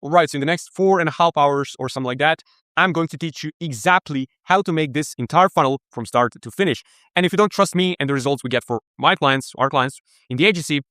All right, so in the next 4.5 hours or something like that, I'm going to teach you exactly how to make this entire funnel from start to finish. And if you don't trust me and the results we get for my clients, our clients in the agency,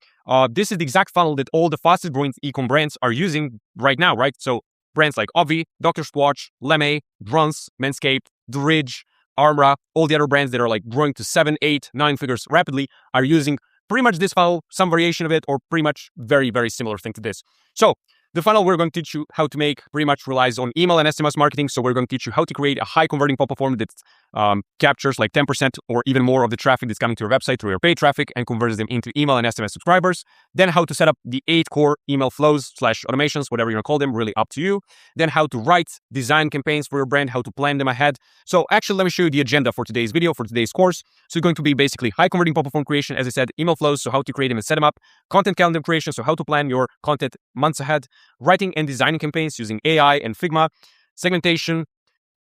this is the exact funnel that all the fastest growing e-com brands are using right now, right? So brands like Obvi, Dr. Squatch, Lemme, Drunz, Manscaped, The Ridge, Armra, all the other brands that are like growing to 7, 8, 9 figures rapidly are using pretty much this funnel, some variation of it, or pretty much very, very similar thing to this. So the funnel we're going to teach you how to make pretty much relies on email and SMS marketing. So we're going to teach you how to create a high converting pop-up form that captures like 10% or even more of the traffic that's coming to your website through your paid traffic and converts them into email and SMS subscribers. Then how to set up the 8 core email flows / automations, whatever you want to call them, really up to you. Then how to write, design campaigns for your brand, how to plan them ahead. So actually, let me show you the agenda for today's video, for today's course. So it's going to be basically high converting pop-up form creation, as I said, email flows, so how to create them and set them up, content calendar creation, so how to plan your content months ahead, writing and designing campaigns using AI and Figma, segmentation,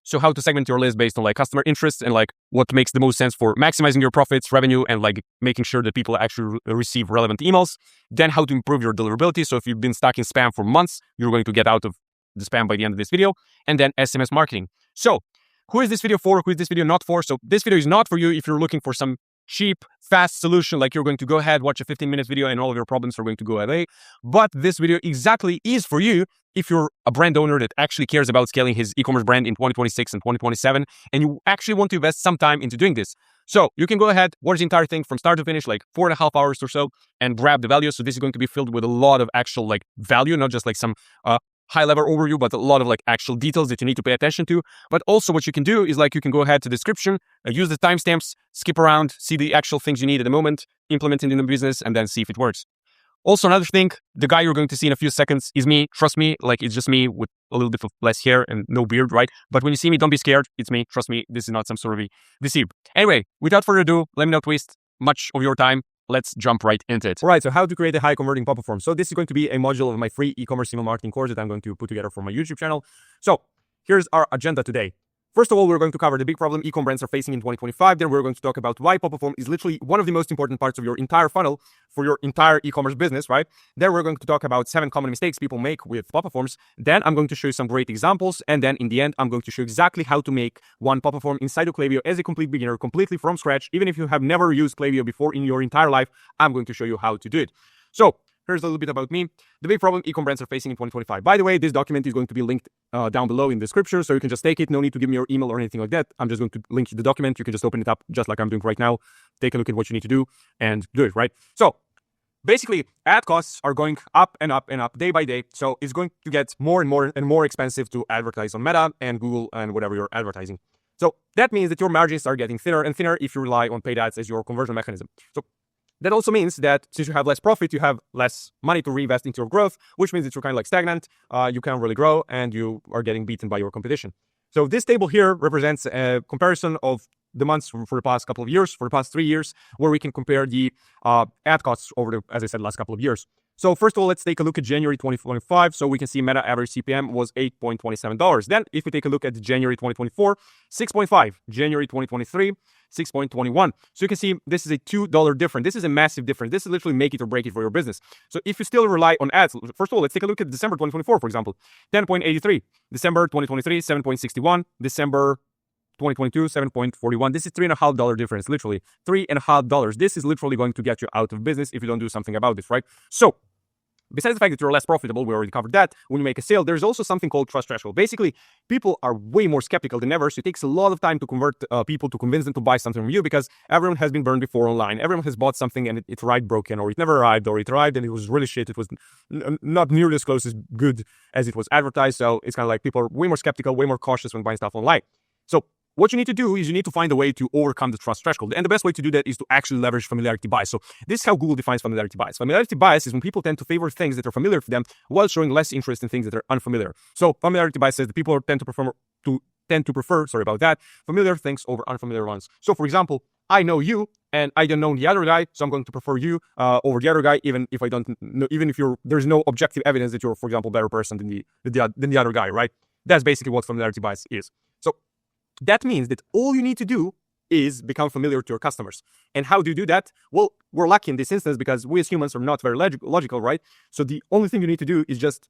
so how to segment your list based on like customer interests and like what makes the most sense for maximizing your profits, revenue, and like making sure that people actually receive relevant emails. Then how to improve your deliverability. So if you've been stuck in spam for months, you're going to get out of the spam by the end of this video. And then SMS marketing. So who is this video for? Who is this video not for? So this video is not for you if you're looking for some cheap, fast solution, like you're going to go ahead, watch a 15-minute video and all of your problems are going to go away. But this video exactly is for you if you're a brand owner that actually cares about scaling his e-commerce brand in 2026 and 2027, and you actually want to invest some time into doing this. So you can go ahead, watch the entire thing from start to finish, like 4.5 hours or so, and grab the value. So this is going to be filled with a lot of actual like value, not just like some high-level overview, but a lot of like actual details that you need to pay attention to. But also what you can do is like you can go ahead to the description, use the timestamps, skip around, see the actual things you need at the moment, implement it in the business, and then see if it works. Also, another thing, the guy you're going to see in a few seconds is me. Trust me, like it's just me with a little bit of less hair and no beard, right? But when you see me, don't be scared. It's me. Trust me, this is not some sort of a deceive. Anyway, without further ado, let me not waste much of your time. Let's jump right into it. All right, so how to create a high converting pop-up form. So this is going to be a module of my free e-commerce email marketing course that I'm going to put together for my YouTube channel. So here's our agenda today. First of all, we're going to cover the big problem e-com brands are facing in 2025. Then we're going to talk about why pop-up form is literally one of the most important parts of your entire funnel for your entire e-commerce business, right? Then we're going to talk about 7 common mistakes people make with pop-up forms. Then I'm going to show you some great examples. And then in the end, I'm going to show you exactly how to make one pop-up form inside of Klaviyo as a complete beginner, completely from scratch. Even if you have never used Klaviyo before in your entire life, I'm going to show you how to do it. So here's a little bit about me. The big problem e-com brands are facing in 2025. By the way, this document is going to be linked down below in the description, so you can just take it. No need to give me your email or anything like that. I'm just going to link you the document. You can just open it up just like I'm doing right now. Take a look at what you need to do and do it, right? So basically, ad costs are going up and up and up day by day. So it's going to get more and more and more expensive to advertise on Meta and Google and whatever you're advertising. So that means that your margins are getting thinner and thinner if you rely on paid ads as your conversion mechanism. So that also means that since you have less profit, you have less money to reinvest into your growth, which means that you're kind of like stagnant, you can't really grow, and you are getting beaten by your competition. So this table here represents a comparison of the months for the past couple of years, for the past 3 years, where we can compare the ad costs over the, as I said, last couple of years. So first of all, let's take a look at January 2025. So we can see Meta average CPM was $8.27. Then if we take a look at January 2024, 6.5. January 2023, 6.21. So you can see this is a $2 difference. This is a massive difference. This is literally make it or break it for your business. So if you still rely on ads, first of all, let's take a look at December 2024, for example, 10.83. December 2023, 7.61. December 2022, 7.41. This is $3.50 difference, literally $3.50. This is literally going to get you out of business if you don't do something about this, right? So besides the fact that you're less profitable, we already covered that. When you make a sale, there's also something called trust threshold. Basically, people are way more skeptical than ever. So it takes a lot of time to convert people, to convince them to buy something from you, because everyone has been burned before online. Everyone has bought something and it arrived broken, or it never arrived, or it arrived and it was really shit. It was not nearly as close as good as it was advertised. So it's kind of like people are way more skeptical, way more cautious when buying stuff online. So what you need to do is you need to find a way to overcome the trust threshold. And the best way to do that is to actually leverage familiarity bias. So this is how Google defines familiarity bias. Familiarity bias is when people tend to favor things that are familiar to them while showing less interest in things that are unfamiliar. So familiarity bias says that people tend to prefer familiar things over unfamiliar ones. So for example, I know you and I don't know the other guy, so I'm going to prefer you over the other guy, even if I don't know, even if there's no objective evidence that you're, for example, a better person than the other guy, right? That's basically what familiarity bias is. So that means that all you need to do is become familiar to your customers. And how do you do that? Well, we're lucky in this instance because we as humans are not very logical, right? So the only thing you need to do is just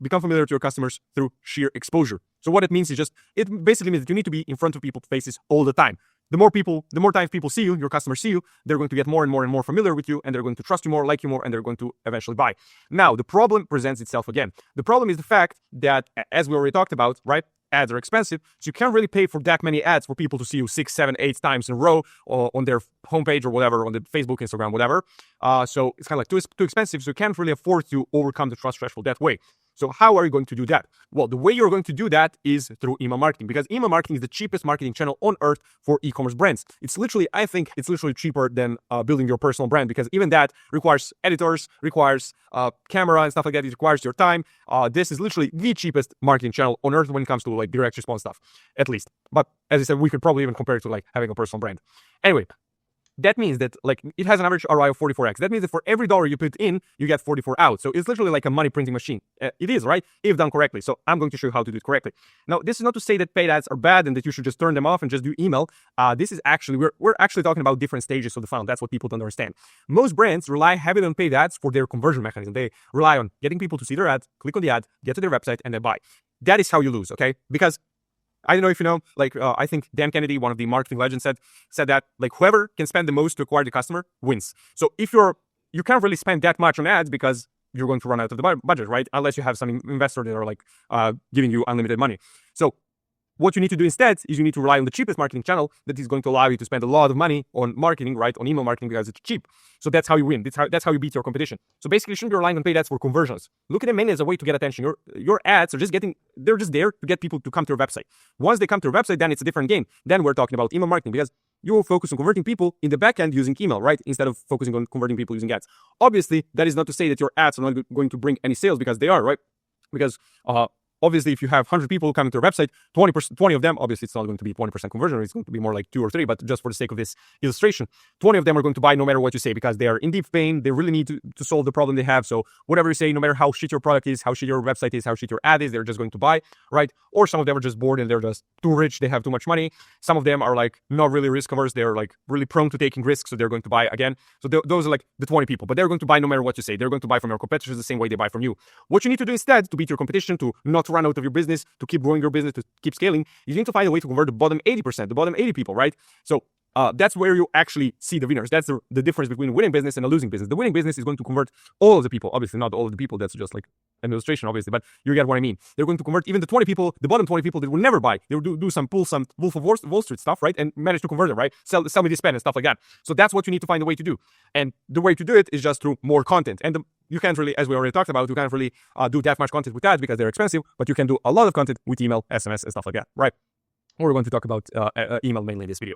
become familiar to your customers through sheer exposure. So what it means is it basically means that you need to be in front of people's faces all the time. The more times people see you, your customers see you, they're going to get more and more and more familiar with you, and they're going to trust you more, like you more, and they're going to eventually buy. Now, the problem presents itself again. The problem is the fact that, as we already talked about, right? Ads are expensive, so you can't really pay for that many ads for people to see you 6, 7, 8 times in a row or on their homepage or whatever, on the Facebook, Instagram, whatever. So it's kind of like too expensive, so you can't really afford to overcome the trust threshold that way. So how are you going to do that? Well, the way you're going to do that is through email marketing, because email marketing is the cheapest marketing channel on earth for e-commerce brands. I think it's literally cheaper than building your personal brand, because even that requires editors, requires camera and stuff like that. It requires your time. This is literally the cheapest marketing channel on earth when it comes to like direct response stuff, at least. But as I said, we could probably even compare it to like having a personal brand. Anyway, that means that like it has an average ROI of 44x. That means that for every dollar you put in, you get 44 out. So it's literally like a money printing machine. It is, right? If done correctly. So I'm going to show you how to do it correctly. Now, this is not to say that paid ads are bad and that you should just turn them off and just do email. This is actually, we're actually talking about different stages of the funnel. That's what people don't understand. Most brands rely heavily on paid ads for their conversion mechanism. They rely on getting people to see their ad, click on the ad, get to their website, and then buy. That is how you lose, okay? Because I don't know if you know, like, I think Dan Kennedy, one of the marketing legends, said that, like, whoever can spend the most to acquire the customer wins. So if you can't really spend that much on ads because you're going to run out of the budget, right? Unless you have some investor that are, like, giving you unlimited money. So what you need to do instead is you need to rely on the cheapest marketing channel that is going to allow you to spend a lot of money on marketing, right? On email marketing, because it's cheap. So that's how you win. That's how you beat your competition. So basically, you shouldn't be relying on paid ads for conversions. Look at them mainly as a way to get attention. Your ads are they're just there to get people to come to your website. Once they come to your website, then it's a different game. Then we're talking about email marketing, because you will focus on converting people in the back end using email, right? Instead of focusing on converting people using ads. Obviously, that is not to say that your ads are not going to bring any sales, because they are, right? Because obviously, if you have 100 people coming to your website, 20 of them, obviously, it's not going to be 20% conversion. It's going to be more like 2 or 3, but just for the sake of this illustration, 20 of them are going to buy no matter what you say, because they are in deep pain. They really need to solve the problem they have. So whatever you say, no matter how shit your product is, how shit your website is, how shit your ad is, they're just going to buy, right? Or some of them are just bored and they're just too rich. They have too much money. Some of them are like not really risk averse. They're like really prone to taking risks. So they're going to buy again. So those are like the 20 people, but they're going to buy no matter what you say. They're going to buy from your competitors the same way they buy from you. What you need to do instead to beat your competition, to not run out of your business, to keep growing your business, to keep scaling, you need to find a way to convert the bottom 80%, the bottom 80 people, right? So that's where you actually see the winners. That's the difference between a winning business and a losing business. The winning business is going to convert all of the people. Obviously, not all of the people. That's just like an illustration, obviously, but you get what I mean. They're going to convert even the 20 people, the bottom 20 people that will never buy. They will do some Wolf of Wall Street stuff, right? And manage to convert them, right? Sell me this pen and stuff like that. So that's what you need to find a way to do. And the way to do it is just through more content. And you can't really, as we already talked about, you can't really do that much content with ads because they're expensive, but you can do a lot of content with email, SMS, and stuff like that, right? We're going to talk about email mainly in this video.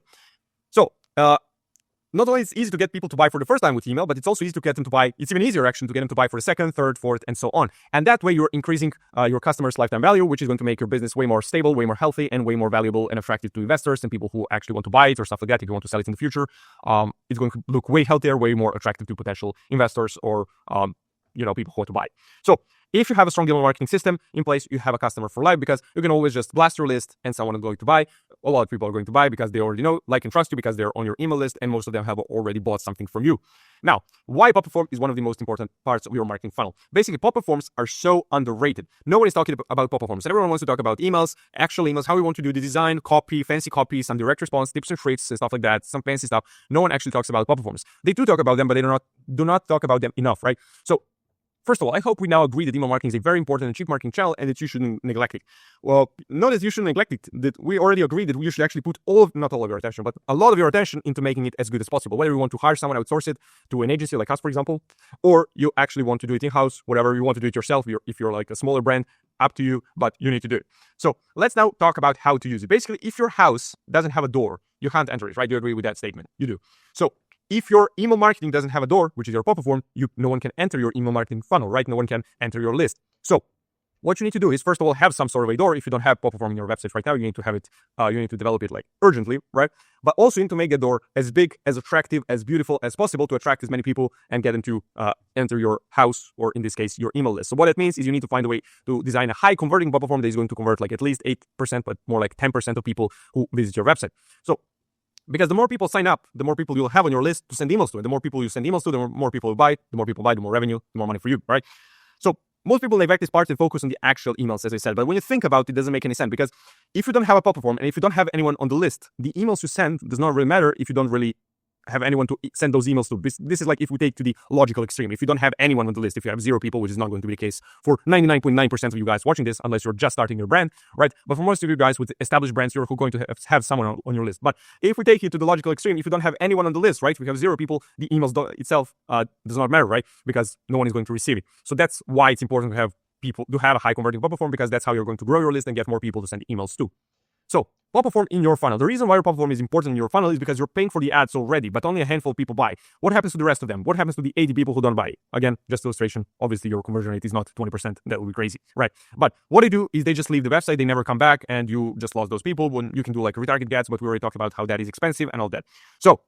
So, not only it's easy to get people to buy for the first time with email, but it's also easy to get them to buy. It's even easier actually to get them to buy for the second, third, fourth, and so on. And that way you're increasing your customers' lifetime value, which is going to make your business way more stable, way more healthy, and way more valuable and attractive to investors and people who actually want to buy it or stuff like that. If you want to sell it in the future, it's going to look way healthier, way more attractive to potential investors or people who want to buy. So if you have a strong email marketing system in place, you have a customer for life, because you can always just blast your list and someone is going to buy. A lot of people are going to buy because they already know, like, and trust you, because they're on your email list, and most of them have already bought something from you. Now, why pop-up form is one of the most important parts of your marketing funnel. Basically, pop-up forms are so underrated. No one is talking about pop-up forms. Everyone wants to talk about emails, actual emails, how we want to do the design, copy, fancy copy, some direct response, tips and tricks, and stuff like that, some fancy stuff. No one actually talks about pop-up forms. They do talk about them, but they do not talk about them enough, right? So, first of all, I hope we now agree that email marketing is a very important and cheap marketing channel and that you shouldn't neglect it. Well, not that you shouldn't neglect it, that we already agreed that you should actually put not all of your attention, but a lot of your attention into making it as good as possible. Whether you want to hire someone, outsource it to an agency like us, for example, or you actually want to do it in-house, whatever you want to do it yourself, if you're like a smaller brand, up to you, but you need to do it. So let's now talk about how to use it. Basically, if your house doesn't have a door, you can't enter it, right? Do you agree with that statement? You do. So if your email marketing doesn't have a door, which is your pop-up form, no one can enter your email marketing funnel, right? No one can enter your list. So what you need to do is, first of all, have some sort of a door. If you don't have pop-up form in your website right now, you need to have it, you need to develop it like urgently, right? But also you need to make the door as big, as attractive, as beautiful as possible to attract as many people and get them to enter your house, or in this case, your email list. So what it means is you need to find a way to design a high converting pop-up form that is going to convert like at least 8%, but more like 10% of people who visit your website. So because the more people sign up, the more people you'll have on your list to send emails to. And the more people you send emails to, the more people will buy. The more people buy, the more revenue, the more money for you, right? So Most people neglect this part and focus on the actual emails, as I said. But when you think about it, it doesn't make any sense, because if you don't have a pop-up form and if you don't have anyone on the list, the emails you send does not really matter if you don't really have anyone to send those emails to. This is like if we take to the logical extreme. If you don't have anyone on the list, if you have 0 people, which is not going to be the case for 99.9% of you guys watching this, unless you're just starting your brand, right? But for most of you guys with established brands, you're going to have someone on your list. But if we take it to the logical extreme, if you don't have anyone on the list, right? We have 0 people, the emails itself does not matter, right? Because no one is going to receive it. So that's why it's important to have people, to have a high converting pop-up form, because that's how you're going to grow your list and get more people to send emails to. So, pop-up form in your funnel. The reason why your pop-up form is important in your funnel is because you're paying for the ads already, but only a handful of people buy. What happens to the rest of them? What happens to the 80 people who don't buy? Again, just illustration. Obviously, your conversion rate is not 20%. That would be crazy, right? But what they do is they just leave the website. They never come back, and you just lost those people. When you can do like retarget ads, but we already talked about how that is expensive and all that. So,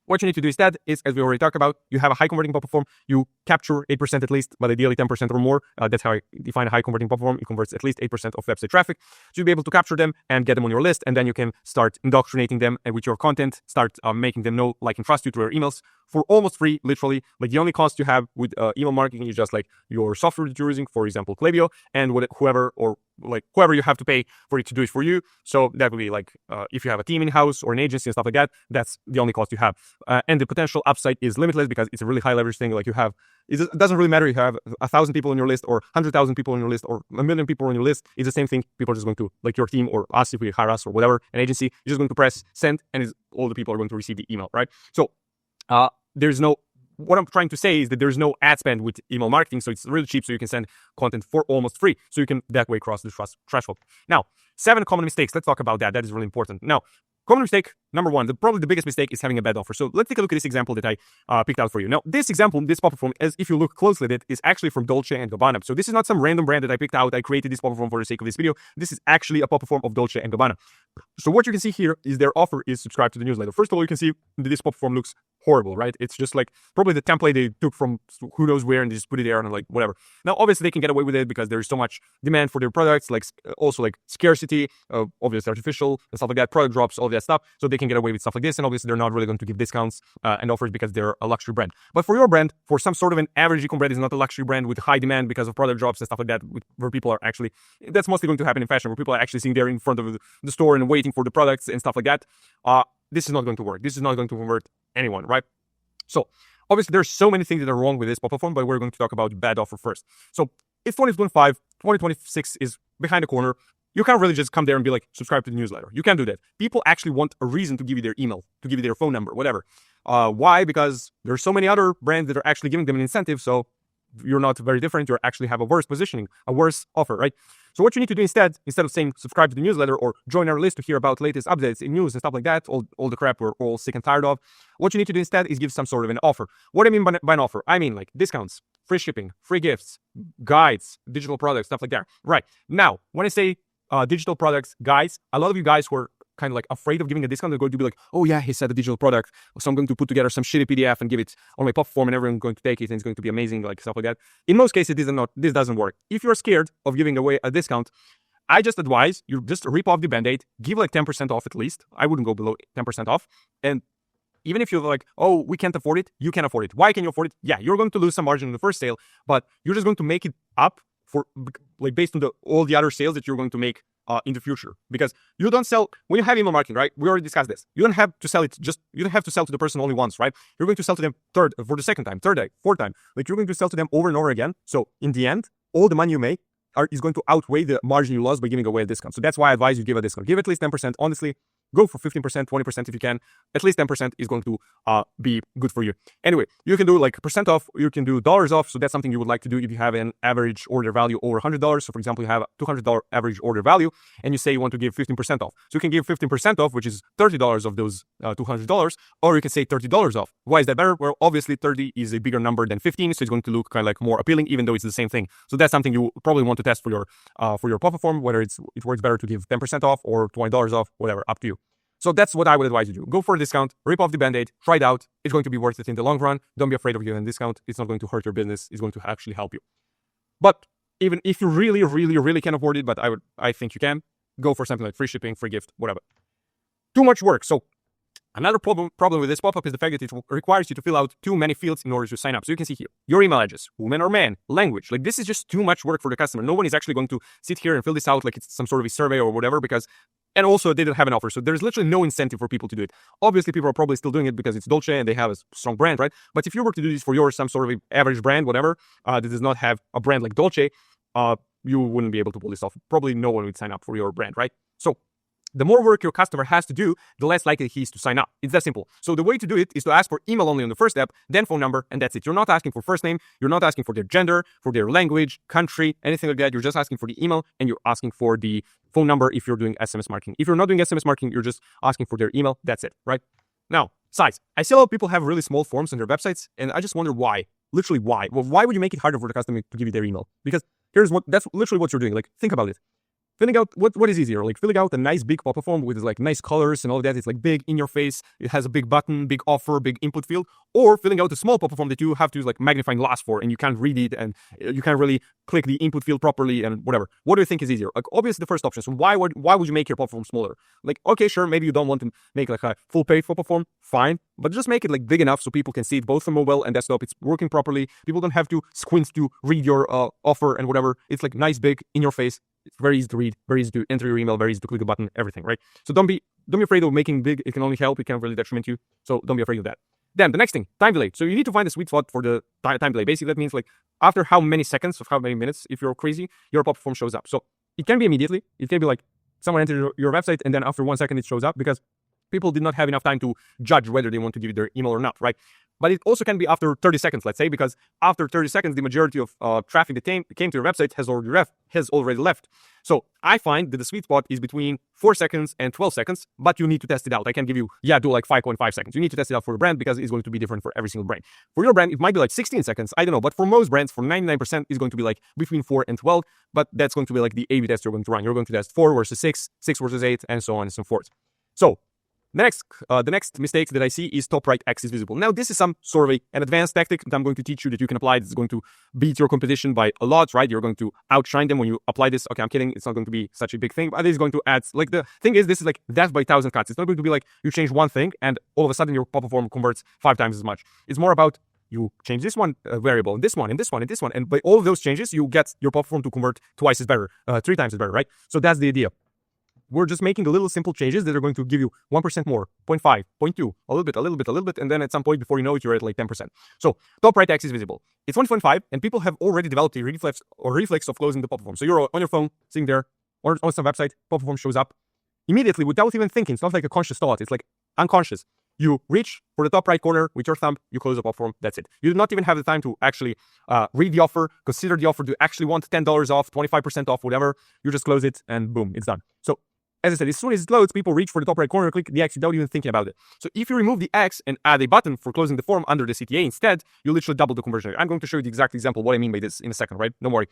what you need to do instead is, as we already talked about, you have a high converting pop-up form. You capture 8% at least, but ideally 10% or more. That's how I define a high converting pop-up form. It converts at least 8% of website traffic. So you'll be able to capture them and get them on your list, and then you can start indoctrinating them with your content, start making them know, like, and trust you through your emails for almost free, literally. Like, the only cost you have with email marketing is just like your software that you're using, for example, Klaviyo, and whoever you have to pay for it to do it for you. So that would be like, if you have a team in-house or an agency and stuff like that, that's the only cost you have. And the potential upside is limitless because it's a really high leverage thing. Like, it doesn't really matter if you have 1,000 people on your list or 100,000 people on your list or 1 million people on your list. It's the same thing. People are just going to, like your team or us, if we hire us or whatever, an agency, you're just going to press send, and all the people are going to receive the email, right? So what I'm trying to say is that there's no ad spend with email marketing, so it's really cheap, so you can send content for almost free, so you can that way cross the trust threshold. Now, 7 common mistakes. Let's talk about that. That is really important. Now, common mistake number 1, probably the biggest mistake, is having a bad offer. So let's take a look at this example that I picked out for you. Now, this example, this pop-up form, as if you look closely at it, is actually from Dolce & Gabbana. So this is not some random brand that I picked out. I created this pop-up form for the sake of this video. This is actually a pop-up form of Dolce & Gabbana. So what you can see here is their offer is subscribe to the newsletter. First of all, you can see that this pop-up form looks horrible, right? It's just like probably the template they took from who knows where and they just put it there and like whatever. Now, obviously they can get away with it because there's so much demand for their products, like also like scarcity, obviously artificial and stuff like that, product drops, all that stuff. So they can get away with stuff like this. And obviously they're not really going to give discounts and offers because they're a luxury brand. But for your brand, for some sort of an average e-com brand, is not a luxury brand with high demand because of product drops and stuff like that, where people are actually, that's mostly going to happen in fashion, where people are actually sitting there in front of the store and waiting for the products and stuff like that. This is not going to work. This is not going to convert anyone, right? So obviously there's so many things that are wrong with this pop-up form, but we're going to talk about bad offer first. So if 2025, 2026 is behind the corner, you can't really just come there and be like, subscribe to the newsletter. You can't do that. People actually want a reason to give you their email, to give you their phone number, whatever. Why? Because there's so many other brands that are actually giving them an incentive. So you're not very different. You actually have a worse positioning, a worse offer, right? So what you need to do instead of saying subscribe to the newsletter or join our list to hear about latest updates in news and stuff like that, all the crap we're all sick and tired of, what you need to do instead is give some sort of an offer. What I mean by an offer, I mean like discounts, free shipping, free gifts, guides, digital products, stuff like that. Right. Now, when I say digital products, guys, a lot of you guys who are kind of like afraid of giving a discount, they're going to be like, oh yeah, he said a digital product, so I'm going to put together some shitty PDF and give it on my pop form and everyone's going to take it and it's going to be amazing, like stuff like that. In most cases, this doesn't work. If you're scared of giving away a discount, I just advise you just rip off the band-aid, give like 10% off at least. I wouldn't go below 10% off. And even if you're like, oh, we can't afford it, you can afford it. Why can you afford it? Yeah, you're going to lose some margin in the first sale, but you're just going to make it up for like based on all the other sales that you're going to make in the future. Because you don't sell, when you have email marketing, right? We already discussed this. You don't have to sell it you don't have to sell to the person only once, right? You're going to sell to them for the second time, third time, fourth time. Like you're going to sell to them over and over again. So in the end, all the money you make is going to outweigh the margin you lost by giving away a discount. So that's why I advise you give a discount. Give at least 10%. Honestly, go for 15%, 20% if you can. At least 10% is going to be good for you. Anyway, you can do like percent off. You can do dollars off. So that's something you would like to do if you have an average order value over $100. So for example, you have a $200 average order value and you say you want to give 15% off. So you can give 15% off, which is $30 of those $200, or you can say $30 off. Why is that better? Well, obviously 30 is a bigger number than 15. So it's going to look kind of like more appealing, even though it's the same thing. So that's something you probably want to test for your pop-up form, whether it works better to give 10% off or $20 off, whatever, up to you. So that's what I would advise you to do. Go for a discount, rip off the band-aid, try it out. It's going to be worth it in the long run. Don't be afraid of giving a discount. It's not going to hurt your business. It's going to actually help you. But even if you really, really, really can afford it, but I think you can, go for something like free shipping, free gift, whatever. Too much work. So Another problem with this pop-up is the fact that it requires you to fill out too many fields in order to sign up. So you can see here, your email address, woman or man, language. Like this is just too much work for the customer. No one is actually going to sit here and fill this out like it's some sort of a survey or whatever and also they didn't have an offer. So there's literally no incentive for people to do it. Obviously, people are probably still doing it because it's Dolce and they have a strong brand, right? But if you were to do this for some sort of average brand, whatever, that does not have a brand like Dolce, you wouldn't be able to pull this off. Probably no one would sign up for your brand, right? So the more work your customer has to do, the less likely he is to sign up. It's that simple. So the way to do it is to ask for email only on the first step, then phone number, and that's it. You're not asking for first name, you're not asking for their gender, for their language, country, anything like that. You're just asking for the email and you're asking for the phone number if you're doing SMS marketing. If you're not doing SMS marketing, you're just asking for their email. That's it, right? Now, size. I see a lot of people have really small forms on their websites, and I just wonder why. Literally, why? Well, why would you make it harder for the customer to give you their email? Because that's literally what you're doing. Like, think about it. Filling out, what is easier? Like filling out a nice big pop-up form with like nice colors and all of that. It's like big in your face. It has a big button, big offer, big input field. Or filling out a small pop-up form that you have to use like magnifying glass for and you can't read it and you can't really click the input field properly and whatever. What do you think is easier? Like obviously the first option. So why would you make your pop-up form smaller? Like, okay, sure, maybe you don't want to make like a full page pop-up form. Fine. But just make it like big enough so people can see it both on mobile and desktop. It's working properly. People don't have to squint to read your offer and whatever. It's like nice, big, in your face. It's very easy to read, very easy to enter your email, very easy to click a button, everything, right? So don't be afraid of making big. It can only help. It can really detriment you. So don't be afraid of that. Then the next thing, time delay. So you need to find a sweet spot for the time delay. Basically, that means like after how many seconds of how many minutes, if you're crazy, your pop-up form shows up. So it can be immediately. It can be like someone entered your website and then after 1 second it shows up because people did not have enough time to judge whether they want to give you their email or not, right? But it also can be after 30 seconds, let's say, because after 30 seconds, the majority of traffic that came to your website has already left. So I find that the sweet spot is between 4 seconds and 12 seconds, but you need to test it out. I can give you, do like 5.5 seconds. You need to test it out for your brand because it's going to be different for every single brand. For your brand, it might be like 16 seconds. I don't know. But for most brands, for 99%, it's going to be like between 4 and 12. But that's going to be like the A/B test you're going to run. You're going to test 4 versus 6, 6 versus 8, and so on and so forth. So the next mistake that I see is top right X is visible. Now, this is some sort of an advanced tactic that I'm going to teach you that you can apply. It's going to beat your competition by a lot, right? You're going to outshine them when you apply this. Okay, I'm kidding. It's not going to be such a big thing, but it is going to add, like the thing is, this is like death by 1,000 cuts. It's not going to be like you change one thing and all of a sudden your pop-up form converts 5 times as much. It's more about you change this one variable, and this one, and this one, and this one. And by all of those changes, you get your pop-up form to convert twice as better, 3 times as better, right? So that's the idea. We're just making the little simple changes that are going to give you 1% more, 0.5, 0.2, a little bit, and then at some point before you know it, you're at like 10%. So top right X is visible. It's 1.5, and people have already developed a reflex of closing the pop-up form. So you're on your phone, sitting there, or on some website, pop-up form shows up. Immediately, without even thinking, it's not like a conscious thought, it's like unconscious. You reach for the top right corner with your thumb, you close the pop-up form, that's it. You do not even have the time to actually read the offer, consider the offer, do you actually want $10 off, 25% off, whatever. You just close it, and boom, it's done. So as I said, as soon as it loads, people reach for the top right corner, click the X without even thinking about it. So if you remove the X and add a button for closing the form under the CTA instead, you literally double the conversion rate. I'm going to show you the exact example what I mean by this in a second, right? Don't worry.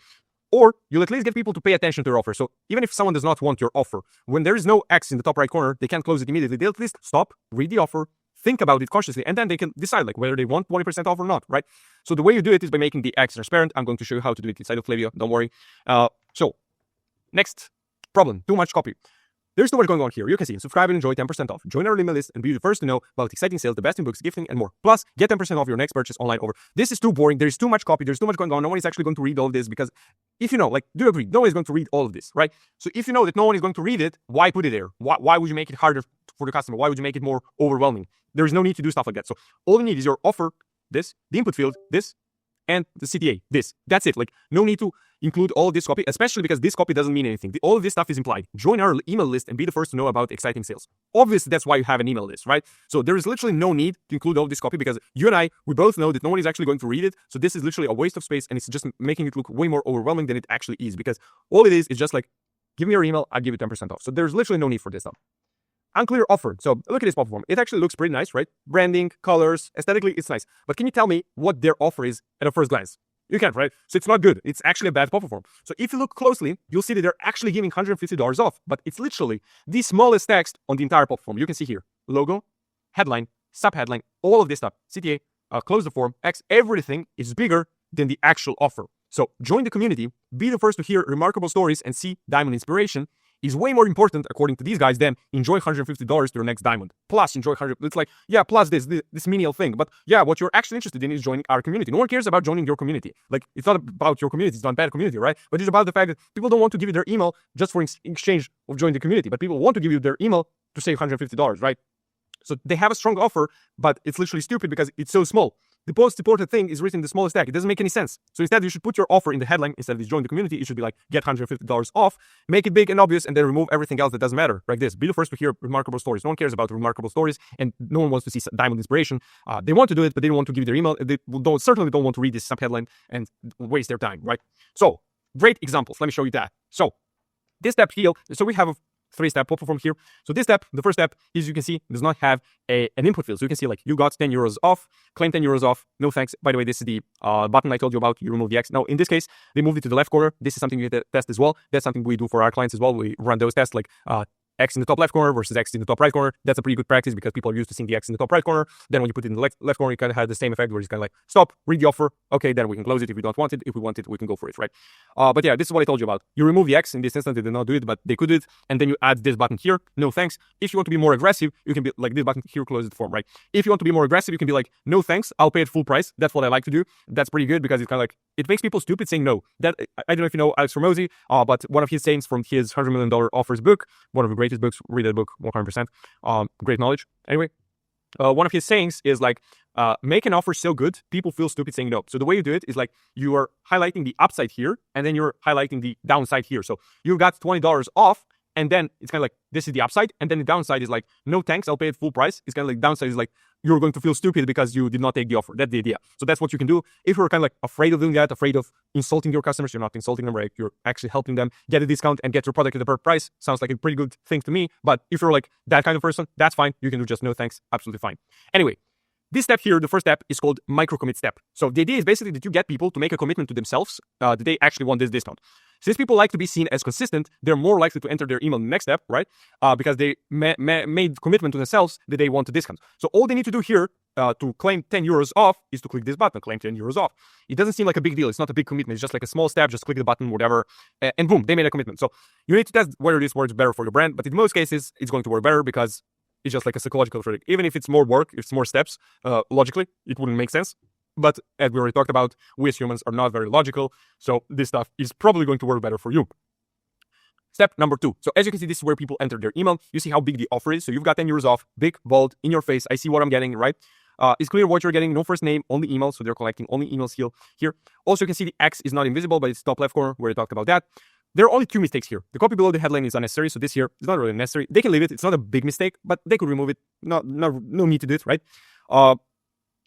Or you'll at least get people to pay attention to your offer. So even if someone does not want your offer, when there is no X in the top right corner, they can't close it immediately. They'll at least stop, read the offer, think about it consciously, and then they can decide like whether they want 20% off or not, right? So the way you do it is by making the X transparent. I'm going to show you how to do it inside of Klaviyo. Don't worry. So next problem, too much copy. There's too much going on here. You can see, subscribe and enjoy 10% off. Join our email list and be the first to know about exciting sales, the best in books, gifting, and more. Plus, get 10% off your next purchase online over. This is too boring. There's too much copy. There's too much going on. No one is actually going to read all of this because if you know, like, do you agree? No one is going to read all of this, right? So if you know that no one is going to read it, why put it there? Why would you make it harder for the customer? Why would you make it more overwhelming? There is no need to do stuff like that. So all you need is your offer, this, the input field, this, and the CTA, this. That's it. Like, no need to include all of this copy, especially because this copy doesn't mean anything. All of this stuff is implied. Join our email list and be the first to know about exciting sales. Obviously, that's why you have an email list, right? So there is literally no need to include all of this copy because you and I, we both know that no one is actually going to read it. So this is literally a waste of space and it's just making it look way more overwhelming than it actually is because all it is just like, give me your email, I'll give you 10% off. So there's literally no need for this stuff. Unclear offer. So look at this pop-up form. It actually looks pretty nice, right? Branding, colors, aesthetically, it's nice. But can you tell me what their offer is at a first glance? You can't, right? So it's not good. It's actually a bad pop-up form. So if you look closely, you'll see that they're actually giving $150 off, but it's literally the smallest text on the entire pop-up form. You can see here, logo, headline, sub-headline, all of this stuff, CTA, close the form, X, everything is bigger than the actual offer. So join the community, be the first to hear remarkable stories and see diamond inspiration. is way more important, according to these guys, than enjoy $150 to your next diamond. Plus, enjoy 100. It's like, yeah, plus this menial thing. But yeah, what you're actually interested in is joining our community. No one cares about joining your community. Like, it's not about your community. It's not a bad community, right? But it's about the fact that people don't want to give you their email just for exchange of joining the community. But people want to give you their email to save $150, right? So they have a strong offer, but it's literally stupid because it's so small. The most important thing is written in the smallest tag. It doesn't make any sense. So instead, you should put your offer in the headline. Instead of join the community, it should be like, get $150 off, make it big and obvious, and then remove everything else that doesn't matter. Like this. Be the first to hear remarkable stories. No one cares about remarkable stories, and no one wants to see diamond inspiration. They want to do it, but they don't want to give you their email. They certainly don't want to read this subheadline and waste their time, right? So, great examples. Let me show you that. So, this step here, so we have a 3-step pop-up from here. So this step, the first step, as you can see, does not have an input field. So you can see like you got 10 euros off, claim 10 euros off, no thanks. By the way, this is the button I told you about. You remove the X. Now, in this case, they moved it to the left corner. This is something you test as well. That's something we do for our clients as well. We run those tests like X in the top left corner versus X in the top right corner. That's a pretty good practice because people are used to seeing the X in the top right corner. Then when you put it in the left corner, you kind of have the same effect where it's kind of like, stop, read the offer. Okay, then we can close it if we don't want it. If we want it, we can go for it, right? But yeah, this is what I told you about. You remove the X. In this instance, they did not do it, but they could do it. And then you add this button here, no thanks. If you want to be more aggressive, you can be like this button here, close the form, right? If you want to be more aggressive, you can be like, no thanks, I'll pay it full price. That's what I like to do. That's pretty good because it's kind of like, it makes people stupid saying no. That I don't know if you know Alex Hormozi, but one of his sayings from his $100 million offers book, one of the greatest books, read that book 100%. Great knowledge. Anyway, one of his sayings is like, make an offer so good, people feel stupid saying no. So the way you do it is like, you are highlighting the upside here, and then you're highlighting the downside here. So you got $20 off, and then it's kind of like, this is the upside, and then the downside is like, no thanks, I'll pay it full price. It's kind of like, downside is like, you're going to feel stupid because you did not take the offer. That's the idea. So that's what you can do. If you're kind of like afraid of doing that, afraid of insulting your customers, you're not insulting them, right? You're actually helping them get a discount and get your product at the perfect price. Sounds like a pretty good thing to me. But if you're like that kind of person, that's fine. You can do just no thanks. Absolutely fine. Anyway, this step here, the first step, is called micro commit step. So the idea is basically that you get people to make a commitment to themselves that they actually want this discount. Since people like to be seen as consistent, they're more likely to enter their email in the next step, right? Because they made commitment to themselves that they want a discount. So all they need to do here to claim 10 euros off is to click this button, claim 10 euros off. It doesn't seem like a big deal. It's not a big commitment. It's just like a small step. Just click the button, whatever, and boom, they made a commitment. So you need to test whether this works better for your brand. But in most cases, it's going to work better because it's just like a psychological trick. Even if it's more work, if it's more steps, logically, it wouldn't make sense. But as we already talked about, we as humans are not very logical. So this stuff is probably going to work better for you. Step number 2. So as you can see, this is where people enter their email. You see how big the offer is. So you've got 10 euros off, big, bold, in your face. I see what I'm getting, right? It's clear what you're getting. No first name, only email. So they're collecting only emails here. Also, you can see the X is not invisible, but it's top left corner where I talked about that. There are only 2 mistakes here. The copy below the headline is unnecessary. So this here is not really necessary. They can leave it. It's not a big mistake, but they could remove it. No need to do it, right?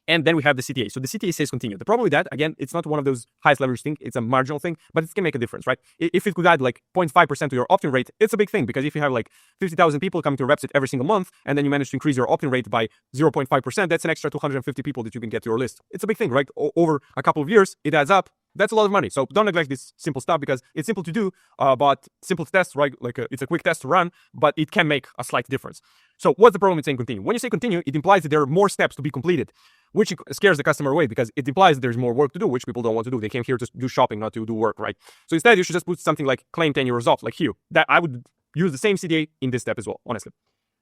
And then we have the CTA. So the CTA says continue. The problem with that, again, it's not one of those highest leverage things. It's a marginal thing, but it can make a difference, right? If it could add like 0.5% to your opt-in rate, it's a big thing because if you have like 50,000 people coming to your website every single month, and then you manage to increase your opt-in rate by 0.5%, that's an extra 250 people that you can get to your list. It's a big thing, right? Over a couple of years, it adds up. That's a lot of money. So don't neglect this simple stuff because it's simple to do, but simple to test, right? Like it's a quick test to run, but it can make a slight difference. So what's the problem with saying continue? When you say continue, it implies that there are more steps to be completed, which scares the customer away because it implies that there's more work to do, which people don't want to do. They came here to do shopping, not to do work, right? So instead, you should just put something like claim 10 euros off, like here. That I would use the same CTA in this step as well, honestly.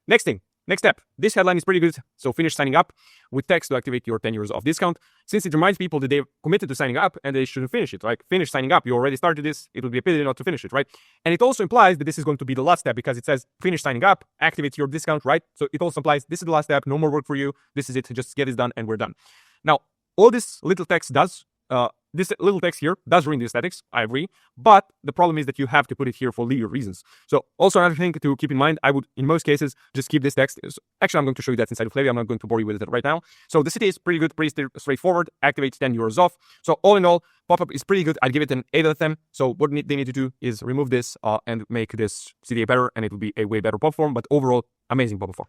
Next step. This headline is pretty good. So finish signing up with text to activate your 10 euros off discount. Since it reminds people that they've committed to signing up and they shouldn't finish it, right? Finish signing up. You already started this. It would be a pity not to finish it, right? And it also implies that this is going to be the last step because it says finish signing up, activate your discount, right? So it also implies this is the last step. No more work for you. This is it. Just get this done and we're done. Now, all this little text does, this little text here does ruin the aesthetics, I agree, but the problem is that you have to put it here for legal reasons. So also another thing to keep in mind, I would, in most cases, just keep this text. Actually, I'm going to show you that inside of Klaviyo. I'm not going to bore you with it right now. So the CTA is pretty good, pretty straightforward, activates 10 euros off. So all in all, pop-up is pretty good. I'd give it an 8 out of 10. So what they need to do is remove this and make this CTA better, and it will be a way better pop form, but overall, amazing pop form.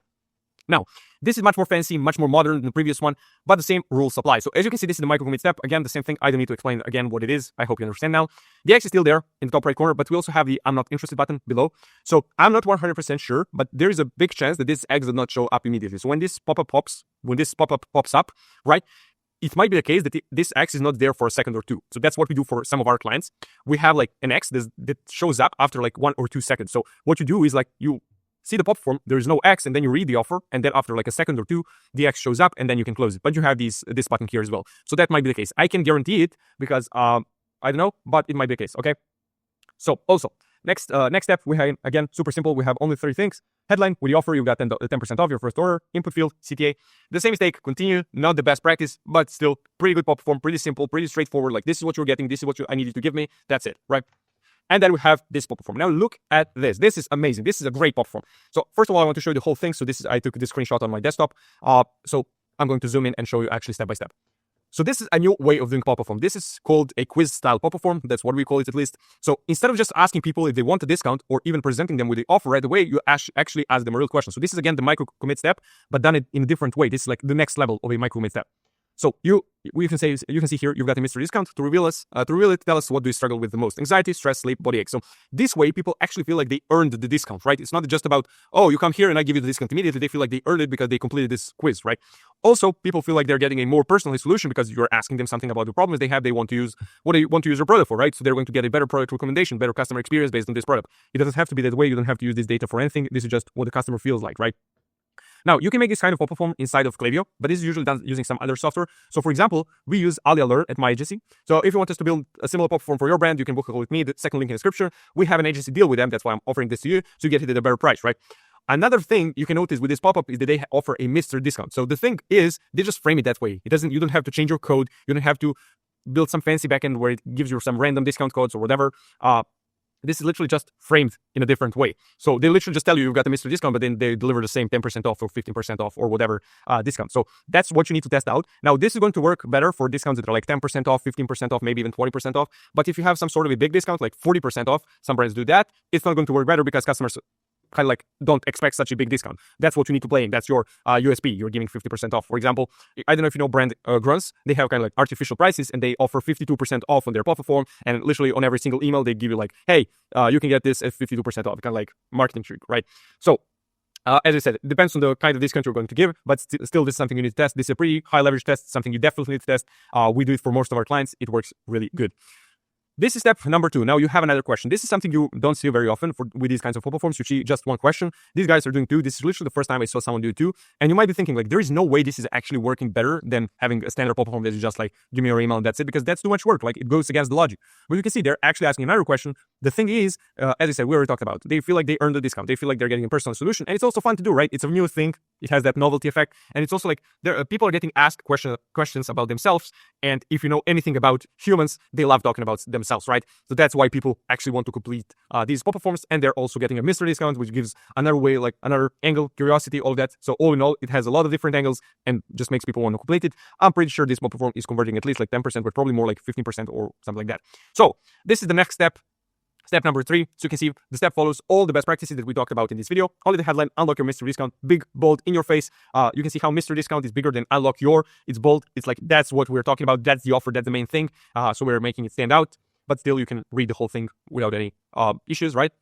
Now, this is much more fancy, much more modern than the previous one, but the same rules apply. So as you can see, this is the micro commit step. Again, the same thing. I don't need to explain again what it is. I hope you understand now. The X is still there in the top right corner, but we also have the I'm not interested button below. So I'm not 100% sure, but there is a big chance that this X does not show up immediately. So when this pop-up pops up, right, it might be the case that this X is not there for a second or two. So that's what we do for some of our clients. We have like an X that shows up after like 1 or 2 seconds. So what you do is like you see the pop form, there is no X, and then you read the offer, and then after like a second or two, the X shows up, and then you can close it. But you have this button here as well. So that might be the case. I can guarantee it because I don't know, but it might be the case. Okay. So also next step, we have, again, super simple. We have only 3 things. Headline, with the offer, you got 10% off your first order. Input field, CTA. The same mistake, continue, not the best practice, but still pretty good pop form, pretty simple, pretty straightforward. Like, this is what you're getting. This is what I need you to give me. That's it, right? And then we have this pop form. Now look at this. This is amazing. This is a great pop form. So first of all, I want to show you the whole thing. So I took this screenshot on my desktop. So I'm going to zoom in and show you actually step by step. So this is a new way of doing pop form. This is called a quiz style pop form. That's what we call it, at least. So instead of just asking people if they want a discount or even presenting them with the offer right away, you actually ask them a real question. So this is again the micro commit step, but done it in a different way. This is like the next level of a micro commit step. So you can see here, you've got a mystery discount. To reveal it, tell us what do you struggle with the most: anxiety, stress, sleep, body ache. So this way, people actually feel like they earned the discount, right? It's not just about, oh, you come here and I give you the discount immediately. They feel like they earned it because they completed this quiz, right? Also, people feel like they're getting a more personalized solution because you're asking them something about the problems they have. They want to use what they want to use your product for, right? So they're going to get a better product recommendation, better customer experience based on this product. It doesn't have to be that way. You don't have to use this data for anything. This is just what the customer feels like, right? Now, you can make this kind of pop form inside of Klaviyo, but this is usually done using some other software. So, for example, we use Ali Alert at my agency. So, if you want us to build a similar pop form for your brand, you can book a call with me. The second link in the description. We have an agency deal with them. That's why I'm offering this to you. So, you get it at a better price, right? Another thing you can notice with this pop-up is that they offer a mystery discount. So, the thing is, they just frame it that way. You don't have to change your code. You don't have to build some fancy backend where it gives you some random discount codes or whatever. This is literally just framed in a different way. So they literally just tell you you've got a mystery discount, but then they deliver the same 10% off or 15% off or whatever discount. So that's what you need to test out. Now, this is going to work better for discounts that are like 10% off, 15% off, maybe even 20% off. But if you have some sort of a big discount, like 40% off, some brands do that, it's not going to work better because customers kind of like don't expect such a big discount. That's what you need to play in. That's your USP. You're giving 50% off. For example, I don't know if you know brand Grunts. They have kind of like artificial prices and they offer 52% off on their pop form. And literally on every single email, they give you like, hey, you can get this at 52% off. Kind of like marketing trick, right? So as I said, it depends on the kind of discount you're going to give, but still this is something you need to test. This is a pretty high leverage test, something you definitely need to test. We do it for most of our clients. It works really good. This is step number 2. Now you have another question. This is something you don't see very often with these kinds of pop forms. You see just one question. These guys are doing 2. This is literally the first time I saw someone do 2. And you might be thinking like, there is no way this is actually working better than having a standard pop form that is just like, give me your email and that's it, because that's too much work. Like it goes against the logic. But you can see they're actually asking another question. The thing is, as I said, we already talked about, they feel like they earned the discount. They feel like they're getting a personal solution. And it's also fun to do, right? It's a new thing. It has that novelty effect. And it's also like people are getting asked questions about themselves. And if you know anything about humans, they love talking about themselves, right? So that's why people actually want to complete these pop-up forms. And they're also getting a mystery discount, which gives another way, like another angle, curiosity, all of that. So all in all, it has a lot of different angles and just makes people want to complete it. I'm pretty sure this pop-up form is converting at least like 10%, but probably more like 15% or something like that. So this is the next step. Step number 3, so you can see the step follows all the best practices that we talked about in this video. Only the headline, unlock your mystery discount, big, bold, in your face. You can see how mystery discount is bigger than unlock your. It's bold. It's like, that's what we're talking about. That's the offer. That's the main thing. So we're making it stand out, but still you can read the whole thing without any issues, right?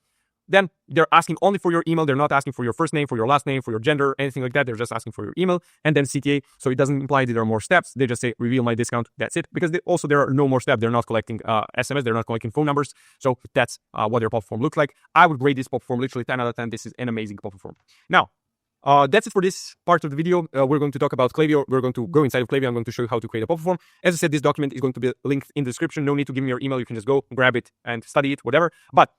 Then they're asking only for your email. They're not asking for your first name, for your last name, for your gender, anything like that. They're just asking for your email and then CTA. So it doesn't imply that there are more steps. They just say, reveal my discount. That's it. Because there are no more steps. They're not collecting SMS. They're not collecting phone numbers. So that's what their pop form looks like. I would grade this pop form literally 10 out of 10. This is an amazing pop form. Now, that's it for this part of the video. We're going to talk about Klaviyo. We're going to go inside of Klaviyo. I'm going to show you how to create a pop form. As I said, this document is going to be linked in the description. No need to give me your email. You can just go grab it and study it, whatever. But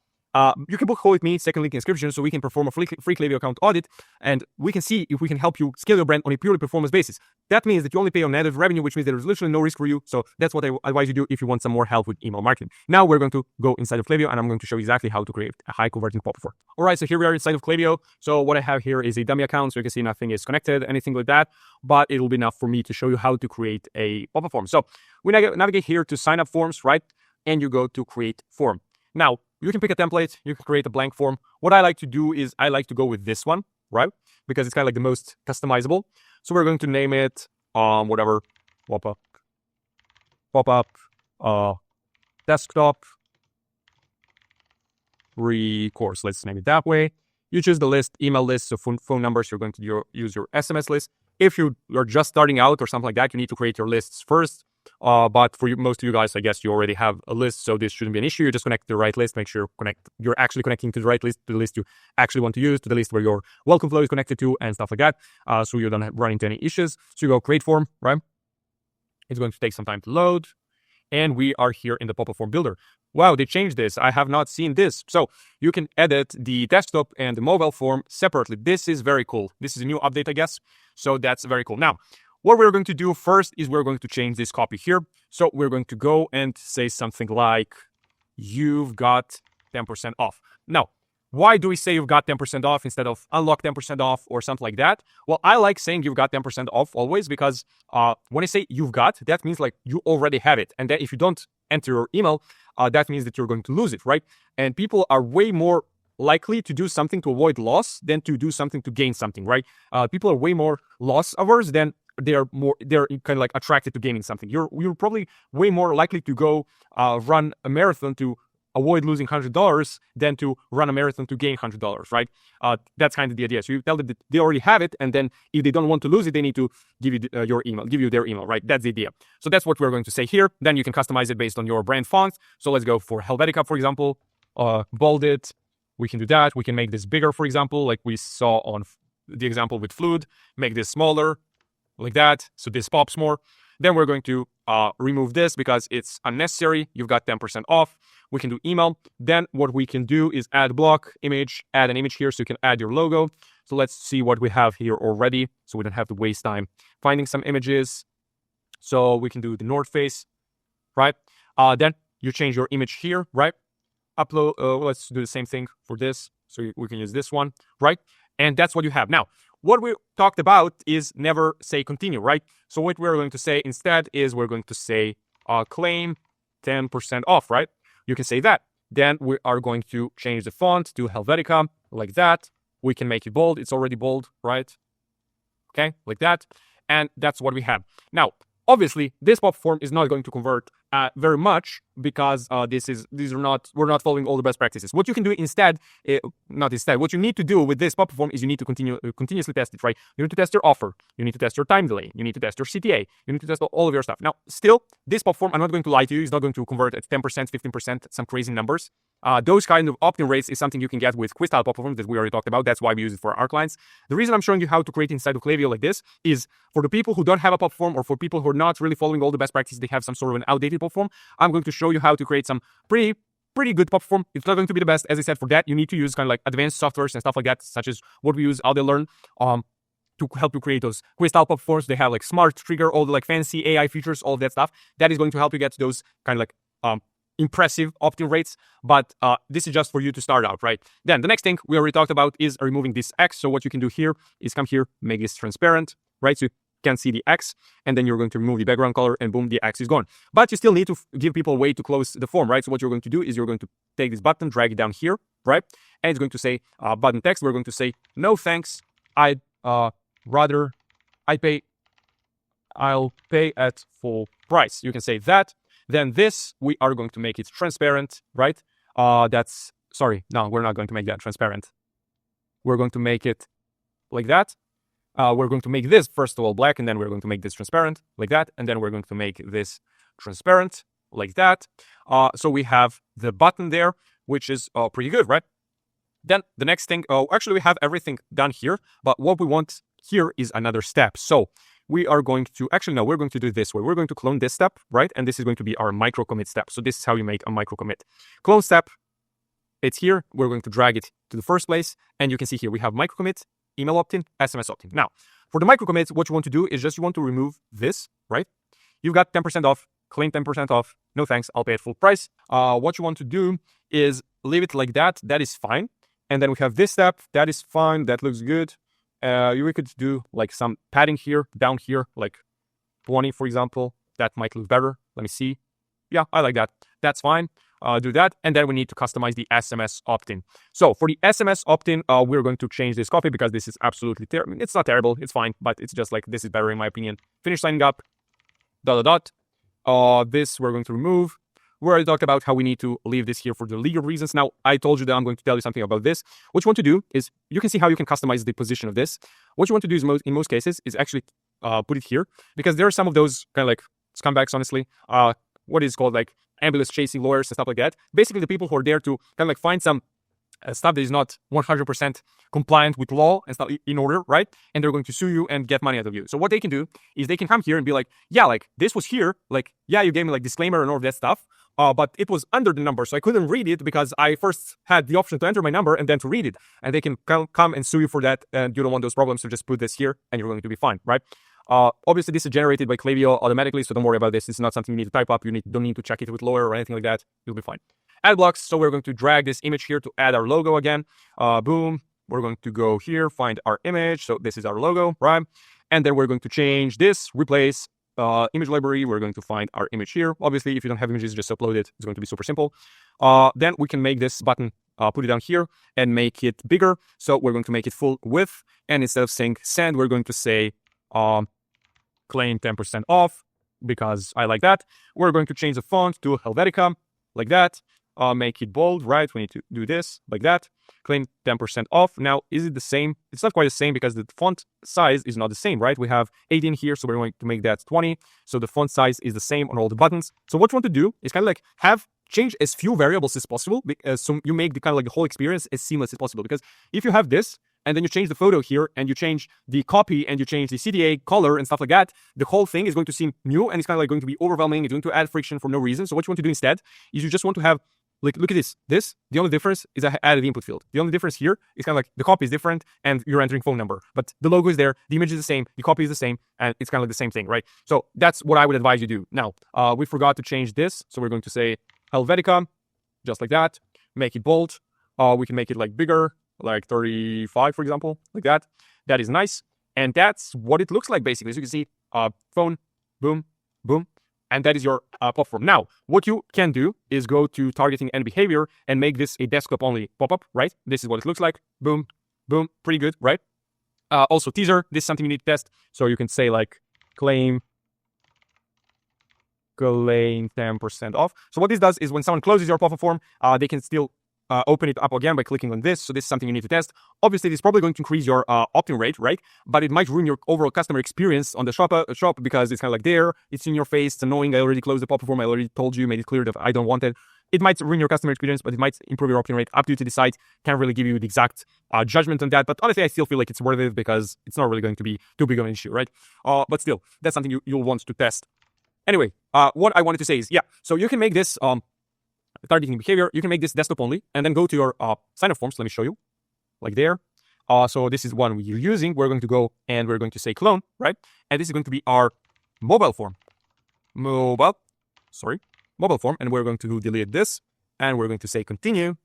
you can book a call with me, second link in the description, so we can perform a free Klaviyo account audit, and we can see if we can help you scale your brand on a purely performance basis. That means that you only pay on net revenue, which means there is literally no risk for you. So that's what I advise you do if you want some more help with email marketing. Now we're going to go inside of Klaviyo, and I'm going to show you exactly how to create a high converting pop form. All right, so here we are inside of Klaviyo. So what I have here is a dummy account, so you can see nothing is connected, anything like that, but it'll be enough for me to show you how to create a pop form. So we navigate here to sign up forms, right? And you go to create form. Now, you can pick a template, you can create a blank form. What I like to do is I like to go with this one, right? Because it's kind of like the most customizable. So we're going to name it, whatever, pop-up, desktop, free course. Let's name it that way. You choose the list, email list, so phone numbers. You're going to use your SMS list. If you're just starting out or something like that, you need to create your lists first. But for most of you guys, I guess you already have a list, so this shouldn't be an issue. You just connect the right list, make sure you're actually connecting to the right list, to the list you actually want to use, to the list where your welcome flow is connected to, and stuff like that. So you don't run into any issues. So you go create form, right? It's going to take some time to load. And we are here in the pop-up form builder. Wow, they changed this. I have not seen this. So you can edit the desktop and the mobile form separately. This is very cool. This is a new update, I guess. So that's very cool. Now, what we're going to do first is we're going to change this copy here. So we're going to go and say something like, you've got 10% off. Now, why do we say you've got 10% off instead of unlock 10% off or something like that? Well, I like saying you've got 10% off always because when I say you've got, that means like you already have it. And then if you don't enter your email, that means that you're going to lose it, right? And people are way more likely to do something to avoid loss than to do something to gain something, right? People are way more loss averse than they're kind of like attracted to gaining something. You're probably way more likely to go run a marathon to avoid losing $100 than to run a marathon to gain $100, right? That's kind of the idea. So you tell them that they already have it, and then if they don't want to lose it, they need to give you their email, right? That's the idea. So that's what we're going to say here. Then you can customize it based on your brand font. So let's go for Helvetica, for example, bold it. We can do that. We can make this bigger, for example, like we saw on the example with Fluid. Make this smaller, like that, so this pops more. Then we're going to remove this because it's unnecessary. You've got 10% off. We can do email. Then what we can do is add block image, add an image here so you can add your logo. So let's see what we have here already so we don't have to waste time finding some images. So we can do the North Face, right? Then you change your image here, right? Upload, let's do the same thing for this. So we can use this one, right? And that's what you have. Now, what we talked about is never say continue, right? So what we're going to say instead is we're going to say claim 10% off, right? You can say that. Then we are going to change the font to Helvetica like that. We can make it bold. It's already bold, right? Okay, like that. And that's what we have. Now, obviously, this pop form is not going to convert very much because we're not following all the best practices. What you can do instead, what you need to do with this pop form is you need to continuously test it, right? You need to test your offer. You need to test your time delay. You need to test your CTA. You need to test all of your stuff. Now, still, this pop form, I'm not going to lie to you, is not going to convert at 10%, 15%, some crazy numbers. Those kind of opt-in rates is something you can get with quiz-style pop forms that we already talked about. That's why we use it for our clients. The reason I'm showing you how to create inside of Klaviyo like this is for the people who don't have a pop form or for people who are not really following all the best practices, they have some sort of an outdated pop form. I'm going to show you how to create some pretty good pop form. It's not going to be the best. As I said, for that, you need to use kind of like advanced softwares and stuff like that, such as what we use, how they learn, to help you create those quiz-style pop forms. They have like smart trigger, all the like fancy AI features, all of that stuff. That is going to help you get to those kind of like impressive opt-in rates, but this is just for you to start out, right? Then the next thing we already talked about is removing this X. So what you can do here is come here, make this transparent, right? So you can see the X, and then you're going to remove the background color, and boom, the X is gone. But you still need to give people a way to close the form, right? So what you're going to do is you're going to take this button, drag it down here, right? And it's going to say button text. We're going to say, no thanks, I'll pay at full price. You can say that. Then this, we are going to make it transparent, right? No, we're not going to make that transparent. We're going to make it like that. We're going to make this, first of all, black, and then we're going to make this transparent like that. And then we're going to make this transparent like that. So we have the button there, which is pretty good, right? Then the next thing, actually we have everything done here, but what we want here is another step. So we are going to, we're going to do it this way. We're going to clone this step, right? And this is going to be our micro commit step. So this is how you make a micro commit. Clone step, it's here. We're going to drag it to the first place. And you can see here, we have micro commit, email opt-in, SMS opt-in. Now, for the micro commits, what you want to do is just you want to remove this, right? You've got 10% off, claim 10% off. No thanks, I'll pay at full price. What you want to do is leave it like that. That is fine. And then we have this step. That is fine. That looks good. We could do like some padding here, down here, like 20, for example. That might look better. Let me see. Yeah, I like that. That's fine. Do that. And then we need to customize the SMS opt-in. So for the SMS opt-in, we're going to change this copy because this is absolutely terrible. It's not terrible. It's fine, but it's just like, this is better in my opinion. Finish signing up, ... This we're going to remove. we already talked about how we need to leave this here for the legal reasons. Now, I told you that I'm going to tell you something about this. What you want to do is, you can see how you can customize the position of this. What you want to do is, in most cases, is actually put it here, because there are some of those kind of like scumbags, honestly, what is called like ambulance chasing lawyers and stuff like that. Basically, the people who are there to kind of like find some stuff that is not 100% compliant with law and stuff in order, right? And they're going to sue you and get money out of you. So what they can do is they can come here and be like, yeah, like this was here, like, yeah, you gave me like disclaimer and all of that stuff, but it was under the number, so I couldn't read it because I first had the option to enter my number and then to read it. And they can come and sue you for that, and you don't want those problems, so just put this here and you're going to be fine, right? Obviously, this is generated by Klaviyo automatically, so don't worry about this. It's not something you need to type up. You don't need to check it with lawyer or anything like that. You'll be fine. Ad blocks. So we're going to drag this image here to add our logo again. Boom. We're going to go here, find our image. So this is our logo, right? And then we're going to change this, replace image library. We're going to find our image here. Obviously, if you don't have images, just upload it. It's going to be super simple. Then we can make this button, put it down here and make it bigger. So we're going to make it full width. And instead of saying send, we're going to say claim 10% off, because I like that. We're going to change the font to Helvetica, like that. Make it bold, right? We need to do this, like that. Claim 10% off. Now, is it the same? It's not quite the same because the font size is not the same, right? We have 18 here, so we're going to make that 20. So the font size is the same on all the buttons. So what you want to do is kind of like change as few variables as possible, so you make the kind of like the whole experience as seamless as possible. Because if you have this, and then you change the photo here, and you change the copy, and you change the CTA color and stuff like that, the whole thing is going to seem new, and it's kind of like going to be overwhelming. It's going to add friction for no reason. So what you want to do instead is you just want to have, like, look at this. The only difference is I added the input field. The only difference here is kind of like the copy is different, and you're entering phone number. But the logo is there, the image is the same, the copy is the same, and it's kind of like the same thing, right? So that's what I would advise you do. Now, we forgot to change this, so we're going to say Helvetica, just like that. Make it bold. We can make it like bigger, like 35, for example, like that. That is nice. And that's what it looks like, basically. As you can see, phone, boom, boom. And that is your platform. Now, what you can do is go to targeting and behavior and make this a desktop-only pop-up, right? This is what it looks like. Boom, boom. Pretty good, right? Also, teaser. This is something you need to test. So you can say like claim 10% off. So what this does is when someone closes your pop-up form, they can still open it up again by clicking on this. So this is something you need to test. Obviously, this is probably going to increase your opt-in rate, right? But it might ruin your overall customer experience on the shop because it's kind of like there, it's in your face, it's annoying. I already closed the pop-up form. I already told you, made it clear that I don't want it. It might ruin your customer experience, but it might improve your opt-in rate. Up to you to decide. Can't really give you the exact judgment on that. But honestly, I still feel like it's worth it because it's not really going to be too big of an issue, right? But still, that's something you'll want to test. Anyway, what I wanted to say is, yeah, so you can make this targeting behavior, you can make this desktop only, and then go to your sign-up forms. Let me show you, like there. So this is one we're using. We're going to go and we're going to say clone, right? And this is going to be our mobile form. Mobile form, and we're going to delete this, and we're going to say continue,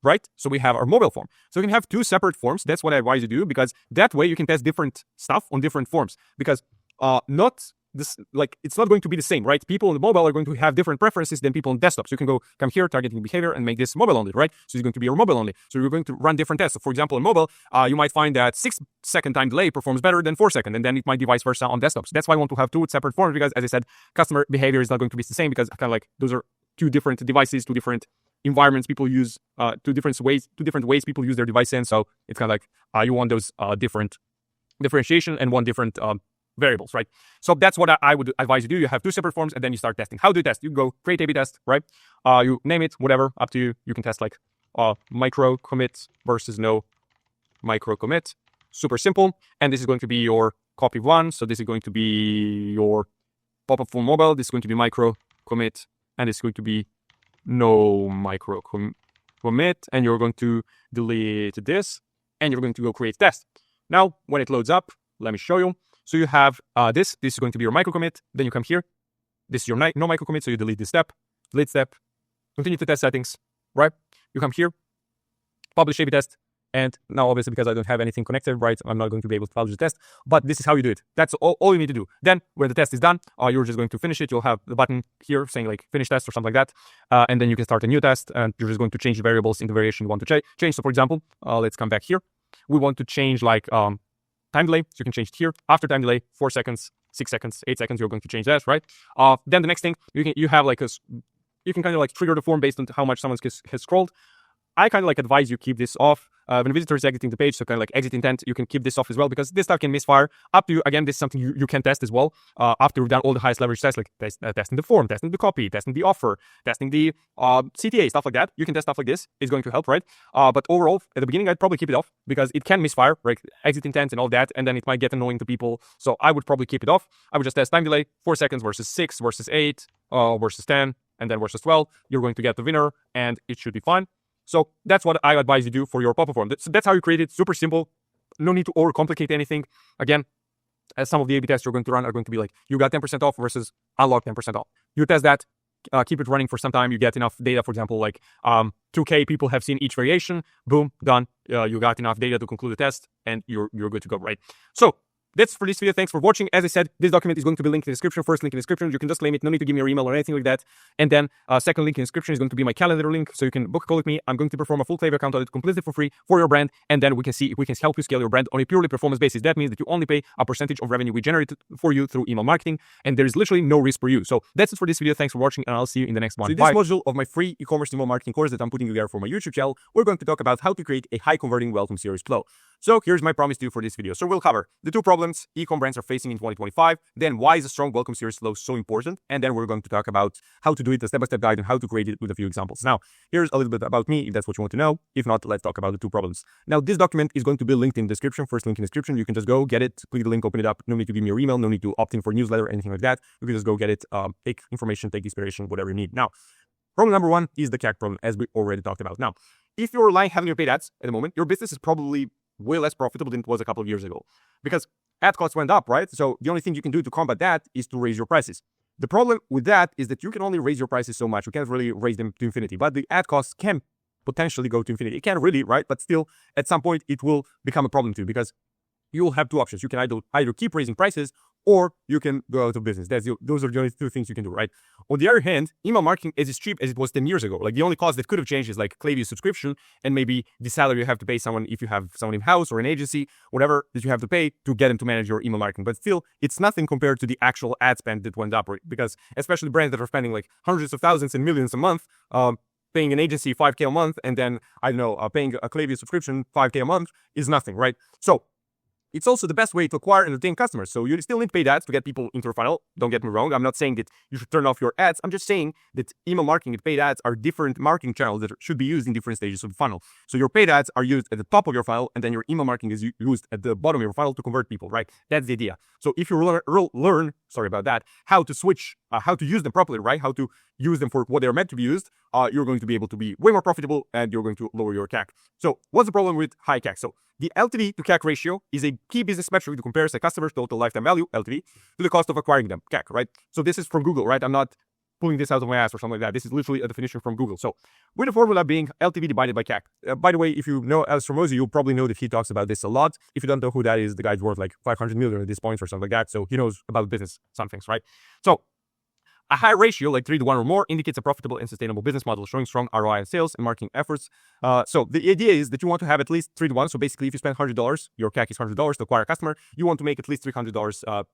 right? So we have our mobile form. So you can have two separate forms. That's what I advise you to do, because that way you can test different stuff on different forms, because it's not going to be the same, right? People on the mobile are going to have different preferences than people on desktop. So you can come here, targeting behavior, and make this mobile only, right? So it's going to be your mobile only. So you're going to run different tests. So for example, on mobile, you might find that 6-second time delay performs better than 4-second, and then it might be vice versa on desktop. So that's why I want to have two separate forms, because as I said, customer behavior is not going to be the same, because kind of like those are two different devices, two different environments people use, two different ways people use their device in. So it's kind of like you want those different differentiation and one different variables, right? So that's what I would advise you do. You have two separate forms, and then you start testing. How do you test? You go create A/B test, right? You name it, whatever, up to you. You can test like micro commit versus no micro commit. Super simple. And this is going to be your copy one. So this is going to be your pop-up for mobile. This is going to be micro commit, and this is going to be no micro commit. And you're going to delete this, and you're going to go create test. Now, when it loads up, let me show you. So you have this is going to be your micro commit. Then you come here. This is your no micro commit. So you delete this step, continue to test settings, right? You come here, publish A/B test. And now obviously because I don't have anything connected, right, I'm not going to be able to publish the test, but this is how you do it. That's all you need to do. Then when the test is done, you're just going to finish it. You'll have the button here saying like finish test or something like that. And then you can start a new test, and you're just going to change the variables in the variation you want to change. So for example, let's come back here. We want to change like time delay. So you can change it here. After time delay, 4 seconds, 6 seconds, 8 seconds, you're going to change that, right? Then the next thing, you have like You can kind of like trigger the form based on how much someone has scrolled. I kind of like advise you keep this off. When a visitor is exiting the page, so kind of like exit intent, you can keep this off as well, because this stuff can misfire. Up to you. Again, this is something you can test as well. After we've done all the highest leverage tests, like testing the form, testing the copy, testing the offer, testing the CTA, stuff like that. You can test stuff like this. It's going to help, right? But overall, at the beginning, I'd probably keep it off because it can misfire, right? Exit intent and all that, and then it might get annoying to people. So I would probably keep it off. I would just test time delay, 4 seconds versus 6 versus 8 versus 10, and then versus 12. You're going to get the winner, and it should be fine. So that's what I advise you do for your pop-up form. That's how you create it. Super simple. No need to overcomplicate anything. Again, as some of the A/B tests you're going to run are going to be like, you got 10% off versus unlock 10% off. You test that, keep it running for some time. You get enough data, for example, like 2K people have seen each variation. Boom, done. You got enough data to conclude the test, and you're good to go, right? So that's for this video. Thanks for watching. As I said, this document is going to be linked in the description. First link in the description. You can just claim it. No need to give me your email or anything like that. And then second link in the description is going to be my calendar link. So you can book a call with me. I'm going to perform a full Klaviyo account audit completely for free for your brand. And then we can see if we can help you scale your brand on a purely performance basis. That means that you only pay a percentage of revenue we generated for you through email marketing. And there is literally no risk for you. So that's it for this video. Thanks for watching, and I'll see you in the next one. So in this module of my free e-commerce email marketing course that I'm putting together for my YouTube channel, we're going to talk about how to create a high converting welcome series flow. So here's my promise to you for this video. So we'll cover the 2 problems e-com brands are facing in 2025, then why is a strong welcome series flow so important, and then we're going to talk about how to do it, a step-by-step guide, and how to create it with a few examples. Now, here's a little bit about me, if that's what you want to know. If not, let's talk about the 2 problems. Now, this document is going to be linked in the description. First link in the description. You can just go get it, click the link, open it up. No need to give me your email, no need to opt in for a newsletter, anything like that. You can just go get it, take information, take inspiration, whatever you need. Now, problem number 1 is the CAC problem, as we already talked about. Now, if you're relying heavily on paid ads at the moment, your business is probably way less profitable than it was a couple of years ago, because ad costs went up, right? So the only thing you can do to combat that is to raise your prices. The problem with that is that you can only raise your prices so much. You can't really raise them to infinity, but the ad costs can potentially go to infinity. It can't really, right? But still, at some point, it will become a problem too, because you will have 2 options. You can either keep raising prices, or you can go out of business. Those are the only 2 things you can do, right? On the other hand, email marketing is as cheap as it was 10 years ago. Like, the only cost that could have changed is like Klaviyo subscription, and maybe the salary you have to pay someone if you have someone in-house or an agency, whatever that you have to pay to get them to manage your email marketing. But still, it's nothing compared to the actual ad spend that went up, right? Because especially brands that are spending like hundreds of thousands and millions a month, paying an agency $5K a month, and then, I don't know, paying a Klaviyo subscription $5K a month is nothing, right? So it's also the best way to acquire and retain customers. So you still need paid ads to get people into your funnel. Don't get me wrong. I'm not saying that you should turn off your ads. I'm just saying that email marketing and paid ads are different marketing channels that should be used in different stages of the funnel. So your paid ads are used at the top of your funnel, and then your email marketing is used at the bottom of your funnel to convert people, right? That's the idea. So if you learn, sorry about that, how to switch, how to use them properly, right? How to use them for what they're meant to be used, you're going to be able to be way more profitable, and you're going to lower your CAC. So what's the problem with high CAC? So the LTV to CAC ratio is a key business metric that compares a customer's total lifetime value, LTV, to the cost of acquiring them, CAC, right? So this is from Google, right? I'm not pulling this out of my ass or something like that. This is literally a definition from Google. So with the formula being LTV divided by CAC. By the way, if you know Alex Hormozi, you'll probably know that he talks about this a lot. If you don't know who that is, the guy's worth like 500 million at this point or something like that. So he knows about business, some things, right? So a high ratio, like 3 to 1 or more, indicates a profitable and sustainable business model showing strong ROI in sales and marketing efforts. So the idea is that you want to have at least 3 to 1. So basically, if you spend $100, your CAC is $100 to acquire a customer, you want to make at least $300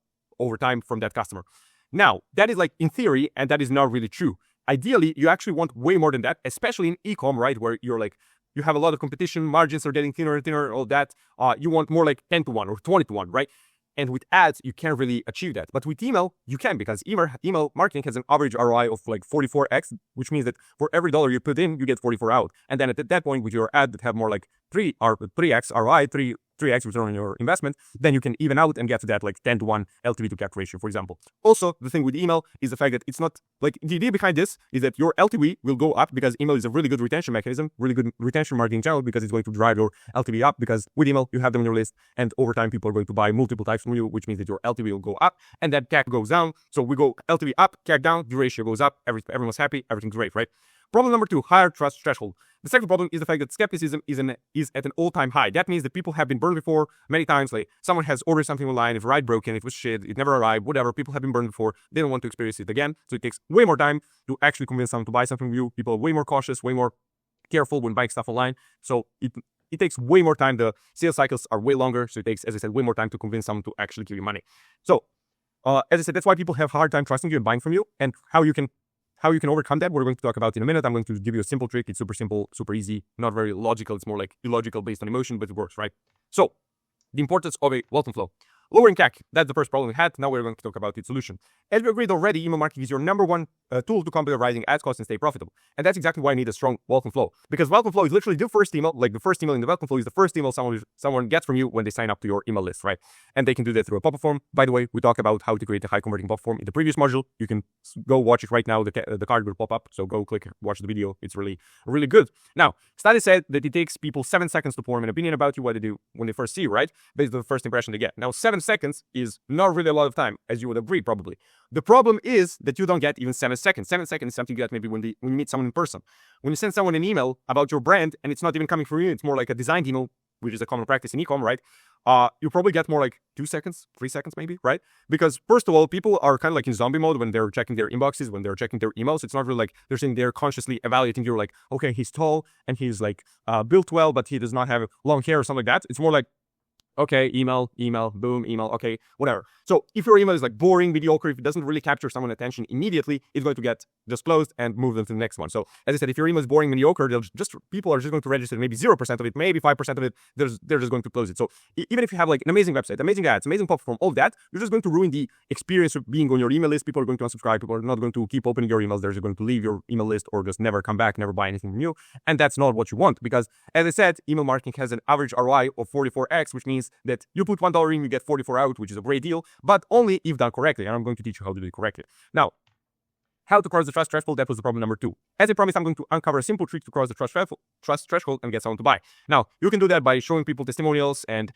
over time from that customer. Now, that is like in theory, and that is not really true. Ideally, you actually want way more than that, especially in eComm, right? Where you're like, you have a lot of competition, margins are getting thinner and thinner, all that. You want more like 10 to 1 or 20 to 1, right? And with ads, you can't really achieve that. But with email, you can, because email marketing has an average ROI of like 44x, which means that for every dollar you put in, you get 44 out. And then at that point, with your ad that have more like 3x ROI, 3x return on your investment, then you can even out and get to that like 10 to 1 LTV to CAC ratio, for example. Also, the thing with email is the fact that it's not like, the idea behind this is that your LTV will go up because email is a really good retention mechanism, really good retention marketing channel, because it's going to drive your LTV up, because with email, you have them on your list, and over time, people are going to buy multiple types from you, which means that your LTV will go up, and that CAC goes down. So we go LTV up, CAC down, the ratio goes up, everyone's happy, everything's great, right? Problem number 2, higher trust threshold. The second problem is the fact that skepticism is at an all-time high. That means that people have been burned before many times. Like, someone has ordered something online, if the ride broken, it was shit, it never arrived, whatever. People have been burned before. They don't want to experience it again. So it takes way more time to actually convince someone to buy something from you. People are way more cautious, way more careful when buying stuff online. So it takes way more time. The sales cycles are way longer. So it takes, as I said, way more time to convince someone to actually give you money. So as I said, that's why people have a hard time trusting you and buying from you. And how you can how you can overcome that, we're going to talk about in a minute. I'm going to give you a simple trick. It's super simple, super easy, not very logical. It's more like illogical based on emotion, but it works, right? So the importance of a welcome flow. Lowering CAC, that's the first problem we had. Now we're going to talk about its solution. As we agreed already, email marketing is your number one tool to combat rising ads costs and stay profitable. And that's exactly why I need a strong welcome flow. Because welcome flow is literally the first email, like the first email in the welcome flow is the first email someone gets from you when they sign up to your email list, right? And they can do that through a pop-up form. By the way, we talk about how to create a high converting pop-up form in the previous module. You can go watch it right now. The card will pop up. So go click, watch the video. It's really, really good. Now, studies said that it takes people 7 seconds to form an opinion about you, what they do when they first see you, right? Based on the first impression they get. Now, 7 seconds is not really a lot of time, as you would agree, probably. The problem is that you don't get even 7 seconds. 7 seconds is something you get maybe when you meet someone in person. When you send someone an email about your brand and it's not even coming from you, it's more like a designed email, which is a common practice in eComm, right? You probably get more like 2 seconds, 3 seconds maybe, right? Because first of all, people are kind of like in zombie mode when they're checking their inboxes, when they're checking their emails. It's not really like they're sitting there consciously evaluating you like, okay, he's tall and he's like built well, but he does not have long hair or something like that. It's more like, okay, email, boom, email, okay, whatever. So if your email is like boring, mediocre, if it doesn't really capture someone's attention immediately, it's going to get disclosed and move them to the next one. So as I said, if your email is boring, mediocre, people are just going to register maybe 0% of it, maybe 5% of it, they're just going to close it. So even if you have like an amazing website, amazing ads, amazing pop form, all that, you're just going to ruin the experience of being on your email list. People are going to unsubscribe. People are not going to keep opening your emails. They're just going to leave your email list or just never come back, never buy anything new. And that's not what you want because as I said, email marketing has an average ROI of 44x, which means that you put $1 in, you get 44 out, which is a great deal, but only if done correctly. And I'm going to teach you how to do it correctly. Now, how to cross the trust threshold, that was the problem number 2. As I promised, I'm going to uncover a simple trick to cross the trust threshold and get someone to buy. Now, you can do that by showing people testimonials and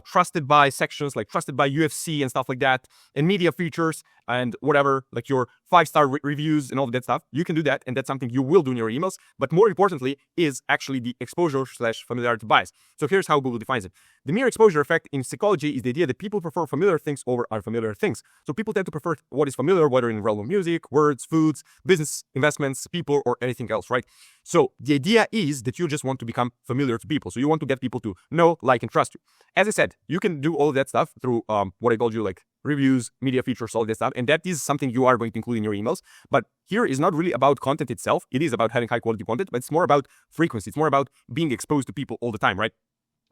trusted by sections, like trusted by UFC and stuff like that, and media features and whatever, like your 5-star reviews and all of that stuff. You can do that, and that's something you will do in your emails. But more importantly is actually the exposure/familiarity bias. So here's how Google defines it. The mere exposure effect in psychology is the idea that people prefer familiar things over unfamiliar things. So people tend to prefer what is familiar, whether in the realm of music, words, foods, business, investments, people, or anything else, right? So the idea is that you just want to become familiar to people. So you want to get people to know, like, and trust you. As I said, you can do all of that stuff through what I told you, like reviews, media features, all that stuff. And that is something you are going to include in your emails. But here is not really about content itself. It is about having high quality content, but it's more about frequency. It's more about being exposed to people all the time, right?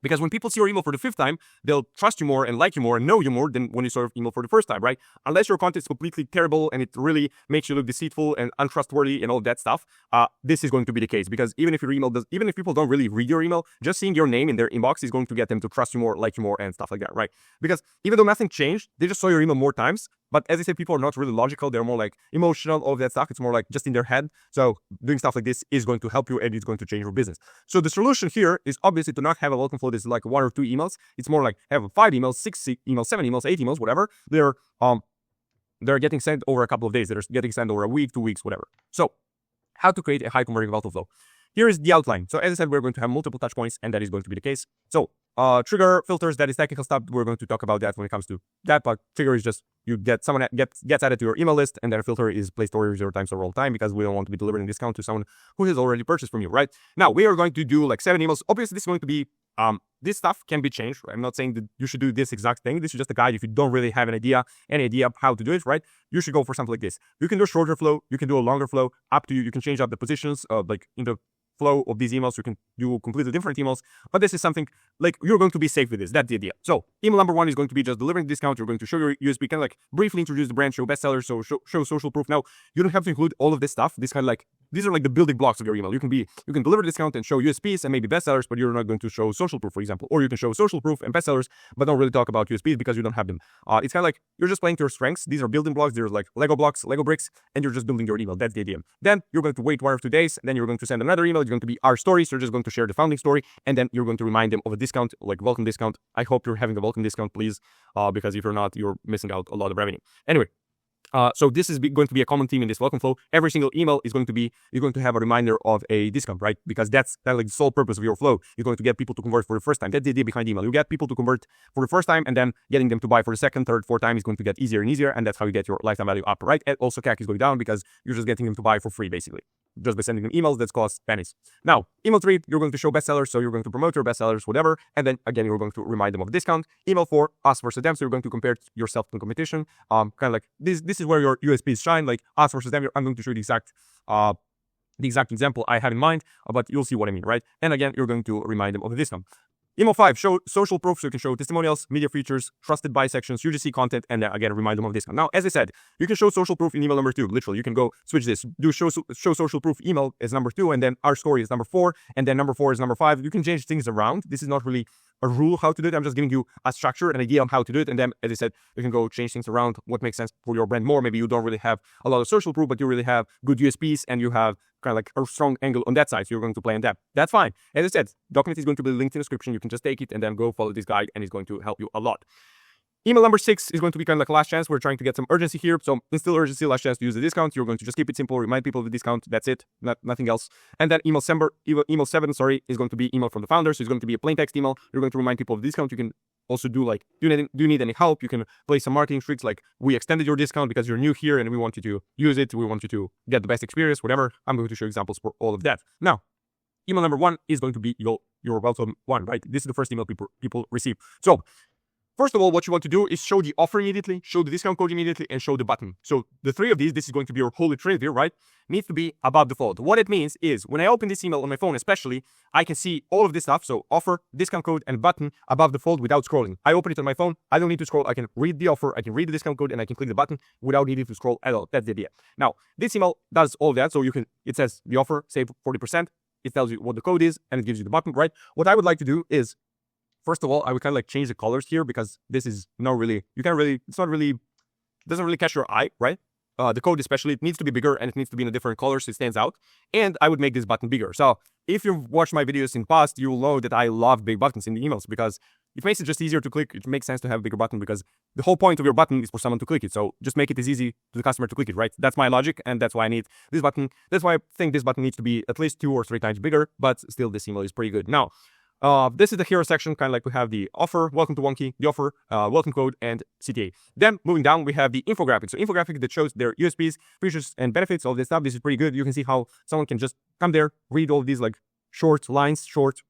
Because when people see your email for the 5th time, they'll trust you more and like you more and know you more than when you saw your email for the first time, right? Unless your content is completely terrible and it really makes you look deceitful and untrustworthy and all that stuff, this is going to be the case. Because even if people don't really read your email, just seeing your name in their inbox is going to get them to trust you more, like you more, and stuff like that, right? Because even though nothing changed, they just saw your email more times. But as I said, people are not really logical. They're more like emotional, all of that stuff. It's more like just in their head. So doing stuff like this is going to help you and it's going to change your business. So the solution here is obviously to not have a welcome flow that's like 1 or 2 emails. It's more like have 5 emails, 6 emails, 7 emails, 8 emails, whatever. They're getting sent over a couple of days. They're getting sent over a week, 2 weeks, whatever. So how to create a high converting welcome flow. Here is the outline. So as I said, we're going to have multiple touch points and that is going to be the case. So trigger filters, that is technical stuff. We're going to talk about that when it comes to that. But trigger is just you get someone gets added to your email list, and then a filter is placed over 0 times over all time because we don't want to be delivering a discount to someone who has already purchased from you, right? Now we are going to do like 7 emails. Obviously, this is going to be this stuff can be changed. Right? I'm not saying that you should do this exact thing. This is just a guide. If you don't really have any idea of how to do it, right? You should go for something like this. You can do a shorter flow. You can do a longer flow. Up to you. You can change up the positions like in the flow of these emails. You can do completely different emails, but this is something like you're going to be safe with this. That's the idea. So email number 1 is going to be just delivering discount. You're going to show your USP, kind of like briefly introduce the brand, show bestsellers, so show social proof. Now you don't have to include all of this stuff. This kind of like these are like the building blocks of your email. You can deliver discount and show USPs and maybe bestsellers, but you're not going to show social proof, for example. Or you can show social proof and bestsellers, but don't really talk about USPs because you don't have them. It's kind of like you're just playing to your strengths. These are building blocks. They're like Lego blocks, Lego bricks, and you're just building your email. That's the idea. Then you're going to wait 1 or 2 days. Then you're going to send another email. It's going to be our stories. You're just going to share the founding story, and then you're going to remind them of a discount, like welcome discount. I hope you're having a welcome discount, please, because if you're not, you're missing out a lot of revenue. Anyway. So this is going to be a common theme in this welcome flow. Every single email is going to have a reminder of a discount, right? Because that's like the sole purpose of your flow. You're going to get people to convert for the first time. That's the idea behind email. You get people to convert for the first time, and then getting them to buy for the second, third, fourth time is going to get easier and easier, and that's how you get your lifetime value up, right? And also CAC is going down because you're just getting them to buy for free, basically. just by sending them emails that cost pennies. Now, email 3, you're going to show bestsellers, so you're going to promote your bestsellers, whatever, and then again, you're going to remind them of discount. Email 4, us versus them, so you're going to compare yourself to the competition. Kind of like this is where your USPs shine, like us versus them. I'm going to show you the exact example I had in mind, but you'll see what I mean, right? And again, you're going to remind them of the discount. Email 5, show social proof, so you can show testimonials, media features, trusted buy sections, UGC content, and then again, remind them of discount. Now, as I said, you can show social proof in email number 2. Literally, you can go switch this, do show social proof email as number 2, and then our story is number 4, and then number 4 is number 5. You can change things around. This is not really a rule how to do it. I'm just giving you a structure, an idea on how to do it. And then, as I said, you can go change things around what makes sense for your brand more. Maybe you don't really have a lot of social proof, but you really have good USPs and you have kind of like a strong angle on that side. So you're going to play on that. That's fine. As I said, document is going to be linked in the description. You can just take it and then go follow this guide and it's going to help you a lot. Email number 6 is going to be kind of like a last chance. We're trying to get some urgency here. So instill urgency, last chance to use the discount. You're going to just keep it simple, remind people of the discount. That's it, nothing else. And then email 7, is going to be email from the founder. So it's going to be a plain text email. You're going to remind people of the discount. You can also do like, do you need any help? You can play some marketing tricks like, we extended your discount because you're new here and we want you to use it. We want you to get the best experience, whatever. I'm going to show examples for all of that. Now, email number 1 is going to be your welcome one, right? This is the first email people receive. So first of all, what you want to do is show the offer immediately, show the discount code immediately, and show the button. So the 3 of these, this is going to be your holy trinity, right? Needs to be above default. What it means is when I open this email on my phone, especially, I can see all of this stuff. So offer, discount code, and button above default without scrolling. I open it on my phone. I don't need to scroll. I can read the offer. I can read the discount code, and I can click the button without needing to scroll at all. That's the idea. Now, this email does all that. So it says the offer, save 40%. It tells you what the code is, and it gives you the button, right? What I would like to do is, first of all, I would kind of like change the colors here because this is not really, doesn't really catch your eye, right? The code especially, it needs to be bigger and it needs to be in a different color so it stands out. And I would make this button bigger. So if you've watched my videos in past, you will know that I love big buttons in the emails because it makes it just easier to click. It makes sense to have a bigger button because the whole point of your button is for someone to click it. So just make it as easy to the customer to click it, right? That's my logic and that's why I need this button. That's why I think this button needs to be at least 2 or 3 times bigger, but still this email is pretty good. Now, this is the hero section, kind of like we have the offer, welcome to Wonky, the offer, welcome code, and CTA. Then moving down, we have the infographic. So infographic that shows their USPs, features, and benefits, all this stuff. This is pretty good. You can see how someone can just come there, read all these like short lines, short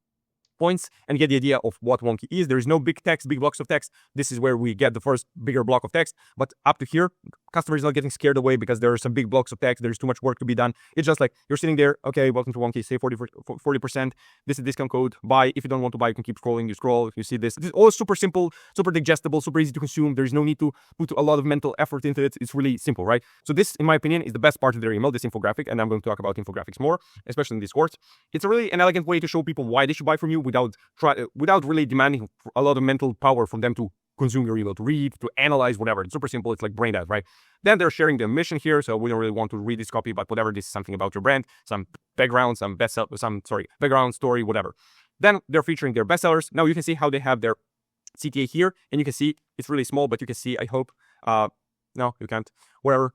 points, and get the idea of what Wonky is. There is no big text, big blocks of text. This is where we get the first bigger block of text. But up to here, customers are not getting scared away because there are some big blocks of text. There's too much work to be done. It's just like you're sitting there. Okay, welcome to Wonky. Save 40%. This is discount code. Buy. If you don't want to buy, you can keep scrolling. You scroll. You see this. This is all super simple, super digestible, super easy to consume. There's no need to put a lot of mental effort into it. It's really simple, right? So this, in my opinion, is the best part of their email, this infographic. And I'm going to talk about infographics more, especially in this course. It's a really an elegant way to show people why they should buy from you without really demanding a lot of mental power from them to consume your email, to read, to analyze, whatever. It's super simple. It's like brain dead, right? Then they're sharing their mission here. So we don't really want to read this copy, but whatever, this is something about your brand, some background, background story, whatever. Then they're featuring their bestsellers. Now you can see how they have their CTA here, and you can see it's really small, but you can see, I hope, no, you can't, whatever.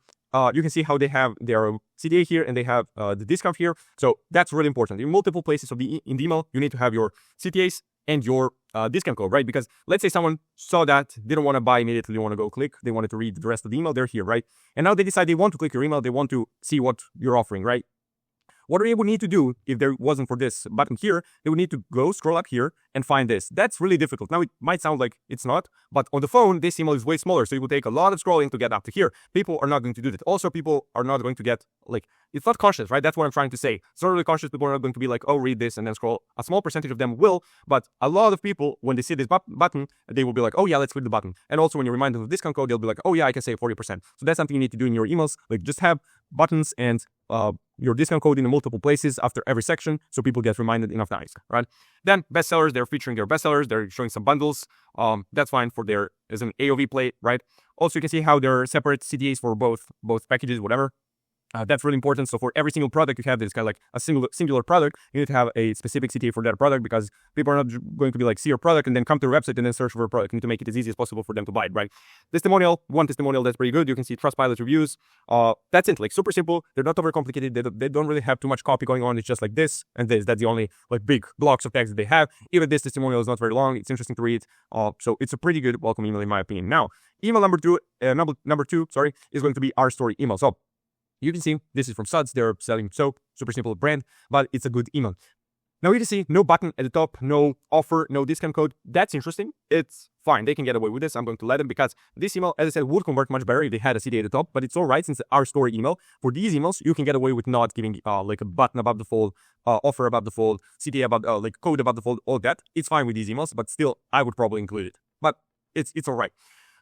You can see how they have their CTA here and they have the discount here. So that's really important. In multiple places in the email, you need to have your CTAs and your discount code, right? Because let's say someone saw that, didn't want to buy immediately, they want to go click, they wanted to read the rest of the email, they're here, right? And now they decide they want to click your email, they want to see what you're offering, right? What they would need to do if there wasn't for this button here, they would need to go scroll up here and find this. That's really difficult. Now it might sound like it's not, but on the phone, this email is way smaller. So it will take a lot of scrolling to get up to here. People are not going to do that. Also, people are not going to get like, it's not conscious, right? That's what I'm trying to say. It's not really conscious. People are not going to be like, oh, read this and then scroll. A small percentage of them will, but a lot of people, when they see this button, they will be like, oh yeah, let's click the button. And also when you remind them of discount code, they'll be like, oh yeah, I can save 40%. So that's something you need to do in your emails. Like just have buttons and your discount code in multiple places after every section so people get reminded enough times, right? Then bestsellers, they're featuring their bestsellers, they're showing some bundles. That's fine for their as an AOV play, right? Also, you can see how there are separate CTAs for both packages, whatever. That's really important. So for every single product you have, that's kind of like a singular product, you need to have a specific CTA for that product because people are not going to be like, see your product and then come to your website and then search for a product. You need to make it as easy as possible for them to buy it, right? One testimonial that's pretty good. You can see Trustpilot reviews. That's it, like super simple. They're not overcomplicated. They don't really have too much copy going on. It's just like this and this. That's the only like big blocks of text that they have. Even this testimonial is not very long. It's interesting to read. So it's a pretty good welcome email in my opinion. Now, email number two, is going to be our story email. So You can see this is from Suds. They're selling soap, super simple brand, but it's a good email. Now you can see no button at the top, no offer, no discount code. That's interesting. It's fine. They can get away with this. I'm going to let them because this email, as I said, would convert much better if they had a CTA at the top, but it's all right since our story email. For these emails, you can get away with not giving like a button above the fold, offer above the fold, CTA above, like code above the fold, all that. It's fine with these emails, but still, I would probably include it. But it's all right.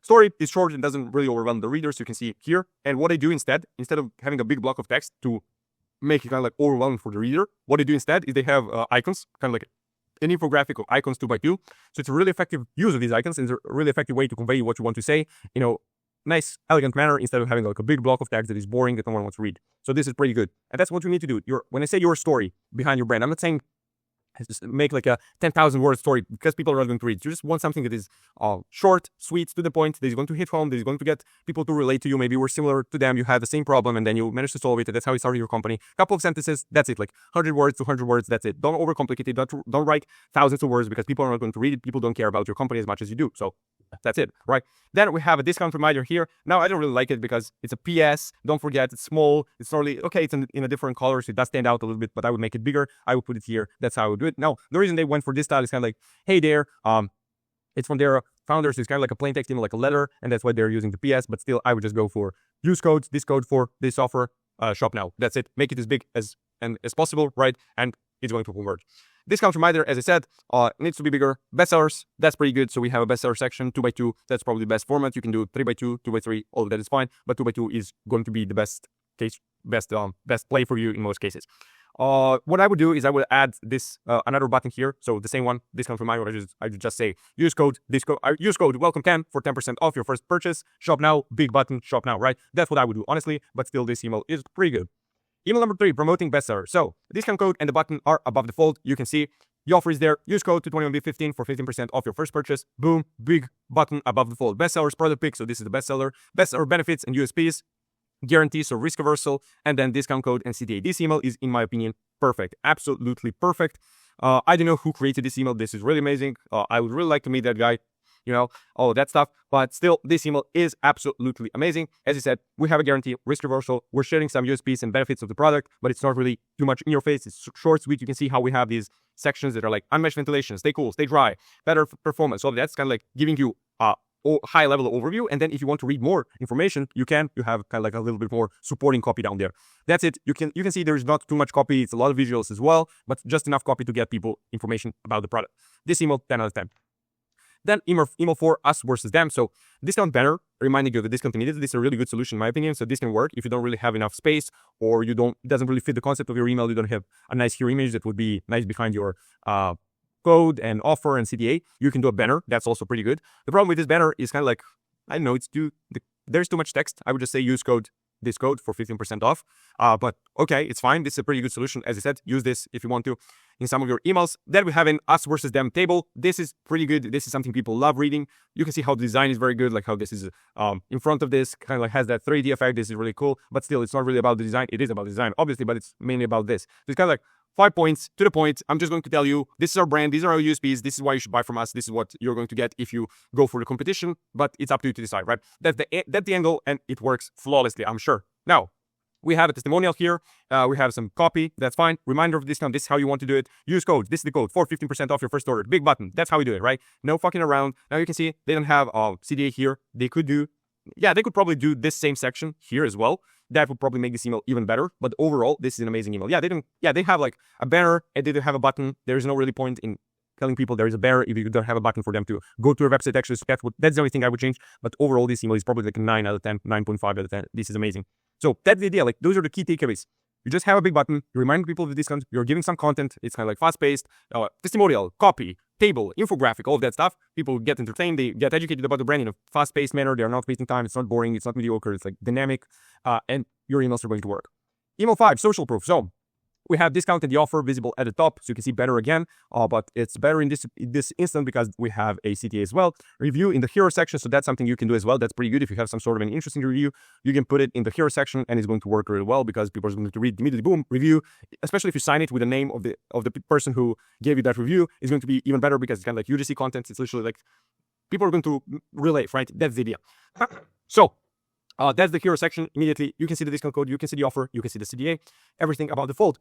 Story is short and doesn't really overwhelm the readers. You can see here. And what I do instead of having a big block of text to make it kind of like overwhelming for the reader, what they do instead is they have icons, kind of like an infographic of icons 2x2. So it's a really effective use of these icons, and it's a really effective way to convey what you want to say, nice, elegant manner instead of having like a big block of text that is boring that no one wants to read. So this is pretty good. And that's what you need to do. When I say your story behind your brand, I'm not saying just make like a 10,000 word story because people are not going to read. You just want something that is short, sweet, to the point, that is going to hit home, that is going to get people to relate to you. Maybe we're similar to them, you have the same problem, and then you manage to solve it. That's how you started your company. Couple of sentences, that's it. Like 100 words, 200 words, that's it. Don't overcomplicate it. Don't write thousands of words because people are not going to read it. People don't care about your company as much as you do. So that's it, right? Then we have a discount reminder here. Now, I don't really like it because it's a PS. Don't forget, it's small. It's normally, okay, it's in a different color, so it does stand out a little bit, but I would make it bigger. I would put it here. That's how I would do it. Now, the reason they went for this style is kind of like, hey there, it's from their founders. It's kind of like a plain text email, like a letter, and that's why they're using the PS, but still, I would just go for use codes, this code for this offer, shop now. That's it. Make it as big as possible, right? And it's going to convert. Discount reminder, as I said, needs to be bigger. Bestsellers, that's pretty good. So we have a bestseller section, 2x2. That's probably the best format. You can do 3x2, 2x3, all of that is fine. But 2x2 is going to be the best play for you in most cases. What I would do is I would add this another button here. So the same one, discount reminder. I would just say use code welcome 10 for 10% off your first purchase. Shop now, big button, shop now, right? That's what I would do, honestly. But still, this email is pretty good. Email number 3, promoting bestseller. So discount code and the button are above the fold. You can see the offer is there. Use code 221B15 for 15% off your first purchase. Boom, big button above the fold. Bestsellers, product pick. So this is the bestseller. Bestseller benefits and USPs. Guarantee, so risk aversion, and then discount code and CTA. This email is, in my opinion, perfect. Absolutely perfect. I don't know who created this email. This is really amazing. I would really like to meet that guy. All of that stuff. But still, this email is absolutely amazing. As I said, we have a guarantee, risk reversal. We're sharing some USPs and benefits of the product, but it's not really too much in your face. It's short, sweet. You can see how we have these sections that are like unmatched ventilation, stay cool, stay dry, better performance. So that's kind of like giving you high level overview. And then if you want to read more information, you have kind of like a little bit more supporting copy down there. That's it. You can see there's not too much copy. It's a lot of visuals as well, but just enough copy to get people information about the product. This email, 10 out of 10. Then email 4, us versus them. So discount banner, reminding you of the discount immediately. This is a really good solution in my opinion. So this can work if you don't really have enough space, or it doesn't really fit the concept of your email. You don't have a nice hero image that would be nice behind your code and offer and CTA. You can do a banner. That's also pretty good. The problem with this banner is kind of like, I don't know, there's too much text. I would just say use this code for 15% off. But okay, it's fine. This is a pretty good solution. As I said, use this if you want to in some of your emails. Then we have an us versus them table. This is pretty good. This is something people love reading. You can see how the design is very good, like how this is in front of this, kind of like has that 3D effect. This is really cool, but still, it's not really about the design. It is about the design, obviously, but it's mainly about this. So it's kind of like 5 points to the point. I'm just going to tell you, this is our brand, these are our USPs, this is why you should buy from us, this is what you're going to get if you go for the competition, but it's up to you to decide, right? That's the angle, and it works flawlessly, I'm sure. Now, we have a testimonial here. We have some copy. That's fine. Reminder of discount. This is how you want to do it. Use code. This is the code for 15% off your first order. Big button. That's how we do it, right? No fucking around. Now you can see they don't have CDA here. They could probably do this same section here as well. That would probably make this email even better. But overall, this is an amazing email. They have like a banner and they don't have a button. There is no really point in telling people there is a banner if you don't have a button for them to go to your website. Actually, so that's the only thing I would change. But overall, this email is probably like a 9 out of 10, 9.5 out of 10. This is amazing. So that's the idea. Like, those are the key takeaways. You just have a big button. You remind people of the discount. You're giving some content. It's kind of like fast-paced, testimonial, copy, table, infographic, all of that stuff. People get entertained. They get educated about the brand in a fast-paced manner. They're not wasting time. It's not boring. It's not mediocre. It's like dynamic, and your emails are going to work. Email 5, social proof. So we have discount and the offer visible at the top, so you can see better again, but it's better in this instant because we have a CTA as well. Review in the hero section, so that's something you can do as well. That's pretty good. If you have some sort of an interesting review, you can put it in the hero section, and it's going to work really well because people are going to read immediately. Boom, review. Especially if you sign it with the name of the person who gave you that review, is going to be even better because it's kind of like UGC content. It's literally like people are going to relate, right? That's the idea. So That's the hero section. Immediately, you can see the discount code, you can see the offer, you can see the CDA, everything about the fold.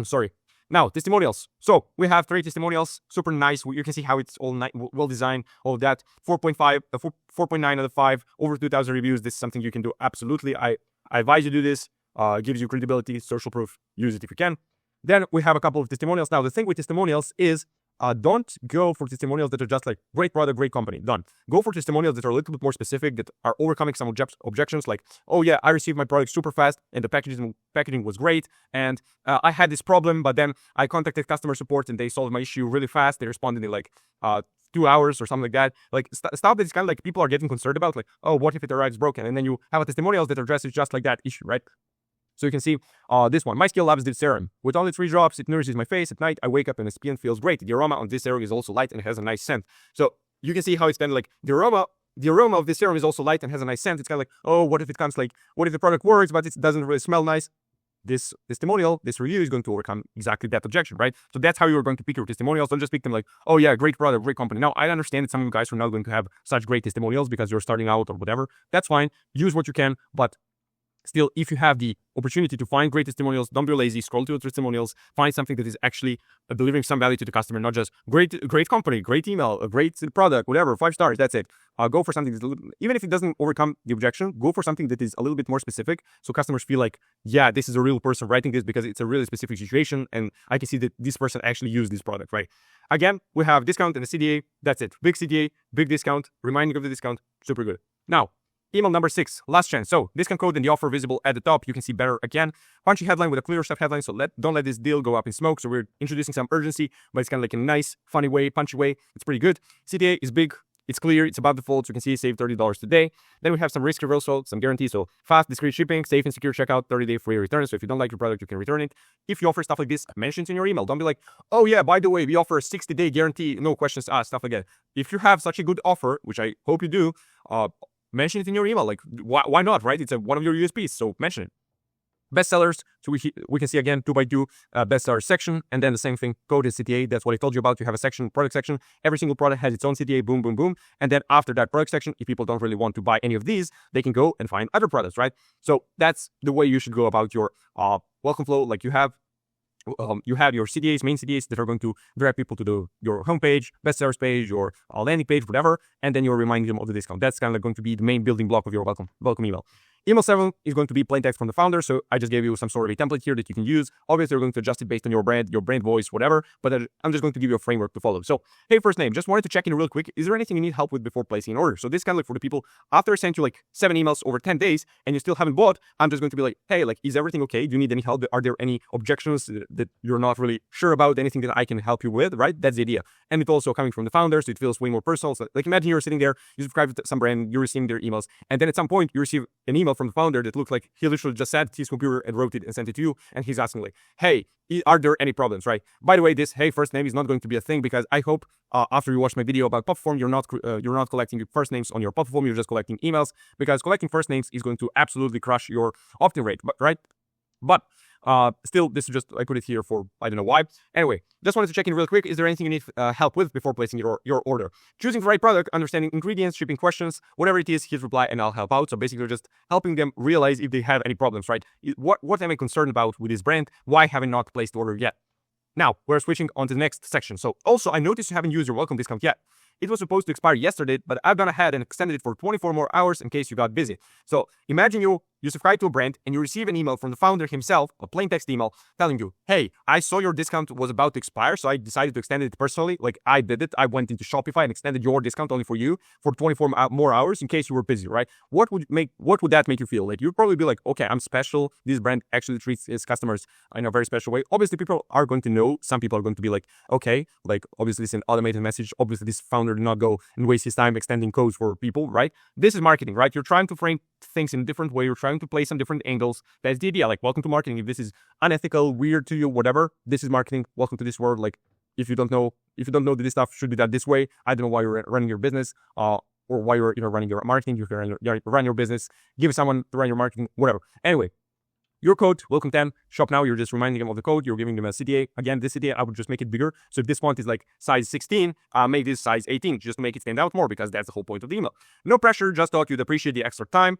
Sorry. Now, testimonials. So we have 3 testimonials, super nice. You can see how it's all well designed, all of that. 4.9 out of 5, over 2,000 reviews. This is something you can do absolutely. I advise you do this. Gives you credibility, social proof. Use it if you can. Then we have a couple of testimonials. Now, the thing with testimonials is don't go for testimonials that are just like great product, great company, done. Go for testimonials that are a little bit more specific, that are overcoming some objections, like, oh yeah, I received my product super fast and the packaging was great, and I had this problem, but then I contacted customer support and they solved my issue really fast. They responded in like 2 hours or something like that. Like stuff that is kind of like people are getting concerned about, like, oh, what if it arrives broken? And then you have a testimonials that addresses just like that issue, right? So you can see this one. My skill loves this serum. With only 3 drops, it nourishes my face. At night, I wake up and the skin feels great. The aroma on this serum is also light and it has a nice scent. So you can see how it's kind of like the aroma of this serum is also light and has a nice scent. It's kind of like, oh, what if it comes like, what if the product works, but it doesn't really smell nice? This testimonial, this review is going to overcome exactly that objection, right? So that's how you're going to pick your testimonials. Don't just pick them like, oh yeah, great product, great company. Now, I understand that some of you guys are not going to have such great testimonials because you're starting out or whatever. That's fine. Use what you can, but still, if you have the opportunity to find great testimonials, don't be lazy, scroll through the testimonials, find something that is actually delivering some value to the customer, not just great company, great email, a great product, whatever, 5 stars, that's it. Go for something that's even if it doesn't overcome the objection, go for something that is a little bit more specific so customers feel like, yeah, this is a real person writing this because it's a really specific situation and I can see that this person actually used this product, right? Again, we have discount and the CDA, that's it. Big CDA, big discount, reminding of the discount, super good. Now, email number 6, last chance. So discount code and the offer visible at the top. You can see better again. Punchy headline with a clear stuff headline. So don't let this deal go up in smoke. So we're introducing some urgency, but it's kind of like a nice, funny way, punchy way. It's pretty good. CTA is big. It's clear. It's above the fold. So you can see save $30 today. Then we have some risk reversal, some guarantees. So fast, discreet shipping, safe and secure checkout, 30-day free return. So if you don't like your product, you can return it. If you offer stuff like this, mention it in your email. Don't be like, oh yeah, by the way, we offer a 60-day guarantee. No questions asked, stuff like that. If you have such a good offer, which I hope you do, mention it in your email. Like, why not, right? It's one of your USPs, so mention it. Bestsellers, so we can see again 2x2 bestseller section, and then the same thing, code is CTA. That's what I told you about. You have a section, product section. Every single product has its own CTA, boom, boom, boom. And then after that product section, if people don't really want to buy any of these, they can go and find other products, right? So that's the way you should go about your welcome flow. Like you have your CDAs, main CDAs that are going to direct people to your homepage, bestsellers page, or landing page, whatever, and then you're reminding them of the discount. That's kind of like going to be the main building block of your welcome email. Email 7 is going to be plain text from the founder. So I just gave you some sort of a template here that you can use. Obviously, you're going to adjust it based on your brand voice, whatever. But I'm just going to give you a framework to follow. So, hey, first name, just wanted to check in real quick. Is there anything you need help with before placing an order? So this kind of like for the people, after I sent you like 7 emails over 10 days and you still haven't bought, I'm just going to be like, hey, like, is everything okay? Do you need any help? Are there any objections that you're not really sure about? Anything that I can help you with, right? That's the idea. And it's also coming from the founder, so it feels way more personal. So like imagine you're sitting there, you subscribe to some brand, you're receiving their emails, and then at some point you receive an email from the founder that looks like he literally just sat at his computer and wrote it and sent it to you, and he's asking like, hey, are there any problems, right? By the way, this hey first name is not going to be a thing because I hope after you watch my video about Pop Form, you're not collecting your first names on your Pop Form, you're just collecting emails, because collecting first names is going to absolutely crush your opt-in rate, right? But still, this is just, I put it here for, I don't know why. Anyway, just wanted to check in real quick. Is there anything you need help with before placing your order? Choosing the right product, understanding ingredients, shipping questions, whatever it is, his reply, and I'll help out. So basically just helping them realize if they have any problems, right? What am I concerned about with this brand? Why haven't I not placed the order yet? Now, we're switching on to the next section. So also, I noticed you haven't used your welcome discount yet. It was supposed to expire yesterday, but I've gone ahead and extended it for 24 more hours in case you got busy. So imagine you subscribe to a brand and you receive an email from the founder himself, a plain text email telling you, hey, I saw your discount was about to expire, so I decided to extend it personally. Like I did it. I went into Shopify and extended your discount only for you for 24 more hours in case you were busy, right? What would that make you feel? Like you'd probably be like, okay, I'm special. This brand actually treats its customers in a very special way. Obviously, people are going to know. Some people are going to be like, okay, like obviously it's an automated message. Obviously, this founder did not go and waste his time extending codes for people, right? This is marketing, right? You're trying to frame things in a different way. You're trying to play some different angles. That's the idea. Like, welcome to marketing. If this is unethical, weird to you, whatever, this is marketing. Welcome to this world. Like, if you don't know that this stuff should be done this way, I don't know why you're running your business, or why you're running your marketing. You can run your business, give someone to run your marketing, whatever. Anyway, your code, welcome 10, shop now. You're just reminding them of the code. You're giving them a CTA. Again, this CTA, I would just make it bigger. So if this font is like size 16, make this size 18, just to make it stand out more, because that's the whole point of the email. No pressure, just thought you'd appreciate the extra time.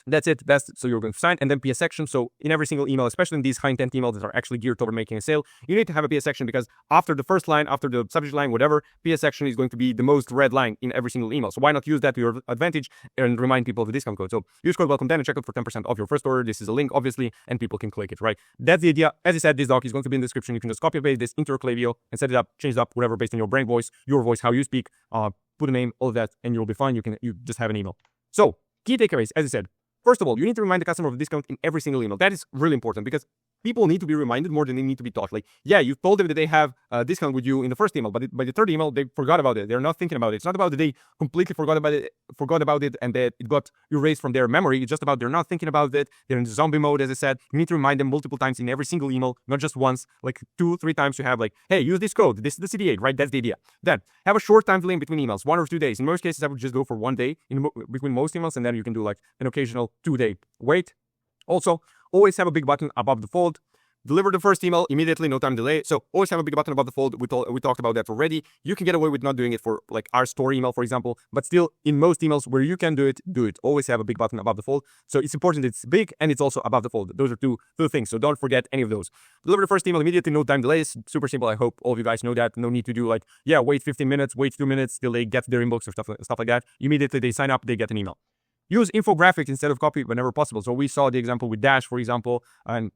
That's it. So you're going to sign, and then PS section. So in every single email, especially in these high intent emails that are actually geared toward making a sale, you need to have a PS section, because after the first line, after the subject line, whatever, PS section is going to be the most read line in every single email. So why not use that to your advantage and remind people of the discount code? So use code welcome10 and check out for 10% off your first order. This is a link, obviously, and people can click it, right? That's the idea. As I said, this doc is going to be in the description. You can just copy and paste this into your Klaviyo and set it up, change it up, whatever, based on your brand voice, your voice, how you speak, put a name, all of that, and you'll be fine. You just have an email. So key takeaways, as I said. First of all, you need to remind the customer of the discount in every single email. That is really important, because people need to be reminded more than they need to be taught. Like, yeah, you told them that they have a discount with you in the first email, but by the third email, they forgot about it. They're not thinking about it. It's not about that they completely forgot about it and that it got erased from their memory. It's just about they're not thinking about it. They're in zombie mode, as I said. You need to remind them multiple times in every single email, not just once, like 2-3 times. You have like, hey, use this code. This is the CD8, right? That's the idea. Then have a short time delay in between emails, 1 or 2 days. In most cases, I would just go for 1 day between most emails, and then you can do like an occasional 2-day wait. Also, always have a big button above the fold. Deliver the first email immediately, no time delay. So always have a big button above the fold. We talked about that already. You can get away with not doing it for like our store email, for example, but still in most emails where you can do it, do it. Always have a big button above the fold. So it's important that it's big and it's also above the fold. Those are two things. So don't forget any of those. Deliver the first email immediately, no time delays. Super simple. I hope all of you guys know that. No need to do like, yeah, wait 15 minutes, wait 2 minutes till they get their inbox or stuff like that. Immediately they sign up, they get an email. Use infographics instead of copy whenever possible. So we saw the example with Dash, for example, and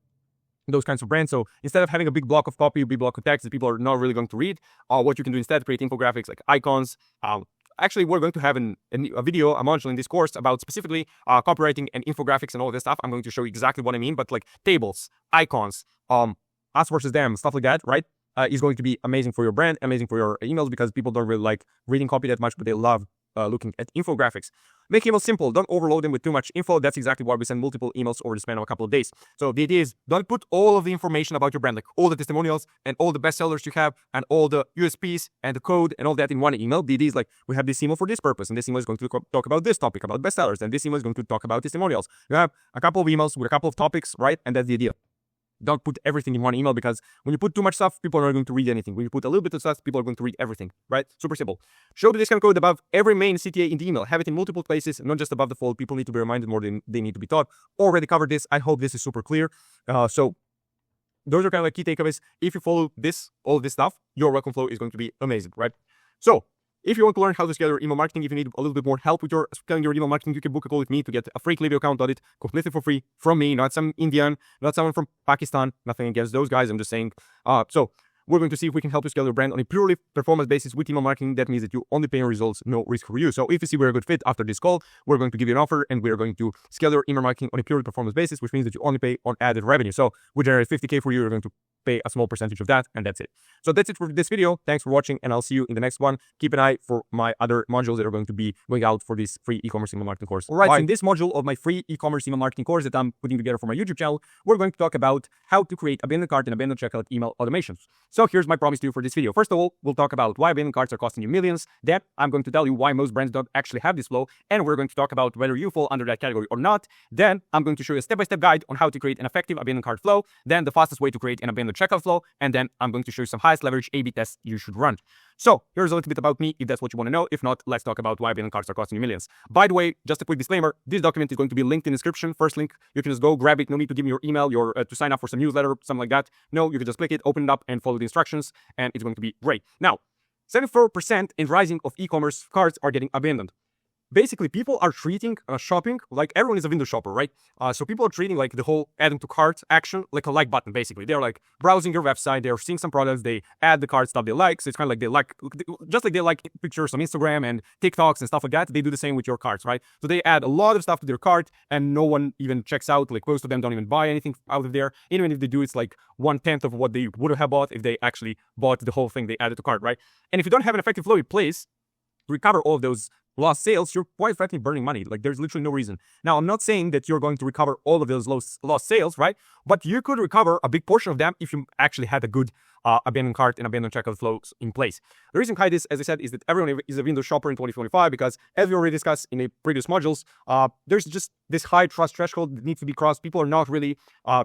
those kinds of brands. So instead of having a big block of copy, a big block of text that people are not really going to read, what you can do instead, create infographics like icons. Actually, we're going to have a video, a module in this course about specifically copywriting and infographics and all this stuff. I'm going to show you exactly what I mean, but like tables, icons, us versus them, stuff like that, right? Is going to be amazing for your brand, amazing for your emails, because people don't really like reading copy that much, but they love looking at infographics. Make emails simple. Don't overload them with too much info. That's exactly why we send multiple emails over the span of a couple of days. So the idea is, don't put all of the information about your brand, like all the testimonials and all the bestsellers you have and all the USPs and the code and all that in one email. The idea is like, we have this email for this purpose, and this email is going to talk about this topic, about bestsellers, and this email is going to talk about testimonials. You have a couple of emails with a couple of topics, right? And that's the idea. Don't put everything in one email, because when you put too much stuff, people are not going to read anything. When you put a little bit of stuff, people are going to read everything, right? Super simple. Show the discount code above every main CTA in the email. Have it in multiple places, not just above the fold. People need to be reminded more than they need to be taught. Already covered this. I hope this is super clear. So those are kind of like key takeaways. If you follow all of this stuff, your welcome flow is going to be amazing, right? So if you want to learn how to scale your email marketing, if you need a little bit more help with scaling your email marketing, you can book a call with me to get a free Klaviyo account audit completely for free from me, not some Indian, not someone from Pakistan, nothing against those guys. I'm just saying. So we're going to see if we can help you scale your brand on a purely performance basis with email marketing. That means that you only pay on results, no risk for you. So if you see we're a good fit after this call, we're going to give you an offer, and we're going to scale your email marketing on a purely performance basis, which means that you only pay on added revenue. So we generate 50K for you. You're going to pay a small percentage of that, and that's it. So that's it for this video. Thanks for watching, and I'll see you in the next one. Keep an eye for my other modules that are going to be going out for this free e-commerce email marketing course. All right, so in this module of my free e-commerce email marketing course that I'm putting together for my YouTube channel, we're going to talk about how to create abandoned cart and abandoned checkout email automations. So here's my promise to you for this video. First of all, we'll talk about why abandoned carts are costing you millions. Then I'm going to tell you why most brands don't actually have this flow, and we're going to talk about whether you fall under that category or not. Then I'm going to show you a step-by-step guide on how to create an effective abandoned cart flow, then the fastest way to create an abandoned checkout flow, and then I'm going to show you some highest leverage A/B tests you should run. So here's a little bit about me, if that's what you want to know. If not, let's talk about why abandoned carts are costing you millions. By the way, just a quick disclaimer, this document is going to be linked in the description. First link, you can just go grab it. No need to give me your email, to sign up for some newsletter, something like that. No, you can just click it, open it up, and follow the instructions, and it's going to be great. Now, 74% and rising of e-commerce carts are getting abandoned. Basically, people are treating shopping like everyone is a window shopper, right? So people are treating like the whole adding to cart action like a like button, basically. They're like browsing your website, they're seeing some products, they add the cart stuff they like. So it's kind of like just like they like pictures on Instagram and TikToks and stuff like that. They do the same with your carts, right? So they add a lot of stuff to their cart, and no one even checks out. Like most of them don't even buy anything out of there. Even if they do, it's like 1/10 of what they would have bought if they actually bought the whole thing they added to cart, right? And if you don't have an effective flow in place to recover all of those lost sales, you're quite frankly burning money. Like there's literally no reason. Now, I'm not saying that you're going to recover all of those lost sales, right? But you could recover a big portion of them if you actually had a good abandoned cart and abandoned checkout flows in place. The reason behind this, as I said, is that everyone is a Windows shopper in 2025 because, as we already discussed in the previous modules, there's just this high trust threshold that needs to be crossed. People are not really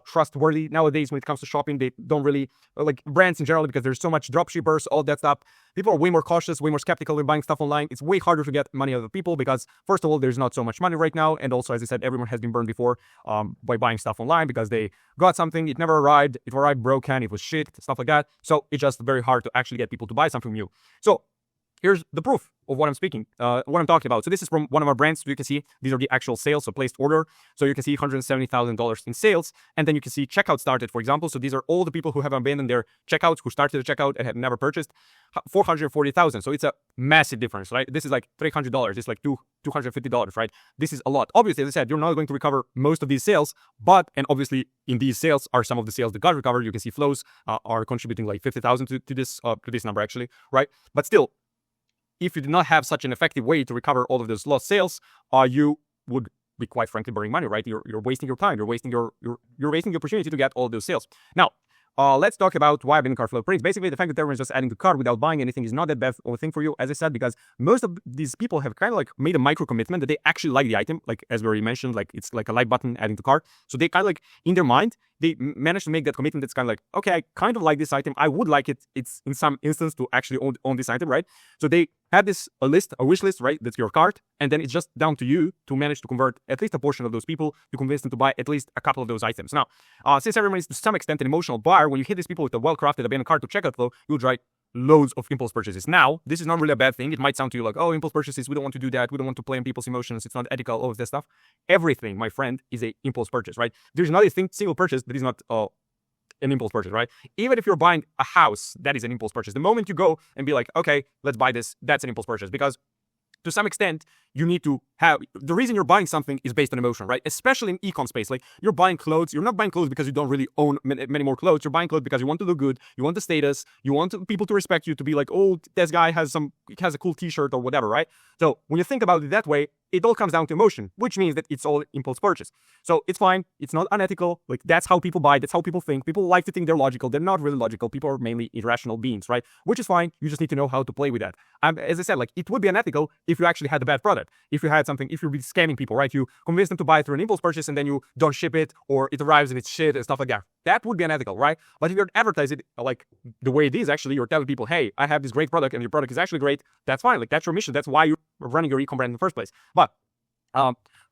trustworthy nowadays when it comes to shopping. They don't really like brands in general because there's so much dropshippers, all that stuff. People are way more cautious, way more skeptical when buying stuff online. It's way harder to get money out of people because, first of all, there's not so much money right now. And also, as I said, everyone has been burned before by buying stuff online because they got something, it never arrived, it arrived broken, it was shit, stuff like that. So it's just very hard to actually get people to buy something new. So here's the proof of what I'm speaking, what I'm talking about. So this is from one of our brands. So you can see these are the actual sales, so placed order. So you can see $170,000 in sales. And then you can see checkout started, for example. So these are all the people who have abandoned their checkouts, who started the checkout and have never purchased. 440,000. So it's a massive difference, right? This is like $300. It's like $250, right? This is a lot. Obviously, as I said, you're not going to recover most of these sales, and obviously in these sales are some of the sales that got recovered. You can see flows are contributing like 50,000 to this number actually, right? But still, if you did not have such an effective way to recover all of those lost sales, you would be quite frankly burning money, right? You're wasting your time. You're wasting you're wasting the opportunity to get all of those sales. Now, let's talk about why abandoned cart flow prints. Basically, the fact that everyone's just adding to cart without buying anything is not that bad of a thing for you, as I said, because most of these people have kind of like made a micro commitment that they actually like the item, like as we already mentioned, like it's like a like button adding to cart. So they kind of like in their mind, they managed to make that commitment that's kind of like, okay, I kind of like this item. I would like it. It's in some instance to actually own this item, right? So they have this a wish list, right? That's your cart. And then it's just down to you to manage to convert at least a portion of those people to convince them to buy at least a couple of those items. Now, since everyone is to some extent an emotional buyer, when you hit these people with a well-crafted abandoned cart to checkout flow, you'll drive loads of impulse purchases. Now, this is not really a bad thing. It might sound to you like, oh, impulse purchases, we don't want to do that. We don't want to play on people's emotions. It's not ethical, all of that stuff. Everything, my friend, is a impulse purchase, right? There's not a single purchase that is not an impulse purchase, right? Even if you're buying a house, that is an impulse purchase. The moment you go and be like, okay, let's buy this, that's an impulse purchase, because to some extent, you need to have, the reason you're buying something is based on emotion, right? Especially in e-com space, like you're buying clothes, you're not buying clothes because you don't really own many more clothes, you're buying clothes because you want to look good, you want the status, you want people to respect you, to be like, oh, this guy has a cool t-shirt or whatever, right? So when you think about it that way, it all comes down to emotion, which means that it's all impulse purchase. So it's fine, it's not unethical, like that's how people buy, that's how people think. People like to think they're logical, they're not really logical, people are mainly irrational beings, right? Which is fine, you just need to know how to play with that. As I said, like it would be unethical if you actually had a bad product. If you had something, if you're scamming people, right? You convince them to buy it through an impulse purchase and then you don't ship it, or it arrives and it's shit and stuff like that. That would be unethical, right? But if you're advertising it like the way it is, actually, you're telling people, hey, I have this great product and your product is actually great, that's fine. Like that's your mission. That's why you're running your e-com brand in the first place. But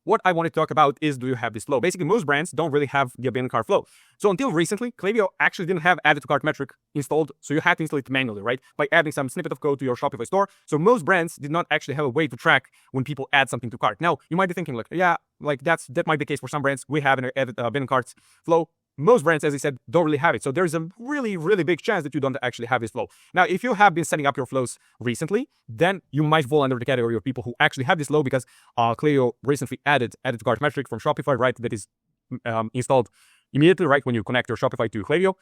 what I want to talk about is, do you have this flow? Basically, most brands don't really have the abandoned cart flow. So until recently, Klaviyo actually didn't have added to cart metric installed. So you had to install it manually, right? By adding some snippet of code to your Shopify store. So most brands did not actually have a way to track when people add something to cart. Now, you might be thinking like, yeah, like that might be the case for some brands. We have an added abandoned cart flow. Most brands, as I said, don't really have it. So there's a really, really big chance that you don't actually have this flow. Now, if you have been setting up your flows recently, then you might fall under the category of people who actually have this flow, because Klaviyo recently added to cart metric from Shopify, right? That is installed immediately, right, when you connect your Shopify to Klaviyo.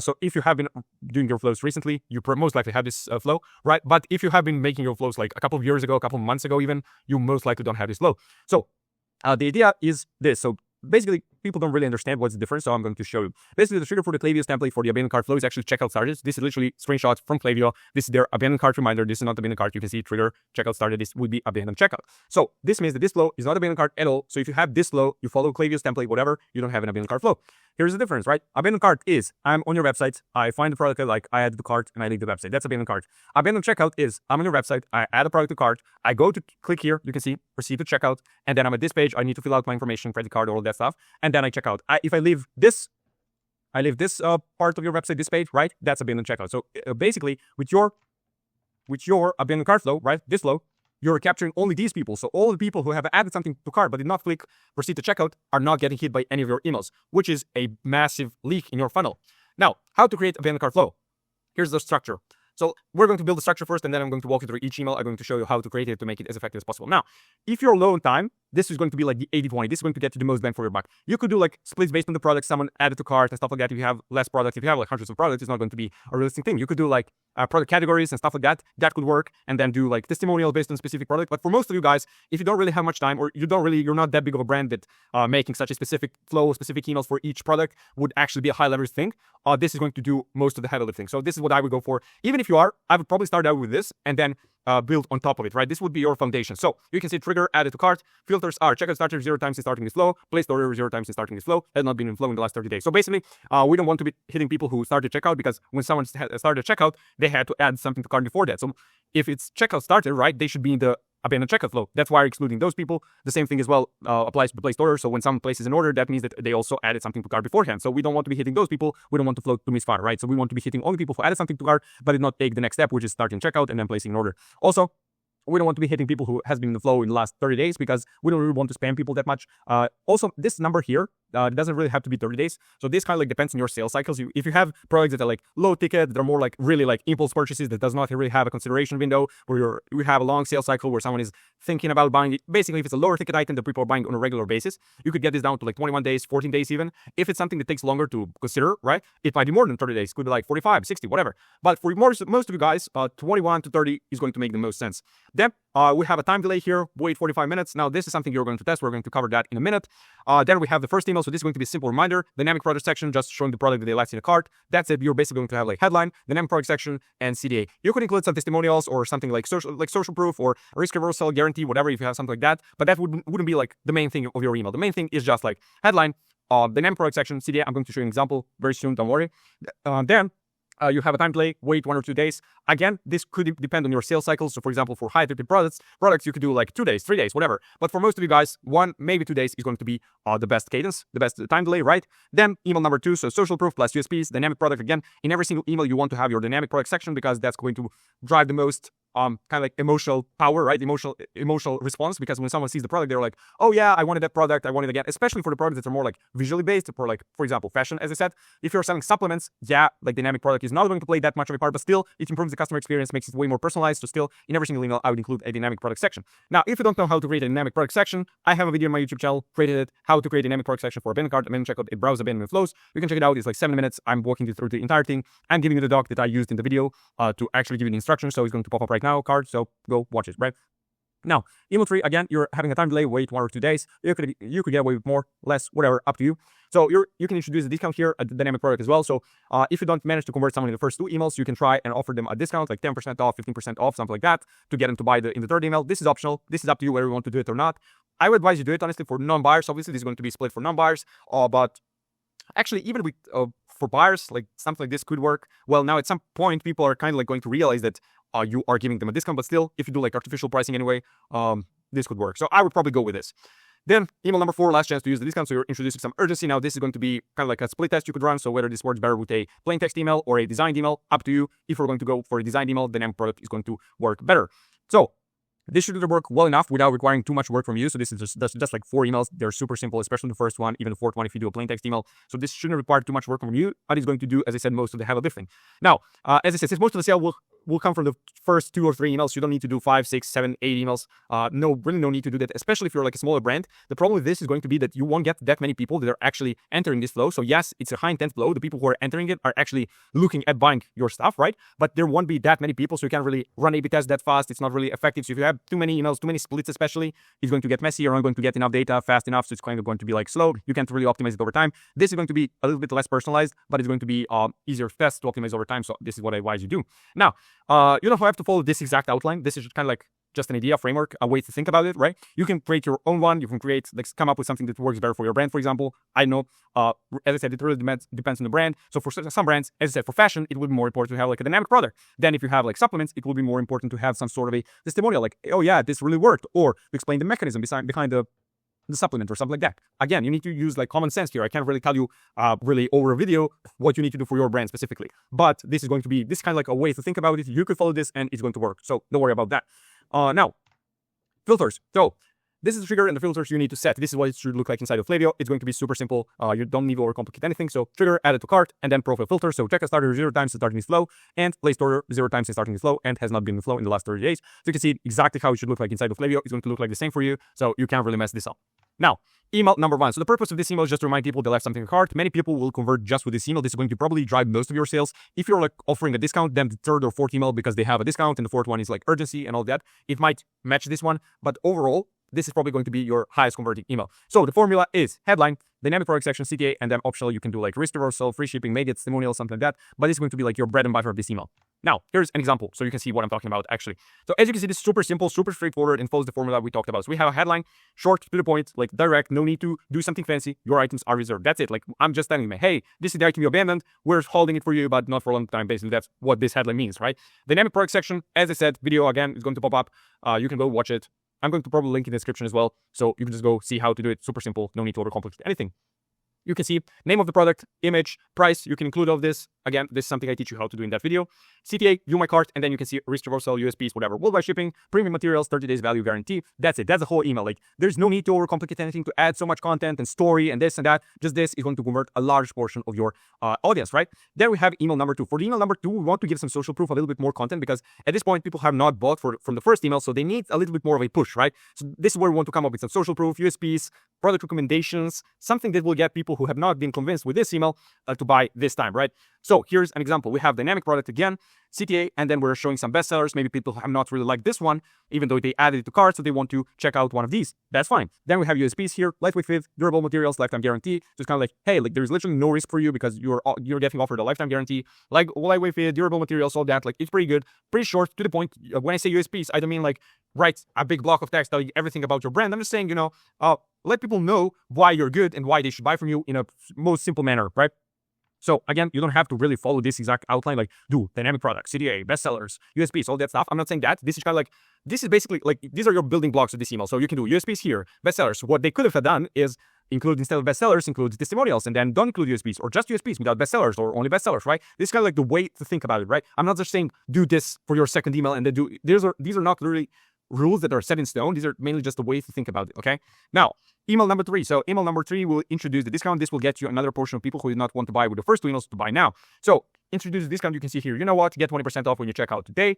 So if you have been doing your flows recently, you most likely have this flow, right? But if you have been making your flows like a couple of years ago, a couple of months ago even, you most likely don't have this flow. So the idea is this. So basically, people don't really understand what's the difference, so I'm going to show you. Basically, the trigger for the Klaviyo's template for the abandoned cart flow is actually checkout started. This is literally screenshot from Klaviyo. This is their abandoned cart reminder. This is not abandoned cart. You can see trigger checkout started. This would be abandoned checkout. So this means that this flow is not abandoned cart at all. So if you have this flow, you follow Klaviyo's template, whatever, you don't have an abandoned cart flow. Here's the difference, right? Abandoned cart is, I'm on your website, I find the product I like, I add the cart, and I leave the website. That's abandoned cart. Abandoned checkout is, I'm on your website, I add a product to cart, I go to click here, you can see, proceed to checkout, and then I'm at this page, I need to fill out my information, credit card, all that stuff, and then I check out. If I leave this part of your website, this page, right? That's abandoned checkout. So basically, with your abandoned cart flow, right? This flow, you're capturing only these people. So all the people who have added something to cart but did not click proceed to checkout are not getting hit by any of your emails, which is a massive leak in your funnel. Now, how to create abandoned cart flow? Here's the structure. So we're going to build the structure first, and then I'm going to walk you through each email. I'm going to show you how to create it to make it as effective as possible. Now, if you're low on time, this is going to be like the 80-20. This is going to get you the most bang for your buck. You could do like splits based on the product someone added to cart and stuff like that. If you have less products, if you have like hundreds of products, it's not going to be a realistic thing. You could do like product categories and stuff like that. That could work, and then do like testimonial based on specific product. But for most of you guys, if you don't really have much time, or you're not that big of a brand that making such a specific flow, specific emails for each product would actually be a high leverage thing, this is going to do most of the heavy lifting. So this is what I would go for. Even if you are, I would probably start out with this and then build on top of it, right? This would be your foundation. So you can see trigger, add it to cart. Filters are checkout starter 0 times in starting this flow, place order 0 times in starting this flow, has not been in flow in the last 30 days. So basically, we don't want to be hitting people who started checkout, because when someone started checkout, they had to add something to cart before that. So if it's checkout started, right, they should be in the abandoned checkout flow. That's why we're excluding those people. The same thing as well applies to the placed order. So when someone places an order, that means that they also added something to cart beforehand. So we don't want to be hitting those people. We don't want to float to misfire, right? So we want to be hitting only people who added something to cart, but did not take the next step, which is starting checkout and then placing an order. Also, we don't want to be hitting people who has been in the flow in the last 30 days, because we don't really want to spam people that much. Also, this number here, it doesn't really have to be 30 days. So this kind of like depends on your sales cycles. If you have products that are like low ticket, they're more like really like impulse purchases that does not really have a consideration window, where you have a long sales cycle where someone is thinking about buying it. Basically, if it's a lower ticket item that people are buying on a regular basis, you could get this down to like 21 days, 14 days even. If it's something that takes longer to consider, right, it might be more than 30 days. It could be like 45, 60, whatever. But for most of you guys, 21 to 30 is going to make the most sense. Then we have a time delay here, wait 45 minutes. Now, this is something you're going to test. We're going to cover that in a minute. Then we have the first email. So this is going to be a simple reminder. Dynamic product section, just showing the product that they left in the cart. That's it. You're basically going to have like headline, dynamic product section, and CDA. You could include some testimonials or something like social proof or risk reversal guarantee, whatever, if you have something like that. But that wouldn't be like the main thing of your email. The main thing is just like headline, dynamic product section, CDA. I'm going to show you an example very soon. Don't worry. Then you have a time delay, wait 1 or 2 days. Again, this could depend on your sales cycles. So for example, for high ticket products, you could do like 2 days, 3 days, whatever. But for most of you guys, 1, maybe 2 days is going to be the best cadence, the best time delay, right? Then email number 2, so social proof plus USPs, dynamic product. Again, in every single email, you want to have your dynamic product section, because that's going to drive the most kind of like emotional power, right? Emotional response, because when someone sees the product, they're like, oh yeah, I wanted that product, I want it again. Especially for the products that are more like visually based, for like, for example, fashion, as I said. If you're selling supplements, yeah, like dynamic product is not going to play that much of a part, but still it improves the customer experience, makes it way more personalized. So still, in every single email, I would include a dynamic product section. Now, if you don't know how to create a dynamic product section, I have a video on my YouTube channel, created it, how to create a dynamic product section for abandoned cart, abandoned checkout, it browse abandonment flows. You can check it out. It's like 7 minutes. I'm walking you through the entire thing. I'm giving you the doc that I used in the video to actually give you the instructions. So it's going to pop up right now, card. So go watch it, right? Now, email 3, again, you're having a time delay, wait 1 or 2 days. You could get away with more, less, whatever, up to you. So you can introduce a discount here at the dynamic product as well. So if you don't manage to convert someone in the first 2 emails, you can try and offer them a discount, like 10% off, 15% off, something like that, to get them to buy in the third email. This is optional. This is up to you whether you want to do it or not. I would advise you do it, honestly, for non-buyers. Obviously, this is going to be split for non-buyers, but actually, even with for buyers, like something like this could work. Well, now at some point, people are kind of like going to realize that you are giving them a discount, but still, if you do like artificial pricing anyway, this could work. So I would probably go with this. Then email number 4, last chance to use the discount. So you're introducing some urgency. Now this is going to be kind of like a split test you could run. So whether this works better with a plain text email or a designed email, up to you. If we're going to go for a designed email, the dynamic product is going to work better. So this should work well enough without requiring too much work from you. So this is just like 4 emails. They're super simple, especially the first one, even the fourth one if you do a plain text email. So this shouldn't require too much work from you, but it's going to do, as I said, most of the heavy lifting. Now, as I said, since most of the sale will come from the first 2 or 3 emails, you don't need to do 5, 6, 7, 8 emails. Really no need to do that, especially if you're like a smaller brand. The problem with this is going to be that you won't get that many people that are actually entering this flow. So yes, it's a high intent flow. The people who are entering it are actually looking at buying your stuff, right? But there won't be that many people, so you can't really run A/B tests that fast. It's not really effective. So if you have too many emails, too many splits especially, it's going to get messy. You're not going to get enough data fast enough, so it's kind of going to be like slow. You can't really optimize it over time. This is going to be a little bit less personalized, but it's going to be easier test to optimize over time. So this is what I advise you do. Now, you don't have to follow this exact outline. This is kind of like just an idea, framework, a way to think about it, right? You can create your own one. You can come up with something that works better for your brand, for example. I know, as I said, it really depends on the brand. So for some brands, as I said, for fashion, it would be more important to have like a dynamic product. Then if you have like supplements, it will be more important to have some sort of a testimonial, like, oh yeah, this really worked, or to explain the mechanism behind the supplement or something like that. Again, you need to use like common sense here. I can't really tell you really over a video what you need to do for your brand specifically. But this is going to be this kind of like a way to think about it. You could follow this and it's going to work. So don't worry about that. Now, filters. So this is the trigger and the filters you need to set. This is what it should look like inside of Klaviyo. It's going to be super simple. You don't need to overcomplicate anything. So trigger, add it to cart, and then profile filter. So check a starter 0 times starting is flow, and place order 0 times starting is flow, and has not been in flow in the last 30 days. So you can see exactly how it should look like inside of Klaviyo. It's going to look like the same for you. So you can't really mess this up. Now, email number 1. So the purpose of this email is just to remind people they left something in the cart. Many people will convert just with this email. This is going to probably drive most of your sales. If you're like offering a discount, then the third or fourth email, because they have a discount, and the fourth one is like urgency and all that, it might match this one. But overall, this is probably going to be your highest converting email. So the formula is headline, dynamic product section, CTA, and then optional, you can do like risk reversal, free shipping, maybe it's testimonial, something like that. But it's going to be like your bread and butter of this email. Now, here's an example so you can see what I'm talking about actually. So as you can see, this is super simple, super straightforward, and follows the formula we talked about. So we have a headline, short, to the point, like direct, no need to do something fancy. Your items are reserved. That's it. Like I'm just telling you, hey, this is the item you abandoned. We're holding it for you, but not for a long time. Basically, that's what this headline means, right? Dynamic product section, as I said, video again is going to pop up. You can go watch it. I'm going to probably link in the description as well. So you can just go see how to do it. Super simple. No need to overcomplicate anything. You can see name of the product, image, price. You can include all of this. Again, this is something I teach you how to do in that video. CTA, view my cart, and then you can see risk reversal, USPs, whatever. Worldwide shipping, premium materials, 30 days value guarantee. That's it. That's the whole email. Like there's no need to overcomplicate anything, to add so much content and story and this and that. Just this is going to convert a large portion of your audience, right? Then we have email number 2. For the email number 2, we want to give some social proof, a little bit more content, because at this point, people have not bought from the first email, so they need a little bit more of a push, right? So this is where we want to come up with some social proof, USPs, product recommendations, something that will get people who have not been convinced with this email to buy this time, right? So here's an example. We have dynamic product again, CTA, and then we're showing some bestsellers. Maybe people have not really liked this one, even though they added it to cart, so they want to check out one of these. That's fine. Then we have USPs here, lightweight fit, durable materials, lifetime guarantee. So it's kind of like, hey, like there's literally no risk for you because you're getting offered a lifetime guarantee, like lightweight fit, durable materials, all that. Like it's pretty good, pretty short, to the point. When I say USPs, I don't mean like write a big block of text telling you everything about your brand. I'm just saying, let people know why you're good and why they should buy from you in a most simple manner, right? So again, you don't have to really follow this exact outline, like do dynamic products, CTA, bestsellers, USPs, all that stuff. I'm not saying that. This is kind of like, this is basically like, these are your building blocks of this email. So you can do USPs here, bestsellers. What they could have done is include, instead of bestsellers, include testimonials, and then don't include USPs, or just USPs without bestsellers, or only bestsellers, right? This is kind of like the way to think about it, right? I'm not just saying do this for your second email and then do, these are not literally rules that are set in stone. These are mainly just the way to think about it, okay? Now, email number 3. So email number 3 will introduce the discount. This will get you another portion of people who did not want to buy with the first 2 emails to buy now. So introduce the discount. You can see here, you know what? Get 20% off when you check out today.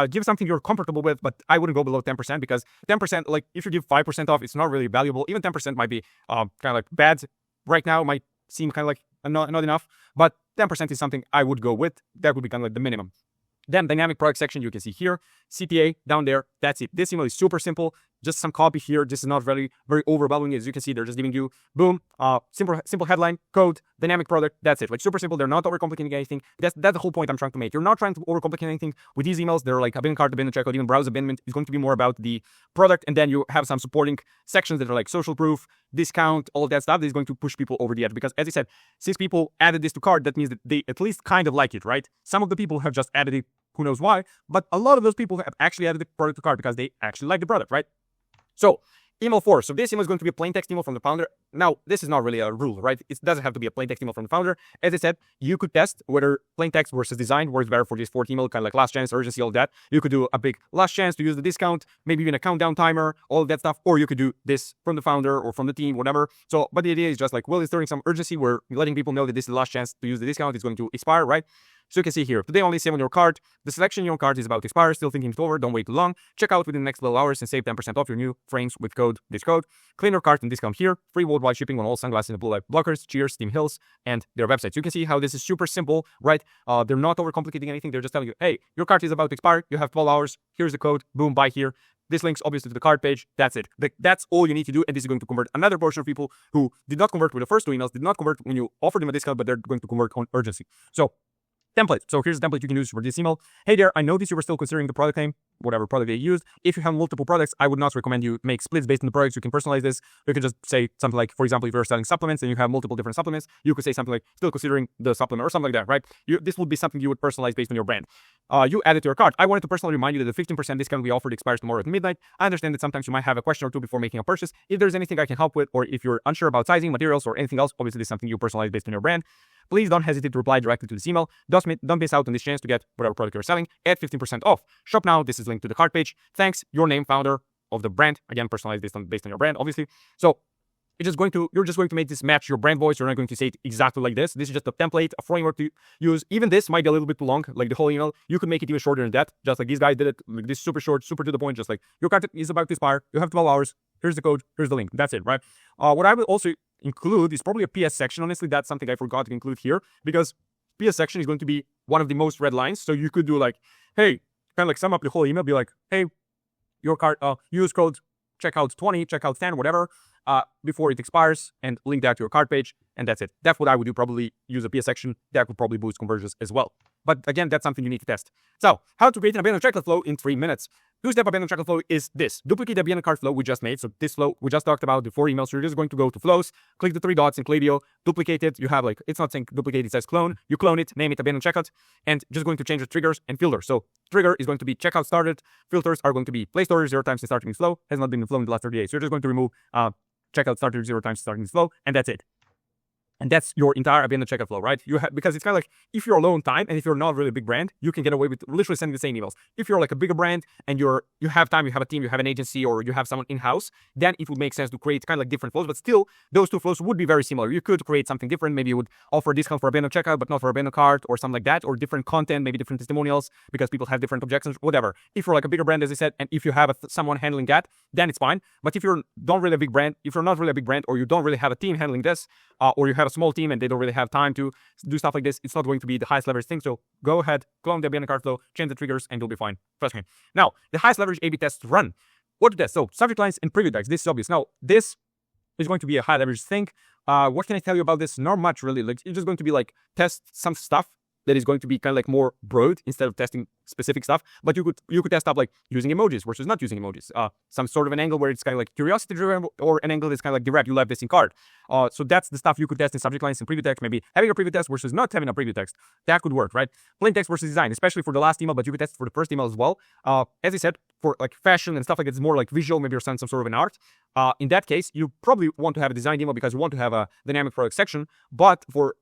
Give something you're comfortable with, but I wouldn't go below 10%, because 10%, like if you give 5% off, it's not really valuable. Even 10% might be kind of like bad right now. Might seem kind of like not enough, but 10% is something I would go with. That would be kind of like the minimum. Then dynamic product section, you can see here, CTA down there. That's it. This email is super simple. Just some copy here. This is not very overwhelming. As you can see, they're just giving you, boom, simple headline, code, dynamic product. That's it. Like super simple. They're not overcomplicating anything. That's the whole point I'm trying to make. You're not trying to overcomplicate anything with these emails. They're like abandoned cart, abandoned checkout, even browse abandonment is going to be more about the product. And then you have some supporting sections that are like social proof, discount, all of that stuff that is going to push people over the edge. Because as I said, since people added this to cart, that means that they at least kind of like it, right? Some of the people have just added it, who knows why, but a lot of those people have actually added the product to cart because they actually like the product, right? So email 4. So this email is going to be a plain text email from the founder. Now, this is not really a rule, right? It doesn't have to be a plain text email from the founder. As I said, you could test whether plain text versus design works better for this fourth email, kind of like last chance, urgency, all that. You could do a big last chance to use the discount, maybe even a countdown timer, all that stuff. Or you could do this from the founder or from the team, whatever. So, but the idea is just like, well, it's during some urgency where you're letting people know that this is the last chance to use the discount. It's going to expire, right? So you can see here, today only save on your cart. The selection on your cart is about to expire. Still thinking it over. Don't wait too long. Check out within the next 12 hours and save 10% off your new frames with this code. Claim your cart and discount here. Free worldwide shipping on all sunglasses and blue light blockers, Cheers, Steam Hills, and their websites. You can see how this is super simple, right? They're not overcomplicating anything. They're just telling you, hey, your cart is about to expire. You have 12 hours. Here's the code. Boom, buy here. This links obviously to the cart page. That's it. That's all you need to do. And this is going to convert another portion of people who did not convert with the first 2 emails, did not convert when you offered them a discount, but they're going to convert on urgency. So template. So here's a template you can use for this email. Hey there, I noticed you were still considering the product name, whatever product they used. If you have multiple products, I would not recommend you make splits based on the products. You can personalize this. You can just say something like, for example, if you're selling supplements and you have multiple different supplements, you could say something like, still considering the supplement, or something like that, right? This would be something you would personalize based on your brand. You add it to your cart. I wanted to personally remind you that the 15% discount we offered expires tomorrow at midnight. I understand that sometimes you might have a question or two before making a purchase. If there's anything I can help with, or if you're unsure about sizing, materials, or anything else, obviously this is something you personalize based on your brand. Please don't hesitate to reply directly to this email. Don't miss out on this chance to get whatever product you're selling at 15% off. Shop now. This is linked to the cart page. Thanks. Your name, founder. of the brand. Again, personalized based on your brand, obviously. So you're just going to make this match your brand voice. You're not going to say it exactly like this. This is just a template, a framework to use. Even this might be a little bit too long, like the whole email. You could make it even shorter than that, just like these guys did it. Like this super short, super to the point, just like your content is about to expire. You have 12 hours. Here's the code. Here's the link. That's it, right? What I will also include is probably a PS section. Honestly, that's something I forgot to include here because PS section is going to be one of the most read lines. So you could do like, hey, kind of like sum up the whole email, be like, hey, your cart, use code checkout 20, checkout 10, whatever, before it expires, and link that to your cart page, and that's it. That's what I would do, probably use a PS section. That would probably boost conversions as well. But again, that's something you need to test. So, how to create an abandoned checkout flow in 3 minutes. Two-step abandoned checkout flow is this. Duplicate the abandoned cart flow we just made. So this flow, we just talked about the 4 emails. So you're just going to go to flows, click the 3 dots in Klaviyo, duplicate it. You have like, it's not saying duplicate, it says clone. You clone it, name it abandoned checkout, and just going to change the triggers and filters. So trigger is going to be checkout started. Filters are going to be placed order 0 times in starting flow. Has not been in flow in the last 30 days. So you're just going to remove checkout started 0 times starting flow, and that's it. And that's your entire abandoned checkout flow, right? Because it's kind of like, if you're low on time and if you're not really a big brand, you can get away with literally sending the same emails. If you're like a bigger brand and you have time, you have a team, you have an agency, or you have someone in-house, then it would make sense to create kind of like different flows. But still, those 2 flows would be very similar. You could create something different. Maybe you would offer a discount for abandoned checkout, but not for abandoned cart, or something like that, or different content, maybe different testimonials, because people have different objections, whatever. If you're like a bigger brand, as I said, and if you have someone handling that, then it's fine. But if you're not really a big brand, or you don't really have a team handling this, or you have a small team and they don't really have time to do stuff like this, it's not going to be the highest leverage thing. So go ahead, clone the abandoned cart flow, change the triggers, and you'll be fine. Trust me. Now, the highest leverage A/B tests run. What to test? So subject lines and preview text. This is obvious. Now, this is going to be a high leverage thing. What can I tell you about this? Not much really. Like, it's just going to be like test some stuff that is going to be kind of like more broad instead of testing specific stuff. But you could test stuff like using emojis versus not using emojis. Some sort of an angle where it's kind of like curiosity driven, or an angle that's kind of like direct. You left this in cart. So that's the stuff you could test in subject lines and preview text. Maybe having a preview text versus not having a preview text. That could work, right? Plain text versus design, especially for the last email, but you could test for the first email as well. As I said, for like fashion and stuff like that, it's more like visual. Maybe you're selling some sort of an art. In that case, you probably want to have a design email because you want to have a dynamic product section. But for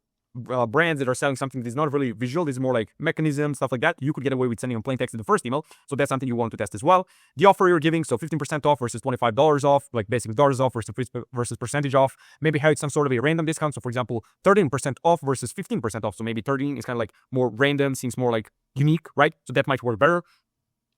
brands that are selling something that's not really visual, this is more like mechanism, stuff like that, you could get away with sending them plain text in the first email. So that's something you want to test as well. The offer you're giving, so 15% off versus $25 off, like basic dollars off versus percentage off. Maybe have some sort of a random discount. So for example, 13% off versus 15% off. So maybe 13 is kind of like more random, seems more like unique, right? So that might work better.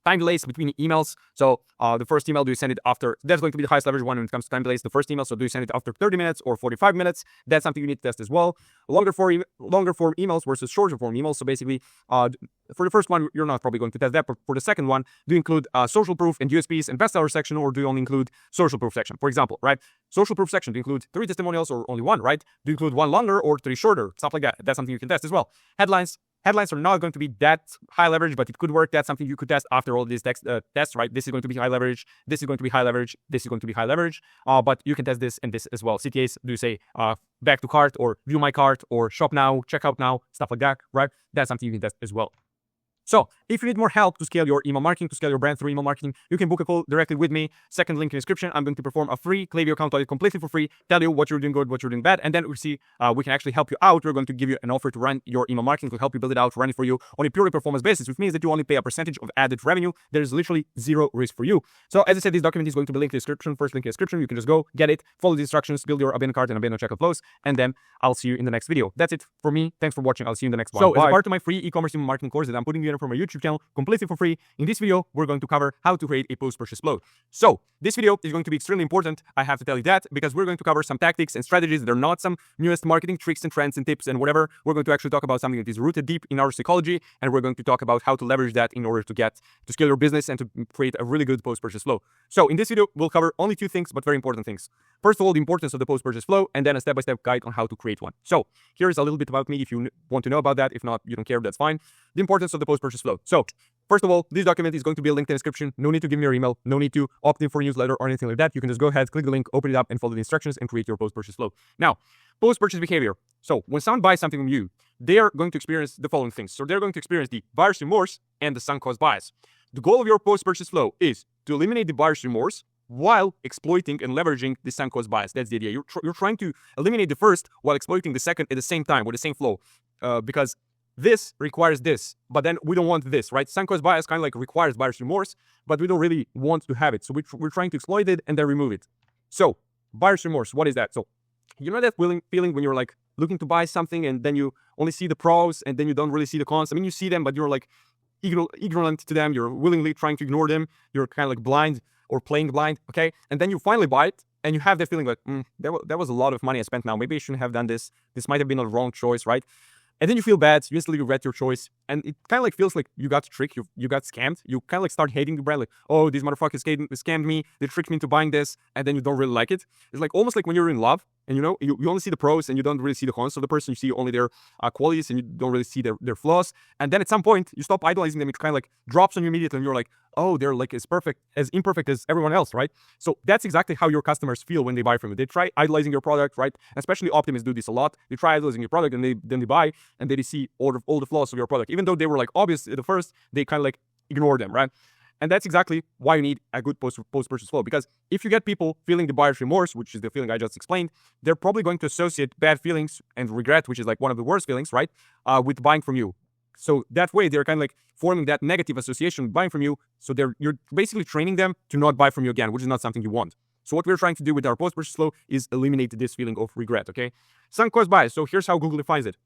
Time delays between emails. So the first email, do you send it after? That's going to be the highest leverage one when it comes to time delays. The first email, so do you send it after 30 minutes or 45 minutes? That's something you need to test as well. Longer form emails versus shorter form emails. So basically, for the first one, you're not probably going to test that. But for the second one, do you include social proof and USPs and bestseller section, or do you only include social proof section? For example, right? Social proof section, do you include 3 testimonials or only 1, right? Do you include 1 longer or 3 shorter? Stuff like that. That's something you can test as well. Headlines are not going to be that high leverage, but it could work. That's something you could test after all these tests, right? This is going to be high leverage. This is going to be high leverage. This is going to be high leverage. But you can test this and this as well. CTAs, do you say back to cart, or view my cart, or shop now, checkout now, stuff like that, right? That's something you can test as well. So if you need more help to scale your email marketing, to scale your brand through email marketing, you can book a call directly with me. Second link in the description. I'm going to perform a free Klaviyo account audit completely for free, tell you what you're doing good, what you're doing bad, and then we can actually help you out. We're going to give you an offer to run your email marketing, to help you build it out, run it for you on a purely performance basis, which means that you only pay a percentage of added revenue. There is literally 0 risk for you. So as I said, this document is going to be linked in the description. First link in the description. You can just go get it, follow the instructions, build your abandoned cart and abandoned checkout flows, and then I'll see you in the next video. That's it for me. Thanks for watching. I'll see you in the next one. So as a part of my free e-commerce email marketing course that I'm putting together for my YouTube channel completely for free, in this video, we're going to cover how to create a post-purchase flow. So this video is going to be extremely important. I have to tell you that, because we're going to cover some tactics and strategies that are not some newest marketing tricks and trends and tips and whatever. We're going to actually talk about something that is rooted deep in our psychology, and we're going to talk about how to leverage that in order to scale your business and to create a really good post-purchase flow. So in this video, we'll cover only 2 things, but very important things. First of all, the importance of the post-purchase flow, and then a step-by-step guide on how to create one. So here's a little bit about me if you want to know about that. If not, you don't care, that's fine. The importance of the post-purchase flow. So first of all, this document is going to be linked in the description. No need to give me your email. No need to opt in for a newsletter or anything like that. You can just go ahead, click the link, open it up, and follow the instructions and create your post-purchase flow. Now, post-purchase behavior. So when someone buys something from you, they are going to experience the following things. So they're going to experience the buyer's remorse and the sunk cost bias. The goal of your post-purchase flow is to eliminate the buyer's remorse while exploiting and leveraging the sunk cost bias. That's the idea. You're trying to eliminate the first while exploiting the second at the same time with the same flow, because this requires this, but then we don't want this, right? Sunk cost bias kind of like requires buyer's remorse, but we don't really want to have it. So we're trying to exploit it and then remove it. So buyer's remorse, what is that? So you know that feeling when you're like looking to buy something and then you only see the pros and then you don't really see the cons. I mean, you see them, but you're like ignorant to them. You're willingly trying to ignore them. You're kind of like blind or playing blind, okay? And then you finally buy it and you have that feeling like, that was a lot of money I spent now. Maybe I shouldn't have done this. This might have been a wrong choice, right? And then you feel bad, you instantly regret your choice. And it kind of like feels like you got tricked, you got scammed. You kind of like start hating the brand, like, oh, these motherfuckers scammed me, they tricked me into buying this, and then you don't really like it. It's like almost like when you're in love, and you know, you only see the pros and you don't really see the cons of the person. You see only their qualities and you don't really see their flaws. And then at some point, you stop idolizing them. It kind of like drops on you immediately and you're like, oh, they're like as imperfect as everyone else, right? So that's exactly how your customers feel when they buy from you. They try idolizing your product, right? Especially optimists do this a lot. They try idolizing your product and then they buy and they see all the flaws of your product. Even though they were like obvious at the first, they kind of like ignore them, right? And that's exactly why you need a good post-purchase flow. Because if you get people feeling the buyer's remorse, which is the feeling I just explained, they're probably going to associate bad feelings and regret, which is like one of the worst feelings, right? With buying from you. So that way, they're kind of like forming that negative association with buying from you. So you're basically training them to not buy from you again, which is not something you want. So what we're trying to do with our post-purchase flow is eliminate this feeling of regret, okay? Sunk cost bias. So here's how Google defines it.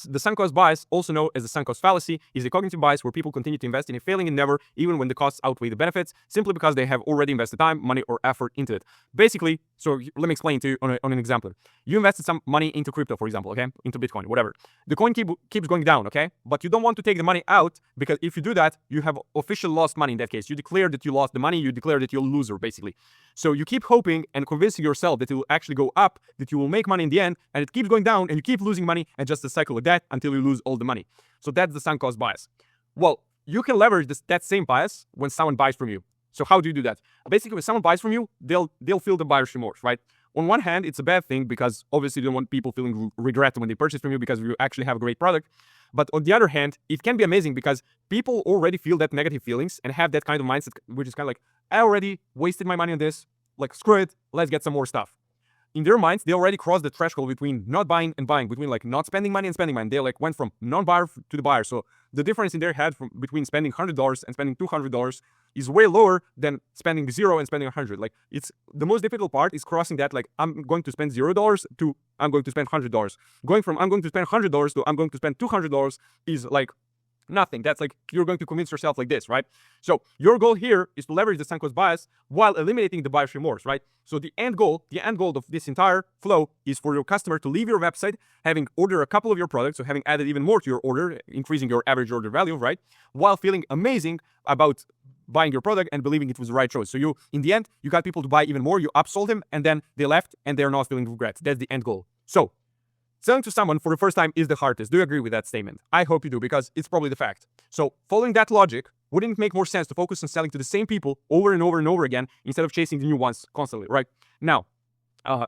The sunk cost bias, also known as the sunk cost fallacy, is a cognitive bias where people continue to invest in a failing endeavor even when the costs outweigh the benefits, simply because they have already invested time, money, or effort into it. Basically, so let me explain to you on an example. You invested some money into crypto, for example, okay? Into Bitcoin, whatever. The coin keeps going down, okay? But you don't want to take the money out because if you do that, you have officially lost money in that case. You declare that you lost the money, you declare that you're a loser, basically. So you keep hoping and convincing yourself that it will actually go up, that you will make money in the end, and it keeps going down, and you keep losing money, and just a cycle of that until you lose all the money. So that's the sunk cost bias. Well, you can leverage that same bias when someone buys from you. So how do you do that? Basically, when someone buys from you, they'll feel the buyer's remorse, right? On one hand, it's a bad thing because obviously you don't want people feeling regret when they purchase from you because you actually have a great product. But on the other hand, it can be amazing because people already feel that negative feelings and have that kind of mindset, which is kind of like, I already wasted my money on this. Like, screw it, let's get some more stuff. In their minds, they already crossed the threshold between not buying and buying, between like not spending money and spending money. They like went from non-buyer to the buyer. So the difference in their head between spending $100 and spending $200 is way lower than spending $0 and spending $100. Like, it's the most difficult part is crossing that, like, I'm going to spend $0 to I'm going to spend $100. Going from I'm going to spend $100 to I'm going to spend $200 is like nothing. That's like you're going to convince yourself like this, right? So your goal here is to leverage the sunk cost bias while eliminating the buyer's remorse, right? So the end goal of this entire flow is for your customer to leave your website having ordered a couple of your products, so having added even more to your order, increasing your average order value, right? While feeling amazing about buying your product and believing it was the right choice. So you, in the end, you got people to buy even more, you upsold them, and then they left and they're not feeling regret. That's the end goal. So selling to someone for the first time is the hardest. Do you agree with that statement? I hope you do, because it's probably the fact. So following that logic, wouldn't it make more sense to focus on selling to the same people over and over and over again instead of chasing the new ones constantly, right? Now,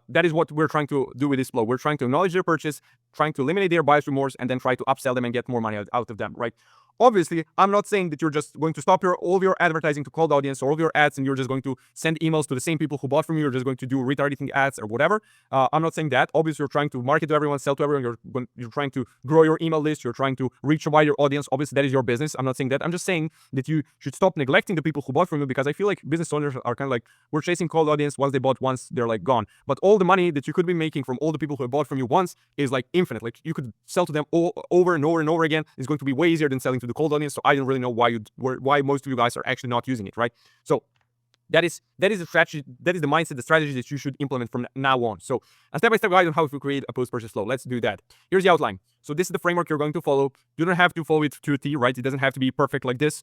that is what we're trying to do with this flow. We're trying to acknowledge their purchase, trying to eliminate their buyer's remorse, and then try to upsell them and get more money out of them, right? Obviously, I'm not saying that you're just going to stop all of your advertising to cold audience or all of your ads and you're just going to send emails to the same people who bought from you. You're just going to do retargeting ads or whatever. I'm not saying that. Obviously, you're trying to market to everyone, sell to everyone. You're trying to grow your email list. You're trying to reach a wider audience. Obviously, that is your business. I'm not saying that. I'm just saying that you should stop neglecting the people who bought from you, because I feel like business owners are kind of like, we're chasing cold audience. Once they bought once, they're like gone. But all the money that you could be making from all the people who have bought from you once is like infinite. Like, you could sell to them over and over and over again. It's going to be way easier than selling to the cold audience. So I don't really know why most of you guys are actually not using it, right? So that is the strategy, that is the mindset, the strategy that you should implement from now on. So a step-by-step guide on how to create a post-purchase flow. Let's do that. Here's the outline. So this is the framework you're going to follow. You don't have to follow it to a T, right? It doesn't have to be perfect like this.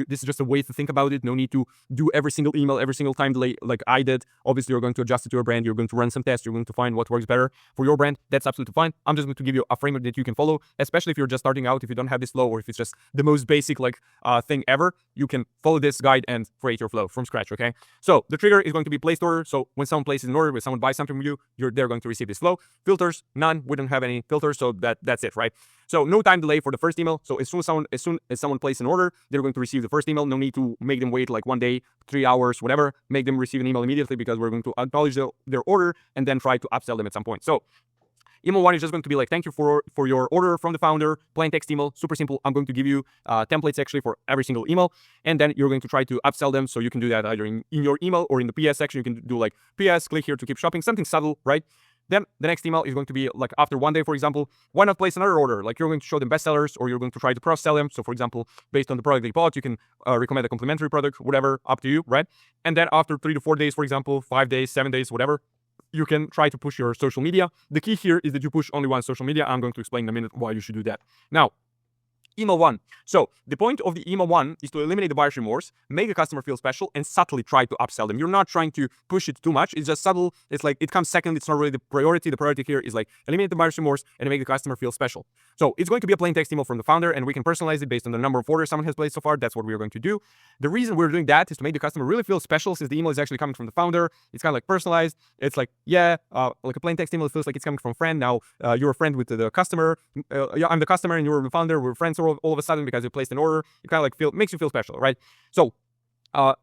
This is just a way to think about it. No need to do every single email, every single time delay like I did. Obviously, you're going to adjust it to your brand. You're going to run some tests. You're going to find what works better for your brand. That's absolutely fine. I'm just going to give you a framework that you can follow, especially if you're just starting out, if you don't have this flow, or if it's just the most basic thing ever. You can follow this guide and create your flow from scratch, okay? So the trigger is going to be placed order. So when someone places an order, when someone buys something from you, they're going to receive this flow. Filters, none. We don't have any filters, so that's it, right? So no time delay for the first email. So as soon as someone places an order, they're going to receive the first email. No need to make them wait like 1 day, 3 hours, whatever. Make them receive an email immediately, because we're going to acknowledge their order and then try to upsell them at some point. So Email 1 is just going to be like, thank you for your order from the founder, plain text email, super simple. I'm going to give you templates actually for every single email. And then you're going to try to upsell them. So you can do that either in your email or in the PS section. You can do like, PS, click here to keep shopping, something subtle, right? Then the next email is going to be like after 1 day, for example, why not place another order? Like you're going to show them bestsellers or you're going to try to cross-sell them. So for example, based on the product they bought, you can recommend a complementary product, whatever, up to you, right? And then after 3 to 4 days, for example, 5 days, 7 days, whatever, you can try to push your social media. The key here is that you push only one social media. I'm going to explain in a minute why you should do that. Now, email 1. So the point of the email 1 is to eliminate the buyer's remorse, make the customer feel special, and subtly try to upsell them. You're not trying to push it too much. It's just subtle. It's like it comes second. It's not really the priority. The priority here is like eliminate the buyer's remorse and make the customer feel special. So it's going to be a plain text email from the founder, and we can personalize it based on the number of orders someone has placed so far. That's what we're going to do. The reason we're doing that is to make the customer really feel special, since the email is actually coming from the founder. It's kind of like personalized. It's like, like a plain text email feels like it's coming from a friend. Now you're a friend with the customer. I'm the customer and you're the founder. We're friends all of a sudden because you placed an order. It kind of like makes you feel special, right? So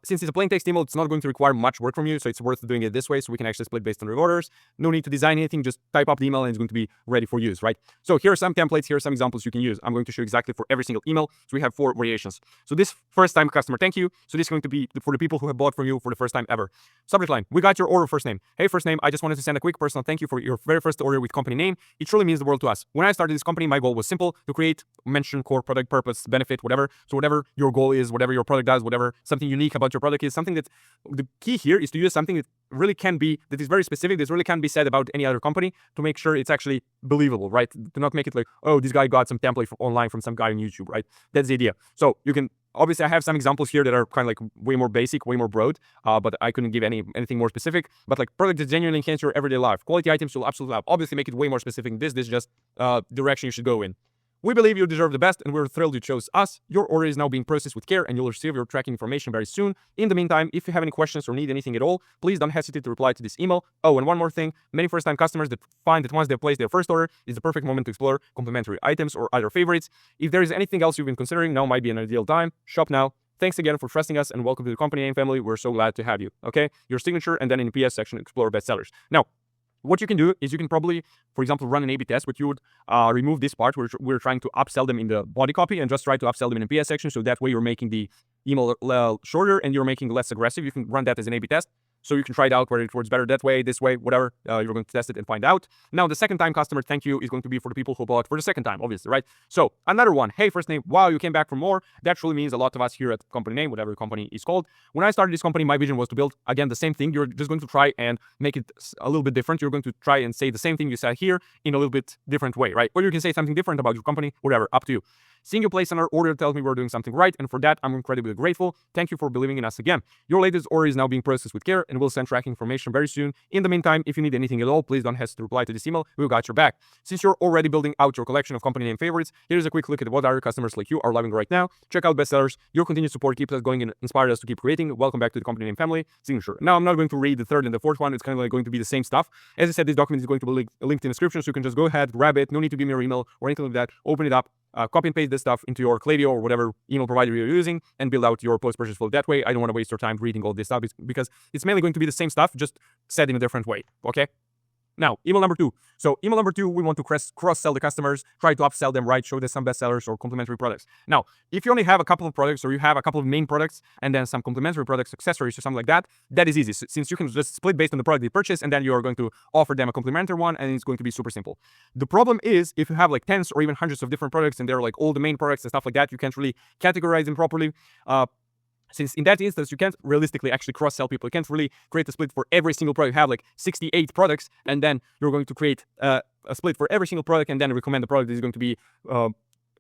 since it's a plain text email, it's not going to require much work from you, so it's worth doing it this way, so we can actually split based on your orders. No need to design anything, just type up the email and it's going to be ready for use, right? So here are some templates, here are some examples you can use. I'm going to show exactly for every single email. So we have 4 variations. So this first time customer, thank you. So this is going to be for the people who have bought from you for the first time ever. Subject line, we got your order, first name. Hey, first name, I just wanted to send a quick personal thank you for your very first order with company name. It truly means the world to us. When I started this company, my goal was simple: to create, mention, core, product, purpose, benefit, whatever. So whatever your goal is, whatever your product does, whatever something unique about your product is, something that the key here is to use something that really can be, that is very specific, that really can't be said about any other company, to make sure it's actually believable, right? To not make it like, oh, this guy got some template online from some guy on YouTube, right? That's the idea. So you can, obviously I have some examples here that are kind of like way more basic, way more broad, but I couldn't give anything more specific. But like products that genuinely enhance your everyday life. Quality items you'll absolutely love. Obviously make it way more specific. This is just direction you should go in. We believe you deserve the best, and we're thrilled you chose us. Your order is now being processed with care, and you'll receive your tracking information very soon. In the meantime, if you have any questions or need anything at all, please don't hesitate to reply to this email. Oh, and one more thing. Many first-time customers that find that once they've placed their first order, is the perfect moment to explore complementary items or other favorites. If there is anything else you've been considering, now might be an ideal time. Shop now. Thanks again for trusting us, and welcome to the company name family. We're so glad to have you. Okay? Your signature, and then in the PS section, explore bestsellers. Now, what you can do is you can probably, for example, run an A/B test, but you would remove this part where we're trying to upsell them in the body copy and just try to upsell them in the PS section. So that way you're making the email shorter and you're making it less aggressive. You can run that as an A/B test. So you can try it out whether it works better that way, this way, whatever. You're going to test it and find out. Now, the second time customer thank you is going to be for the people who bought for the second time, obviously, right? So another one, hey, first name, wow, you came back for more. That truly means a lot of us here at company name, whatever company is called. When I started this company, my vision was to build, again, the same thing. You're just going to try and make it a little bit different. You're going to try and say the same thing you said here in a little bit different way, right? Or you can say something different about your company, whatever, up to you. Seeing you place another order tells me we're doing something right, and for that, I'm incredibly grateful. Thank you for believing in us again. Your latest order is now being processed with care, and we'll send tracking information very soon. In the meantime, if you need anything at all, please don't hesitate to reply to this email. We've got your back. Since you're already building out your collection of company name favorites, here's a quick look at what our customers like you are loving right now. Check out bestsellers. Your continued support keeps us going and inspires us to keep creating. Welcome back to the company name family. Signature. Now, I'm not going to read the third and the fourth one. It's kind of like going to be the same stuff. As I said, this document is going to be linked in the description, so you can just go ahead, grab it. No need to give me your email or anything like that. Open it up. Copy and paste this stuff into your Klaviyo or whatever email provider you're using and build out your post-purchase flow that way. I don't want to waste your time reading all this stuff because it's mainly going to be the same stuff, just said in a different way, okay? Now, email number 2. So email number 2, we want to cross-sell the customers, try to upsell them, right? Show them some bestsellers or complementary products. Now, if you only have a couple of products or you have a couple of main products and then some complementary products, accessories or something like that, that is easy. Since you can just split based on the product they purchase and then you are going to offer them a complementary one and it's going to be super simple. The problem is if you have like tens or even hundreds of different products and they're like all the main products and stuff like that, you can't really categorize them properly. Since in that instance, you can't realistically actually cross-sell people. You can't really create a split for every single product. You have like 68 products, and then you're going to create a split for every single product and then recommend the product that is going to be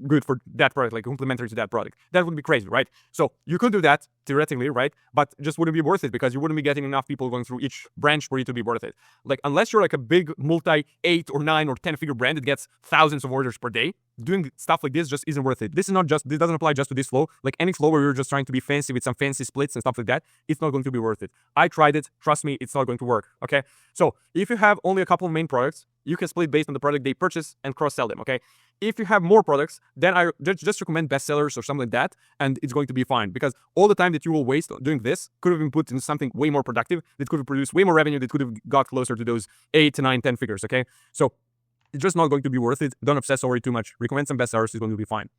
good for that product, like complementary to that product. That would be crazy, right? So you could do that theoretically, right? But just wouldn't be worth it because you wouldn't be getting enough people going through each branch for it to be worth it. Like unless you're like a big multi-8 or 9 or 10 figure brand that gets thousands of orders per day, doing stuff like this just isn't worth it. This doesn't apply just to this flow. Like any flow where you're just trying to be fancy with some fancy splits and stuff like that, it's not going to be worth it. I tried it. Trust me, it's not going to work. Okay. So if you have only a couple of main products, you can split based on the product they purchase and cross-sell them. Okay. If you have more products, then I just recommend bestsellers or something like that, and it's going to be fine because all the time that you will waste doing this could have been put into something way more productive that could have produced way more revenue that could have got closer to those 8 to 9, 10 figures. Okay. So It's just not going to be worth it. Don't obsess over it too much. Recommend some bestsellers, it's going to be fine.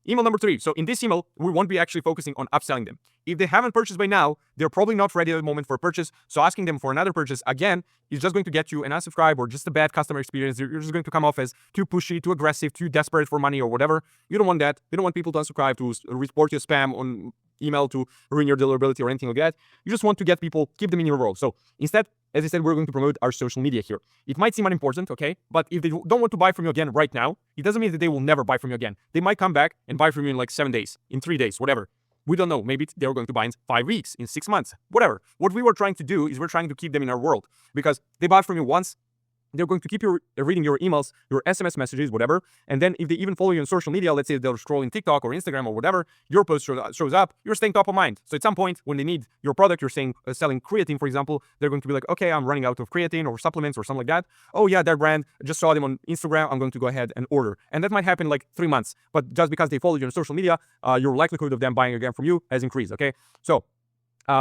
Email number 3. So in this email, we won't be actually focusing on upselling them. If they haven't purchased by now, they're probably not ready at the moment for a purchase. So asking them for another purchase, again, is just going to get you an unsubscribe or just a bad customer experience. You're just going to come off as too pushy, too aggressive, too desperate for money or whatever. You don't want that. You don't want people to unsubscribe, to report your spam on email, to ruin your deliverability or anything like that. You just want to get people, keep them in your world. So instead, as I said, we're going to promote our social media here. It might seem unimportant, okay? But if they don't want to buy from you again right now, it doesn't mean that they will never buy from you again. They might come back and buy from you in like 7 days, in 3 days, whatever. We don't know. Maybe they're going to buy in 5 weeks, in 6 months, whatever. What we were trying to do is we're trying to keep them in our world, because they buy from you once. They're going to keep reading your emails, your SMS messages, whatever. And then if they even follow you on social media, let's say they're scrolling TikTok or Instagram or whatever, your post shows up, you're staying top of mind. So at some point when they need your product, you're selling creatine, for example, they're going to be like, okay, I'm running out of creatine or supplements or something like that. Oh yeah, that brand, just saw them on Instagram, I'm going to go ahead and order. And that might happen like 3 months. But just because they follow you on social media, your likelihood of them buying again from you has increased, okay? So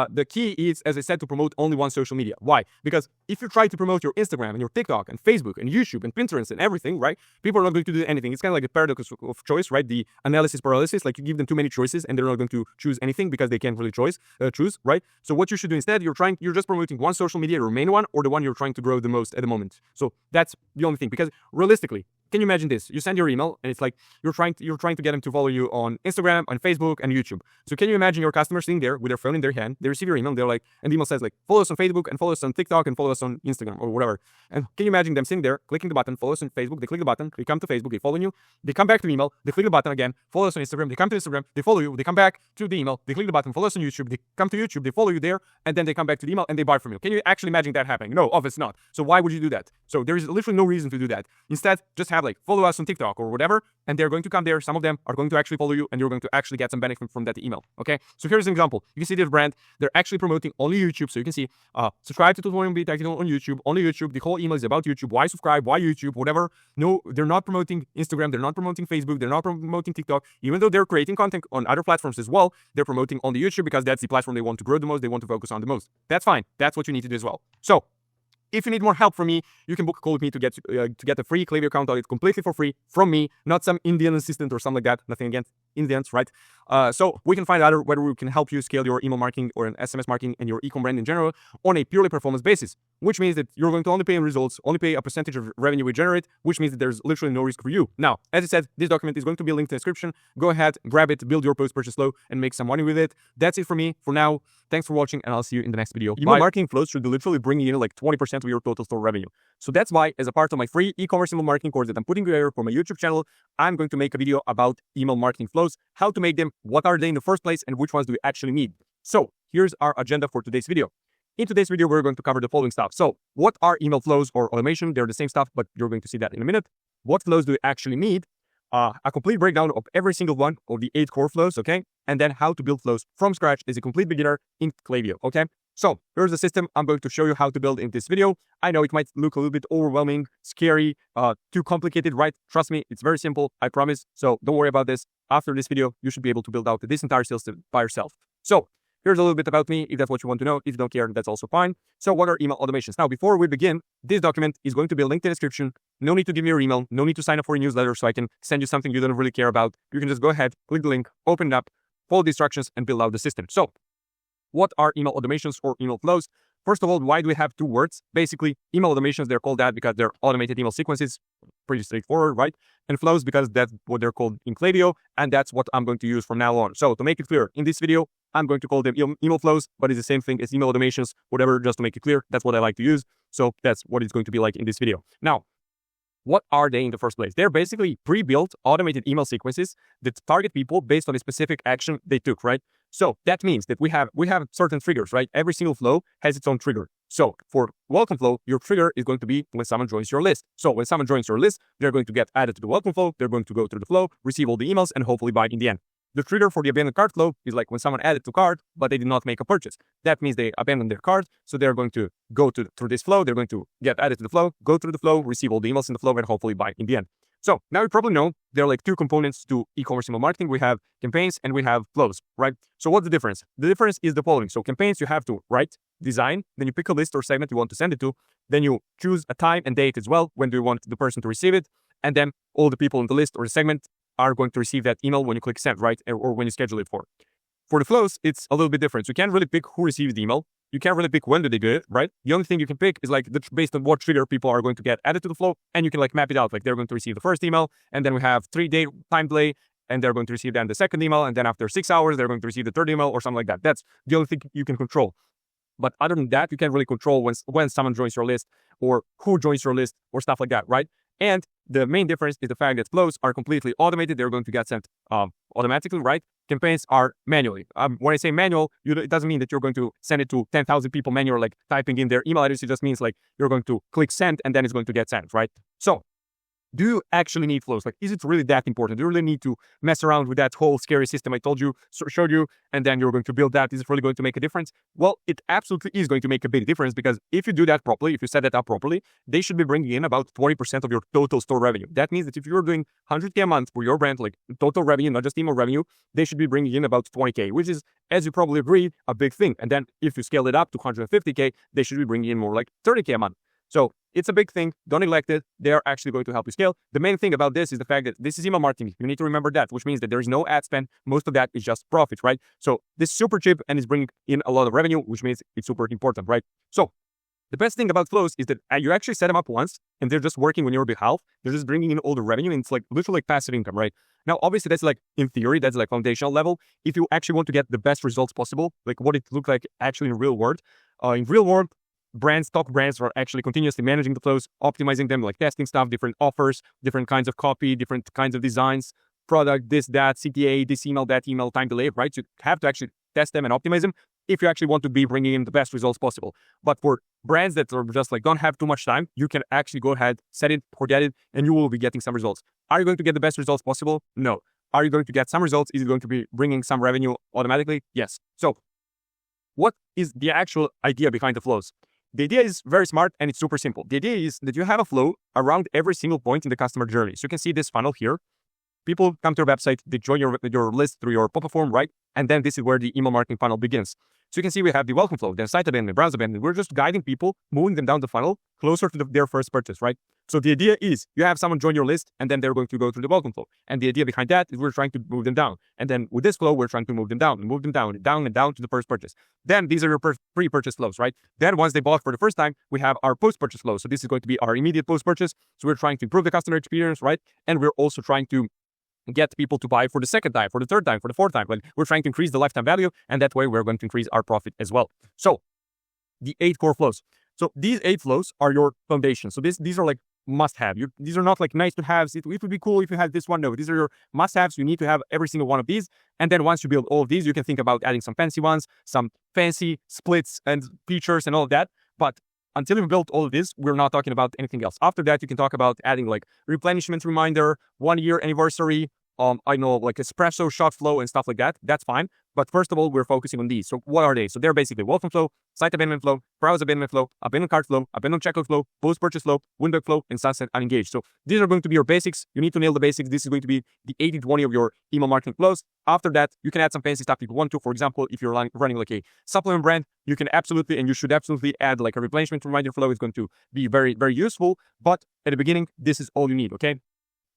the key is, as I said, to promote only one social media. Why? Because if you try to promote your Instagram and your TikTok and Facebook and YouTube and Pinterest and everything, right? People are not going to do anything. It's kind of like the paradox of choice, right? The analysis paralysis, like you give them too many choices and they're not going to choose anything because they can't really choose, right? So what you should do instead, you're just promoting one social media, your main one, or the one you're trying to grow the most at the moment. So that's the only thing, because realistically, can you imagine this? You send your email and it's like you're trying to get them to follow you on Instagram, on Facebook, and YouTube. So can you imagine your customer sitting there with their phone in their hand? They receive your email, they're like, and the email says like, follow us on Facebook and follow us on TikTok and follow us on Instagram or whatever. And can you imagine them sitting there, clicking the button, follow us on Facebook, they click the button, they come to Facebook, they follow you, they come back to the email, they click the button again, follow us on Instagram, they come to Instagram, they follow you, they come back to the email, they click the button, follow us on YouTube, they come to YouTube, they follow you there, and then they come back to the email and they buy from you. Can you actually imagine that happening? No, obviously not. So why would you do that? So there is literally no reason to do that. Instead, just have like, follow us on TikTok or whatever, and they're going to come there. Some of them are going to actually follow you and you're going to actually get some benefit from that email. Okay, so here's an example. You can see this brand, they're actually promoting only YouTube. So you can see subscribe to Tutorial Be Tactical on YouTube, only YouTube. The whole email is about YouTube. Why subscribe? Why YouTube? Whatever. No, they're not promoting Instagram, they're not promoting Facebook, they're not promoting TikTok. Even though they're creating content on other platforms as well, they're promoting only YouTube because that's the platform they want to grow the most, they want to focus on the most. That's fine. That's what you need to do as well. So if you need more help from me, you can book a call with me to get a free Klaviyo account audit completely for free from me, not some Indian assistant or something like that. Nothing against Indians, right? So we can find out whether we can help you scale your email marketing or an SMS marketing and your eComm brand in general on a purely performance basis, which means that you're going to only pay in results, only pay a percentage of revenue we generate, which means that there's literally no risk for you. Now, as I said, this document is going to be linked in the description. Go ahead, grab it, build your post-purchase flow, and make some money with it. That's it for me for now. Thanks for watching, and I'll see you in the next video. Email marketing flows should literally bring in like 20% of your total store revenue. So that's why, as a part of my free e-commerce email marketing course that I'm putting together for my YouTube channel, I'm going to make a video about email marketing flows, how to make them, what are they in the first place, and which ones do we actually need. So here's our agenda for today's video. In today's video, we're going to cover the following stuff. So what are email flows or automation? They're the same stuff, but you're going to see that in a minute. What flows do we actually need? A complete breakdown of every single one of the 8 core flows, okay? And then how to build flows from scratch as a complete beginner in Klaviyo, okay? So here's the system I'm going to show you how to build in this video. I know it might look a little bit overwhelming, scary, too complicated, right? Trust me, it's very simple, I promise. So don't worry about this. After this video, you should be able to build out this entire system by yourself. So here's a little bit about me, if that's what you want to know. If you don't care, that's also fine. So what are email automations? Now, before we begin, this document is going to be linked in the description. No need to give me your email. No need to sign up for a newsletter so I can send you something you don't really care about. You can just go ahead, click the link, open it up, follow the instructions, and build out the system. So what are email automations or email flows? First of all, why do we have 2 words? Basically, email automations, they're called that because they're automated email sequences. Pretty straightforward, right? And flows because that's what they're called in Klaviyo, and that's what I'm going to use from now on. So to make it clear, in this video, I'm going to call them email flows, but it's the same thing as email automations, whatever, just to make it clear. That's what I like to use. So that's what it's going to be like in this video. Now, what are they in the first place? They're basically pre-built automated email sequences that target people based on a specific action they took, right? So that means that we have certain triggers, right? Every single flow has its own trigger. So for welcome flow, your trigger is going to be when someone joins your list. So when someone joins your list, they're going to get added to the welcome flow. They're going to go through the flow, receive all the emails, and hopefully buy in the end. The trigger for the abandoned cart flow is like when someone added to cart, but they did not make a purchase. That means they abandoned their cart. So they're going to go through this flow. They're going to get added to the flow, go through the flow, receive all the emails in the flow, and hopefully buy in the end. So now you probably know there are like two components to e-commerce email marketing. We have campaigns and we have flows, right? So what's the difference? The difference is the following. So campaigns, you have to write, design, then you pick a list or segment you want to send it to. Then you choose a time and date as well. When do you want the person to receive it? And then all the people in the list or the segment are going to receive that email when you click send, right? Or when you schedule it for. For the flows, it's a little bit different. So you can't really pick who receives the email. You can't really pick when do they do it, right? The only thing you can pick is like based on what trigger people are going to get added to the flow, and you can like map it out. Like they're going to receive the first email, and then we have 3-day time delay, and they're going to receive then the second email, and then after 6 hours, they're going to receive the third email or something like that. That's the only thing you can control. But other than that, you can't really control when someone joins your list or who joins your list or stuff like that, right? And the main difference is the fact that flows are completely automated. They're going to get sent automatically, right? Campaigns are manually. When I say manual, it doesn't mean that you're going to send it to 10,000 people manually, like typing in their email address. It just means like you're going to click send and then it's going to get sent, right? So do you actually need flows? Like, is it really that important? Do you really need to mess around with that whole scary system I told you, showed you, and then you're going to build that? Is it really going to make a difference? Well, it absolutely is going to make a big difference, because if you do that properly, if you set that up properly, they should be bringing in about 20% of your total store revenue. That means that if you're doing 100K a month for your brand, like total revenue, not just email revenue, they should be bringing in about 20K, which is, as you probably agree, a big thing. And then if you scale it up to 150K, they should be bringing in more like 30K a month. So it's a big thing. Don't neglect it. They are actually going to help you scale. The main thing about this is the fact that this is email marketing. You need to remember that, which means that there is no ad spend. Most of that is just profit, right? So this is super cheap and is bringing in a lot of revenue, which means it's super important, right? So the best thing about flows is that you actually set them up once and they're just working on your behalf. They're just bringing in all the revenue, and it's like literally like passive income, right? Now, obviously that's like, in theory, that's like foundational level. If you actually want to get the best results possible, like what it looks like actually in real world, brands, top brands are actually continuously managing the flows, optimizing them, like testing stuff, different offers, different kinds of copy, different kinds of designs, product, this, that, CTA, this email, that email, time delay, right? So you have to actually test them and optimize them if you actually want to be bringing in the best results possible. But for brands that are just like don't have too much time, you can actually go ahead, set it, forget it, and you will be getting some results. Are you going to get the best results possible? No. Are you going to get some results? Is it going to be bringing some revenue automatically? Yes. So what is the actual idea behind the flows? The idea is very smart and it's super simple. The idea is that you have a flow around every single point in the customer journey. So you can see this funnel here. People come to your website, they join your list through your pop-up form, right? And then this is where the email marketing funnel begins. So you can see we have the welcome flow, then site abandonment, browse abandonment. We're just guiding people, moving them down the funnel closer to their first purchase, right? So the idea is you have someone join your list and then they're going to go through the welcome flow. And the idea behind that is we're trying to move them down. And then with this flow, we're trying to move them down and move them down and down and down to the first purchase. Then these are your pre-purchase flows, right? Then once they bought for the first time, we have our post-purchase flow. So this is going to be our immediate post-purchase. So we're trying to improve the customer experience, right? And we're also trying to get people to buy for the second time, for the third time, for the fourth time. Like we're trying to increase the lifetime value, and that way we're going to increase our profit as well. So the 8 core flows. So these 8 flows are your foundation. So these are like must-have. These are not like nice to haves. It would be cool if you had this one. No, these are your must-haves. You need to have every single one of these. And then once you build all of these, you can think about adding some fancy ones, some fancy splits and features and all of that. But until you've built all of this, we're not talking about anything else. After that, you can talk about adding like replenishment reminder, 1-year anniversary, I know like espresso shot flow and stuff like that. That's fine. But first of all, we're focusing on these. So what are they? So they're basically welcome flow, site abandonment flow, browse abandonment flow, abandoned cart flow, abandoned checkout flow, post-purchase flow, window flow, and sunset unengaged. So these are going to be your basics. You need to nail the basics. This is going to be the 80-20 of your email marketing flows. After that, you can add some fancy stuff if you want to. For example, if you're running like a supplement brand, you can absolutely, and you should absolutely add like a replenishment reminder flow. It's going to be very, very useful. But at the beginning, this is all you need, okay?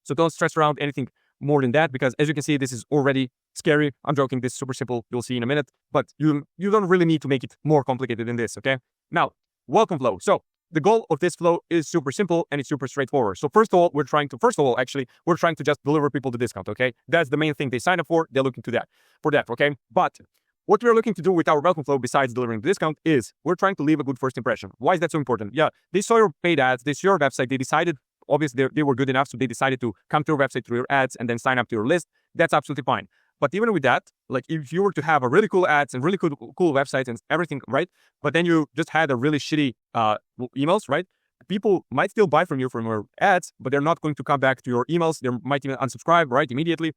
So don't stress around anything more than that, because as you can see, this is already scary. I'm joking. This is super simple. You'll see in a minute, but you don't really need to make it more complicated than this, okay? Now, welcome flow. So the goal of this flow is super simple and it's super straightforward. So first of all, we're trying to just deliver people the discount, okay? That's the main thing they sign up for. They're looking for that, okay? But what we're looking to do with our welcome flow, besides delivering the discount, is we're trying to leave a good first impression. Why is that so important? Yeah, they saw your paid ads, they saw your website, they decided, obviously they were good enough, so they decided to come to your website through your ads and then sign up to your list. That's absolutely fine. But even with that, like if you were to have a really cool ads and really cool websites and everything, right? But then you just had a really shitty emails, right? People might still buy from you from your ads, but they're not going to come back to your emails. They might even unsubscribe, right, immediately.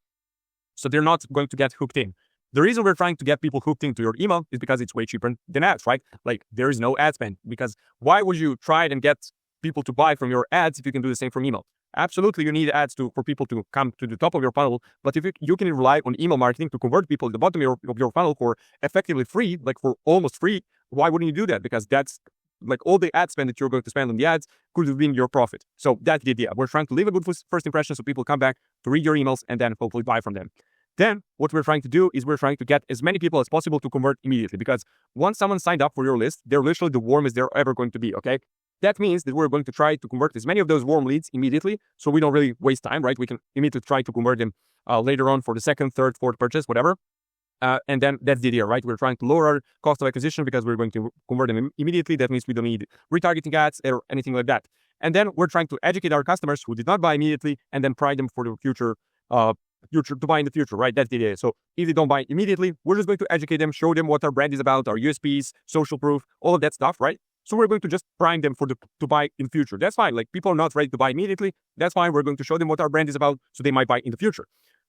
So they're not going to get hooked in. The reason we're trying to get people hooked into your email is because it's way cheaper than ads, right? Like there is no ad spend, because why would you try it and get people to buy from your ads if you can do the same from email? Absolutely, you need ads for people to come to the top of your funnel. But if you can rely on email marketing to convert people at the bottom of your funnel for effectively free, like for almost free, why wouldn't you do that? Because that's like all the ad spend that you're going to spend on the ads could have been your profit. So that's the idea. We're trying to leave a good first impression so people come back to read your emails and then hopefully buy from them. Then what we're trying to do is we're trying to get as many people as possible to convert immediately, because once someone signed up for your list, they're literally the warmest they're ever going to be, okay? That means that we're going to try to convert as many of those warm leads immediately, so we don't really waste time, right? We can immediately try to convert them later on for the second, third, fourth purchase, whatever. And then that's the idea, right? We're trying to lower our cost of acquisition because we're going to convert them immediately. That means we don't need retargeting ads or anything like that. And then we're trying to educate our customers who did not buy immediately and then pride them for the future to buy in the future, right? That's the idea. So if they don't buy immediately, we're just going to educate them, show them what our brand is about, our USPs, social proof, all of that stuff, right? So we're going to just prime them to buy in the future. That's fine. Like, people are not ready to buy immediately. That's fine. We're going to show them what our brand is about so they might buy in the future.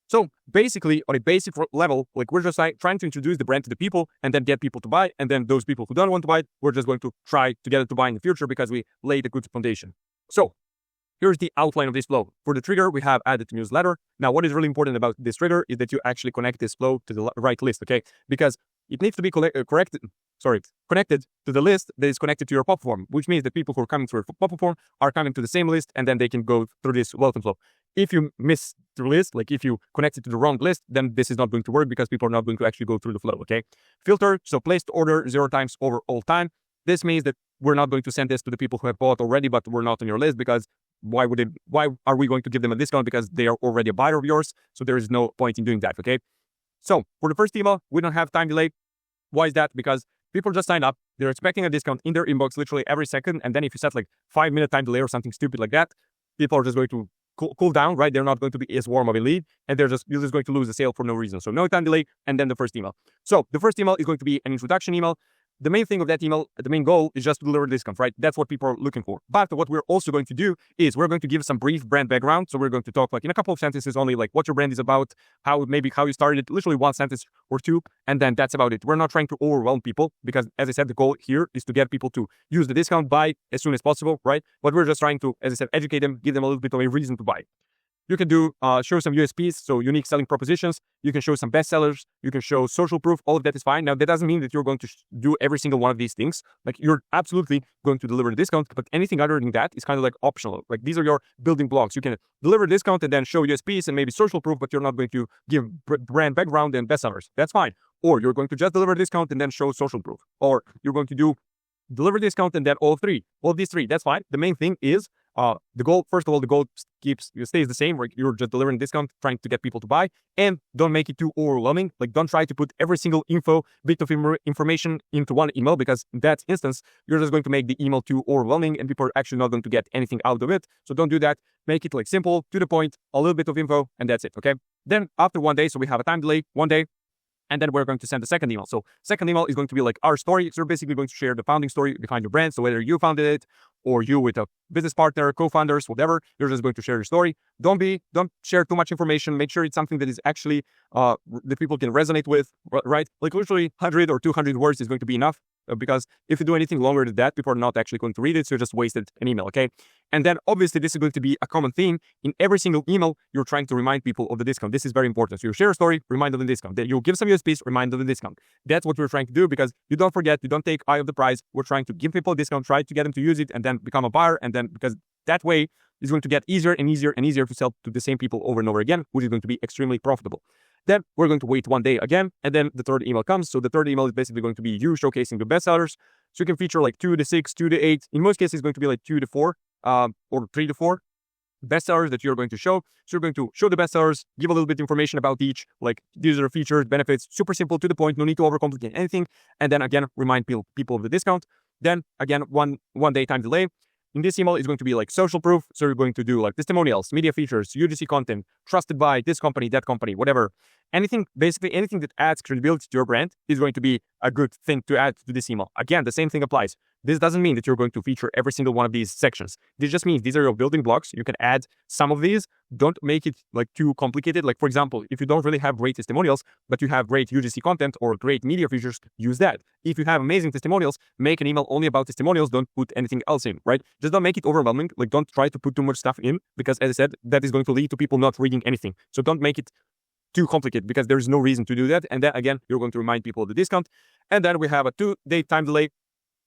So basically, on a basic level, like, we're just trying to introduce the brand to the people and then get people to buy. And then those people who don't want to buy it, we're just going to try to get it to buy in the future because we laid a good foundation. So here's the outline of this flow. For the trigger, we have added to newsletter. Now, what is really important about this trigger is that you actually connect this flow to the right list, okay? Because it needs to be connected to the list that is connected to your pop form, which means that people who are coming through your pop form are coming to the same list, and then they can go through this welcome flow. If you miss the list, like if you connect it to the wrong list, then this is not going to work because people are not going to actually go through the flow, okay? Filter, so placed order 0 times over all time. This means that we're not going to send this to the people who have bought already, but we're not on your list, because why are we going to give them a discount? Because they are already a buyer of yours. So there is no point in doing that, okay? So for the first email, we don't have time delay. Why is that? Because people just signed up. They're expecting a discount in their inbox literally every second. And then if you set like 5-minute time delay or something stupid like that, people are just going to cool down, right? They're not going to be as warm of a lead, and you're just going to lose the sale for no reason. So no time delay, and then the first email. So the first email is going to be an introduction email. The main thing of that email, the main goal is just to deliver discount, right? That's what people are looking for. But what we're also going to do is we're going to give some brief brand background. So we're going to talk like in a couple of sentences only, like what your brand is about, how you started, literally one sentence or two, and then that's about it. We're not trying to overwhelm people because, as I said, the goal here is to get people to use the discount, buy as soon as possible, right? But we're just trying to, as I said, educate them, give them a little bit of a reason to buy. You can do show some USPs, so unique selling propositions. You can show some bestsellers. You can show social proof. All of that is fine. Now, that doesn't mean that you're going to do every single one of these things. Like, you're absolutely going to deliver the discount, but anything other than that is kind of like optional. Like, these are your building blocks. You can deliver discount and then show USPs and maybe social proof, but you're not going to give brand background and bestsellers. That's fine. Or you're going to just deliver discount and then show social proof. Or you're going to do deliver discount and then all of these three. That's fine. The main thing is the goal. First of all, the goal stays the same. Right? You're just delivering discount, trying to get people to buy, and don't make it too overwhelming. Like, don't try to put every single bit of information into one email, because in that instance, you're just going to make the email too overwhelming, and people are actually not going to get anything out of it. So don't do that. Make it like simple, to the point, a little bit of info, and that's it. Okay. Then after 1 day, so we have a time delay, 1 day. And then we're going to send the second email. So second email is going to be like our story. So we're basically going to share the founding story behind your brand. So whether you founded it or you with a business partner, co-founders, whatever, you're just going to share your story. Don't share too much information. Make sure it's something that is actually that people can resonate with, right? Like, literally 100 or 200 words is going to be enough. Because if you do anything longer than that, people are not actually going to read it, so you just wasted an email, okay? And then obviously this is going to be a common theme. In every single email, you're trying to remind people of the discount. This is very important. So you share a story, remind them of the discount. Then you give some USPs, remind them of the discount. That's what we're trying to do, because you don't forget, you don't take eye of the prize. We're trying to give people a discount, try to get them to use it, and then become a buyer. And then, because that way it's going to get easier and easier and easier to sell to the same people over and over again, which is going to be extremely profitable. Then we're going to wait 1 day again, and then the third email comes. So the third email is basically going to be you showcasing the bestsellers. So you can feature like 2 to 6, 2 to 8. In most cases, it's going to be like 2 to 4, or 3 to 4 bestsellers that you're going to show. So you're going to show the bestsellers, give a little bit of information about each, like these are features, benefits, super simple, to the point, no need to overcomplicate anything. And then again, remind people of the discount. Then again, one day time delay. In this email, it's going to be like social proof. So you're going to do like testimonials, media features, UGC content, trusted by this company, that company, whatever. basically anything that adds credibility to your brand is going to be a good thing to add to this email. Again, the same thing applies. This doesn't mean that you're going to feature every single one of these sections. This just means these are your building blocks. You can add some of these. Don't make it like too complicated. Like for example, if you don't really have great testimonials, but you have great UGC content or great media features, use that. If you have amazing testimonials, make an email only about testimonials. Don't put anything else in, right? Just don't make it overwhelming. Like don't try to put too much stuff in because as I said, that is going to lead to people not reading anything. So don't make it too complicated because there's no reason to do that. And then again, you're going to remind people of the discount. And then we have a 2-day time delay.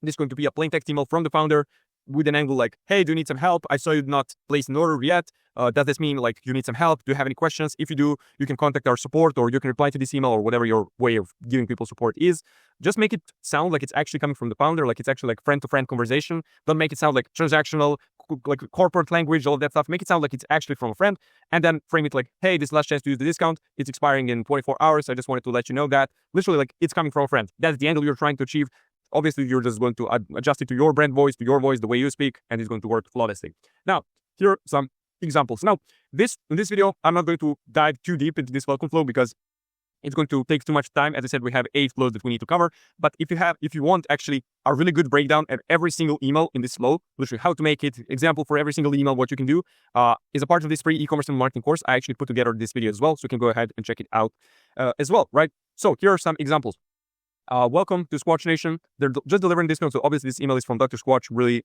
This is going to be a plain text email from the founder with an angle like, hey, do you need some help? I saw you not place an order yet. Does this mean like you need some help? Do you have any questions? If you do, you can contact our support or you can reply to this email or whatever your way of giving people support is. Just make it sound like it's actually coming from the founder, like it's actually like friend-to-friend conversation. Don't make it sound like transactional, like corporate language, all of that stuff. Make it sound like it's actually from a friend and then frame it like, hey, this last chance to use the discount. It's expiring in 24 hours. I just wanted to let you know that. Literally like it's coming from a friend. That's the angle you're trying to achieve. Obviously, you're just going to adjust it to your brand voice, the way you speak, and it's going to work flawlessly. Now, here are some examples. Now, in this video, I'm not going to dive too deep into this welcome flow because it's going to take too much time. As I said, we have 8 flows that we need to cover. But if you want actually a really good breakdown at every single email in this flow, literally how to make it, example for every single email, what you can do, is a part of this free e-commerce and marketing course. I actually put together this video as well, so you can go ahead and check it out as well, right? So here are some examples. Welcome to Squatch Nation. They're just delivering discounts. So obviously this email is from Dr. Squatch, really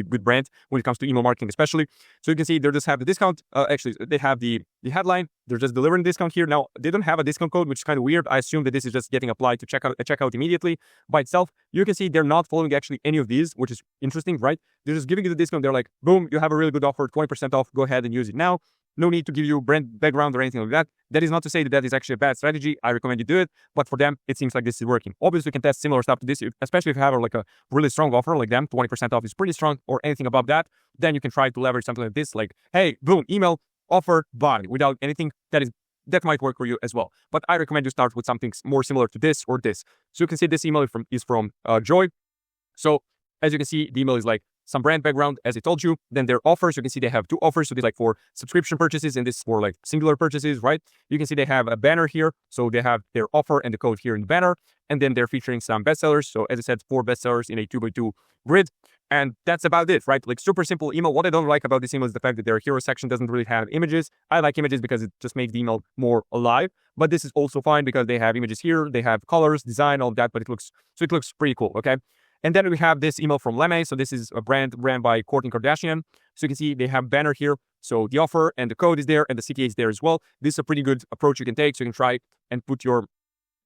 good brand when it comes to email marketing, especially. So you can see they just have the discount. Actually, they have the headline. They're just delivering discount here. Now, they don't have a discount code, which is kind of weird. I assume that this is just getting applied to checkout immediately by itself. You can see they're not following actually any of these, which is interesting, right? They're just giving you the discount. They're like, boom, you have a really good offer, 20% off. Go ahead and use it now. No need to give you brand background or anything like that. That is not to say that that is actually a bad strategy. I recommend you do it. But for them, it seems like this is working. Obviously, you can test similar stuff to this, especially if you have like a really strong offer like them, 20% off is pretty strong or anything above that. Then you can try to leverage something like this, like, hey, boom, email, offer, buy, without anything that might work for you as well. But I recommend you start with something more similar to this or this. So you can see this email is from Joy. So as you can see, the email is like, some brand background, as I told you. Then their offers, you can see they have 2 offers. So they like for subscription purchases and this for like singular purchases, right? You can see they have a banner here. So they have their offer and the code here in the banner. And then they're featuring some bestsellers. So as I said, 4 bestsellers in a 2x2 grid. And that's about it, right? Like super simple email. What I don't like about this email is the fact that their hero section doesn't really have images. I like images because it just makes the email more alive. But this is also fine because they have images here. They have colors, design, all that, but it looks pretty cool, okay? And then we have this email from Leme. So this is a brand ran by Kourtney Kardashian. So you can see they have banner here. So the offer and the code is there and the CTA is there as well. This is a pretty good approach you can take. So you can try and put your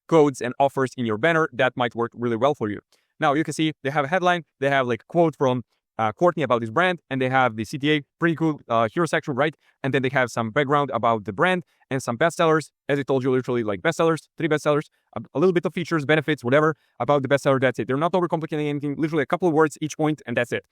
codes and offers in your banner. That might work really well for you. Now you can see they have a headline. They have like a quote from Kourtney about this brand, and they have the CTA, pretty cool hero section, right? And then they have some background about the brand and some bestsellers. As I told you, literally like bestsellers, 3 bestsellers, a little bit of features, benefits, whatever about the bestseller. That's it. They're not overcomplicating anything. Literally a couple of words each point, and that's it.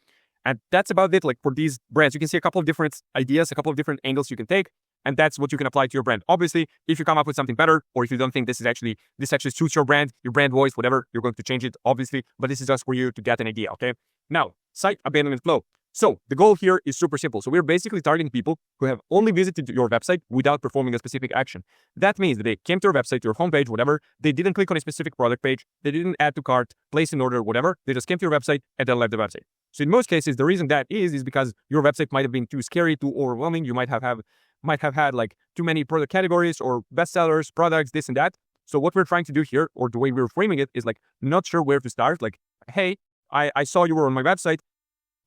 And that's about it. Like for these brands, you can see a couple of different ideas, a couple of different angles you can take. And that's what you can apply to your brand. Obviously, if you come up with something better, or if you don't think this actually suits your brand voice, whatever, you're going to change it, obviously. But this is just for you to get an idea, okay? Now, site abandonment flow. So the goal here is super simple. So we're basically targeting people who have only visited your website without performing a specific action. That means that they came to your website, your homepage, whatever. They didn't click on a specific product page. They didn't add to cart, place an order, whatever. They just came to your website and then left the website. So in most cases, the reason that is because your website might have been too scary, too overwhelming. You might have had like too many product categories or bestsellers, products, this and that. So what we're trying to do here, or the way we're framing it, is like not sure where to start. Like, hey, I saw you were on my website.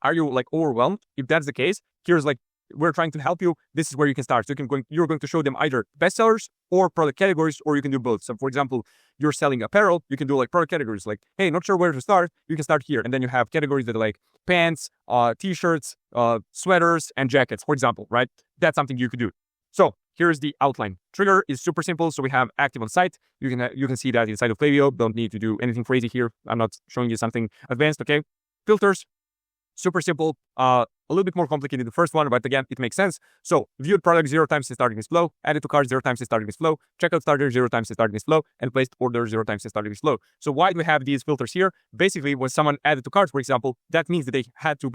Are you like overwhelmed? If that's the case, here's like, we're trying to help you. This is where you can start. So you're going to show them either bestsellers or product categories, or you can do both. So for example, you're selling apparel, you can do like product categories, like, hey, not sure where to start. You can start here. And then you have categories that are like pants, t-shirts, sweaters, and jackets, for example, right? That's something you could do. So here's the outline. Trigger is super simple. So we have active on site. You can see that inside of Klaviyo. Don't need to do anything crazy here. I'm not showing you something advanced, okay? Filters, super simple. A little bit more complicated the first one, but again, it makes sense. So viewed product 0 times since starting is flow, added to cart 0 times since starting is flow, checkout starter 0 times since starting is flow, and placed order 0 times since starting is flow. So why do we have these filters here? Basically, when someone added to cart, for example, that means that they had to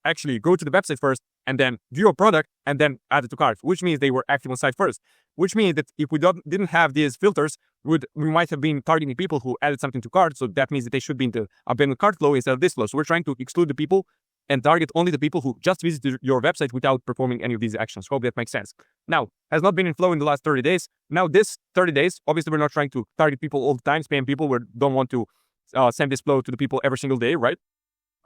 actually go to the website first and then view a product and then add it to cart, which means they were active on site first. Which means that if we didn't have these filters, we might have been targeting people who added something to cart. So that means that they should be in the abandoned cart flow instead of this flow. So we're trying to exclude the people and target only the people who just visited your website without performing any of these actions. Hope that makes sense. Now, has not been in flow in the last 30 days. Now, this 30 days, obviously, we're not trying to target people all the time, spam people. We don't want to send this flow to the people every single day, right?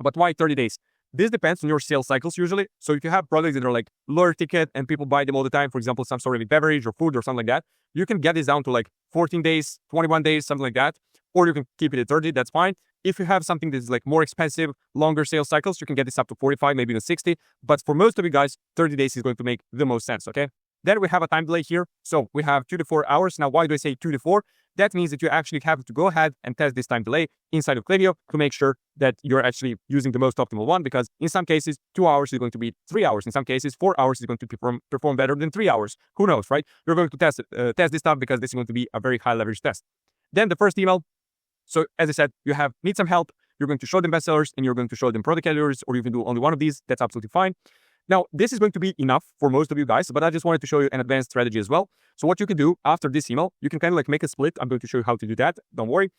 But why 30 days? This depends on your sales cycles usually. So if you have products that are like lower ticket and people buy them all the time, for example, some sort of beverage or food or something like that, you can get this down to like 14 days, 21 days, something like that. Or you can keep it at 30, that's fine. If you have something that's like more expensive, longer sales cycles, you can get this up to 45, maybe even 60. But for most of you guys, 30 days is going to make the most sense, okay? Then we have a time delay here. So we have 2 to 4 hours. Now, why do I say 2 to 4? That means that you actually have to go ahead and test this time delay inside of Klaviyo to make sure that you're actually using the most optimal one, because in some cases, 2 hours is going to be 3 hours. In some cases, 4 hours is going to perform better than 3 hours. Who knows, right? You're going to test this stuff because this is going to be a very high leverage test. Then the first email. So as I said, you need some help. You're going to show them bestsellers and you're going to show them product categories, or you can do only one of these. That's absolutely fine. Now, this is going to be enough for most of you guys, but I just wanted to show you an advanced strategy as well. So what you can do after this email, you can kind of like make a split. I'm going to show you how to do that. Don't worry.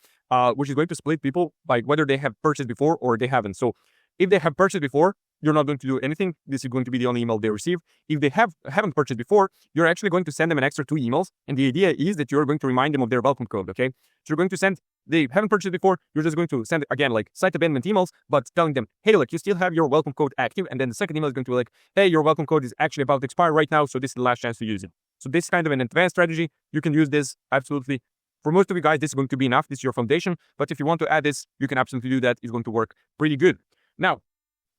Which is going to split people by whether they have purchased before or they haven't. So if they have purchased before, you're not going to do anything. This is going to be the only email they receive. If they haven't purchased before, you're actually going to send them an extra 2 emails. And the idea is that you're going to remind them of their welcome code, okay? So you're going to send, they haven't purchased before, you're just going to send, again, like site abandonment emails, but telling them, hey, look, you still have your welcome code active. And then the second email is going to be like, hey, your welcome code is actually about to expire right now, so this is the last chance to use it. So this is kind of an advanced strategy. You can use this, absolutely. For most of you guys, this is going to be enough. This is your foundation. But if you want to add this, you can absolutely do that. It's going to work pretty good. Now,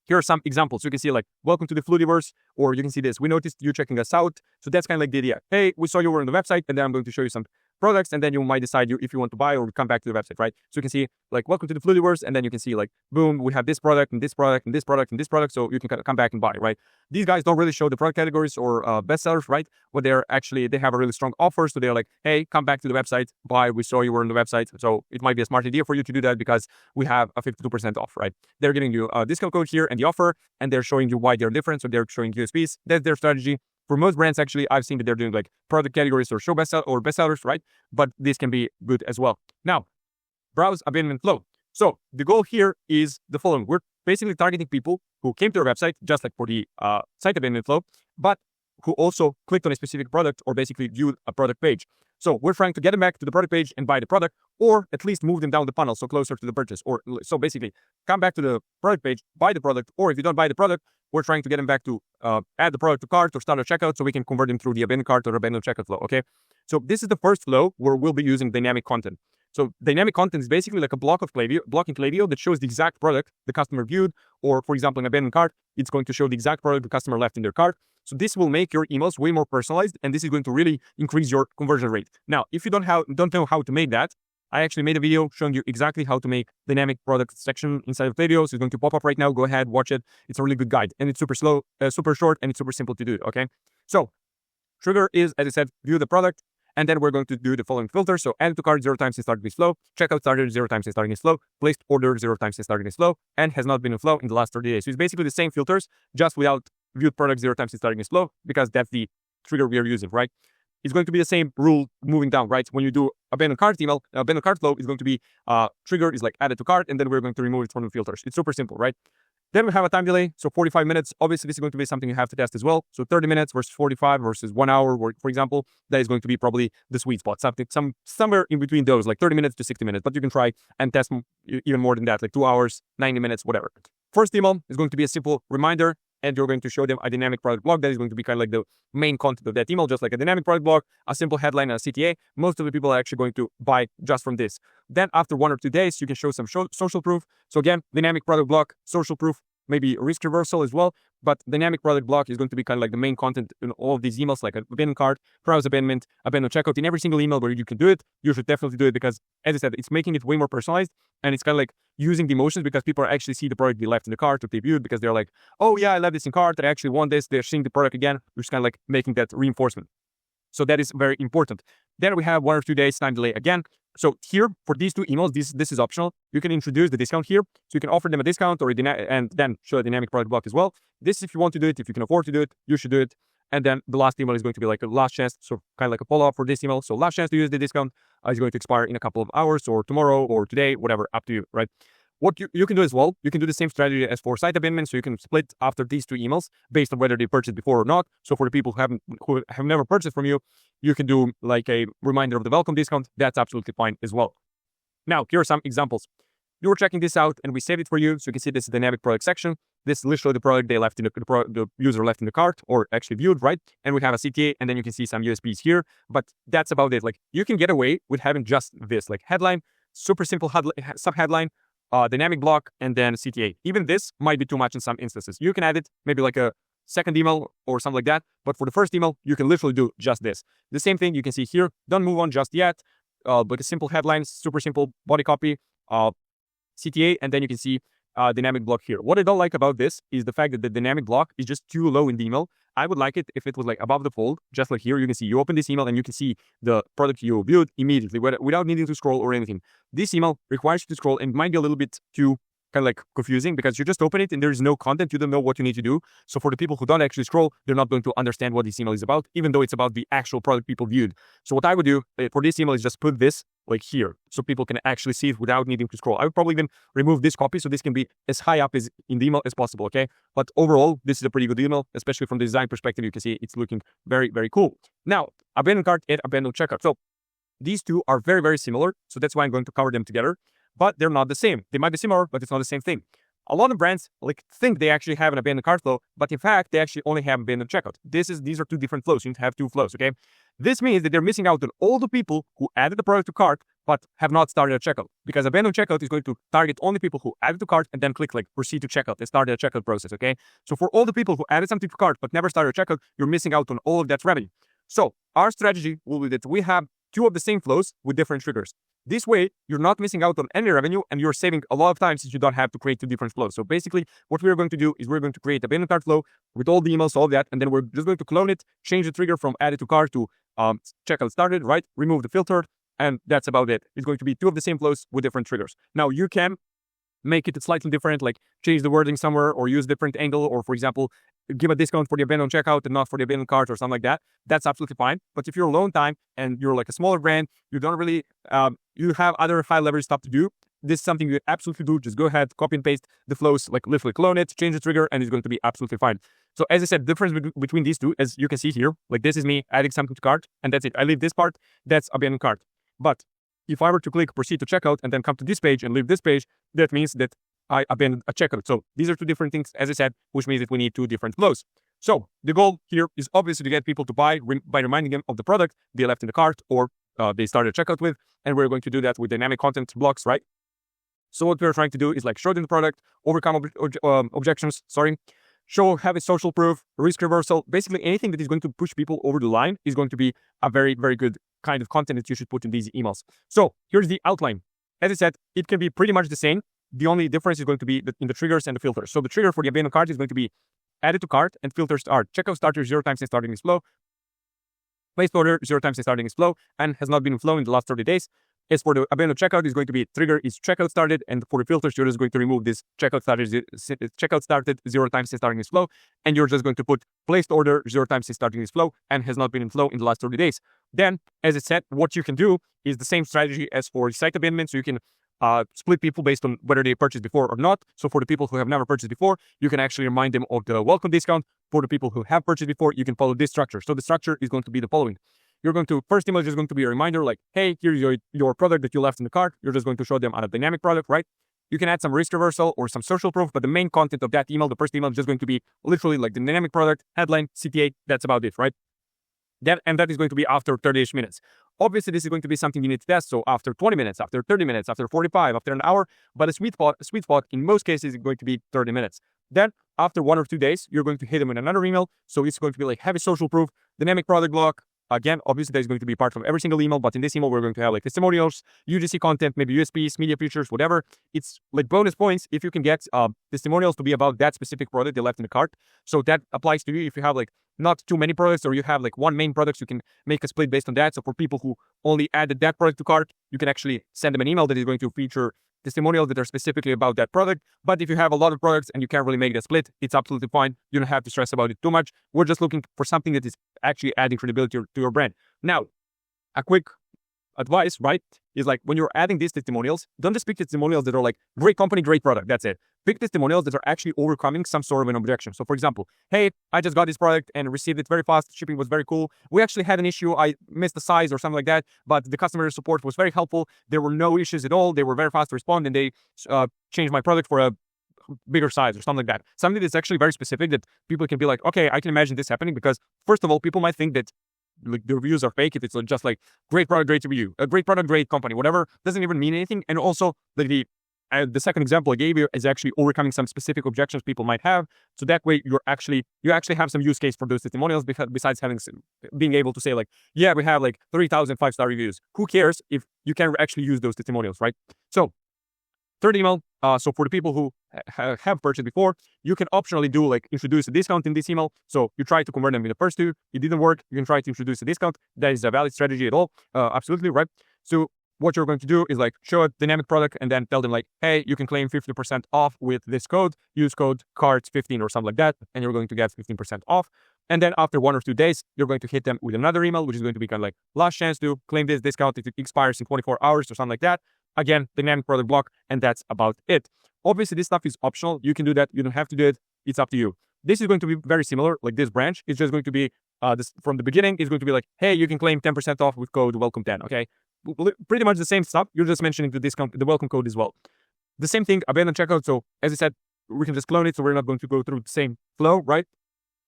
here are some examples. You can see like, welcome to the Fluidiverse, or you can see this. We noticed you checking us out. So that's kind of like the idea. Hey, we saw you were on the website, and then I'm going to show you some products, and then you might decide if you want to buy or come back to the website, right? So you can see like, welcome to the Fluidiverse, and then you can see like, boom, we have this product and this product and this product and this product. So you can come back and buy, right? These guys don't really show the product categories or bestsellers, right? But they have a really strong offer. So they're like, hey, come back to the website, buy. We saw you were on the website. So it might be a smart idea for you to do that because we have a 52% off, right? They're giving you a discount code here and the offer, and they're showing you why they're different. So they're showing USPs. That's their strategy. For most brands, actually, I've seen that they're doing like product categories or show bestsellers, right? But this can be good as well. Now, browse abandonment flow. So the goal here is the following. We're basically targeting people who came to our website, just like for the site abandonment flow, but who also clicked on a specific product or basically viewed a product page. So we're trying to get them back to the product page and buy the product, or at least move them down the funnel, so closer to the purchase. Or so basically, come back to the product page, buy the product, or if you don't buy the product, we're trying to get them back to add the product to cart or start a checkout, so we can convert them through the abandoned cart or abandoned checkout flow. Okay, so this is the first flow where we'll be using dynamic content. So dynamic content is basically like a block in Klaviyo that shows the exact product the customer viewed, or for example, an abandoned cart, it's going to show the exact product the customer left in their cart. So this will make your emails way more personalized, and this is going to really increase your conversion rate. Now, if you don't know how to make that, I actually made a video showing you exactly how to make dynamic product section inside of Klaviyo. So it's going to pop up right now. Go ahead, watch it. It's a really good guide, and it's super short, and it's super simple to do. Okay. So trigger is, as I said, view the product, and then we're going to do the following filter. So add to cart 0 times since starting is slow, checkout started 0 times since starting is slow, placed order 0 times since starting is slow, and has not been in flow in the last 30 days. So it's basically the same filters, just without viewed product 0 times since starting is slow, because that's the trigger we are using, right? It's going to be the same rule moving down, right? When you do abandoned cart email, abandoned cart flow is going to be trigger is like added to cart, and then we're going to remove it from the filters. It's super simple, right? Then we have a time delay, so 45 minutes. Obviously, this is going to be something you have to test as well. So 30 minutes versus 45 versus 1 hour, for example, that is going to be probably the sweet spot. Somewhere in between those, like 30 minutes to 60 minutes. But you can try and test even more than that, like 2 hours, 90 minutes, whatever. First email is going to be a simple reminder, and you're going to show them a dynamic product blog that is going to be kind of like the main content of that email, just like a dynamic product blog, a simple headline, and a CTA. Most of the people are actually going to buy just from this. Then after 1 or 2 days, you can show some social proof. So again, dynamic product blog, social proof, maybe risk reversal as well. But dynamic product block is going to be kind of like the main content in all of these emails, like abandoned cart, browse abandonment, abandoned checkout. In every single email where you can do it, you should definitely do it, because, as I said, it's making it way more personalized, and it's kind of like using the emotions, because people actually see the product they left in the cart or they viewed, because they're like, oh yeah, I left this in cart, I actually want this. They're seeing the product again, which is kind of like making that reinforcement. So that is very important. Then we have 1 or 2 days time delay again. So here for these two emails, this is optional. You can introduce the discount here. So you can offer them a discount or and then show a dynamic product block as well. This, if you want to do it, if you can afford to do it, you should do it. And then the last email is going to be like a last chance. So kind of like a follow-up for this email. So last chance to use the discount is going to expire in a couple of hours or tomorrow or today, whatever, up to you, right? What you can do as well, you can do the same strategy as for site abandonment. So you can split after these two emails based on whether they purchased before or not. So for the people who have never purchased from you, you can do like a reminder of the welcome discount. That's absolutely fine as well. Now, here are some examples. You were checking this out and we saved it for you. So you can see this is the dynamic product section. This is literally the product they left in the user left in the cart or actually viewed, right? And we have a CTA and then you can see some USPs here, but that's about it. Like you can get away with having just this, like headline, super simple sub-headline, dynamic block, and then CTA. Even this might be too much in some instances. You can add it, maybe like a second email or something like that. But for the first email, you can literally do just this. The same thing you can see here. Don't move on just yet. Like a simple headline, super simple body copy, CTA, and then you can see dynamic block here. What I don't like about this is the fact that the dynamic block is just too low in the email. I would like it if it was like above the fold, just like here. You can see you open this email and you can see the product you viewed immediately without needing to scroll or anything. This email requires you to scroll and might be a little bit too kind of like confusing because you just open it and there is no content. You don't know what you need to do. So for the people who don't actually scroll, they're not going to understand what this email is about, even though it's about the actual product people viewed. So what I would do for this email is just put this like here so people can actually see it without needing to scroll. I would probably even remove this copy so this can be as high up as in the email as possible, okay? But overall, this is a pretty good email, especially from the design perspective. You can see it's looking very, very cool. Now, abandoned cart and abandoned checkout. So these two are very, very similar. So that's why I'm going to cover them together, but they're not the same. They might be similar, but it's not the same thing. A lot of brands like think they actually have an abandoned cart flow, but in fact, they actually only have abandoned checkout. These are two different flows. You need to have two flows, okay? This means that they're missing out on all the people who added the product to cart, but have not started a checkout. Because abandoned checkout is going to target only people who added to cart and then click like proceed to checkout and start a checkout process, okay? So for all the people who added something to cart, but never started a checkout, you're missing out on all of that revenue. So our strategy will be that we have two of the same flows with different triggers. This way, you're not missing out on any revenue and you're saving a lot of time since you don't have to create two different flows. So basically, what we're going to do is we're going to create a abandoned cart flow with all the emails, all that, and then we're just going to clone it, change the trigger from added to cart to checkout started, right? Remove the filter, and that's about it. It's going to be two of the same flows with different triggers. Now, you can make it slightly different, like change the wording somewhere or use different angle, or for example, give a discount for the abandoned checkout and not for the abandoned cart or something like that. That's absolutely fine. But if you're alone time and you're like a smaller brand, you don't really, you have other high leverage stuff to do. This is something you absolutely do. Just go ahead, copy and paste the flows, like literally clone it, change the trigger, and it's going to be absolutely fine. So as I said, the difference between these two, as you can see here, like this is me adding something to cart, and that's it. I leave this part, that's abandoned cart. But if I were to click proceed to checkout and then come to this page and leave this page, that means that I abandoned a checkout. So these are two different things, as I said, which means that we need two different flows. So the goal here is obviously to get people to buy by reminding them of the product they left in the cart or they started a checkout with. And we're going to do that with dynamic content blocks, right? So what we're trying to do is like show them the product, overcome objections, have a social proof, risk reversal. Basically anything that is going to push people over the line is going to be a very, very good kind of content that you should put in these emails. So here's the outline. As I said, it can be pretty much the same. The only difference is going to be in the triggers and the filters. So the trigger for the abandoned cart is going to be added to cart, and filters are checkout starter 0 times since starting this flow, placed order 0 times since starting this flow, and has not been in flow in the last 30 days. As for the abandoned checkout, is going to be trigger is checkout started, and for the filters, you're just going to remove this checkout started 0 times since starting this flow, and you're just going to put placed order 0 times since starting this flow and has not been in flow in the last 30 days. Then, as I said, what you can do is the same strategy as for site abandonment, so you can split people based on whether they purchased before or not. So for the people who have never purchased before, you can actually remind them of the welcome discount. For the people who have purchased before, you can follow this structure. So the structure is going to be the following. You're going to, first email is just going to be a reminder like, hey, here's your product that you left in the cart. You're just going to show them on a dynamic product, right? You can add some risk reversal or some social proof, but the main content of that email, the first email is just going to be literally like the dynamic product, headline, CTA, that's about it, right? That is going to be after 30-ish minutes. Obviously, this is going to be something you need to test. So after 20 minutes, after 30 minutes, after 45, after an hour, but a sweet spot in most cases is going to be 30 minutes. Then after 1 or 2 days, you're going to hit them with another email. So it's going to be like heavy social proof, dynamic product block, Again, obviously there's going to be part of every single email, but in this email, we're going to have like testimonials, UGC content, maybe USPs, media features, whatever. It's like bonus points if you can get testimonials to be about that specific product they left in the cart. So that applies to you if you have like not too many products, or you have like one main product, you can make a split based on that. So for people who only added that product to cart, you can actually send them an email that is going to feature testimonials that are specifically about that product. But if you have a lot of products and you can't really make that split, it's absolutely fine. You don't have to stress about it too much. We're just looking for something that is actually adding credibility to your brand. Now, a quick advice, right, is like when you're adding these testimonials, don't just pick testimonials that are like great company, great product. That's it. Pick testimonials that are actually overcoming some sort of an objection. So for example, hey, I just got this product and received it very fast. Shipping was very cool. We actually had an issue. I missed the size or something like that, but the customer support was very helpful. There were no issues at all. They were very fast to respond, and they changed my product for a bigger size or something like that. Something that's actually very specific that people can be like, okay, I can imagine this happening, because first of all, people might think that like the reviews are fake if it's just like great product, great review, a great product, great company, whatever, doesn't even mean anything. And also the second example I gave you is actually overcoming some specific objections people might have. So that way you actually have some use case for those testimonials, because besides being able to say like, yeah, we have like 3,000 5-star reviews. Who cares if you can actually use those testimonials, right? So third email, so for the people who have purchased before, you can optionally do like introduce a discount in this email. So you try to convert them in the first two, it didn't work, you can try to introduce a discount. That is a valid strategy at all, absolutely, right? So what you're going to do is like show a dynamic product and then tell them like, hey, you can claim 50% off with this code, use code CART15 or something like that, and you're going to get 15% off. And then after 1 or 2 days, you're going to hit them with another email, which is going to be kind of like last chance to claim this discount. It expires in 24 hours or something like that. Again, dynamic product block, and that's about it. Obviously, this stuff is optional. You can do that. You don't have to do it. It's up to you. This is going to be very similar. Like this branch is just going to be this from the beginning is going to be like, hey, you can claim 10% off with code welcome10. Okay, pretty much the same stuff. You're just mentioning the discount, the welcome code as well. The same thing, abandoned checkout. So as I said, we can just clone it. So we're not going to go through the same flow, right?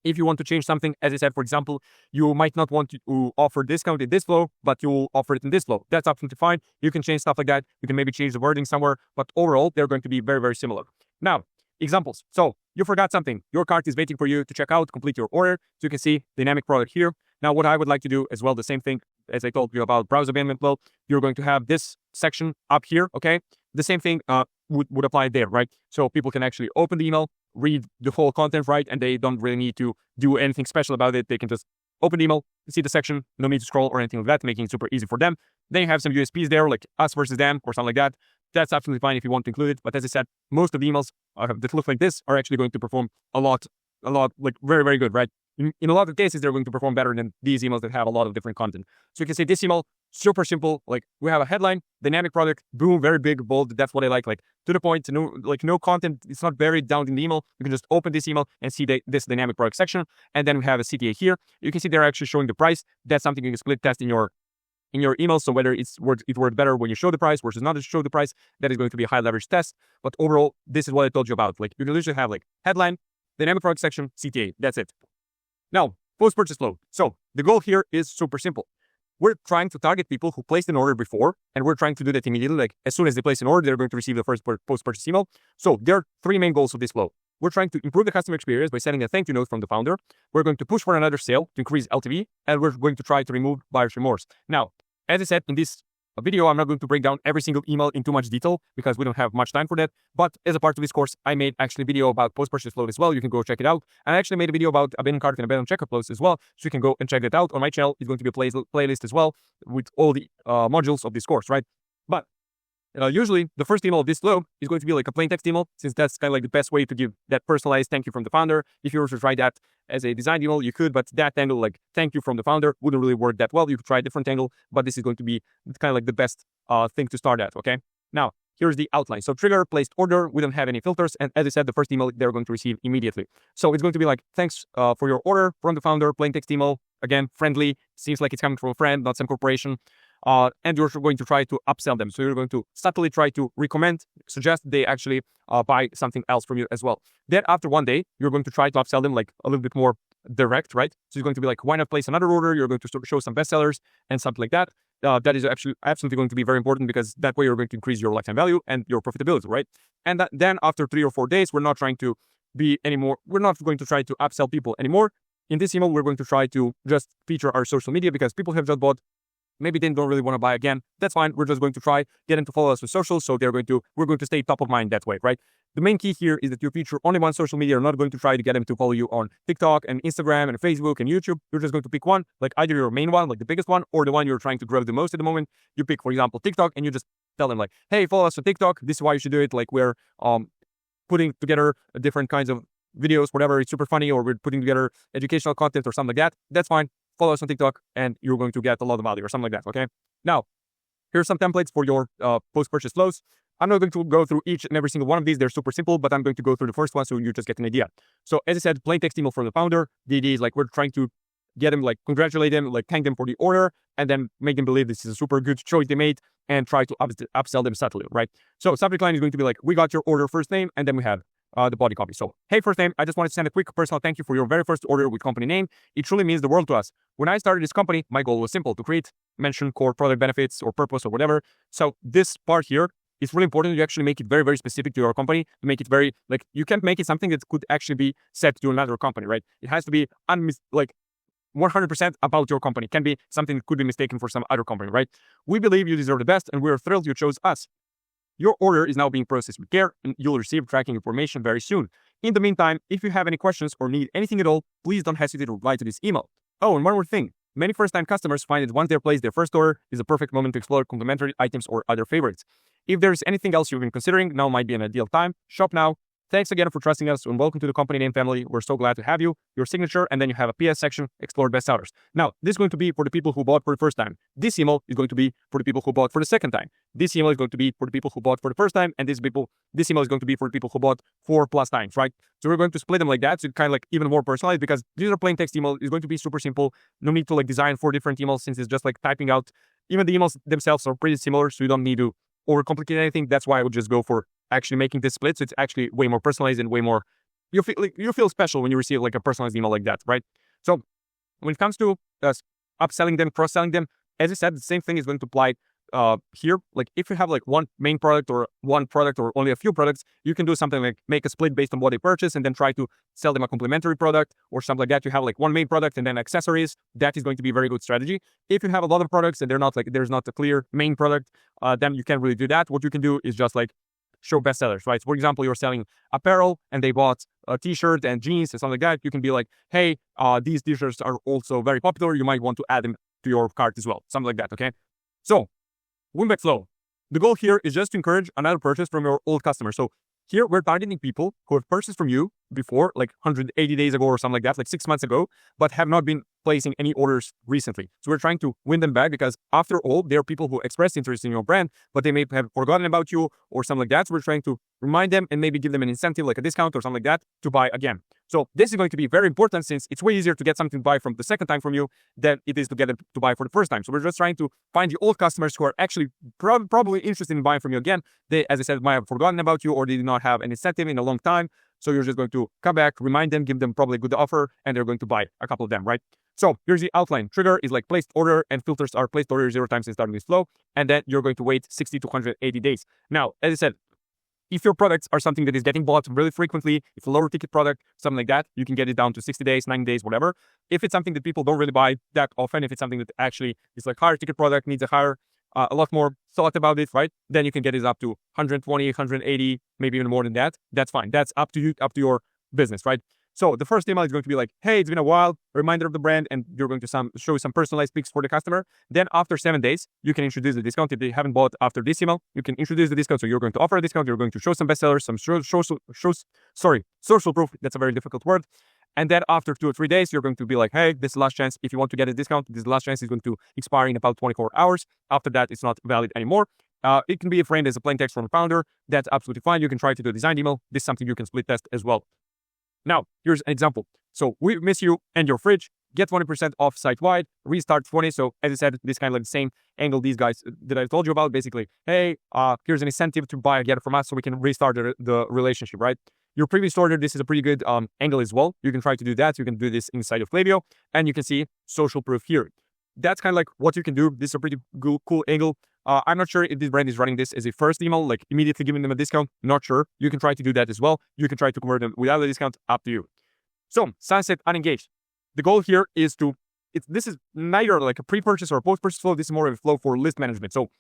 If you want to change something, as I said, for example, you might not want to offer discount in this flow, but you'll offer it in this flow. That's absolutely fine. You can change stuff like that. You can maybe change the wording somewhere, but overall, they're going to be very, very similar. Now, examples. So you forgot something. Your cart is waiting for you to check out, complete your order. So you can see dynamic product here. Now, what I would like to do as well, the same thing as I told you about browse abandonment flow, you're going to have this section up here, okay? The same thing would apply there, right? So people can actually open the email, read the whole content, right? And they don't really need to do anything special about it. They can just open the email, see the section, no need to scroll or anything like that, making it super easy for them. Then you have some USPs there, like us versus them or something like that. That's absolutely fine if you want to include it. But as I said, most of the emails that look like this are actually going to perform a lot, like very, very good, right? In a lot of cases, they're going to perform better than these emails that have a lot of different content. So you can say this email, super simple. Like we have a headline, dynamic product, boom, very big, bold. That's what I like to the point, no content. It's not buried down in the email. You can just open this email and see this dynamic product section. And then we have a CTA here. You can see they're actually showing the price. That's something you can split test in your email. So whether it worked better when you show the price versus not to show the price, that is going to be a high leverage test. But overall, this is what I told you about. Like you can literally have like headline, dynamic product section, CTA. That's it. Now, post-purchase flow. So the goal here is super simple. We're trying to target people who placed an order before, and we're trying to do that immediately. Like as soon as they place an order, they're going to receive the first post-purchase email. So there are 3 main goals of this flow. We're trying to improve the customer experience by sending a thank you note from the founder. We're going to push for another sale to increase LTV, and we're going to try to remove buyer's remorse. Now, as I said in this video, I'm not going to break down every single email in too much detail because we don't have much time for that. But as a part of this course, I made actually a video about post-purchase flow as well. You can go check it out. I actually made a video about abandoned cart and abandoned checkout flows as well. So you can go and check that out on my channel. It's going to be a playlist as well with all the modules of this course, right? But usually the first email of this flow is going to be like a plain text email, since that's kind of like the best way to give that personalized thank you from the founder. If you were to try that as a design email, you could, but that angle, like thank you from the founder, wouldn't really work that well. You could try a different angle, but this is going to be kind of like the best thing to start at, okay? Now, here's the outline. So trigger, placed order, we don't have any filters. And as I said, the first email they're going to receive immediately. So it's going to be like, thanks for your order from the founder, plain text email. Again, friendly, seems like it's coming from a friend, not some corporation. And you're going to try to upsell them. So you're going to subtly try to recommend, suggest they actually buy something else from you as well. Then after 1 day, you're going to try to upsell them like a little bit more direct, right? So you're going to be like, why not place another order? You're going to show some bestsellers and something like that. That is absolutely going to be very important because that way you're going to increase your lifetime value and your profitability, right? And then after 3 or 4 days, we're not going to try to upsell people anymore. in this email, we're going to try to just feature our social media because people have just bought. Maybe they don't really want to buy again. That's fine. We're just going to try get them to follow us with socials. So we're going to stay top of mind that way, right? The main key here is that you feature only one social media. You're not going to try to get them to follow you on TikTok and Instagram and Facebook and YouTube. You're just going to pick one, like either your main one, like the biggest one, or the one you're trying to grow the most at the moment. You pick, for example, TikTok, and you just tell them like, hey, follow us on TikTok. This is why you should do it. Like we're putting together different kinds of videos, whatever. It's super funny, or we're putting together educational content or something like that. That's fine. Follow us on TikTok and you're going to get a lot of value or something like that, okay? Now, here's some templates for your post-purchase flows. I'm not going to go through each and every single one of these. They're super simple, but I'm going to go through the first one so you just get an idea. So as I said, plain text email from the founder. The idea is like we're trying to get them, like congratulate them, like thank them for the order, and then make them believe this is a super good choice they made and try to upsell them subtly, right? So subject line is going to be like, we got your order, first name, and then we have the body copy. So, hey, first name, I just wanted to send a quick personal thank you for your very first order with company name. It truly means the world to us. When I started this company, my goal was simple: to create, mention core product benefits or purpose or whatever. So this part here is really important. You actually make it very, very specific to your company, to make it very, like, you can't make it something that could actually be set to another company, right? It has to be 100% about your company. It can be something that could be mistaken for some other company, right? We believe you deserve the best and we're thrilled you chose us. Your order is now being processed with care and you'll receive tracking information very soon. In the meantime, if you have any questions or need anything at all, please don't hesitate to reply to this email. Oh, and one more thing. Many first-time customers find that once they place their first order is a perfect moment to explore complementary items or other favorites. If there's anything else you've been considering, now might be an ideal time. Shop now. Thanks again for trusting us and welcome to the company name family. We're so glad to have you. Your signature, and then you have a PS section, explore bestsellers. Now, this is going to be for the people who bought for the first time. This email is going to be for the people who bought for the second time. This email is going to be for the people who bought for the first time, and this email is going to be for the people who bought 4+ times, right? So we're going to split them like that, so it's kind of like even more personalized, because these are plain text email. It's going to be super simple. No need to like design 4 different emails, since it's just like typing out. Even the emails themselves are pretty similar, so you don't need to overcomplicate anything. That's why I would just go for actually making this split, so it's actually way more personalized and way more, you feel special when you receive like a personalized email like that, right? So when it comes to upselling them, cross-selling them, as I said, the same thing is going to apply here. Like if you have like one main product or one product or only a few products, you can do something like make a split based on what they purchase and then try to sell them a complementary product or something like that. You have like one main product and then accessories. That is going to be a very good strategy. If you have a lot of products and there's not a clear main product, then you can't really do that. What you can do is just like show bestsellers, right? For example, you're selling apparel and they bought a t-shirt and jeans and something like that. You can be like, hey, these t-shirts are also very popular. You might want to add them to your cart as well. Something like that, okay? So, win-back flow. The goal here is just to encourage another purchase from your old customer. So here we're targeting people who have purchased from you before, like 180 days ago or something like that, like 6 months ago, but have not been placing any orders recently. So we're trying to win them back, because after all, there are people who expressed interest in your brand, but they may have forgotten about you or something like that. So we're trying to remind them and maybe give them an incentive, like a discount or something like that, to buy again. So this is going to be very important, since it's way easier to get something to buy from the second time from you than it is to get them to buy for the first time. So we're just trying to find the old customers who are actually probably interested in buying from you again. They, as I said, might have forgotten about you or they did not have an incentive in a long time. So you're just going to come back, remind them, give them probably a good offer, and they're going to buy a couple of them, right? So here's the outline. Trigger is like placed order, and filters are placed order 0 times and starting this flow. And then you're going to wait 60 to 180 days. Now, as I said, if your products are something that is getting bought really frequently, if a lower ticket product, something like that, you can get it down to 60 days, 90 days, whatever. If it's something that people don't really buy that often, if it's something that actually is like higher ticket product, needs a lot more thought about it, right? Then you can get it up to 120, 180, maybe even more than that. That's fine. That's up to you, up to your business, right? So the first email is going to be like, hey, it's been a while, a reminder of the brand, and you're going to show some personalized pics for the customer. Then after 7 days, you can introduce the discount. If they haven't bought after this email, you can introduce the discount. So you're going to offer a discount. You're going to show some bestsellers, some social proof. That's a very difficult word. And then after 2 or 3 days, you're going to be like, hey, this is the last chance. If you want to get a discount, this is the last chance. Is going to expire in about 24 hours. After that, it's not valid anymore. It can be framed as a plain text from the founder. That's absolutely fine. You can try to do a design email. This is something you can split test as well. Now, here's an example. So we miss you and your fridge. Get 20% off site-wide. Restart 20. So as I said, this kind of like the same angle these guys that I told you about. Basically, hey, here's an incentive to buy again from us so we can restart the relationship, right? Your previous order, this is a pretty good angle as well. You can try to do that. You can do this inside of Klaviyo, and you can see social proof here. That's kind of like what you can do. This is a pretty cool angle. I'm not sure if this brand is running this as a first email, like immediately giving them a discount. Not sure. You can try to do that as well. You can try to convert them without a discount. Up to you. So, sunset unengaged. the goal here is this is neither like a pre-purchase or a post-purchase flow. This is more of a flow for list management. So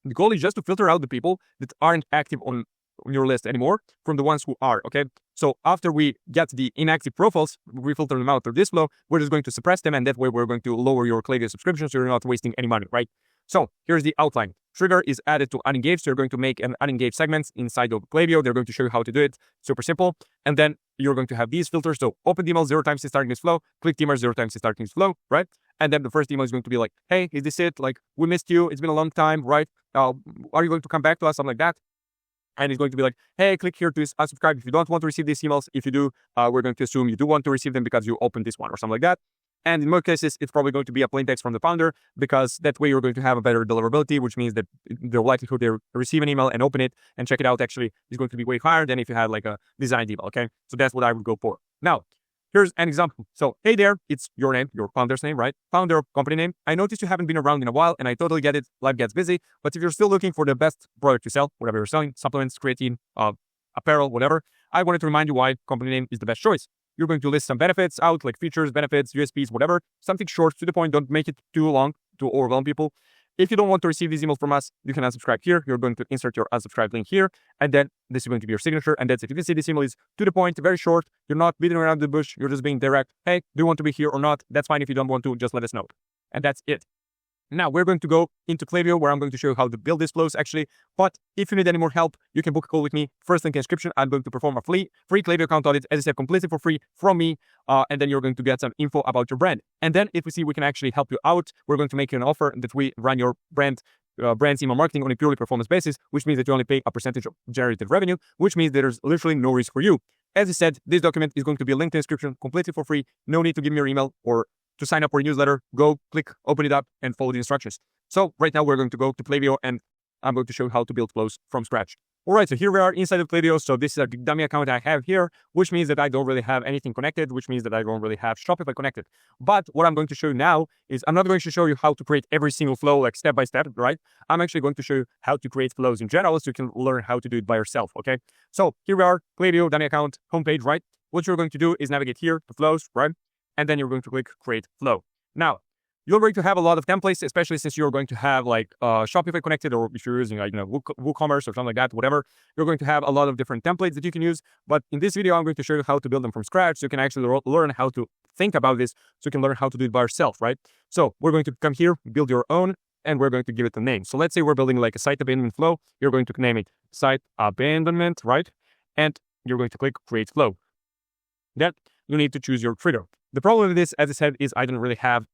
the goal is just to filter out the people that aren't active on your list anymore from the ones who are, okay? So after we get the inactive profiles, we filter them out through this flow, we're just going to suppress them, and that way we're going to lower your Klaviyo subscription so you're not wasting any money, right? So here's the outline. Trigger is added to unengaged, so you're going to make an unengaged segment inside of Klaviyo. They're going to show you how to do it, super simple. And then you're going to have these filters. So open the email 0 times to starting this flow, click the email 0 times to starting this flow, right? And then the first email is going to be like, hey, is this it? Like, we missed you. It's been a long time, right? Are you going to come back to us? Something like that. And it's going to be like, hey, click here to unsubscribe if you don't want to receive these emails. If you do, we're going to assume you do want to receive them because you opened this one or something like that. And in most cases, it's probably going to be a plain text from the founder, because that way you're going to have a better deliverability, which means that the likelihood they receive an email and open it and check it out actually is going to be way higher than if you had like a designed email, okay? So that's what I would go for. Now, here's an example. So, hey there, it's your name, your founder's name, right? Founder, company name. I noticed you haven't been around in a while, and I totally get it. Life gets busy. But if you're still looking for the best product to sell, whatever you're selling, supplements, creatine, apparel, whatever, I wanted to remind you why company name is the best choice. You're going to list some benefits out, like features, benefits, USPs, whatever. Something short, to the point. Don't make it too long to overwhelm people. If you don't want to receive these emails from us, you can unsubscribe here. You're going to insert your unsubscribe link here, and then this is going to be your signature, and that's it. You can see this email is to the point, very short. You're not beating around the bush. You're just being direct. Hey, do you want to be here or not? That's fine. If you don't want to, just let us know. And that's it. Now we're going to go into Klaviyo, where I'm going to show you how to build these flows actually. But if you need any more help, you can book a call with me. First link in description. I'm going to perform a free Klaviyo account audit, as I said, completely for free from me. And then you're going to get some info about your brand. And then if we see we can actually help you out, we're going to make you an offer that we run your brand's email marketing on a purely performance basis, which means that you only pay a percentage of generated revenue, which means that there's literally no risk for you. As I said, this document is going to be linked in the description, completely for free. No need to give me your email or to sign up for a newsletter. Go, click, open it up, and follow the instructions. So right now we're going to go to Klaviyo, and I'm going to show you how to build flows from scratch. All right, so here we are inside of Klaviyo. So this is a dummy account I have here, which means that I don't really have anything connected, which means that I don't really have Shopify connected. But what I'm going to show you now is I'm not going to show you how to create every single flow like step by step, right? I'm actually going to show you how to create flows in general so you can learn how to do it by yourself, okay? So here we are, Klaviyo, dummy account, homepage, right? What you're going to do is navigate here to flows, right? And then you're going to click create flow. Now, you're going to have a lot of templates, especially since you're going to have like Shopify connected, or if you're using like, WooCommerce or something like that, whatever, you're going to have a lot of different templates that you can use. But in this video, I'm going to show you how to build them from scratch so you can actually learn how to think about this, so you can learn how to do it by yourself, right? So we're going to come here, build your own, and we're going to give it a name. So let's say we're building like a site abandonment flow. You're going to name it site abandonment, right? And you're going to click create flow. Then you need to choose your trigger. The problem with this, as I said, is I didn't really have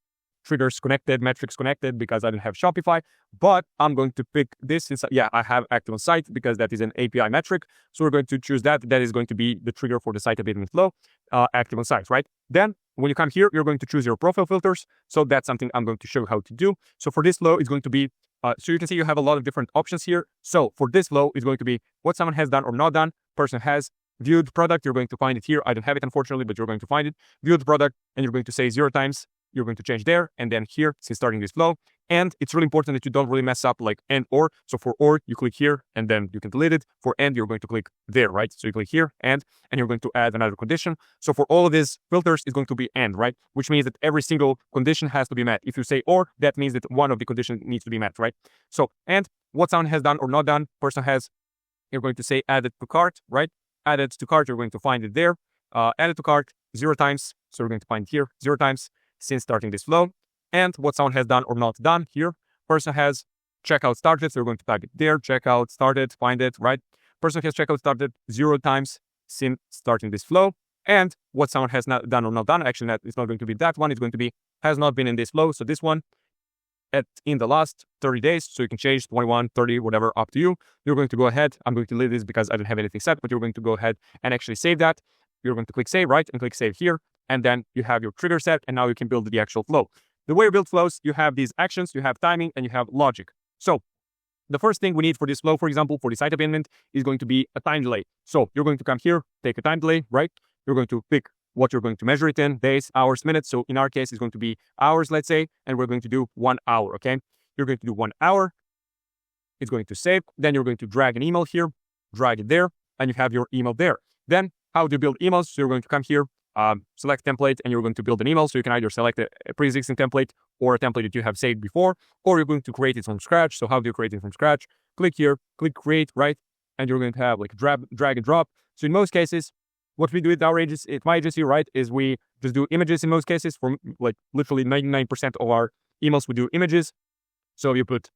triggers connected, metrics connected, because I didn't have Shopify, but I'm going to pick this. I have active on site because that is an API metric. So we're going to choose that. That is going to be the trigger for the site abandonment flow, active on site, right? Then when you come here, you're going to choose your profile filters. So that's something I'm going to show you how to do. So for this flow, it's going to be, so you can see you have a lot of different options here. So for this flow, it's going to be what someone has done or not done. Person has viewed product. You're going to find it here. I don't have it, unfortunately, but you're going to find it. Viewed product, and you're going to say 0 times. You're going to change there, and then here, since starting this flow. And it's really important that you don't really mess up like and or. So for or, you click here, and then you can delete it. For and, you're going to click there, right? So you click here, and you're going to add another condition. So for all of these filters, it's going to be and, right? Which means that every single condition has to be met. If you say or, that means that one of the conditions needs to be met, right? So, and what someone has done or not done, person has, you're going to say added to cart, right? Added to cart, you're going to find it there. Added to cart 0 times. So we're going to find here 0 times since starting this flow. And what someone has done or not done here. Person has checkout started. So we're going to type it there. Checkout started, find it, right? Person has checkout started 0 times since starting this flow. And what someone has not done or not done, actually, it's not going to be that one. It's going to be has not been in this flow. So this one in the last 30 days. So you can change 21, 30, whatever, up to you. You're going to go ahead. I'm going to leave this because I don't have anything set, but you're going to go ahead and actually save that. You're going to click save, right? And click save here. And then you have your trigger set, and now you can build the actual flow. The way you build flows, you have these actions, you have timing, and you have logic. So the first thing we need for this flow, for example, for the site abandonment, is going to be a time delay. So you're going to come here, take a time delay, right? You're going to pick what you're going to measure it in, days, hours, minutes. So in our case, it's going to be hours, let's say, and we're going to do 1 hour, okay? You're going to do 1 hour. It's going to save. Then you're going to drag an email here, drag it there, and you have your email there. Then how do you build emails? So you're going to come here, select template, and you're going to build an email. So you can either select a pre-existing template or a template that you have saved before, or you're going to create it from scratch. So how do you create it from scratch? Click here, click create, right? And you're going to have like drag and drop. So in most cases, what we do at my agency, right, is we just do images in most cases. For like literally 99% of our emails, we do images. So you put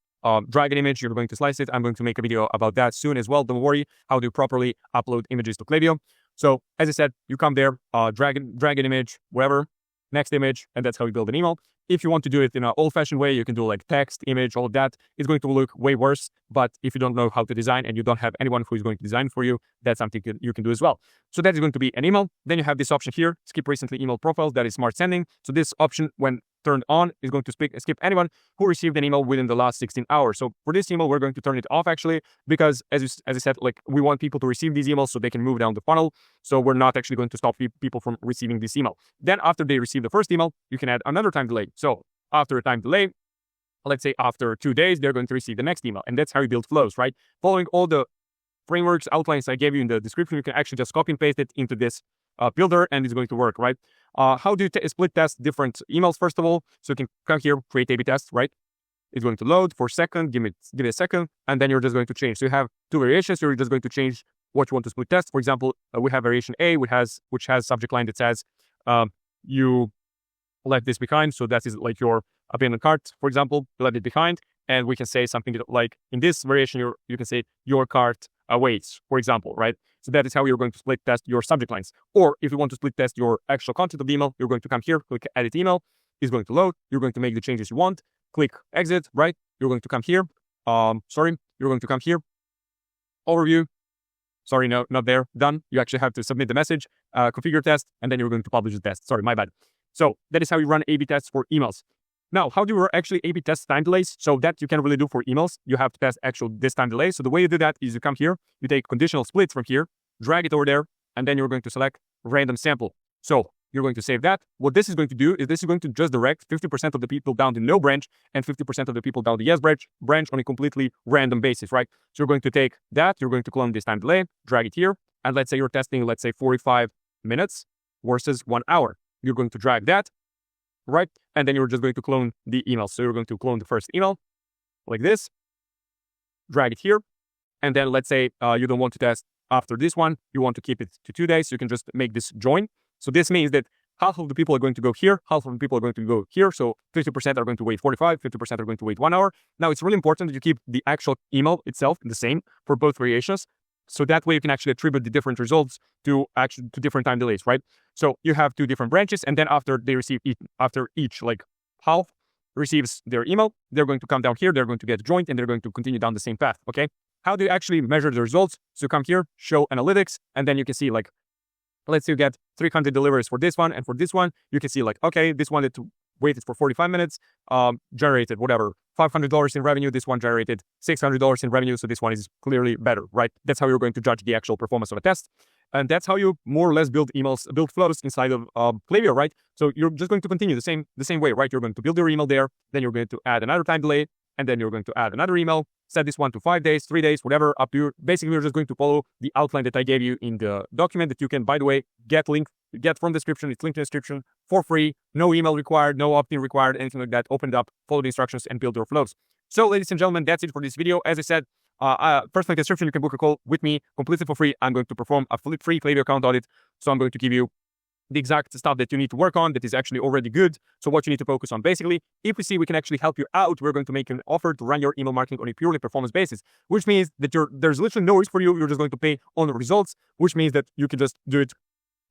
drag an image, you're going to slice it. I'm going to make a video about that soon as well. Don't worry, how to properly upload images to Klaviyo. So as I said, you come there, drag an image, wherever, next image, and that's how you build an email. If you want to do it in an old-fashioned way, you can do like text, image, all of that. It's going to look way worse. But if you don't know how to design and you don't have anyone who is going to design for you, that's something you can do as well. So that is going to be an email. Then you have this option here, skip recently emailed profiles. That is smart sending. So this option, when turned on, is going to skip anyone who received an email within the last 16 hours. So for this email, we're going to turn it off actually, because as I said, like we want people to receive these emails so they can move down the funnel. So we're not actually going to stop people from receiving this email. Then after they receive the first email, you can add another time delay. So after a time delay, let's say after 2 days, they're going to receive the next email. And that's how you build flows, right? Following all the frameworks, outlines I gave you in the description, you can actually just copy and paste it into this builder, and it's going to work, right? How do you split test different emails, first of all? So you can come here, create A/B test, right? It's going to load for a second, give it a second, and then you're just going to change. So you have two variations, you're just going to change what you want to split test. For example, we have variation A, which has subject line that says, you left this behind. So that is like your abandoned cart, for example, you left it behind. And we can say something like, in this variation, you can say your cart awaits, for example, right? So that is how you're going to split test your subject lines. Or if you want to split test your actual content of the email, you're going to come here, click edit email. It's going to load. You're going to make the changes you want. Click exit, right? You're going to come here. You're going to come here. Overview. Sorry, no, not there. Done. You actually have to submit the message, configure test, and then you're going to publish the test. Sorry, my bad. So that is how you run A/B tests for emails. Now, how do you actually A/B test time delays? So that you can really do for emails. You have to test this time delay. So the way you do that is you come here, you take conditional splits from here, drag it over there, and then you're going to select random sample. So you're going to save that. What this is going to do is this is going to just direct 50% of the people down the no branch and 50% of the people down the yes branch on a completely random basis, right? So you're going to take that, you're going to clone this time delay, drag it here, and let's say you're testing, let's say 45 minutes versus 1 hour. You're going to drag that, right? And then you're just going to clone the email. So you're going to clone the first email like this, drag it here. And then let's say you don't want to test after this one, you want to keep it to 2 days. So you can just make this join. So this means that half of the people are going to go here, half of the people are going to go here. So 50% are going to wait 45, 50% are going to wait 1 hour. Now it's really important that you keep the actual email itself the same for both variations. So that way you can actually attribute the different results to different time delays, right? So you have two different branches, and then after they receive after each like half receives their email, they're going to come down here, they're going to get joined, and they're going to continue down the same path, okay? How do you actually measure the results? So come here, show analytics, and then you can see like, let's say you get 300 deliveries for this one, and for this one, you can see like, okay, this one that waited for 45 minutes, generated whatever, $500 in revenue. This one generated $600 in revenue. So this one is clearly better, right? That's how you're going to judge the actual performance of a test. And that's how you more or less build flows inside of Klaviyo, right? So you're just going to continue the same way, right? You're going to build your email there, then you're going to add another time delay, and then you're going to add another email, set this one to 5 days, 3 days, whatever, up to you. Basically, you're just going to follow the outline that I gave you in the document that you can, by the way, get from description. It's linked in the description for free. No email required, no opt-in required, anything like that. Open it up, follow the instructions, and build your flows. So, ladies and gentlemen, that's it for this video. As I said, first link in the description, you can book a call with me completely for free. I'm going to perform a free Klaviyo account audit. So I'm going to give you the exact stuff that you need to work on that is actually already good. So what you need to focus on. Basically, if we see we can actually help you out, we're going to make an offer to run your email marketing on a purely performance basis, which means that there's literally no risk for you. You're just going to pay on the results, which means that you can just do it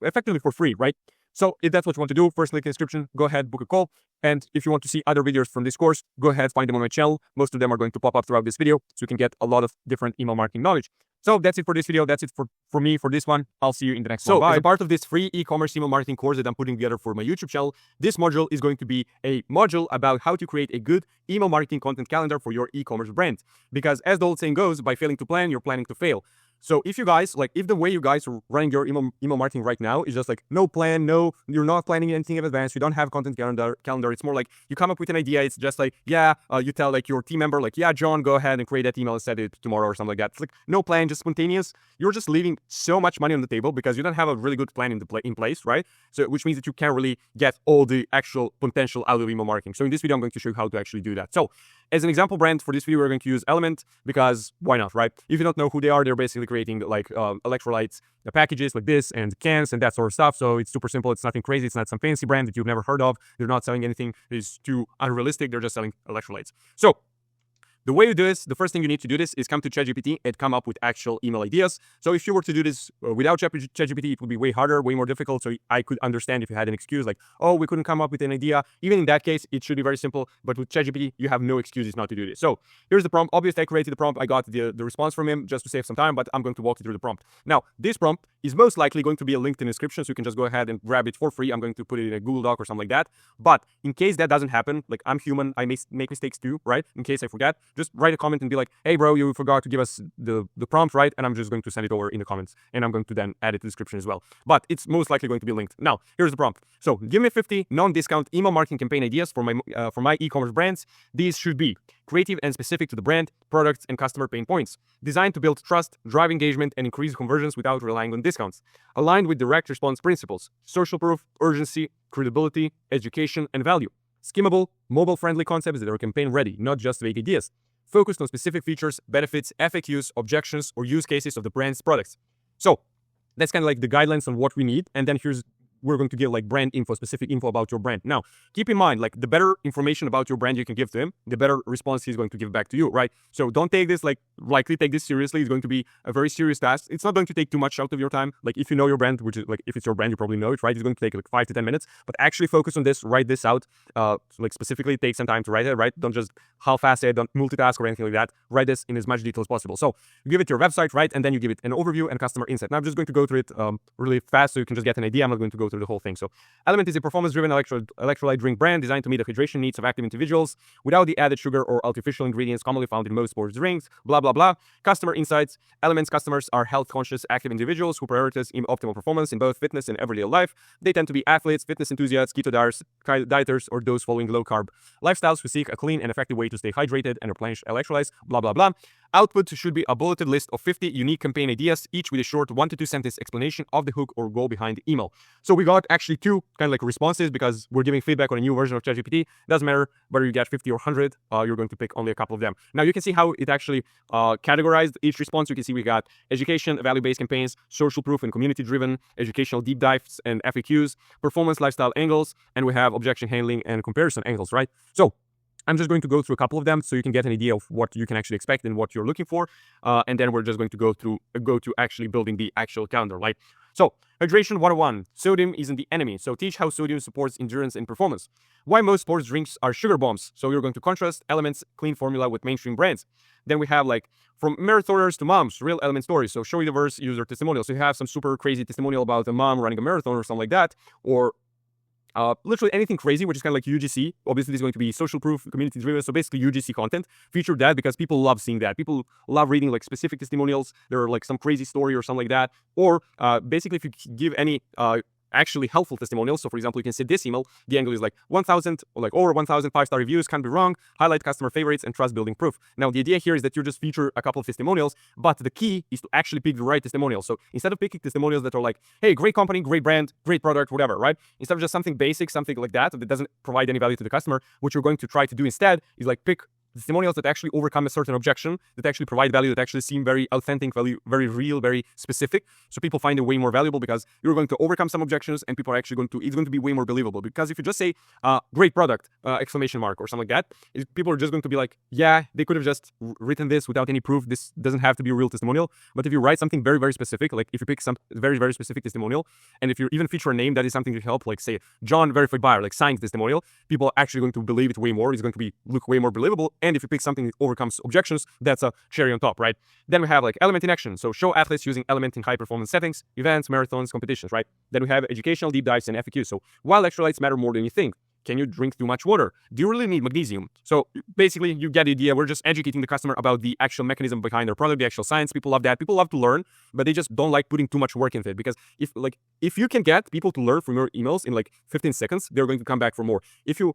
effectively for free, right? So if that's what you want to do, first link in the description, go ahead, book a call. And if you want to see other videos from this course, go ahead, find them on my channel. Most of them are going to pop up throughout this video, so you can get a lot of different email marketing knowledge. So that's it for this video. That's it for me for this one. I'll see you in the next one. Bye. As a part of this free e-commerce email marketing course that I'm putting together for my YouTube channel, this module is going to be a module about how to create a good email marketing content calendar for your e-commerce brand. Because as the old saying goes, by failing to plan, you're planning to fail. So if you guys, like, if the way you guys are running your email marketing right now is just like no plan, no, you're not planning anything in advance, you don't have content calendar, it's more like you come up with an idea, it's just like, yeah, you tell like your team member, like, yeah, John, go ahead and create that email and send it tomorrow or something like that. It's like no plan, just spontaneous. You're just leaving so much money on the table because you don't have a really good plan in place, right? So which means that you can't really get all the actual potential out of email marketing. So in this video, I'm going to show you how to actually do that. So as an example brand for this video, we're going to use Element because why not, right? If you don't know who they are, they're basically creating like electrolytes packages like this and cans and that sort of stuff. So it's super simple. It's nothing crazy. It's not some fancy brand that you've never heard of. They're not selling anything that is too unrealistic. They're just selling electrolytes. So the way you do this, the first thing you need to do this is come to ChatGPT and come up with actual email ideas. So if you were to do this without ChatGPT, it would be way harder, way more difficult. So I could understand if you had an excuse like, oh, we couldn't come up with an idea. Even in that case, it should be very simple. But with ChatGPT, you have no excuses not to do this. So here's the prompt. Obviously, I created the prompt. I got the response from him just to save some time, but I'm going to walk you through the prompt. Now, this prompt is most likely going to be a linked in the description, so you can just go ahead and grab it for free. I'm going to put it in a Google Doc or something like that. But in case that doesn't happen, like I'm human, I may make mistakes too, right? In case I forget, just write a comment and be like, hey bro, you forgot to give us the prompt, right? And I'm just going to send it over in the comments, and I'm going to then add it to the description as well. But it's most likely going to be linked. Now, here's the prompt. So give me 50 non-discount email marketing campaign ideas for my e-commerce brands. These should be creative and specific to the brand, products, and customer pain points, designed to build trust, drive engagement, and increase conversions without relying on discounts, aligned with direct response principles, social proof, urgency, credibility, education, and value, skimmable, mobile-friendly concepts that are campaign-ready, not just vague ideas, focused on specific features, benefits, FAQs, objections, or use cases of the brand's products. So that's kind of like the guidelines on what we need. And then we're going to give like brand info, specific info about your brand. Now, keep in mind, like the better information about your brand you can give to him, the better response he's going to give back to you, right? So don't take this likely take this seriously. It's going to be a very serious task. It's not going to take too much out of your time. Like if you know your brand, which is like, if it's your brand, you probably know it, right? It's going to take like 5 to 10 minutes, but actually focus on this, write this out, like specifically take some time to write it, right? Don't just half-ass it, don't multitask or anything like that. Write this in as much detail as possible. So you give it your website, right? And then you give it an overview and customer insight. Now I'm just going to go through it really fast so you can just get an idea. I'm not going to go through the whole thing. So Element is a performance-driven electrolyte drink brand designed to meet the hydration needs of active individuals without the added sugar or artificial ingredients commonly found in most sports drinks, blah, blah, blah. Customer insights. Element's customers are health-conscious, active individuals who prioritize optimal performance in both fitness and everyday life. They tend to be athletes, fitness enthusiasts, keto dieters, or those following low-carb lifestyles who seek a clean and effective way to stay hydrated and replenish electrolytes, blah, blah, blah. Output should be a bulleted list of 50 unique campaign ideas, each with a short 1 to 2 sentence explanation of the hook or goal behind the email. So we got actually 2 kind of like responses because we're giving feedback on a new version of ChatGPT. Doesn't matter whether you get 50 or 100, you're going to pick only a couple of them. Now you can see how it actually categorized each response. You can see we got education, value-based campaigns, social proof and community-driven, educational deep dives and FAQs, performance lifestyle angles, and we have objection handling and comparison angles, right? So I'm just going to go through a couple of them so you can get an idea of what you can actually expect and what you're looking for. And then we're just going to go to actually building the actual calendar, right? So hydration 101, sodium isn't the enemy. So teach how sodium supports endurance and performance. Why most sports drinks are sugar bombs. So you're going to contrast Element's clean formula with mainstream brands. Then we have like from marathoners to moms, real Element stories. So show universe user testimonials. So you have some super crazy testimonial about a mom running a marathon or something like that, or literally anything crazy, which is kind of like UGC. Obviously, this is going to be social proof, community driven. So basically UGC content. Feature that because people love seeing that. People love reading like specific testimonials. There are like some crazy story or something like that. Or basically, if you give any actually helpful testimonials. So for example, you can see this email, the angle is like 1,000 or like over 1,000 5-star reviews, can't be wrong, highlight customer favorites and trust building proof. Now the idea here is that you just feature a couple of testimonials, but the key is to actually pick the right testimonials. So instead of picking testimonials that are like, hey, great company, great brand, great product, whatever, right? Instead of just something basic, something like that doesn't provide any value to the customer, what you're going to try to do instead is like pick testimonials that actually overcome a certain objection, that actually provide value, that actually seem very authentic, very real, very specific. So people find it way more valuable because you're going to overcome some objections and people are actually it's going to be way more believable. Because if you just say, great product, exclamation mark or something like that, people are just going to be like, yeah, they could have just written this without any proof. This doesn't have to be a real testimonial. But if you write something very, very specific, like if you pick some very, very specific testimonial, and if you even feature a name that is something to help, like say, John verified buyer, like signed testimonial, people are actually going to believe it way more. It's going to look way more believable. And if you pick something that overcomes objections, that's a cherry on top, right? Then we have like Element in action. So show athletes using Element in high performance settings, events, marathons, competitions, right? Then we have educational deep dives and FAQs. So while electrolytes matter more than you think, can you drink too much water? Do you really need magnesium? So basically, you get the idea. We're just educating the customer about the actual mechanism behind their product, the actual science. People love that. People love to learn, but they just don't like putting too much work into it. Because if you can get people to learn from your emails in like 15 seconds, they're going to come back for more. If your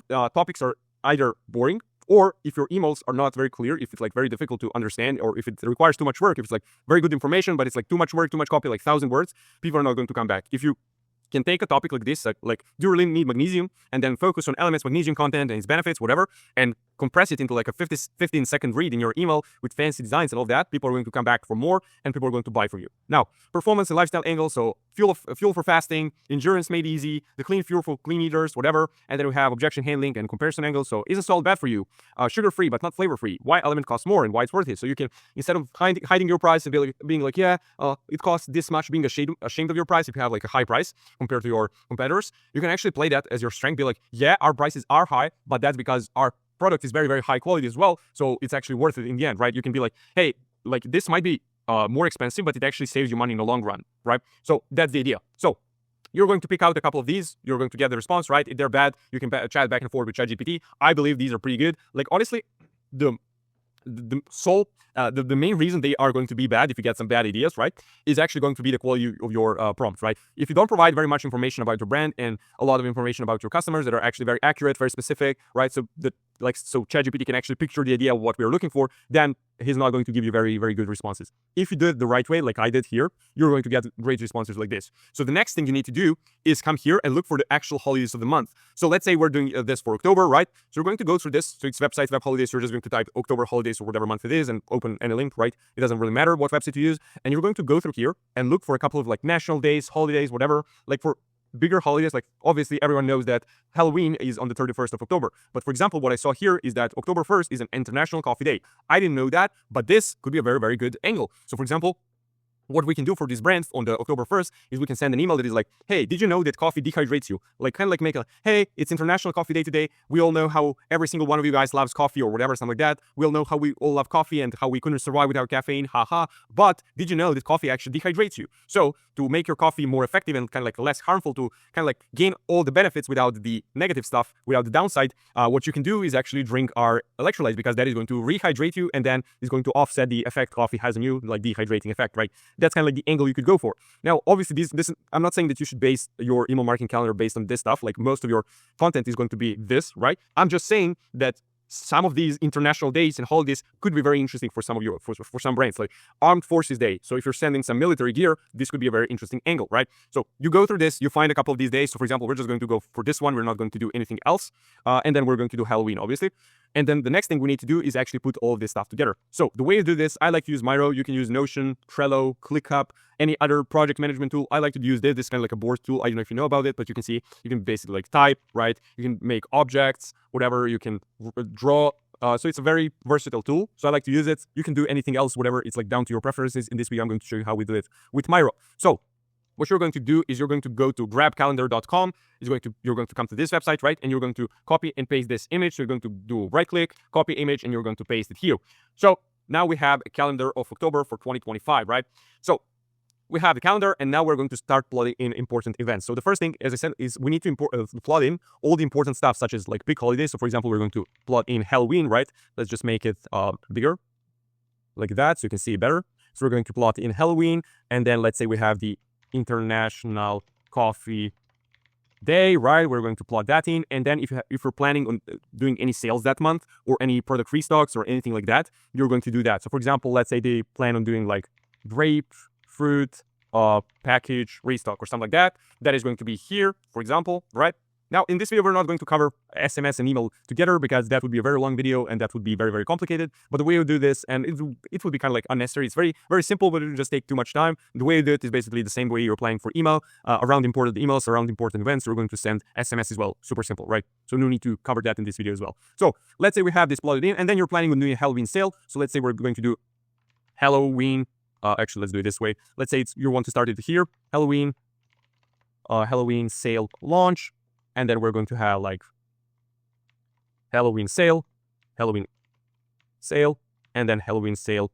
topics are either boring, or if your emails are not very clear, if it's like very difficult to understand, or if it requires too much work, if it's like very good information, but it's like too much work, too much copy, like 1,000 words, people are not going to come back. If you can take a topic like this, like do you really need magnesium, and then focus on elements, magnesium content and its benefits, whatever, and compress it into like a 15-second read in your email with fancy designs and all that, people are going to come back for more, and people are going to buy from you. Now, performance and lifestyle angle, so fuel for fasting, endurance made easy, the clean fuel for clean eaters, whatever, and then we have objection handling and comparison angle. So is salt bad for you? Sugar-free but not flavor-free. Why element costs more and why it's worth it? So you can, instead of hiding your price and being like, yeah, it costs this much, being ashamed of your price if you have like a high price compared to your competitors, you can actually play that as your strength. Be like, yeah, our prices are high, but that's because our product is very, very high quality as well. So it's actually worth it in the end, right? You can be like, hey, like this might be more expensive, but it actually saves you money in the long run, right? So that's the idea. So you're going to pick out a couple of these. You're going to get the response, right? If they're bad, you can chat back and forth with ChatGPT. I believe these are pretty good. Like honestly, the main reason they are going to be bad, if you get some bad ideas, right, is actually going to be the quality of your prompt, right? If you don't provide very much information about your brand and a lot of information about your customers that are actually very accurate, very specific, right? So ChatGPT can actually picture the idea of what we're looking for, then he's not going to give you very, very good responses. If you do it the right way, like I did here, you're going to get great responses like this. So the next thing you need to do is come here and look for the actual holidays of the month. So let's say we're doing this for October, right? So we're going to go through this. So it's websites, web holidays. You're just going to type October holidays or whatever month it is and open any link, right? It doesn't really matter what website you use. And you're going to go through here and look for a couple of like national days, holidays, whatever, like for bigger holidays. Like obviously everyone knows that Halloween is on the 31st of October. But for example, what I saw here is that October 1st is an International Coffee Day. I didn't know that, but this could be a very, very good angle. So for example, what we can do for these brands on the October 1st is we can send an email that is like, hey, did you know that coffee dehydrates you? Like kind of like make a, hey, it's International Coffee Day today. We all know how every single one of you guys loves coffee or whatever, something like that. We all know how we all love coffee and how we couldn't survive without caffeine, haha. But did you know that coffee actually dehydrates you? So to make your coffee more effective and kind of like less harmful, to kind of like gain all the benefits without the negative stuff, without the downside, what you can do is actually drink our electrolytes, because that is going to rehydrate you and then is going to offset the effect coffee has on you, like dehydrating effect, right? That's kind of like the angle you could go for. Now, obviously, this I'm not saying that you should base your email marketing calendar based on this stuff. Like most of your content is going to be this, right? I'm just saying that some of these international days and holidays could be very interesting for some of you, for some brands, like Armed Forces Day. So if you're sending some military gear, this could be a very interesting angle, right? So you go through this, you find a couple of these days. So for example, we're just going to go for this one. We're not going to do anything else. And then we're going to do Halloween, obviously. And then the next thing we need to do is actually put all of this stuff together. So the way to do this, I like to use Miro. You can use Notion, Trello, ClickUp, any other project management tool. I like to use this. This is kind of like a board tool. I don't know if you know about it, but you can see, you can basically like type, right? You can make objects, whatever. You can draw. So it's a very versatile tool. So I like to use it. You can do anything else, whatever. It's like down to your preferences. In this video, I'm going to show you how we do it with Miro. So what you're going to do is you're going to go to grabcalendar.com. You're going to come to this website, right? And you're going to copy and paste this image. So you're going to do right click, copy image, and you're going to paste it here. So now we have a calendar of October for 2025, right? So we have the calendar, and now we're going to start plotting in important events. So the first thing, as I said, is we need to plot in all the important stuff, such as like big holidays. So for example, we're going to plot in Halloween, right? Let's just make it bigger like that so you can see it better. So we're going to plot in Halloween, and then let's say we have the International Coffee Day, right? We're going to plot that in. And then if you're planning on doing any sales that month or any product restocks or anything like that, you're going to do that. So for example, let's say they plan on doing like grapefruit package restock or something like that. That is going to be here, for example, right? Now, in this video, we're not going to cover SMS and email together because that would be a very long video and that would be very, very complicated. But the way you do this, and it would be kind of like unnecessary. It's very, very simple, but it would just take too much time. The way you do it is basically the same way you're planning for email, around important emails, around important events. We're going to send SMS as well. Super simple, right? So no need to cover that in this video as well. So let's say we have this plotted in, and then you're planning on doing a Halloween sale. So let's say we're going to do Halloween. Actually, let's do it this way. Let's say you want to start it here, Halloween sale launch. And then we're going to have like Halloween sale, and then Halloween sale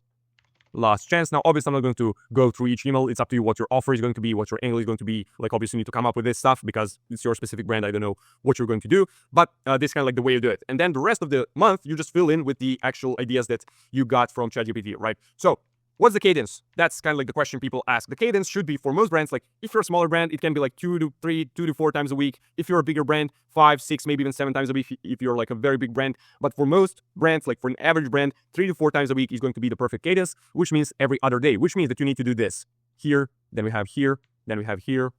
last chance. Now, obviously, I'm not going to go through each email. It's up to you what your offer is going to be, what your angle is going to be. Like, obviously, you need to come up with this stuff because it's your specific brand. I don't know what you're going to do, but this is kind of like the way you do it. And then the rest of the month, you just fill in with the actual ideas that you got from ChatGPT, right? So what's the cadence? That's kind of like the question people ask. The cadence should be for most brands, like if you're a smaller brand, it can be like 2 to 4 times a week. If you're a bigger brand, 5, 6, maybe even 7 times a week if you're like a very big brand. But for most brands, like for an average brand, 3 to 4 times a week is going to be the perfect cadence, which means every other day, which means that you need to do this here, then we have here, then we have here.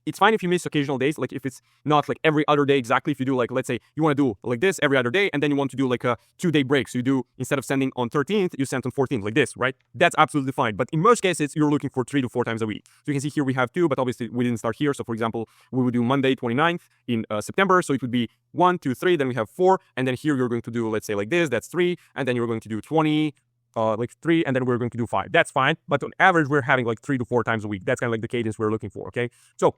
It's fine if you miss occasional days, like if it's not like every other day exactly. If you do like, let's say you want to do like this every other day, and then you want to do like a 2-day break. So you do, instead of sending on 13th, you send on 14th, like this, right? That's absolutely fine. But in most cases, you're looking for 3 to 4 times a week. So you can see here we have 2, but obviously we didn't start here. So for example, we would do Monday 29th in September. So it would be 1, 2, 3, then we have 4. And then here you're going to do, let's say like this, that's 3. And then you're going to do 20, like 3, and then we're going to do 5. That's fine. But on average, we're having like 3 to 4 times a week. That's kind of like the cadence we're looking for, okay? So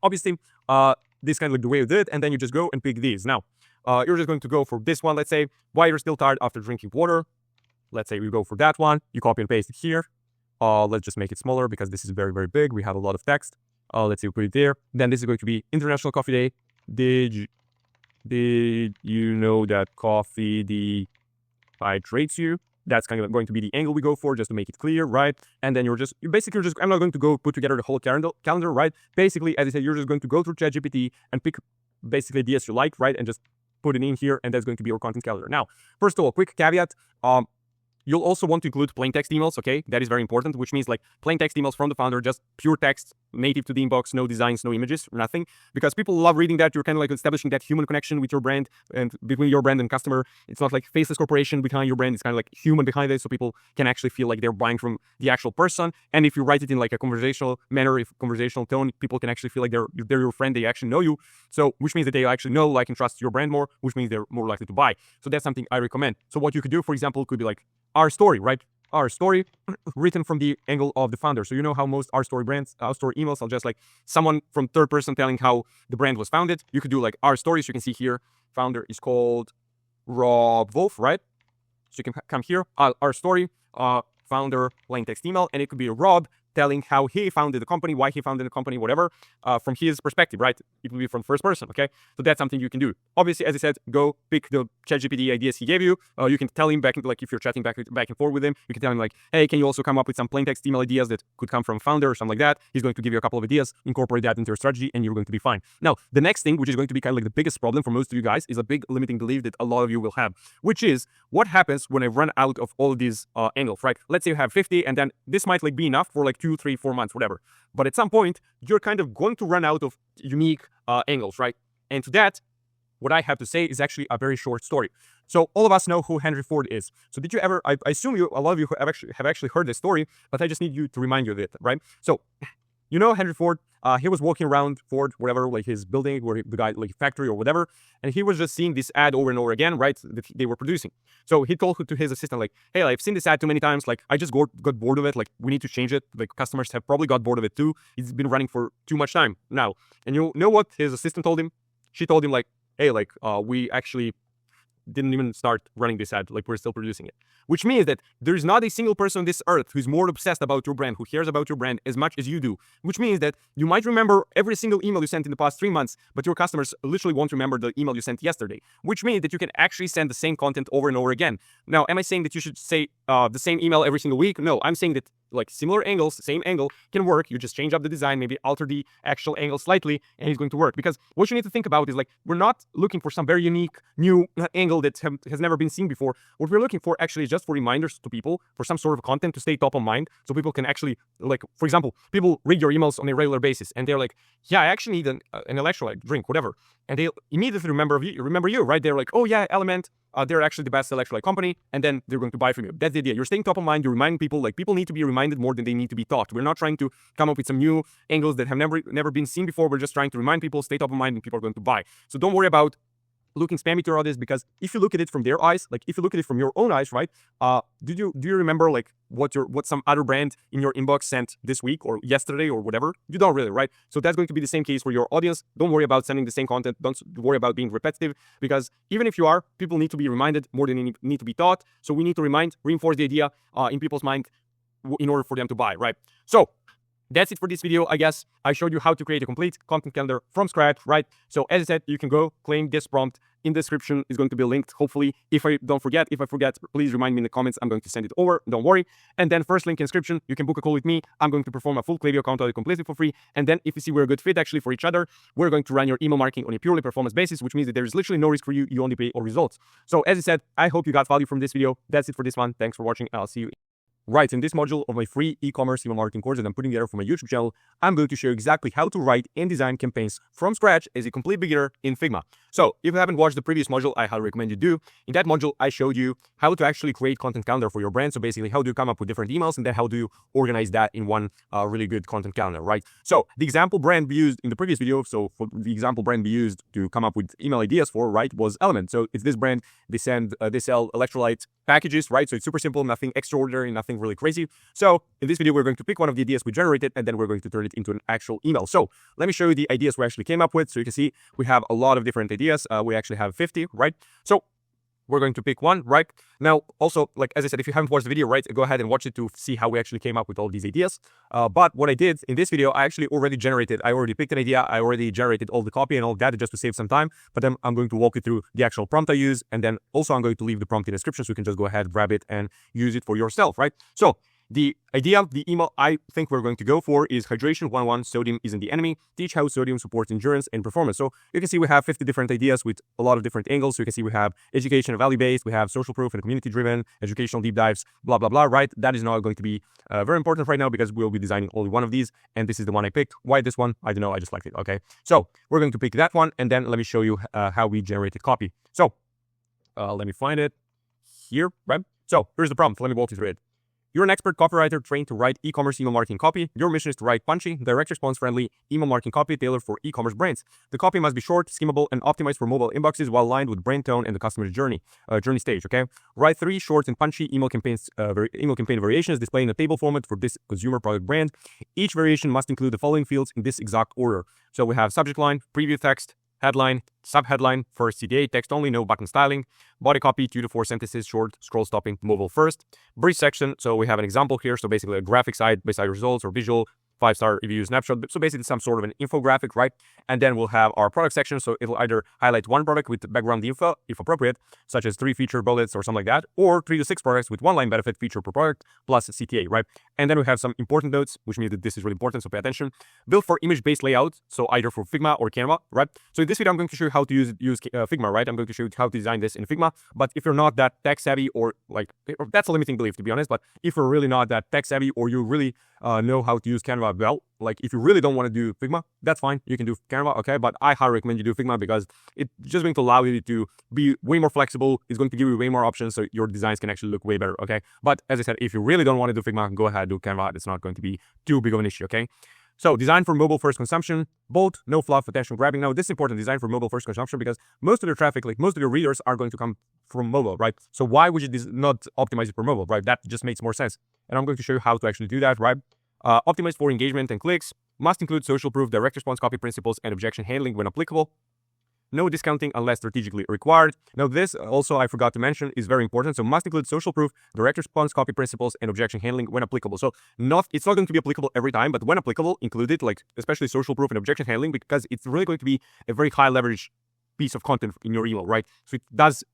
obviously, this kind of like the way you did it, and then you just go and pick these. Now, you're just going to go for this one, let's say, why you're still tired after drinking water. Let's say we go for that one. You copy and paste it here. Let's just make it smaller because this is very, very big. We have a lot of text. Let's say we put it there. Then this is going to be International Coffee Day. Did you know that coffee dehydrates you? That's kind of going to be the angle we go for, just to make it clear, right? And then I'm not going to go put together the whole calendar, right? Basically, as I said, you're just going to go through ChatGPT and pick basically ideas you like, right? And just put it in here, and that's going to be your content calendar. Now, first of all, quick caveat, you'll also want to include plain text emails, okay? That is very important, which means like plain text emails from the founder, just pure text, native to the inbox, no designs, no images, nothing. Because people love reading that. You're kind of like establishing that human connection with your brand and between your brand and customer. It's not like faceless corporation behind your brand. It's kind of like human behind it, so people can actually feel like they're buying from the actual person. And if you write it in like a conversational manner, if conversational tone, people can actually feel like they're your friend, they actually know you. So which means that they actually know, like, and trust your brand more, which means they're more likely to buy. So that's something I recommend. So what you could do, for example, could be like our story, right? Our story written from the angle of the founder. So you know how most our story emails are just like someone from third person telling how the brand was founded. You could do like our stories. You can see here, founder is called Rob Wolf, right? So you can come here, our story, founder, plain text email, and it could be Rob telling how he founded the company, why he founded the company, whatever, from his perspective, right? It will be from first person, okay? So that's something you can do. Obviously, as I said, go pick the ChatGPT ideas he gave you. You can tell him back, like if you're chatting back and forth with him, you can tell him like, hey, can you also come up with some plain text email ideas that could come from founder or something like that? He's going to give you a couple of ideas, incorporate that into your strategy, and you're going to be fine. Now, the next thing, which is going to be kind of like the biggest problem for most of you guys, is a big limiting belief that a lot of you will have, which is what happens when I run out of all of these angles, right? Let's say you have 50, and then this might like be enough for like 2, 3, 4 months, whatever. But at some point, you're kind of going to run out of unique angles, right? And to that, what I have to say is actually a very short story. So all of us know who Henry Ford is. So did you ever, I assume a lot of you have actually heard this story, but I just need you to remind you of it, right? So you know Henry Ford, he was walking around Ford, whatever, like his building or the guy, like factory or whatever. And he was just seeing this ad over and over again, right, that they were producing. So he told to his assistant, like, hey, I've seen this ad too many times. Like, I just got bored of it. Like, we need to change it. Like, customers have probably got bored of it too. It's been running for too much time now. And you know what his assistant told him? She told him like, hey, like, we actually didn't even start running this ad, like we're still producing it. Which means that there's not a single person on this earth who's more obsessed about your brand, who cares about your brand as much as you do. Which means that you might remember every single email you sent in the past 3 months, but your customers literally won't remember the email you sent yesterday. Which means that you can actually send the same content over and over again. Now, am I saying that you should say the same email every single week? No, I'm saying that like similar angles, same angle can work. You just change up the design, maybe alter the actual angle slightly, and it's going to work. Because what you need to think about is like, we're not looking for some very unique new angle that has never been seen before. What we're looking for actually is just for reminders to people, for some sort of content to stay top of mind, so people can actually, like, for example, people read your emails on a regular basis, and they're like, yeah, I actually need an electrolyte drink, whatever. And they immediately remember you, right? They're like, oh yeah, Element, they're actually the best electrolyte company, and then they're going to buy from you. That's the idea. You're staying top of mind. You're reminding people. Like, people need to be reminded more than they need to be taught. We're not trying to come up with some new angles that have never been seen before. We're just trying to remind people, stay top of mind, and people are going to buy. So don't worry about looking spammy to all this, because if you look at it from their eyes, like if you look at it from your own eyes, right? Do you remember like what some other brand in your inbox sent this week or yesterday or whatever? You don't really, right? So that's going to be the same case for your audience. Don't worry about sending the same content. Don't worry about being repetitive, because even if you are, people need to be reminded more than they need to be taught. So we need to reinforce the idea in people's mind in order for them to buy, right? So that's it for this video. I guess I showed you how to create a complete content calendar from scratch, right? So as I said, you can go claim this prompt in the description. Is going to be linked, hopefully. If I forget, please remind me in the comments. I'm going to send it over. Don't worry. And then first link in description, you can book a call with me. I'm going to perform a full Klaviyo account audit completely for free. And then if you see we're a good fit actually for each other, we're going to run your email marketing on a purely performance basis, which means that there is literally no risk for you. You only pay all results. So as I said, I hope you got value from this video. That's it for this one. Thanks for watching. I'll see you. Right, in this module of my free e-commerce email marketing course that I'm putting together for my YouTube channel, I'm going to show you exactly how to write and design campaigns from scratch as a complete beginner in Figma. So if you haven't watched the previous module, I highly recommend you do. In that module, I showed you how to actually create content calendar for your brand. So basically, how do you come up with different emails and then how do you organize that in one really good content calendar, right? So the example brand we used in the previous video, so for the example brand we used to come up with email ideas for, right, was Element. So it's this brand, they sell electrolyte packages, right? So it's super simple, nothing extraordinary, nothing really crazy. So in this video, we're going to pick one of the ideas we generated and then we're going to turn it into an actual email. So let me show you the ideas we actually came up with. So you can see we have a lot of different ideas. We actually have 50, right? So we're going to pick one, right? Now, also, like as I said, if you haven't watched the video, right, go ahead and watch it to see how we actually came up with all these ideas. But what I did in this video, I already picked an idea. I already generated all the copy and all that just to save some time. But then I'm going to walk you through the actual prompt I use. And then also I'm going to leave the prompt in the description so you can just go ahead, grab it and use it for yourself, right? So the idea, the email I think we're going to go for is hydration 101, sodium isn't the enemy. Teach how sodium supports endurance and performance. So you can see we have 50 different ideas with a lot of different angles. So you can see we have education and value-based, we have social proof and community-driven, educational deep dives, blah, blah, blah, right? That is not going to be very important right now because we'll be designing only one of these. And this is the one I picked. Why this one? I don't know. I just liked it. Okay. So we're going to pick that one. And then let me show you how we generated copy. So let me find it here, right? So here's the prompt. Let me walk you through it. You're an expert copywriter trained to write e-commerce email marketing copy. Your mission is to write punchy, direct response friendly email marketing copy tailored for e-commerce brands. The copy must be short, skimmable, and optimized for mobile inboxes while aligned with brand tone and the customer's journey stage, okay? Write 3 short and punchy email campaign variations displayed in a table format for this consumer product brand. Each variation must include the following fields in this exact order. So we have subject line, preview text, headline, subheadline, first CTA, text only, no button styling, body copy, 2 to 4 sentences, short, scroll stopping, mobile first, brief section. So we have an example here. So basically a graphic side, beside results or visual, 5-star review snapshot. So basically some sort of an infographic, right? And then we'll have our product section. So it'll either highlight one product with background info, if appropriate, such as 3 feature bullets or something like that, or 3 to 6 products with 1 line benefit feature per product plus CTA, right? And then we have some important notes, which means that this is really important, so pay attention. Built for image-based layout, so either for Figma or Canva, right? So in this video, I'm going to show you how to use Figma, right? I'm going to show you how to design this in Figma. But if you're not that tech savvy or that's a limiting belief, to be honest. But if you're really not that tech savvy or you really know how to use Canva well, like if you really don't want to do Figma, that's fine. You can do Canva, okay? But I highly recommend you do Figma because it's just going to allow you to be way more flexible. It's going to give you way more options so your designs can actually look way better, okay? But as I said, if you really don't want to do Figma, go ahead, do Canva. It's not going to be too big of an issue, okay? So design for mobile first consumption, bold, no fluff, attention grabbing. Now this is important, design for mobile first consumption, because most of your traffic, like most of your readers are going to come from mobile, right? So why would you not optimize it for mobile, right? That just makes more sense. And I'm going to show you how to actually do that, right? Optimize for engagement and clicks, must include social proof, direct response copy principles, and objection handling when applicable. No discounting unless strategically required. Now this also I forgot to mention is very important. So must include social proof, direct response copy principles, and objection handling when applicable. So it's not going to be applicable every time, but when applicable, include it, like especially social proof and objection handling, because it's really going to be a very high leverage piece of content in your email, right? So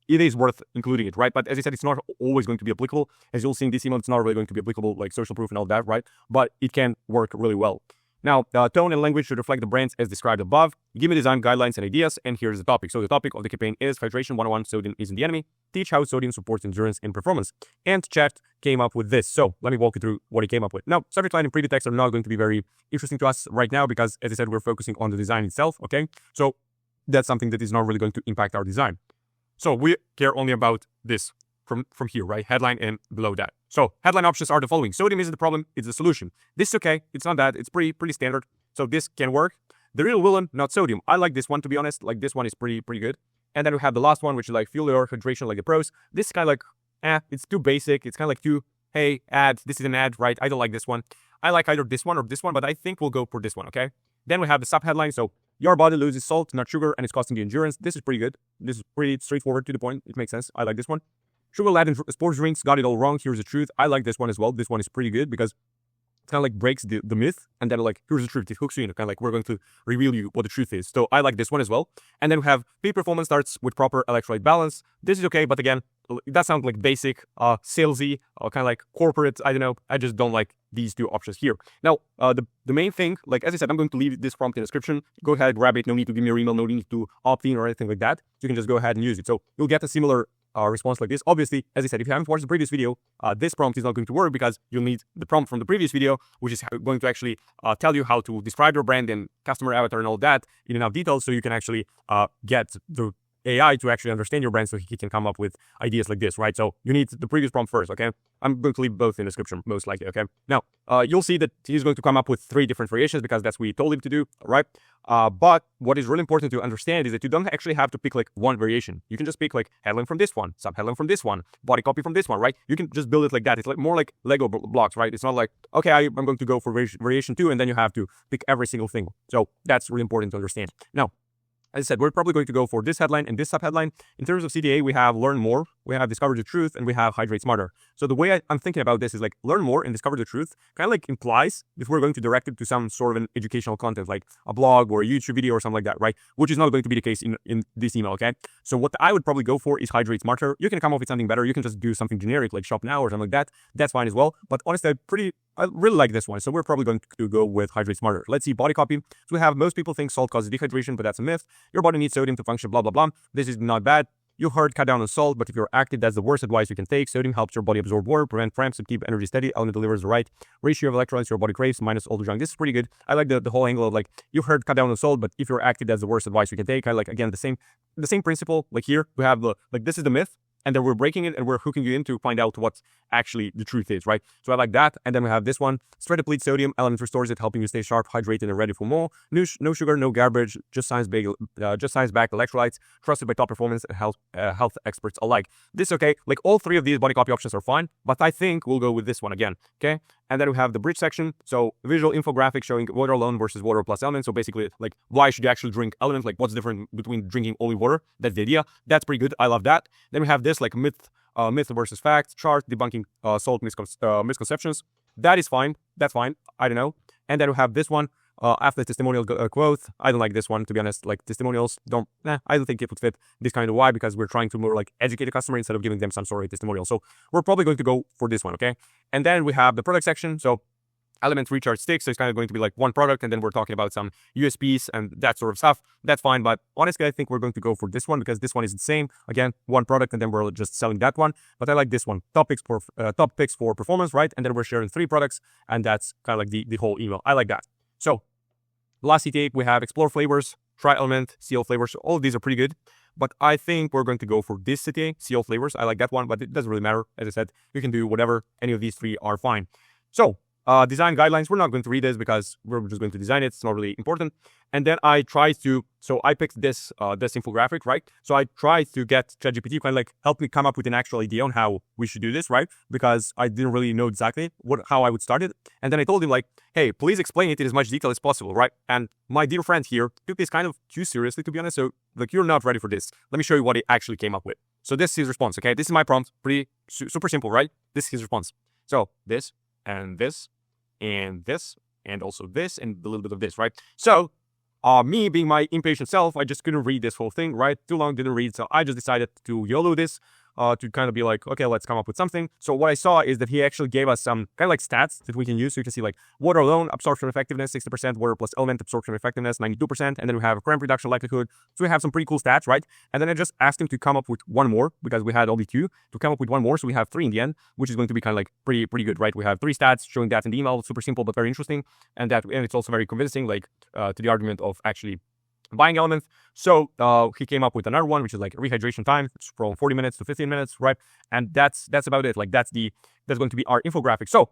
it is worth including it, right? But as I said, it's not always going to be applicable. As you'll see in this email, it's not really going to be applicable, like social proof and all that, right? But it can work really well. Now, tone and language should reflect the brands as described above. Give me design guidelines and ideas, and here's the topic. So the topic of the campaign is Hydration 101, Sodium isn't the enemy. Teach how sodium supports endurance and performance. And chat came up with this. So let me walk you through what he came up with. Now, subject line and preview text are not going to be very interesting to us right now because, as I said, we're focusing on the design itself, okay? So that's something that is not really going to impact our design. So we care only about this from here, right? Headline and below that. So headline options are the following. Sodium isn't the problem, it's the solution. This is okay. It's not that. It's pretty standard. So this can work. The real villain, not sodium. I like this one, to be honest. Like this one is pretty good. And then we have the last one, which is like fuel your hydration like the pros. This is kind of like, it's too basic. It's kind of like hey, ad. This is an ad, right? I don't like this one. I like either this one or this one, but I think we'll go for this one, okay? Then we have the subheadline. So your body loses salt, not sugar, and it's costing you endurance. This is pretty good. This is pretty straightforward to the point. It makes sense. I like this one. Sugar laden sports drinks, got it all wrong. Here's the truth. I like this one as well. This one is pretty good because it kind of like breaks the myth, and then like, here's the truth. It hooks you in. Kind of like, we're going to reveal you what the truth is. So I like this one as well. And then we have peak performance starts with proper electrolyte balance. This is okay, but again, that sounds like basic, salesy, kind of like corporate. I don't know. I just don't like these two options here. Now, the main thing, like as I said, I'm going to leave this prompt in the description. Go ahead, grab it. No need to give me your email. No need to opt in or anything like that. You can just go ahead and use it. So you'll get a similar response like this. Obviously, as I said, if you haven't watched the previous video, this prompt is not going to work because you'll need the prompt from the previous video, which is going to actually tell you how to describe your brand and customer avatar and all that in enough detail so you can actually get the AI to actually understand your brand so he can come up with ideas like this, right? So you need the previous prompt first, okay? I'm going to leave both in the description, most likely, okay? Now, you'll see that he's going to come up with 3 different variations because that's what we told him to do, right? But what is really important to understand is that you don't actually have to pick like one variation. You can just pick like headline from this one, sub-headline from this one, body copy from this one, right? You can just build it like that. It's like more like Lego blocks, right? It's not like, okay, I'm going to go for variation 2, and then you have to pick every single thing. So that's really important to understand. Now, as I said, we're probably going to go for this headline and this sub-headline. In terms of CTA, we have learn more, we have discover the truth, and we have hydrate smarter. So the way I'm thinking about this is like learn more and discover the truth kind of like implies if we're going to direct it to some sort of an educational content, like a blog or a YouTube video or something like that, right? Which is not going to be the case in this email, okay? So what I would probably go for is hydrate smarter. You can come up with something better. You can just do something generic like shop now or something like that. That's fine as well. But honestly, I really like this one. So we're probably going to go with hydrate smarter. Let's see body copy. So we have most people think salt causes dehydration, but that's a myth. Your body needs sodium to function, blah, blah, blah. This is not bad. You heard cut down on salt, but if you're active, that's the worst advice you can take. Sodium helps your body absorb water, prevent cramps, and keep energy steady. Element delivers the right ratio of electrolytes your body craves, minus all the junk. This is pretty good. I like the whole angle of like, you heard cut down on salt, but if you're active, that's the worst advice you can take. I like, again, the same principle. Like here, we have this is the myth. And then we're breaking it and we're hooking you in to find out what actually the truth is, right? So I like that. And then we have this one, straight deplete sodium, element restores it, helping you stay sharp, hydrated, and ready for more. No sugar, no garbage, just science-backed electrolytes, trusted by top performance and health experts alike. This, okay, like all 3 of these body copy options are fine, but I think we'll go with this one again, okay? And then we have the bridge section. So visual infographic showing water alone versus water plus element. So basically, like, why should you actually drink element? Like, what's different between drinking only water? That's the idea. That's pretty good. I love that. Then we have this like myth versus fact chart debunking salt misconceptions. That is fine. That's fine. I don't know. And then we have this one. After testimonial quote, I don't like this one, to be honest. Like testimonials I don't think it would fit this kind of why, because we're trying to more like educate the customer instead of giving them some sort of testimonial. So we're probably going to go for this one, okay? And then we have the product section. So element recharge sticks. So it's kind of going to be like one product, and then we're talking about some USPs and that sort of stuff. That's fine, but honestly, I think we're going to go for this one because this one is the same. Again, one product, and then we're just selling that one. But I like this one, top picks for performance, right? And then we're sharing 3 products, and that's kind of like the whole email. I like that. So last CTA, we have explore flavors, try element, seal flavors. All of these are pretty good, but I think we're going to go for this CTA, seal flavors. I like that one, but it doesn't really matter. As I said, you can do whatever. Any of these 3 are fine. So design guidelines, we're not going to read this because we're just going to design it. It's not really important. And then I picked this infographic, right? So I tried to get ChatGPT kind of like help me come up with an actual idea on how we should do this, right? Because I didn't really know exactly how I would start it. And then I told him like, hey, please explain it in as much detail as possible, right? And my dear friend here took this kind of too seriously, to be honest. So like, you're not ready for this. Let me show you what he actually came up with. So this is his response, okay? This is my prompt, pretty super simple, right? This is his response. So this and this and this and also this and a little bit of this, right? So me being my impatient self, I just couldn't read this whole thing, right? Too long, didn't read. So I just decided to YOLO this, to kind of be like, okay, let's come up with something. So what I saw is that he actually gave us some kind of like stats that we can use. So you can see like water alone, absorption effectiveness, 60%, water plus element, absorption effectiveness, 92%. And then we have cramp reduction likelihood. So we have some pretty cool stats, right? And then I just asked him to come up with one more because we had only 2, to come up with one more. So we have 3 in the end, which is going to be kind of like pretty good, right? We have 3 stats showing that in the email, super simple, but very interesting. And it's also very convincing, like to the argument of actually buying element. So he came up with another one, which is like rehydration time from 40 minutes to 15 minutes, right? And that's about it. Like that's going to be our infographic. So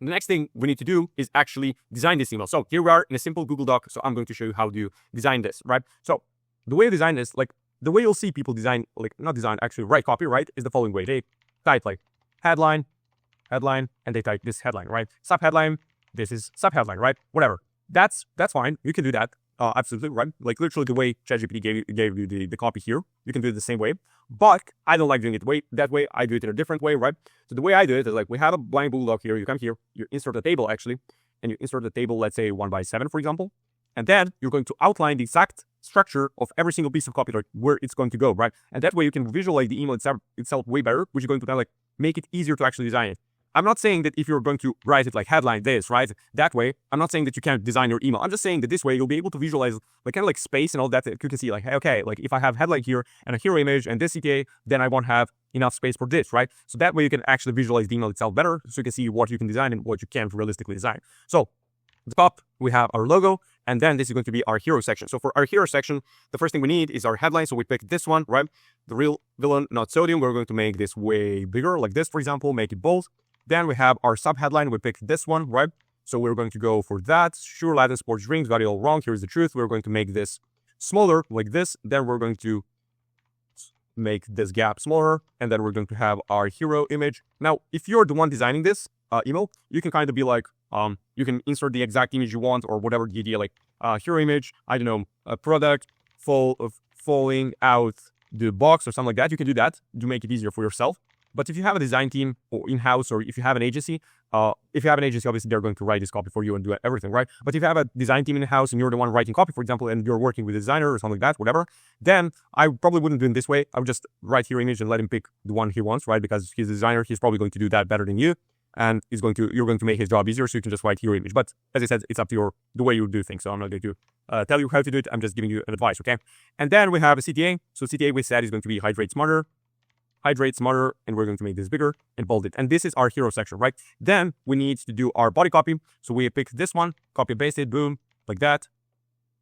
the next thing we need to do is actually design this email. So here we are in a simple Google Doc. So I'm going to show you how to design this, right? So the way you design this, like the way you'll see people design, like not design, actually write copy, right? Is the following way. They type like headline, and they type this headline, right? Sub headline, this is sub headline, right? Whatever. That's fine. You can do that. absolutely, right? Like literally the way ChatGPT gave you the copy here, you can do it the same way. But I don't like doing it that way. I do it in a different way, right? So the way I do it is like we have a blank bulldog here. You come here, you insert a table actually, and you insert the table, let's say 1x7, for example. And then you're going to outline the exact structure of every single piece of copy, like where it's going to go, right? And that way you can visualize the email itself way better, which is going to kind of like make it easier to actually design it. I'm not saying that if you're going to write it like headline this, right? That way, I'm not saying that you can't design your email. I'm just saying that this way you'll be able to visualize like kind of like space and all that you can see like, hey, okay, like if I have headline here and a hero image and this CTA, then I won't have enough space for this, right? So that way you can actually visualize the email itself better so you can see what you can design and what you can't realistically design. So at the top, we have our logo, and then this is going to be our hero section. So for our hero section, the first thing we need is our headline. So we pick this one, right? The real villain, not sodium. We're going to make this way bigger, like this, for example, make it bold. Then we have our sub headline. We pick this one, right? So we're going to go for that. Sure, Latin sports drinks, got it all wrong. Here's the truth. We're going to make this smaller, like this. Then we're going to make this gap smaller, and then we're going to have our hero image. Now, if you're the one designing this email, you can kind of be like, you can insert the exact image you want or whatever the idea, like hero image, I don't know, a product falling out the box or something like that. You can do that to make it easier for yourself. But if you have a design team or in-house, or if you have an agency, obviously they're going to write this copy for you and do everything, right? But if you have a design team in-house and you're the one writing copy, for example, and you're working with a designer or something like that, whatever, then I probably wouldn't do it this way. I would just write hero image and let him pick the one he wants, right? Because he's a designer, he's probably going to do that better than you. And you're going to make his job easier, so you can just write hero image. But as I said, it's up to the way you do things. So I'm not going to tell you how to do it. I'm just giving you an advice, okay? And then we have a CTA. So CTA we said is going to be hydrate smarter, and we're going to make this bigger and bold it. And this is our hero section, right? Then we need to do our body copy. So we pick this one, copy and paste it, boom, like that.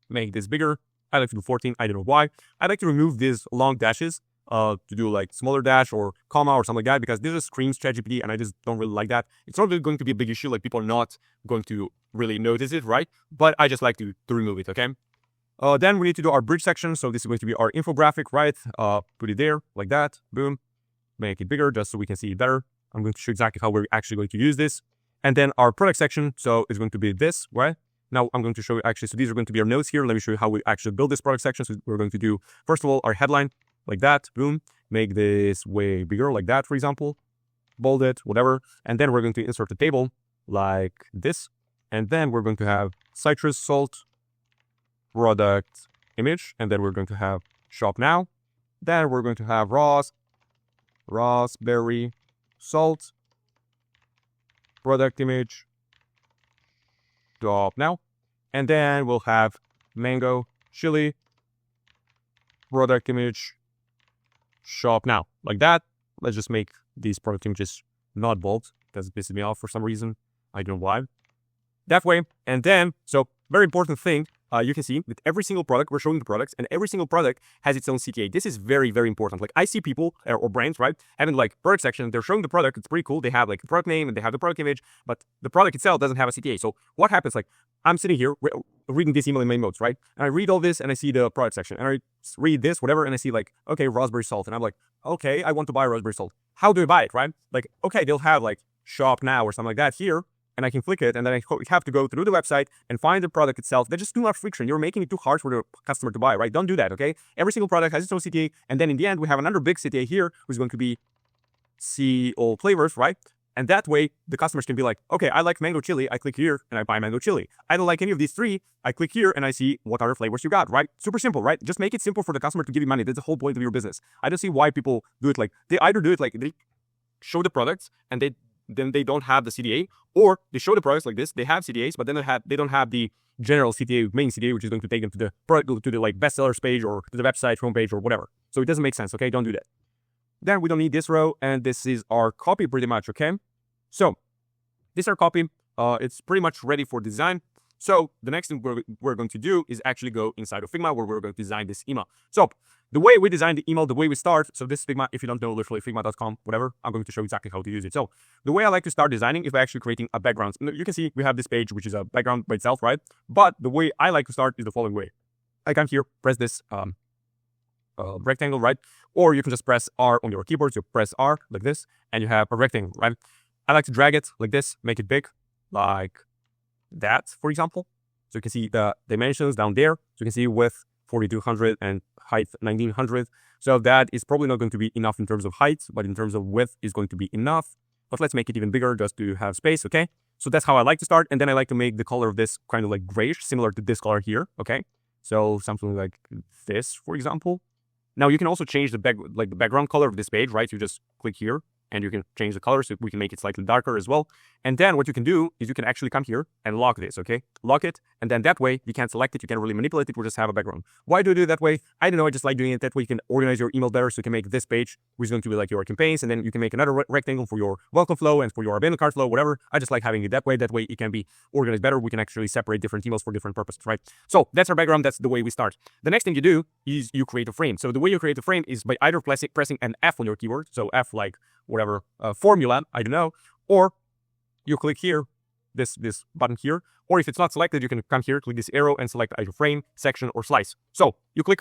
Make this bigger. I like to do 14. I don't know why. I like to remove these long dashes to do like smaller dash or comma or something like that, because this just screams ChatGPT and I just don't really like that. It's not really going to be a big issue, like people are not going to really notice it, right? But I just like to remove it, okay? Then we need to do our bridge section. So this is going to be our infographic, right? Put it there like that, boom. Make it bigger just so we can see it better. I'm going to show exactly how we're actually going to use this. And then our product section, so it's going to be this, right? Now I'm going to show you actually, so these are going to be our notes here. Let me show you how we actually build this product section. So we're going to do, first of all, our headline, like that, boom, make this way bigger, like that, for example, bold it, whatever. And then we're going to insert a table like this. And then we're going to have citrus salt, product image. And then we're going to have shop now. Then we're going to have raspberry salt, product image, shop now. And then we'll have mango chili, product image, shop now, like that. Let's just make these product images not bold. That's pisses me off for some reason. I don't know why. That way. And then, so very important thing, you can see with every single product, we're showing the products, and every single product has its own CTA. This is very, very important. Like I see people or brands, right, having like product section, they're showing the product. It's pretty cool. They have like the product name and they have the product image, but the product itself doesn't have a CTA. So what happens? Like I'm sitting here reading this email in main modes, right? And I read all this and I see the product section and I read this, whatever, and I see like, okay, raspberry salt. And I'm like, okay, I want to buy raspberry salt. How do I buy it, right? Like, okay, they'll have like shop now or something like that here. And I can click it, and then I have to go through the website and find the product itself. That's just too much friction. You're making it too hard for the customer to buy, right? Don't do that, okay? Every single product has its own CTA, and then in the end, we have another big CTA here, which is going to be see all flavors, right? And that way, the customers can be like, okay, I like mango chili. I click here, and I buy mango chili. I don't like any of these three. I click here, and I see what other flavors you got, right? Super simple, right? Just make it simple for the customer to give you money. That's the whole point of your business. I don't see why people do it like, they either do it like, they show the products, and then they don't have the CTA, or they show the products like this, they have CTAs, but then they don't have the general CTA, main CTA, which is going to take them to the product, to the like bestsellers page or to the website homepage or whatever. So it doesn't make sense, okay? Don't do that. Then we don't need this row, and this is our copy pretty much, okay? So this is our copy. It's pretty much ready for design. So the next thing we're going to do is actually go inside of Figma, where we're going to design this email. So the way we design the email, the way we start, so this is Figma. If you don't know, literally figma.com, whatever, I'm going to show you exactly how to use it. So the way I like to start designing is by actually creating a background. You can see we have this page, which is a background by itself, right? But the way I like to start is the following way. I come here, press this rectangle, right? Or you can just press R on your keyboard. So you press R like this, and you have a rectangle, right? I like to drag it like this, make it big, like that, for example. So you can see the dimensions down there. So you can see width 4200 and height 1900. So that is probably not going to be enough in terms of height, but in terms of width is going to be enough. But let's make it even bigger just to have space, okay? So that's how I like to start. And then I like to make the color of this kind of like grayish, similar to this color here, okay? So something like this, for example. Now you can also change the background color of this page, right? You just click here and you can change the color so we can make it slightly darker as well. And then what you can do is you can actually come here and lock this, okay? Lock it, and then that way you can't select it, you can't really manipulate it, we'll just have a background. Why do you do it that way? I don't know, I just like doing it that way. You can organize your email better, so you can make this page, which is going to be like your campaigns, and then you can make another rectangle for your welcome flow and for your abandoned cart flow, whatever. I just like having it that way it can be organized better. We can actually separate different emails for different purposes, right? So that's our background, that's the way we start. The next thing you do is you create a frame. So the way you create a frame is by either pressing an F on your keyword, so F like whatever formula, I don't know, or you click here, this button here, or if it's not selected, you can come here, click this arrow and select either frame, section, or slice. So you click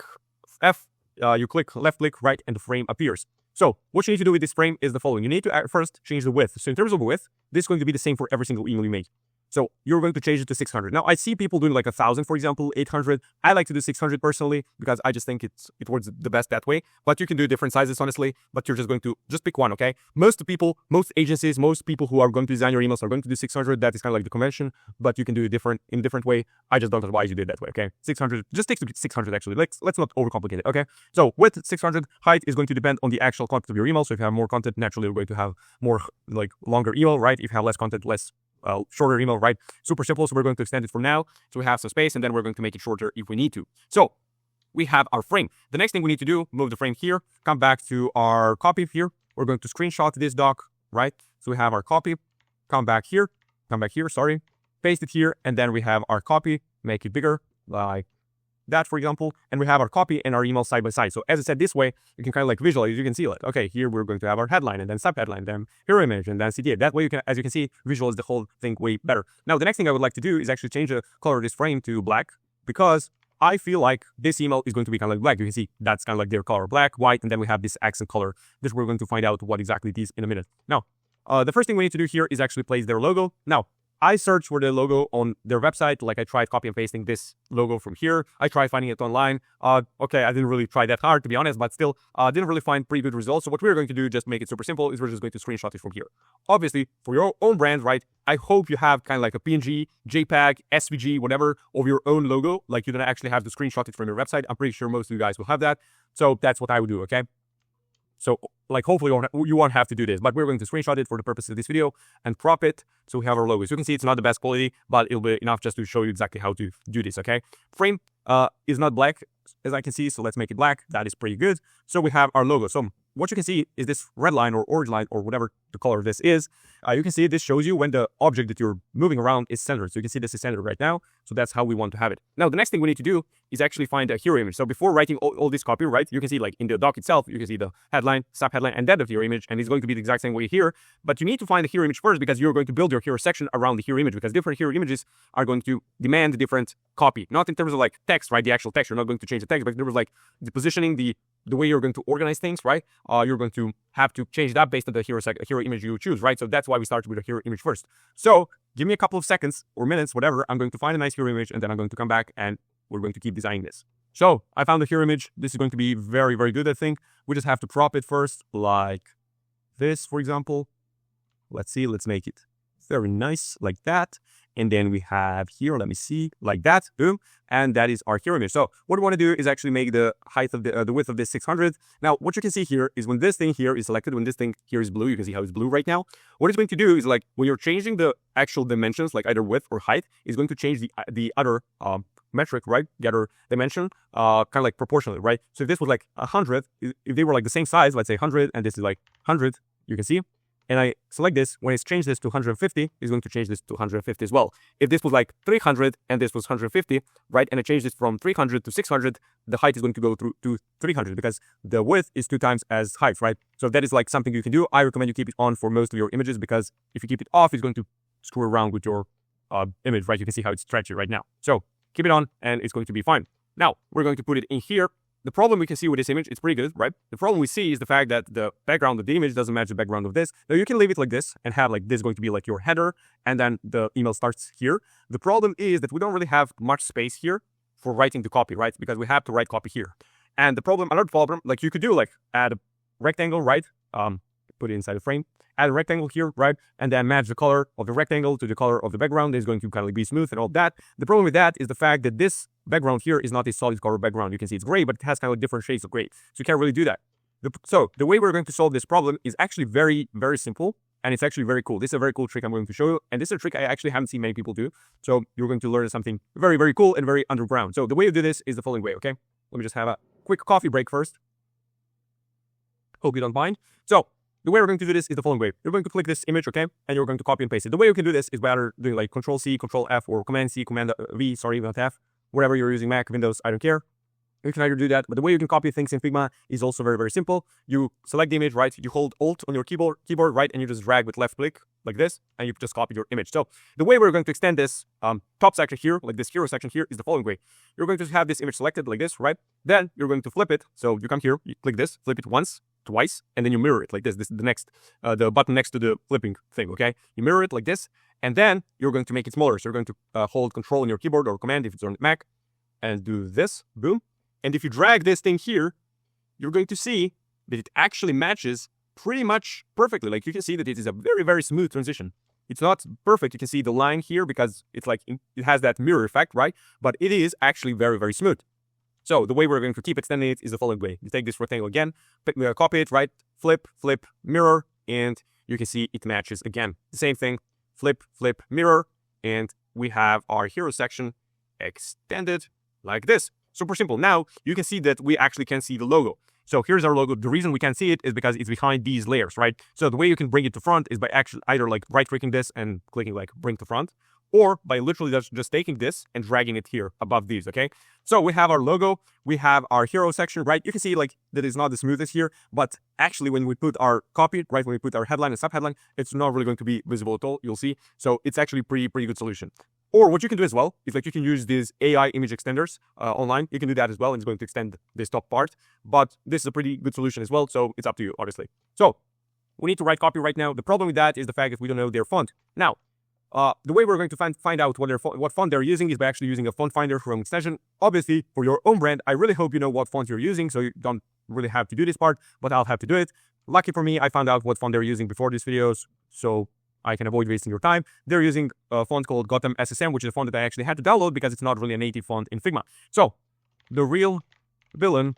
F, you click left click, right, and the frame appears. So what you need to do with this frame is the following. You need to first change the width. So in terms of width, this is going to be the same for every single email you make. So you're going to change it to 600. Now I see people doing like 1,000, for example, 800. I like to do 600 personally because I just think it works the best that way. But you can do different sizes, honestly. But you're just going to pick one, okay? Most people, most agencies, most people who are going to design your emails are going to do 600. That is kind of like the convention. But you can do it in a different way. I just don't advise you do it that way, okay? 600, just stick to 600 actually. Let's not overcomplicate it, okay? So width 600, height is going to depend on the actual content of your email. So if you have more content, naturally you're going to have more like longer email, right? If you have less content, less shorter email, right? Super simple. So we're going to extend it from now. So we have some space and then we're going to make it shorter if we need to. So we have our frame. The next thing we need to do, move the frame here, come back to our copy here. We're going to screenshot this doc, right? So we have our copy, come back here, sorry, paste it here. And then we have our copy, make it bigger, like that, for example, and we have our copy and our email side by side. So as I said, this way, you can kind of like visualize, you can see it. Okay, here we're going to have our headline and then subheadline, then hero image and then CTA. That way you can, as you can see, visualize the whole thing way better. Now, the next thing I would like to do is actually change the color of this frame to black because I feel like this email is going to be kind of like black. You can see that's kind of like their color, black, white, and then we have this accent color. This we're going to find out what exactly it is in a minute. Now, the first thing we need to do here is actually place their logo. Now, I searched for the logo on their website, like I tried copy and pasting this logo from here. I tried finding it online. Okay, I didn't really try that hard, to be honest, but still, didn't really find pretty good results. So what we're going to do, just make it super simple, is we're just going to screenshot it from here. Obviously, for your own brand, right, I hope you have kind of like a PNG, JPEG, SVG, whatever, of your own logo. Like you don't actually have to screenshot it from your website. I'm pretty sure most of you guys will have that. So that's what I would do, okay? So like hopefully you won't have to do this, but we're going to screenshot it for the purpose of this video and crop it. So we have our logo. So you can see it's not the best quality, but it'll be enough just to show you exactly how to do this, okay? Frame is not black as I can see, so let's make it black. That is pretty good. So we have our logo. So what you can see is this red line or orange line or whatever the color of this is. You can see this shows you when the object that you're moving around is centered. So you can see this is centered right now. So that's how we want to have it. Now, the next thing we need to do is actually find a hero image. So before writing all this copy, right, you can see like in the doc itself, you can see the headline, subheadline, and then the hero image. And it's going to be the exact same way here. But you need to find the hero image first because you're going to build your hero section around the hero image because different hero images are going to demand different copy. Not in terms of like text, right, the actual text. You're not going to change the text, but in terms of like the positioning, the way you're going to organize things, right? You're going to have to change that based on the hero image you choose, right? So that's why we started with a hero image first. So give me a couple of seconds or minutes, whatever. I'm going to find a nice hero image and then I'm going to come back and we're going to keep designing this. So I found the hero image. This is going to be very, very good, I think. We just have to crop it first, like this, for example. Let's see, let's make it very nice like that. And then we have here, let me see, like that, boom. And that is our hero image. So what we want to do is actually make the height of the width of this 600. Now, what you can see here is when this thing here is selected, when this thing here is blue, you can see how it's blue right now. What it's going to do is like when you're changing the actual dimensions, like either width or height, it's going to change the other metric, right? The other dimension, kind of like proportionally, right? So if this was like 100, if they were like the same size, let's say 100, and this is like 100, you can see. And I select this, when it's changed this to 150, it's going to change this to 150 as well. If this was like 300 and this was 150, right, and I change this from 300 to 600, the height is going to go through to 300 because the width is 2 times as height, right? So that is like something you can do. I recommend you keep it on for most of your images because if you keep it off, it's going to screw around with your image, right? You can see how it's stretchy right now. So keep it on and it's going to be fine. Now, we're going to put it in here. the problem we can see with this image, it's pretty good, right? The problem we see is the fact that the background of the image doesn't match the background of this. Now you can leave it like this and have like this going to be like your header, and then the email starts here. The problem is that we don't really have much space here for writing the copy, right? Because we have to write copy here. And the problem, another problem, like you could do like add a rectangle, right? Put it inside the frame, add a rectangle here, right? And then match the color of the rectangle to the color of the background. It's going to kind of be smooth and all that. The problem with that is the fact that this background here is not a solid color background. You can see it's gray, but it has kind of different shades of gray. So you can't really do that. So the way we're going to solve this problem is actually very, very simple. And it's actually very cool. This is a very cool trick I'm going to show you. And this is a trick I actually haven't seen many people do. So you're going to learn something very, very cool and very underground. So the way to do this is the following way, okay? Let me just have a quick coffee break first. Hope you don't mind. So the way we're going to do this is the following way. You're going to click this image, okay? And you're going to copy and paste it. The way you can do this is by either doing like Control-C, Control-F, or Command-C, Command-V, sorry, not F. Whatever you're using, Mac, Windows, I don't care. You can either do that, but the way you can copy things in Figma is also very, very simple. You select the image, right? You hold Alt on your keyboard, right? And you just drag with left click like this, and you just copy your image. So the way we're going to extend this top section here, like this hero section here, is the following way. You're going to have this image selected like this, right? Then you're going to flip it. So you come here, you click this, flip it once, twice, and then you mirror it like this. This is the next, the button next to the flipping thing, okay? You mirror it like this, and then you're going to make it smaller. So you're going to hold Control on your keyboard or Command if it's on Mac, and do this, boom. And if you drag this thing here, you're going to see that it actually matches pretty much perfectly. Like you can see that it is a very, very smooth transition. It's not perfect. You can see the line here because it's like, it has that mirror effect, right? But it is actually very, very smooth. So the way we're going to keep extending it is the following way. You take this rectangle again, copy it, right? Flip, flip, mirror, and you can see it matches again. The same thing, flip, flip, mirror, and we have our hero section extended like this. Super simple. Now you can see that we actually can see the logo. So here's our logo. The reason we can't see it is because it's behind these layers, right? So the way you can bring it to front is by actually either like right-clicking this and clicking like bring to front, or by literally just taking this and dragging it here above these, okay? So we have our logo, we have our hero section, right? You can see like that is not the smoothest here, but actually when we put our copy, right, when we put our headline and sub-headline, it's not really going to be visible at all, you'll see. So it's actually pretty good solution. Or what you can do as well is like you can use these AI image extenders online. You can do that as well, and it's going to extend this top part. But this is a pretty good solution as well, so it's up to you, obviously. So we need to write copy right now. The problem with that is the fact that we don't know their font. Now, the way we're going to find out what font they're using is by actually using a font finder from extension. Obviously, for your own brand, I really hope you know what font you're using, so you don't really have to do this part, but I'll have to do it. Lucky for me, I found out what font they're using before these videos, so I can avoid wasting your time. They're using a font called Gotham SSM, which is a font that I actually had to download because it's not really a native font in Figma. So, the real villain,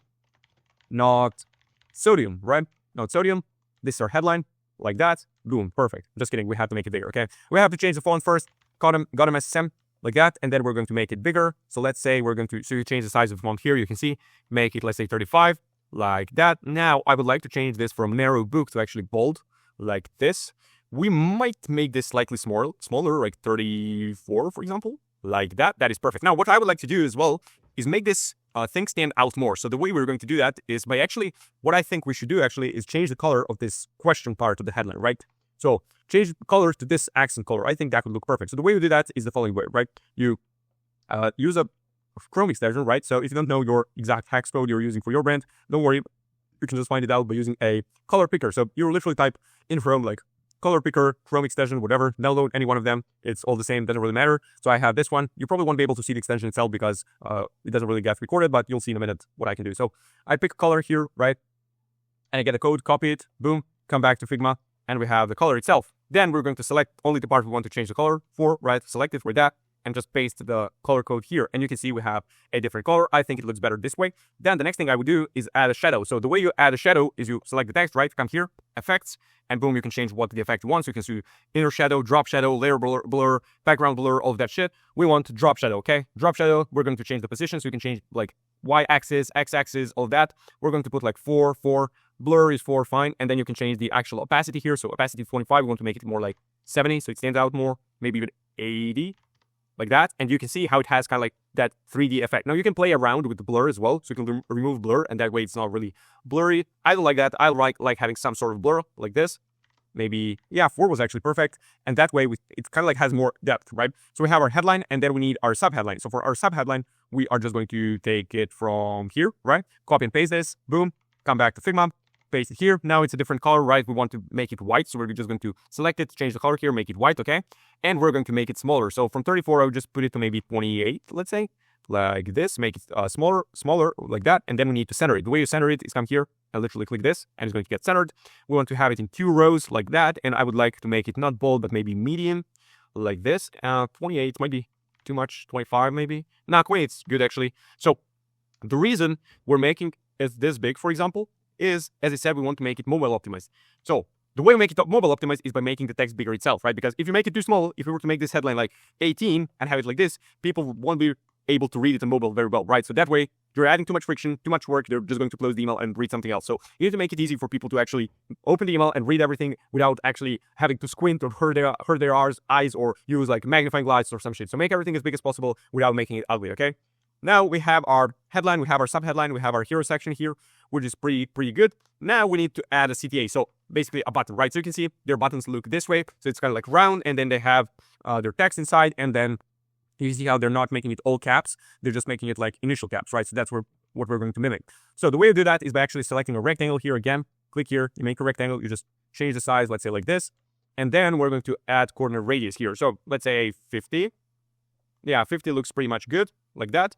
not sodium, right? Not sodium. This is our headline, like that. Boom, perfect. Just kidding, we have to make it bigger, okay? We have to change the font first. Gotham SSM, like that, and then we're going to make it bigger. So let's say we're going to, so you change the size of the font here, you can see, make it, let's say 35, like that. Now, I would like to change this from narrow book to actually bold, like this. We might make this slightly smaller, like 34, for example, like that. That is perfect. Now, what I would like to do as well is make this thing stand out more. So the way we're going to do that is by actually, what I think we should do actually is change the color of this question part of the headline, right? So change the color to this accent color. I think that would look perfect. So the way we do that is the following way, right? You use a Chrome extension, right? So if you don't know your exact hex code you're using for your brand, don't worry. You can just find it out by using a color picker. So you literally type in Chrome like color picker, Chrome extension, whatever, download any one of them. It's all the same, doesn't really matter. So I have this one. You probably won't be able to see the extension itself because it doesn't really get recorded, but you'll see in a minute what I can do. So I pick a color here, right? And I get a code, copy it, boom, come back to Figma, and we have the color itself. Then we're going to select only the part we want to change the color for, right? Select it for that, and just paste the color code here. And you can see we have a different color. I think it looks better this way. Then the next thing I would do is add a shadow. So the way you add a shadow is you select the text, right? Come here, effects, and boom, you can change what the effect you want. So you can do inner shadow, drop shadow, layer blur, background blur, all of that shit. We want drop shadow, okay? Drop shadow, we're going to change the position. So you can change like y-axis, x-axis, all of that. We're going to put like 4, blur is 4, fine. And then you can change the actual opacity here. So opacity is 25, we want to make it more like 70, so it stands out more, maybe even 80. Like that, and you can see how it has kind of like that 3D effect. Now you can play around with the blur as well, so you can remove blur, and that way it's not really blurry. I don't like that. I like having some sort of blur like this. maybe, yeah, 4 was actually perfect. And that way it kind of like has more depth, right? So we have our headline and then we need our sub headline. So for our sub headline, we are just going to take it from here, right? Copy and paste this, boom, come back to Figma, paste it here. Now it's a different color, right? We want to make it white. So we're just going to select it, change the color here, make it white, okay? And we're going to make it smaller. So from 34, I would just put it to maybe 28, let's say, like this, make it smaller, like that. And then we need to center it. The way you center it is come here and literally click this and it's going to get centered. We want to have it in 2 rows like that. And I would like to make it not bold, but maybe medium like this. 28 might be too much, 25 maybe. Nah, 28 is good actually. So the reason we're making it this big, for example, is, as I said, we want to make it mobile optimized. So the way we make it mobile optimized is by making the text bigger itself, right? Because if you make it too small, if we were to make this headline like 18 and have it like this, people won't be able to read it on mobile very well, right? So that way you're adding too much friction, too much work. They're just going to close the email and read something else. So you need to make it easy for people to actually open the email and read everything without actually having to squint or hurt their eyes or use like magnifying glass or some shit. So make everything as big as possible without making it ugly, okay? Now we have our headline, we have our subheadline, we have our hero section here, which is pretty good. Now we need to add a CTA. So basically a button, right? So you can see their buttons look this way. So it's kind of like round and then they have their text inside and then you see how they're not making it all caps. They're just making it like initial caps, right? So that's what we're going to mimic. So the way to do that is by actually selecting a rectangle here again. Click here, you make a rectangle, you just change the size, let's say like this. And then we're going to add coordinate radius here. So let's say 50. Yeah, 50 looks pretty much good, like that.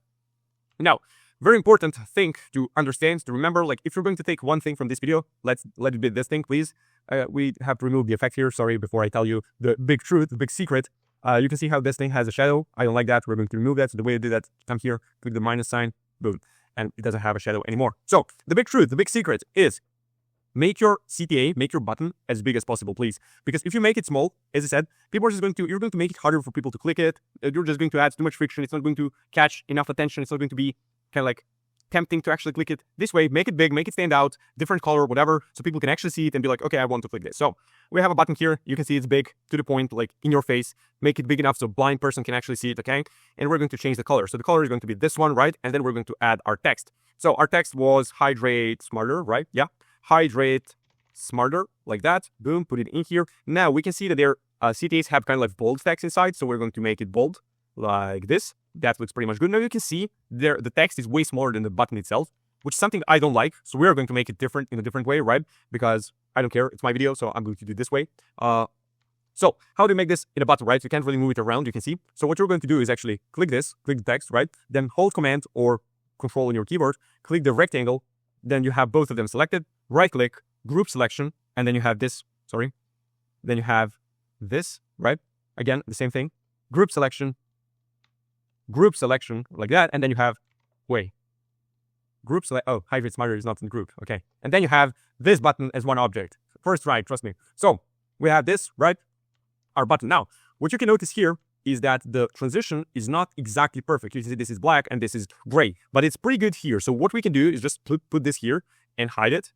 Now, very important thing to understand, to remember, like if you're going to take one thing from this video, let it be this thing, please. We have to remove the effect here, sorry, before I tell you the big truth, the big secret. You can see how this thing has a shadow. I don't like that. We're going to remove that. So the way to do that, come here, click the minus sign, boom, and it doesn't have a shadow anymore. So the big truth, the big secret is make your CTA, make your button as big as possible, please. Because if you make it small, as I said, people are just going to, you're going to make it harder for people to click it. You're just going to add too much friction. It's not going to catch enough attention. It's not going to be kind of like tempting to actually click it. This way, make it big, make it stand out, different color, whatever, so people can actually see it and be like, okay, I want to click this. So we have a button here. You can see it's big, to the point, like in your face. Make it big enough so a blind person can actually see it, okay? And we're going to change the color. So the color is going to be this one, right? And then we're going to add our text. So our text was hydrate smarter, right? Yeah, hydrate smarter, like that. Boom, put it in here. Now we can see that their CTAs have kind of like bold text inside. So we're going to make it bold, like this. That looks pretty much good. Now you can see there the text is way smaller than the button itself, which is something I don't like. So we're going to make it different in a different way, right? Because I don't care. It's my video, so I'm going to do it this way. So how do you make this in a button, right? You can't really move it around, you can see. So what you're going to do is actually click this, click the text, right? Then hold Command or Control on your keyboard, click the rectangle. Then you have both of them selected, right click, group selection, and then you have this, sorry. Then you have this, right? Again, the same thing, group selection, like that. And then you have, group select, oh, hydrate smarter is not in group, okay. And then you have this button as one object. First try, trust me. So we have this, right? Our button. Now, what you can notice here is that the transition is not exactly perfect. You can see this is black and this is gray, but it's pretty good here. So what we can do is just put this here and hide it.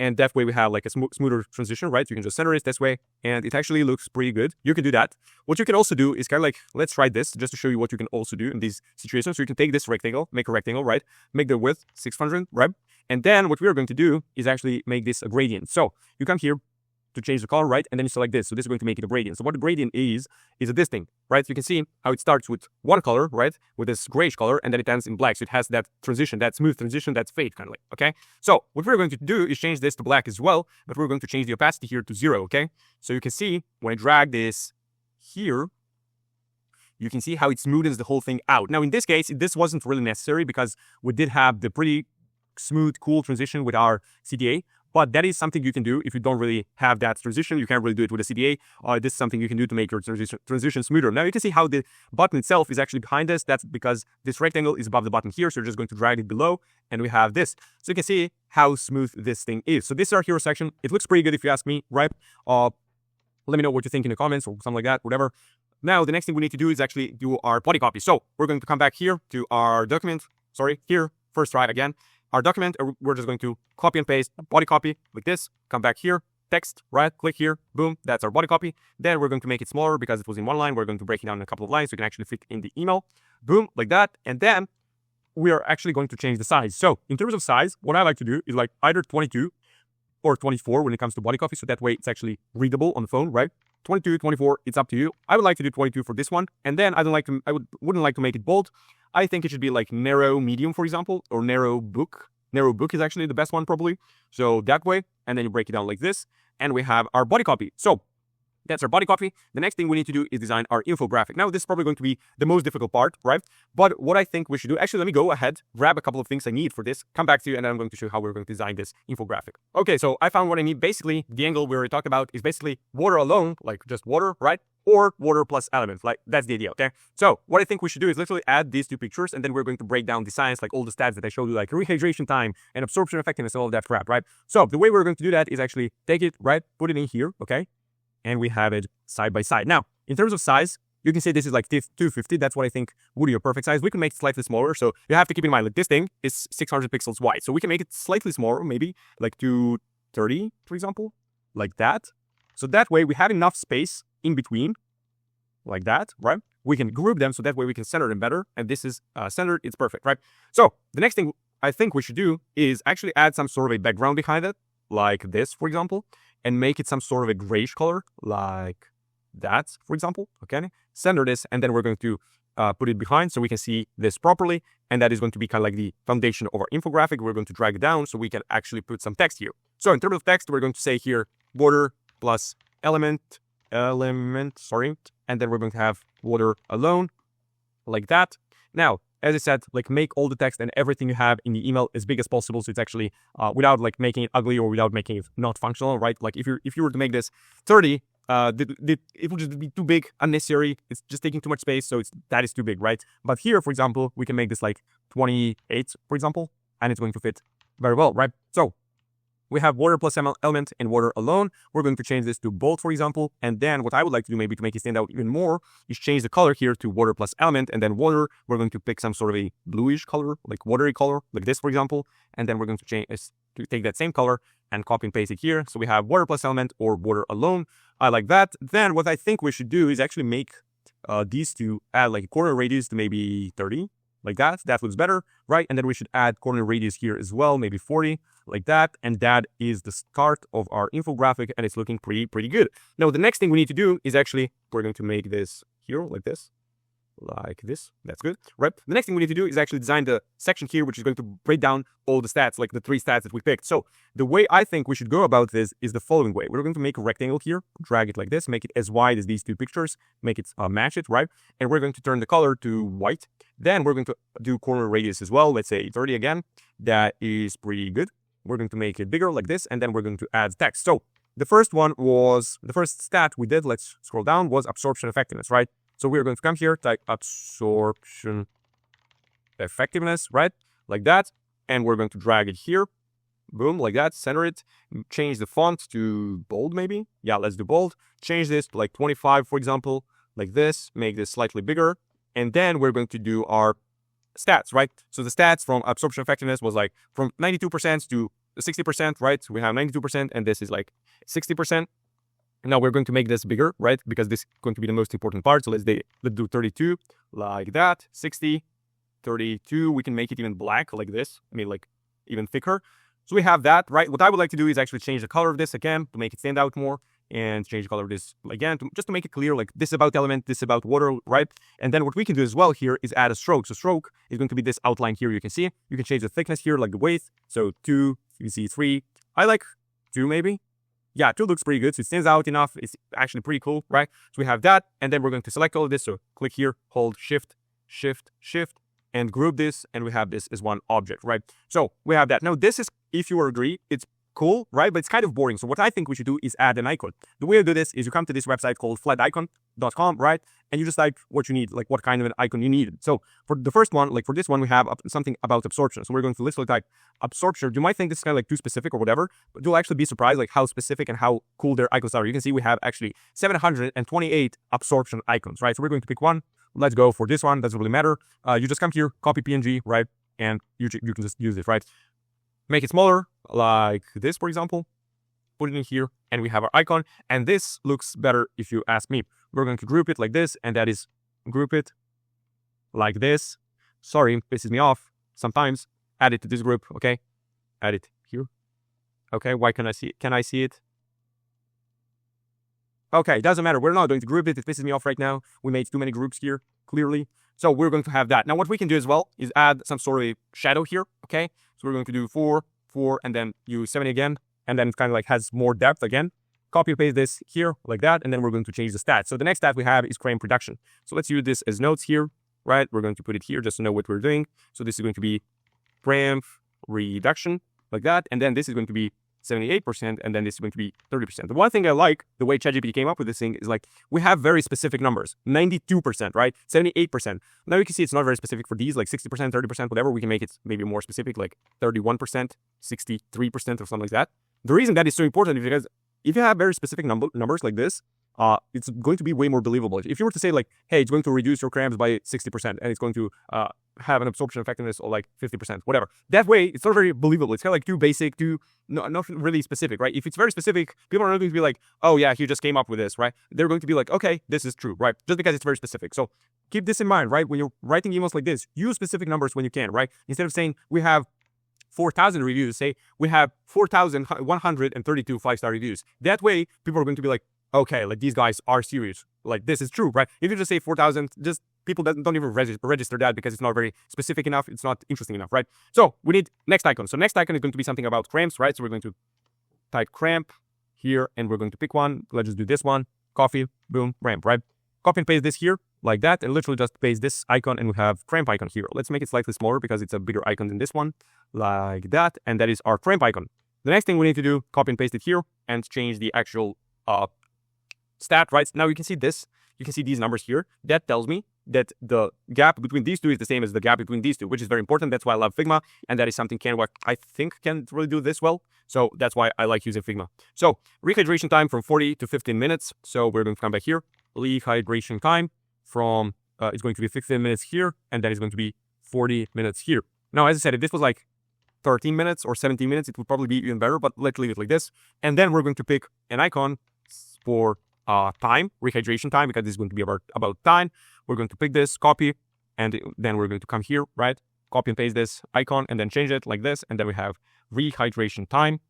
And that way we have like a smoother transition, right? You can just center it this way and it actually looks pretty good. You can do that. What you can also do is kind of like, let's try this just to show you what you can also do in these situations. So you can take this rectangle, make a rectangle, right? Make the width 600, right? And then what we are going to do is actually make this a gradient. So you come here to change the color, right? And then you select this. So this is going to make it a gradient. So what the gradient is this thing, right? You can see how it starts with one color, right? With this grayish color, and then it ends in black. So it has that transition, that smooth transition, that fade kind of like, okay? So what we're going to do is change this to black as well, but we're going to change the opacity here to 0, okay? So you can see when I drag this here, you can see how it smoothens the whole thing out. Now in this case, this wasn't really necessary because we did have the pretty smooth, cool transition with our CTA. But that is something you can do if you don't really have that transition. You can't really do it with a CTA. This is something you can do to make your transition smoother. Now you can see how the button itself is actually behind this. That's because this rectangle is above the button here. So you're just going to drag it below and we have this. So you can see how smooth this thing is. So this is our hero section. It looks pretty good if you ask me, right? Let me know what you think in the comments or something like that, whatever. Now the next thing we need to do is actually do our body copy. So we're going to come back here to our document. Sorry, here, first try again. Our document, we're just going to copy and paste body copy like this, come back here, text, right, click here, boom, that's our body copy. Then we're going to make it smaller because it was in one line. We're going to break it down in a couple of lines so you can actually fit in the email, boom, like that. And then we are actually going to change the size. So in terms of size, what I like to do is like either 22 or 24 when it comes to body copy. So that way it's actually readable on the phone, right? 22, 24, it's up to you. I would like to do 22 for this one. And then I wouldn't like to make it bold. I think it should be like narrow medium, for example, or narrow book. Narrow book is actually the best one probably. So that way, and then you break it down like this. And we have our body copy. So that's our body copy. The next thing we need to do is design our infographic. Now, this is probably going to be the most difficult part, right? But what I think we should do, actually, let me go ahead, grab a couple of things I need for this, come back to you, and then I'm going to show you how we're going to design this infographic. Okay, so I found what I need. Basically, the angle we already talked about is basically water alone, like just water, right? Or water plus elements, like that's the idea, okay? So what I think we should do is literally add these two pictures, and then we're going to break down the science, like all the stats that I showed you, like rehydration time and absorption effectiveness and all of that crap, right? So the way we're going to do that is actually take it, right? Put it in here, okay? And we have it side by side. Now, in terms of size, you can say this is like 250. That's what I think would be a perfect size. We can make it slightly smaller. So you have to keep in mind, like this thing is 600 pixels wide. So we can make it slightly smaller, maybe like 230, for example, like that. So that way we have enough space in between, like that, right? We can group them so that way we can center them better. And this is centered. It's perfect, right? So the next thing I think we should do is actually add some sort of a background behind it, like this, for example, and make it some sort of a grayish color, like that, for example, okay? Center this, and then we're going to put it behind so we can see this properly, and that is going to be kind of like the foundation of our infographic. We're going to drag it down so we can actually put some text here. So in terms of text, we're going to say here, water plus element, and then we're going to have water alone, like that. Now, as I said, like make all the text and everything you have in the email as big as possible. So it's actually without like making it ugly or without making it not functional, right? Like if you were to make this 30, it would just be too big, unnecessary. It's just taking too much space. So that is too big, right? But here, for example, we can make this like 28, for example, and it's going to fit very well, right? So we have water plus element and water alone. We're going to change this to bold, for example. And then what I would like to do maybe to make it stand out even more is change the color here to water plus element. And then water, we're going to pick some sort of a bluish color, like watery color, like this, for example. And then we're going to take that same color and copy and paste it here. So we have water plus element or water alone. I like that. Then what I think we should do is actually make these two add like a corner radius to maybe 30. Like that. That looks better, right? And then we should add corner radius here as well, maybe 40, like that. And that is the start of our infographic, and it's looking pretty good. Now, the next thing we need to do is actually, we're going to make this here, like this. That's good, right? The next thing we need to do is actually design the section here, which is going to break down all the stats, like the 3 stats that we picked. So the way I think we should go about this is the following way. We're going to make a rectangle here, drag it like this, make it as wide as these 2 pictures, make it match it, right? And we're going to turn the color to white. Then we're going to do corner radius as well. Let's say 30 again. That is pretty good. We're going to make it bigger like this, and then we're going to add text. So the first stat we did, let's scroll down, was absorption effectiveness, right? So we're going to come here, type absorption effectiveness, right? Like that. And we're going to drag it here. Boom, like that. Center it. Change the font to bold, maybe. Yeah, let's do bold. Change this to like 25, for example, like this. Make this slightly bigger. And then we're going to do our stats, right? So the stats from absorption effectiveness was like from 92% to 60%, right? So we have 92%, and this is like 60%. Now we're going to make this bigger, right? Because this is going to be the most important part. So let's do 32, like that, 60, 32. We can make it even black, like this. I mean, like even thicker. So we have that, right? What I would like to do is actually change the color of this again to make it stand out more, and change the color of this again, just to make it clear, like this is about element, this is about water, right? And then what we can do as well here is add a stroke. So stroke is going to be this outline here. You can see, you can change the thickness here, like the width. So 2, you can see 3. I like 2 maybe. Yeah, 2 looks pretty good. So it stands out enough. It's actually pretty cool, right? So we have that. And then we're going to select all of this. So click here, hold shift, and group this. And we have this as one object, right? So we have that. Now this is, if you agree, it's cool, right? But it's kind of boring. So what I think we should do is add an icon. The way to do this is you come to this website called flaticon.com, right? And you just type what you need, like what kind of an icon you need. So for the first one, like for this one, we have something about absorption. So we're going to literally type absorption. You might think this is kind of like too specific or whatever, but you'll actually be surprised like how specific and how cool their icons are. You can see we have actually 728 absorption icons, right? So we're going to pick one. Let's go for this one. Doesn't really matter. You just come here, copy PNG, right? And you can just use it, right? Make it smaller, like this, for example. Put it in here, and we have our icon. And this looks better if you ask me. We're going to group it like this, and that is group it like this. Sorry, pisses me off sometimes. Add it to this group, okay? Add it here. Okay, why can I see it? Can I see it? Okay, doesn't matter. We're not going to group it. It pisses me off right now. We made too many groups here, clearly. So we're going to have that. Now, what we can do as well is add some sort of a shadow here, okay? So we're going to do 4, 4, and then use 70 again. And then it kind of like has more depth again. Copy paste this here like that. And then we're going to change the stats. So the next stat we have is frame production. So let's use this as notes here, right? We're going to put it here just to know what we're doing. So this is going to be frame reduction like that. And then this is going to be 78%, and then this is going to be 30%. The one thing I like, the way ChatGPT came up with this thing, is like, we have very specific numbers. 92%, right? 78%. Now you can see it's not very specific for these, like 60%, 30%, whatever. We can make it maybe more specific, like 31%, 63%, or something like that. The reason that is so important is because if you have very specific numbers like this, it's going to be way more believable. If you were to say like, hey, it's going to reduce your cramps by 60%, and it's going to have an absorption effectiveness of like 50%, whatever. That way, it's not very believable. It's kind of like too basic, not really specific, right? If it's very specific, people are not going to be like, oh yeah, he just came up with this, right? They're going to be like, okay, this is true, right? Just because it's very specific. So keep this in mind, right? When you're writing emails like this, use specific numbers when you can, right? Instead of saying we have 4,000 reviews, say we have 4,132 5-star reviews. That way, people are going to be like, okay, like these guys are serious. Like this is true, right? If you just say 4,000, just people don't even register that because it's not very specific enough. It's not interesting enough, right? So we need next icon. So next icon is going to be something about cramps, right? So we're going to type cramp here, and we're going to pick one. Let's just do this one. Coffee, boom, cramp, right? Copy and paste this here like that, and literally just paste this icon, and we have cramp icon here. Let's make it slightly smaller because it's a bigger icon than this one, like that, and that is our cramp icon. The next thing we need to do, copy and paste it here and change the actual stat, right? Now you can see this, you can see these numbers here. That tells me that the gap between these two is the same as the gap between these two, which is very important. That's why I love Figma, and that is something Canva, I think, can really do this well. So that's why I like using Figma. So rehydration time from 40 to 15 minutes. So we're going to come back here. Rehydration time from, it's going to be 15 minutes here, and then it's going to be 40 minutes here. Now, as I said, if this was like 13 minutes or 17 minutes, it would probably be even better, but let's leave it like this. And then we're going to pick an icon for time, rehydration time, because this is going to be about time. We're going to pick this, copy, and then we're going to come here, right? Copy and paste this icon and then change it like this. And then we have rehydration time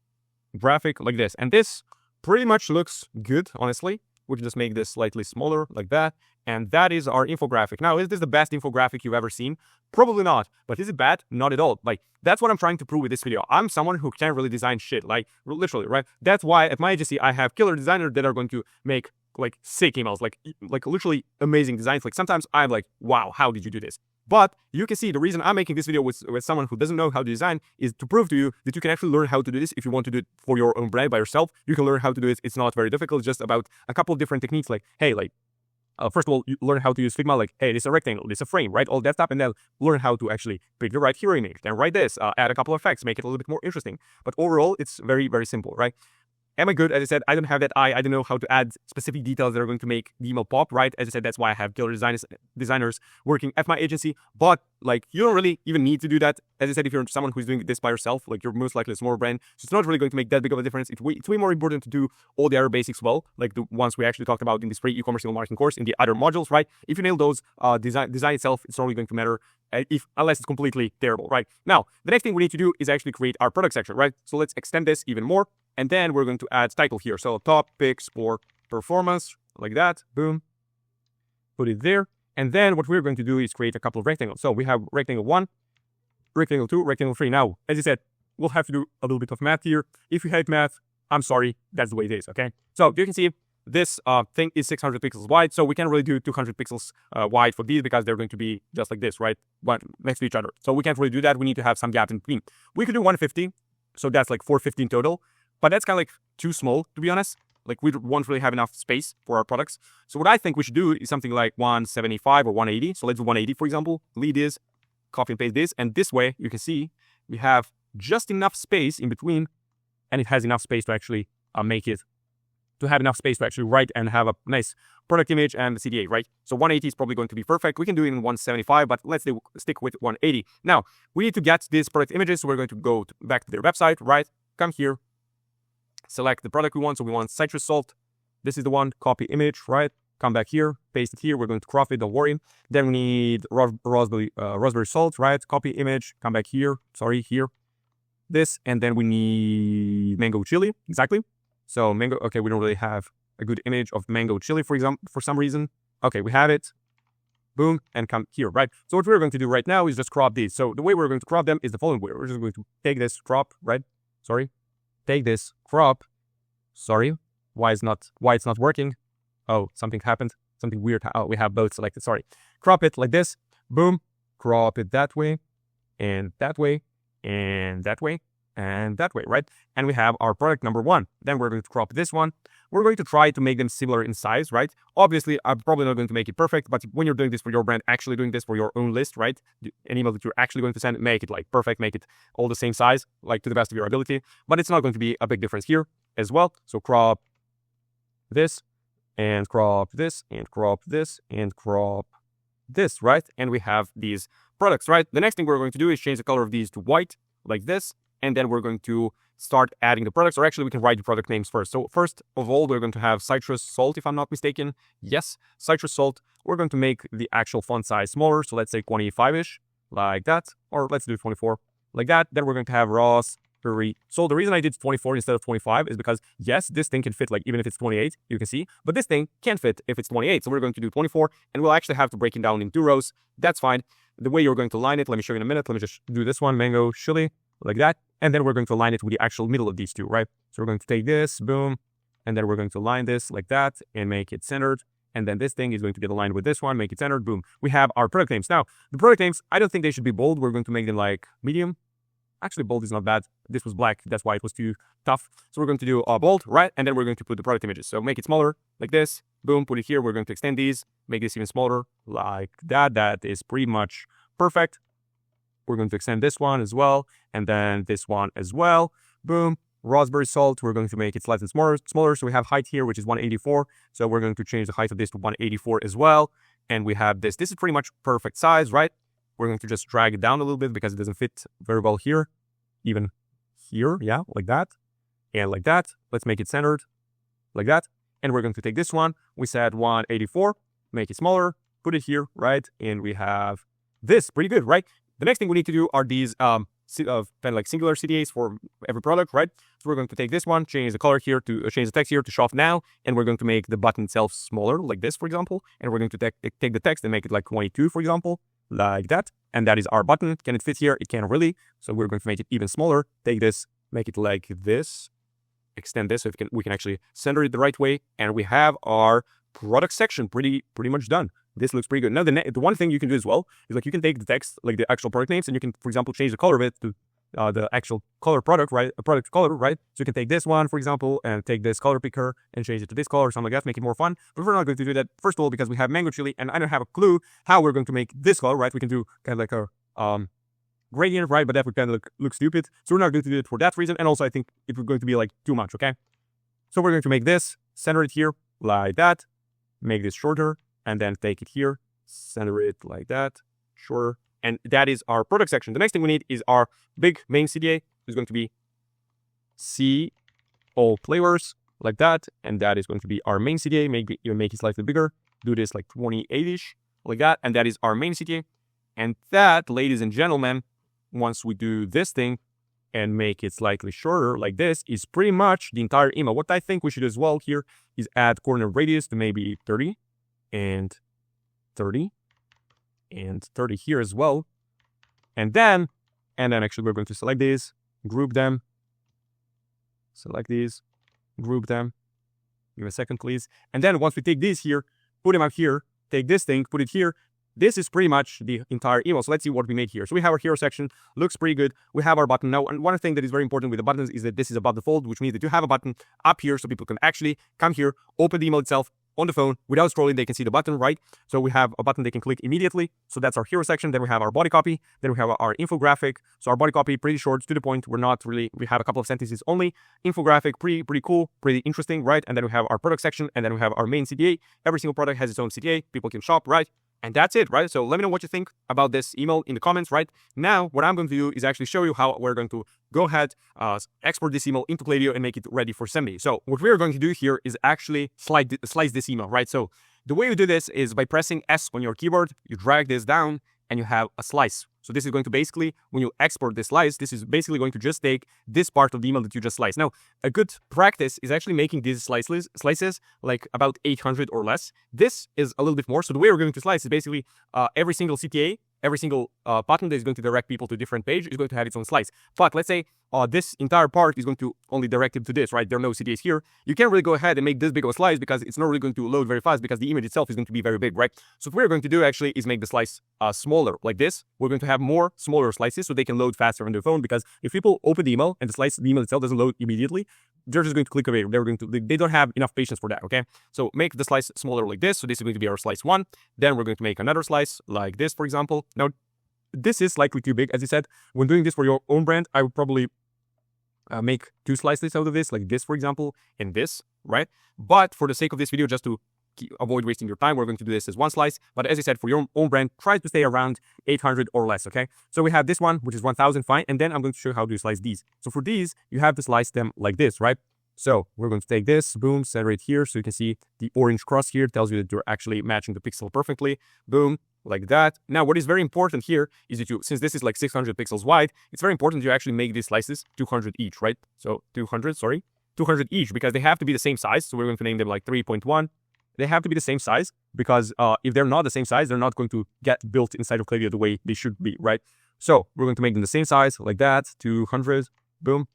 graphic like this. And this pretty much looks good, honestly. We can just make this slightly smaller like that. And that is our infographic. Now, is this the best infographic you've ever seen? Probably not. But is it bad? Not at all. Like, that's what I'm trying to prove with this video. I'm someone who can't really design shit, like literally, right? That's why at my agency, I have killer designers that are going to make like sick emails, like literally amazing designs. Like sometimes I'm like, wow, how did you do this? But you can see the reason I'm making this video with someone who doesn't know how to design is to prove to you that you can actually learn how to do this. If you want to do it for your own brand by yourself, you can learn how to do it. It's not very difficult. It's just about a couple of different techniques. Like, hey, like, first of all, you learn how to use Figma. Like, hey, this is a rectangle, this is a frame, right? All that stuff. And then learn how to actually pick the right hero image. Then write this, add a couple of effects, make it a little bit more interesting. But overall, it's very, very simple, right? Am I good? As I said, I don't have that eye. I don't know how to add specific details that are going to make the email pop, right? As I said, that's why I have killer designers working at my agency. But like, you don't really even need to do that. As I said, if you're someone who's doing this by yourself, like you're most likely a smaller brand, so it's not really going to make that big of a difference. It's way more important to do all the other basics well, like the ones we actually talked about in this free e-commerce email marketing course, in the other modules, right? If you nail those, design itself, it's not really going to matter unless it's completely terrible, right? Now, the next thing we need to do is actually create our product section, right? So let's extend this even more. And then we're going to add title here. So topics for performance, like that, boom, put it there. And then what we're going to do is create a couple of rectangles. So we have rectangle 1, rectangle 2, rectangle 3. Now, as I said, we'll have to do a little bit of math here. If you hate math, I'm sorry, that's the way it is, okay? So you can see this thing is 600 pixels wide. So we can't really do 200 pixels wide for these because they're going to be just like this, right? One next to each other. So we can't really do that. We need to have some gap in between. We could do 150. So that's like 450 in total. But that's kind of like too small, to be honest. Like we won't really have enough space for our products. So what I think we should do is something like 175 or 180. So let's do 180, for example. Lead this, copy and paste this. And this way, you can see we have just enough space in between. And it has enough space to actually have enough space to actually write and have a nice product image and the CTA, right? So 180 is probably going to be perfect. We can do it in 175, but let's stick with 180. Now, we need to get these product images. So we're going to go back to their website, right? Come here. Select the product we want. So we want citrus salt. This is the one, copy image, right? Come back here, paste it here. We're going to crop it, don't worry. Then we need raspberry salt, right? Copy image, come back here, sorry, here. this, and then we need mango chili, exactly. So mango, okay, we don't really have a good image of mango chili, for example, for some reason. Okay, we have it. Boom, and come here, right? So what we're going to do right now is just crop these. So the way we're going to crop them is the following way. We're just going to take this crop, right? Sorry. Take this crop. Sorry. Why it's not working? Oh, something happened. Something weird. Oh, we have both selected. Sorry. Crop it like this. Boom. Crop it that way, and that way, and that way, and that way, right? And we have our product number 1. Then we're going to crop this one. We're going to try to make them similar in size, right? Obviously, I'm probably not going to make it perfect, but when you're doing this for your brand, actually doing this for your own list, right? An email that you're actually going to send, make it like perfect, make it all the same size, like to the best of your ability. But it's not going to be a big difference here as well. So crop this, and crop this, and crop this, and crop this, right? And we have these products, right? The next thing we're going to do is change the color of these to white, like this. And then we're going to start adding the products, or actually we can write the product names first. So first of all, we're going to have citrus salt, if I'm not mistaken. Yes, citrus salt. We're going to make the actual font size smaller. So let's say 25-ish, like that. Or let's do 24, like that. Then we're going to have raspberry. So the reason I did 24 instead of 25 is because, yes, this thing can fit like even if it's 28, you can see. But this thing can't fit if it's 28. So we're going to do 24, and we'll actually have to break it down in 2 rows. That's fine. The way you're going to line it, let me show you in a minute. Let me just do this one, mango chili, like that. And then we're going to align it with the actual middle of these 2, right? So we're going to take this, boom, and then we're going to align this like that and make it centered. And then this thing is going to get aligned with this one, make it centered, boom. We have our product names. Now, the product names, I don't think they should be bold. We're going to make them like medium. Actually, bold is not bad. This was black. That's why it was too tough. So we're going to do bold, right? And then we're going to put the product images. So make it smaller like this, boom, put it here. We're going to extend these, make this even smaller like that. That is pretty much perfect. We're going to extend this one as well, and then this one as well. Boom. Raspberry salt, we're going to make it slightly smaller. So we have height here, which is 184. So we're going to change the height of this to 184 as well. And we have this. This is pretty much perfect size, right? We're going to just drag it down a little bit because it doesn't fit very well here. Even here, yeah, like that. And like that. Let's make it centered like that. And we're going to take this one. We said 184, make it smaller, put it here, right? And we have this, pretty good, right? The next thing we need to do are these kind of like singular CTAs for every product, right? So we're going to take this one, change the color here to change the text here to shop now, and we're going to make the button itself smaller, like this, for example. And we're going to take the text and make it like 22, for example, like that. And that is our button. Can it fit here? It can really. So we're going to make it even smaller. Take this, make it like this, extend this so we can actually center it the right way. And we have our product section pretty much done. This looks pretty good. Now, the one thing you can do as well is like you can take the text, like the actual product names, and you can, for example, change the color of it to the actual color product, right? A product color, right? So you can take this one, for example, and take this color picker and change it to this color or something like that, make it more fun. But we're not going to do that, first of all, because we have mango chili, and I don't have a clue how we're going to make this color, right? We can do kind of like a gradient, right? But that would kind of look stupid. So we're not going to do it for that reason. And also, I think it would going to be like too much, okay? So we're going to make this, center it here like that, make this shorter, and then take it here, center it like that, shorter. And that is our product section. The next thing we need is our big main CTA. It's going to be see all flavors like that. And that is going to be our main CTA. Maybe even make it slightly bigger. Do this like 28-ish like that. And that is our main CTA. And that, ladies and gentlemen, once we do this thing and make it slightly shorter like this, is pretty much the entire email. What I think we should as well here is add corner radius to maybe 30 and 30 and 30 here as well. And then actually we're going to select these, group them, select these, group them. Give me a second, please. And then once we take these here, put them up here, take this thing, put it here. This is pretty much the entire email. So let's see what we made here. So we have our hero section, looks pretty good. We have our button now. And one thing that is very important with the buttons is that this is above the fold, which means that you have a button up here so people can actually come here, open the email itself on the phone without scrolling. They can see the button, right? So we have a button they can click immediately. So that's our hero section. Then we have our body copy. Then we have our infographic. So our body copy, pretty short, to the point. We have a couple of sentences only. Infographic, pretty cool, pretty interesting, right? And then we have our product section, and then we have our main CTA. Every single product has its own CTA. People can shop, right? And that's it, right? So let me know what you think about this email in the comments, right? Now, what I'm going to do is actually show you how we're going to go ahead, export this email into Klaviyo and make it ready for sending. So what we're going to do here is actually slice this email, right? So the way you do this is by pressing S on your keyboard, you drag this down and you have a slice. So this is going to basically, when you export this slice, this is basically going to just take this part of the email that you just sliced. Now, a good practice is actually making these slices like about 800 or less. This is a little bit more. So the way we're going to slice is basically every single CTA, every single button that is going to direct people to a different page is going to have its own slice. But let's say this entire part is going to only direct them to this, right? There are no CTAs here. You can't really go ahead and make this big of a slice because it's not really going to load very fast because the image itself is going to be very big, right? So what we're going to do actually is make the slice smaller like this. We're going to have more smaller slices so they can load faster on their phone, because if people open the email and the email itself doesn't load immediately, they're just going to click away. They don't have enough patience for that, okay? So make the slice smaller like this. So this is going to be our slice 1. Then we're going to make another slice like this, for example. Now, this is slightly too big, as I said. When doing this for your own brand, I would probably make 2 slices out of this, like this, for example, and this, right? But for the sake of this video, just to avoid wasting your time, we're going to do this as 1 slice. But as I said, for your own brand, try to stay around 800 or less, okay? So we have this one, which is 1000, fine. And then I'm going to show you how to slice these. So for these, you have to slice them like this, right? So we're going to take this, boom, center it here. So you can see the orange cross here tells you that you're actually matching the pixel perfectly. Boom, like that. Now, what is very important here is that since this is like 600 pixels wide, it's very important you actually make these slices 200 each, right? So 200 each, because they have to be the same size. So we're going to name them like 3.1. They have to be the same size because if they're not the same size, they're not going to get built inside of Klaviyo the way they should be, right? So we're going to make them the same size like that, 200, boom.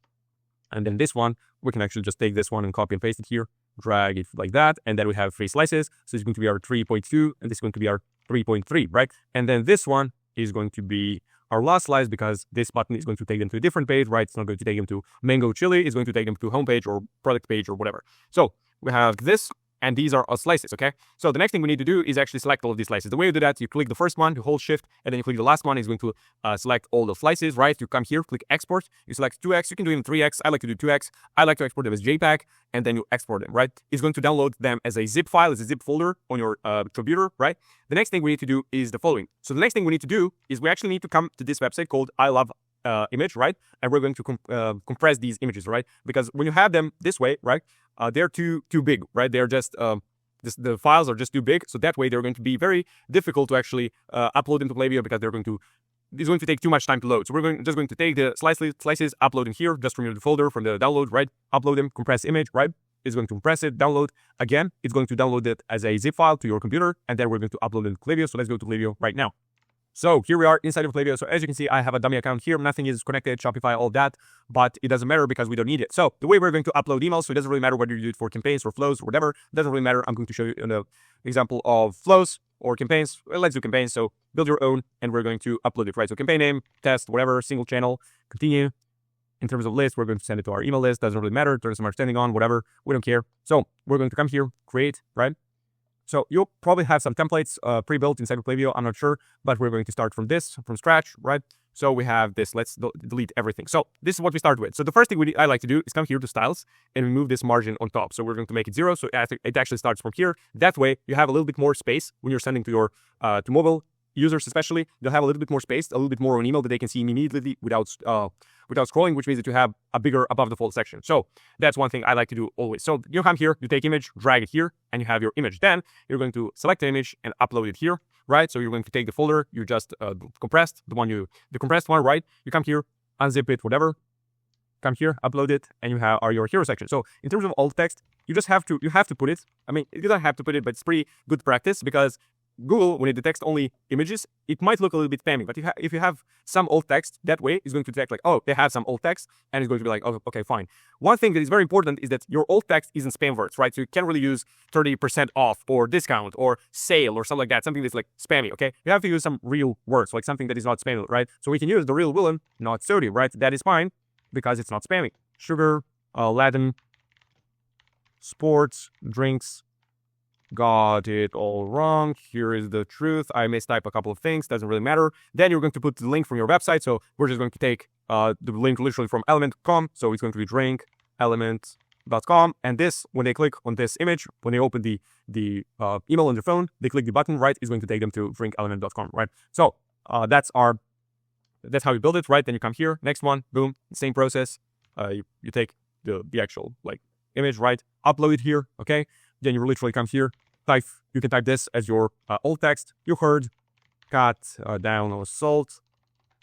And then this one, we can actually just take this one and copy and paste it here, drag it like that. And then we have 3 slices. So it's going to be our 3.2 and this is going to be our 3.3, right? And then this one is going to be our last slice because this button is going to take them to a different page, right? It's not going to take them to mango chili. It's going to take them to homepage or product page or whatever. So we have this. And these are our slices, okay? So the next thing we need to do is actually select all of these slices. The way you do that, you click the first one, you hold shift, and then you click the last one. It's going to select all the slices, right? You come here, click export. You select 2x. You can do even 3x. I like to do 2x. I like to export them as JPEG, and then you export them, right? It's going to download them as a zip file, as a zip folder on your computer, right? The next thing we need to do is the following. So the next thing we need to do is we actually need to come to this website called I Love Image, right? And we're going to compress these images, right? Because when you have them this way, right? They're too big, right? They're just the files are just too big. So that way they're going to be very difficult to actually upload into Klaviyo because it's going to take too much time to load. So we're just going to take the slices, upload them here, just from your folder, from the download, right? Upload them, compress image, right? It's going to compress it, download. Again, it's going to download it as a zip file to your computer, and then we're going to upload it to Klaviyo. So let's go to Klaviyo right now. So here we are inside of Klaviyo. So as you can see, I have a dummy account here. Nothing is connected, Shopify, all that, but it doesn't matter because we don't need it. So the way we're going to upload emails, so it doesn't really matter whether you do it for campaigns or flows or whatever. It doesn't really matter. I'm going to show you an example of flows or campaigns. Well, let's do campaigns. So build your own and we're going to upload it, right? So campaign name, test, whatever, single channel, continue. In terms of list, we're going to send it to our email list. Doesn't really matter. Turn some understanding on, whatever. We don't care. So we're going to come here, create, right? So you'll probably have some templates pre-built inside of Klaviyo. I'm not sure, but we're going to start from scratch, right? So we have this. Let's delete everything. So this is what we start with. So the first thing I like to do is come here to styles and remove this margin on top. So we're going to make it 0. So it actually starts from here. That way you have a little bit more space when you're sending to your to mobile users, especially. They'll have a little bit more space, a little bit more on email that they can see immediately without scrolling, which means that you have a bigger above the fold section. So that's one thing I like to do always. So you come here, you take image, drag it here, and you have your image. Then you're going to select the image and upload it here, right? So you're going to take the folder you just compressed, the compressed one, right? You come here, unzip it, whatever. Come here, upload it, and you have your hero section. So in terms of alt text, you have to put it. I mean, you don't have to put it, but it's pretty good practice because Google, when it detects only images, it might look a little bit spammy. But if you have some alt text, that way it's going to detect like, oh, they have some alt text, and it's going to be like, oh, okay, fine. One thing that is very important is that your alt text isn't spam words, right? So you can't really use 30% off or discount or sale or something like that, something that's like spammy, okay? You have to use some real words, like something that is not spammy, right? So we can use the real villain, not sodium, right? That is fine because it's not spammy. Sugar, Latin, sports, drinks. Got it all wrong. Here is the truth. I mistype a couple of things. Doesn't really matter. Then you're going to put the link from your website. So we're just going to take the link literally from element.com. So it's going to be drinkelement.com. And this, when they click on this image, when they open the email on their phone, they click the button, right? It's going to take them to drinkelement.com, right? So that's how you build it, right? Then you come here. Next one, boom, same process. You take the actual like image, right? Upload it here, okay? Then you literally come here, you can type this as your alt text. You heard, cut down on salt,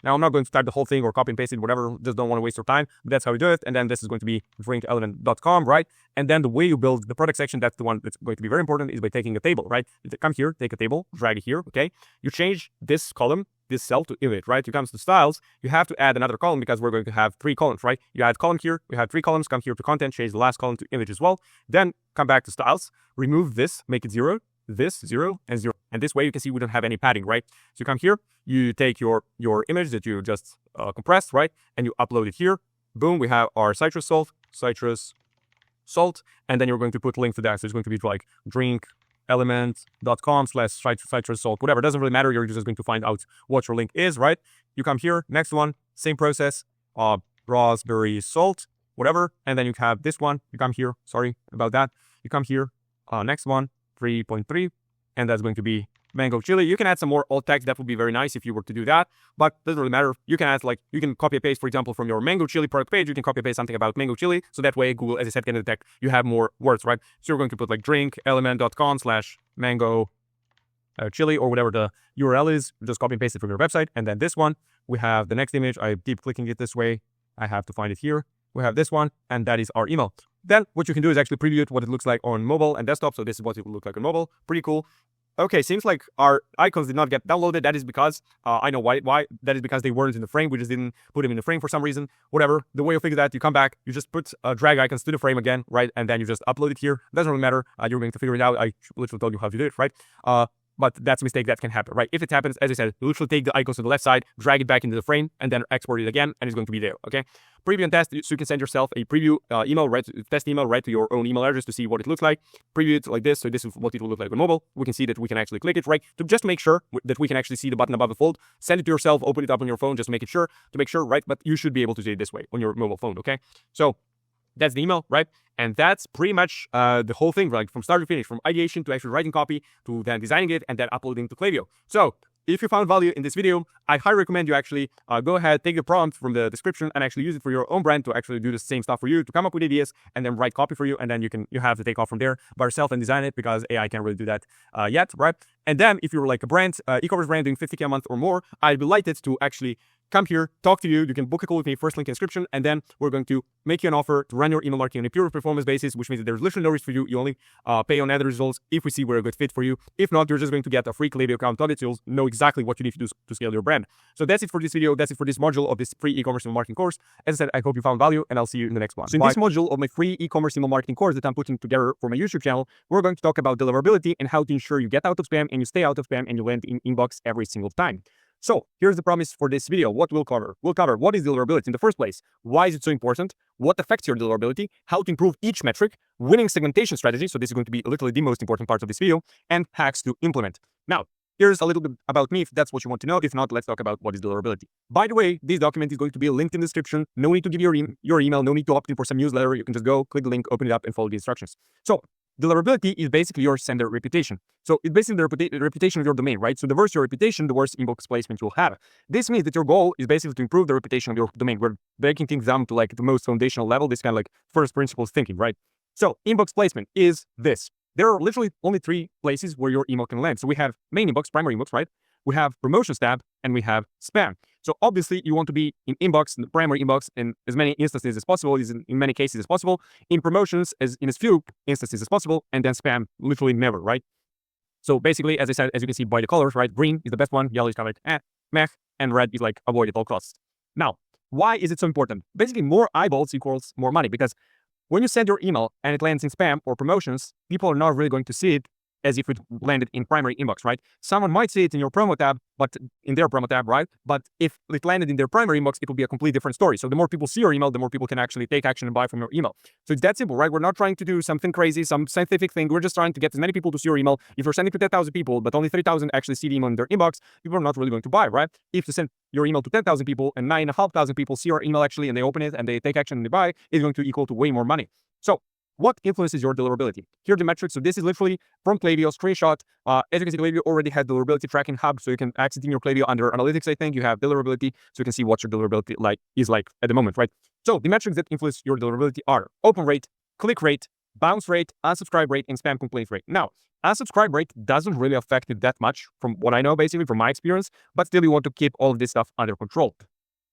Now, I'm not going to type the whole thing or copy and paste it, whatever, just don't want to waste your time. But that's how we do it. And then this is going to be drinkelement.com, right? And then the way you build the product section, that's the one that's going to be very important, is by taking a table, right? You come here, take a table, drag it here, okay? You change this column, this cell to image, right? You come to styles, you have to add another column because we're going to have 3 columns, right? You add column here, you have 3 columns, come here to content, change the last column to image as well. Then come back to styles, remove this, make it 0, this 0 and 0. And this way you can see we don't have any padding, right? So you come here, you take your image that you just compressed, right? And you upload it here. Boom, we have our citrus salt, and then you're going to put a link to that. So it's going to be like drinkelement.com/citrus salt, whatever. It doesn't really matter. You're just going to find out what your link is, right? You come here, next one, same process, raspberry salt, whatever. And then you have this one. You come here, sorry about that. You come here, next one, 3.3, and that's going to be mango chili. You can add some more alt text. That would be very nice if you were to do that, but doesn't really matter. You can add, like, you can copy and paste, for example, from your mango chili product page, you can copy and paste something about mango chili. So that way Google, as I said, can detect you have more words, right? So you're going to put like drinkelement.com/mango chili or whatever the URL is. Just copy and paste it from your website. And then this one, we have the next image. I keep clicking it this way. I have to find it here. We have this one, and that is our email. Then what you can do is actually preview it, what it looks like on mobile and desktop. So this is what it will look like on mobile. Pretty cool. Okay, seems like our icons did not get downloaded. That is because, I know why. That is because they weren't in the frame. We just didn't put them in the frame for some reason. Whatever. The way you figure that, you come back, you just put drag icons to the frame again, right? And then you just upload it here. Doesn't really matter. You're going to figure it out. I literally told you how to do it, right? But that's a mistake that can happen, right? If it happens, as I said, you literally take the icons to the left side, drag it back into the frame, and then export it again, and it's going to be there, okay? Preview and test, so you can send yourself a preview email, test email right to your own email address to see what it looks like. Preview it like this, so this is what it will look like on mobile. We can see that we can actually click it, right? To just make sure that we can actually see the button above the fold. Send it to yourself, open it up on your phone, just make sure, right? But you should be able to see it this way on your mobile phone, okay? So that's the email, right? And that's pretty much the whole thing, like from start to finish, from ideation to actually writing copy to then designing it and then uploading to Klaviyo. So if you found value in this video, I highly recommend you actually go ahead, take the prompt from the description and actually use it for your own brand to actually do the same stuff for you, to come up with ideas and then write copy for you. And then you have to take off from there by yourself and design it, because AI can't really do that yet, right? And then if you're like a brand, e-commerce brand doing 50K a month or more, I'd be delighted to actually come here, talk to you. You can book a call with me, first link in the description, and then we're going to make you an offer to run your email marketing on a pure performance basis, which means that there's literally no risk for you. You only pay on ad results if we see we're a good fit for you. If not, you're just going to get a free Klaviyo account audit. You'll know exactly what you need to do to scale your brand. So that's it for this video. That's it for this module of this free e-commerce email marketing course. As I said, I hope you found value, and I'll see you in the next one. So in this module of my free e-commerce email marketing course that I'm putting together for my YouTube channel, we're going to talk about deliverability and how to ensure you get out of spam and you stay out of spam and you land in inbox every single time. So here's the promise for this video. What we'll cover. We'll cover what is deliverability in the first place, why is it so important, what affects your deliverability, how to improve each metric, winning segmentation strategy, so this is going to be literally the most important part of this video, and hacks to implement. Now, here's a little bit about me if that's what you want to know. If not, let's talk about what is deliverability. By the way, this document is going to be linked in the description. No need to give your email, no need to opt in for some newsletter. You can just go, click the link, open it up, and follow the instructions. So deliverability is basically your sender reputation. So it's basically the reputation of your domain, right? So the worse your reputation, the worse inbox placement you'll have. This means that your goal is basically to improve the reputation of your domain. We're breaking things down to like the most foundational level, this kind of like first principles thinking, right? So inbox placement is this. There are literally only 3 places where your email can land. So we have main inbox, primary inbox, right? We have promotions tab, and we have spam. So obviously you want to be in inbox, in the primary inbox, in as many instances as possible, in many cases as possible, in promotions in as few instances as possible, and then spam literally never, right? So basically, as I said, as you can see by the colors, right? Green is the best one, yellow is kind of like meh, and red is like avoid at all costs. Now, why is it so important? Basically, more eyeballs equals more money, because when you send your email and it lands in spam or promotions, people are not really going to see it as if it landed in primary inbox, right? Someone might see it in your promo tab, but in their promo tab, right? But if it landed in their primary inbox, it will be a completely different story. So the more people see your email, the more people can actually take action and buy from your email. So it's that simple, right? We're not trying to do something crazy, some scientific thing. We're just trying to get as many people to see your email. If you're sending to 10,000 people, but only 3,000 actually see the email in their inbox, people are not really going to buy, right? If you send your email to 10,000 people and 9,500 people see your email actually and they open it and they take action and they buy, it's going to equal to way more money. So what influences your deliverability? Here are the metrics. So this is literally from Klaviyo, screenshot. As you can see, Klaviyo already had deliverability tracking hub. So you can access in your Klaviyo under analytics, I think. You have deliverability. So you can see what your deliverability is like at the moment, right? So the metrics that influence your deliverability are open rate, click rate, bounce rate, unsubscribe rate, and spam complaint rate. Now, unsubscribe rate doesn't really affect it that much from what I know, basically, from my experience, but still you want to keep all of this stuff under control.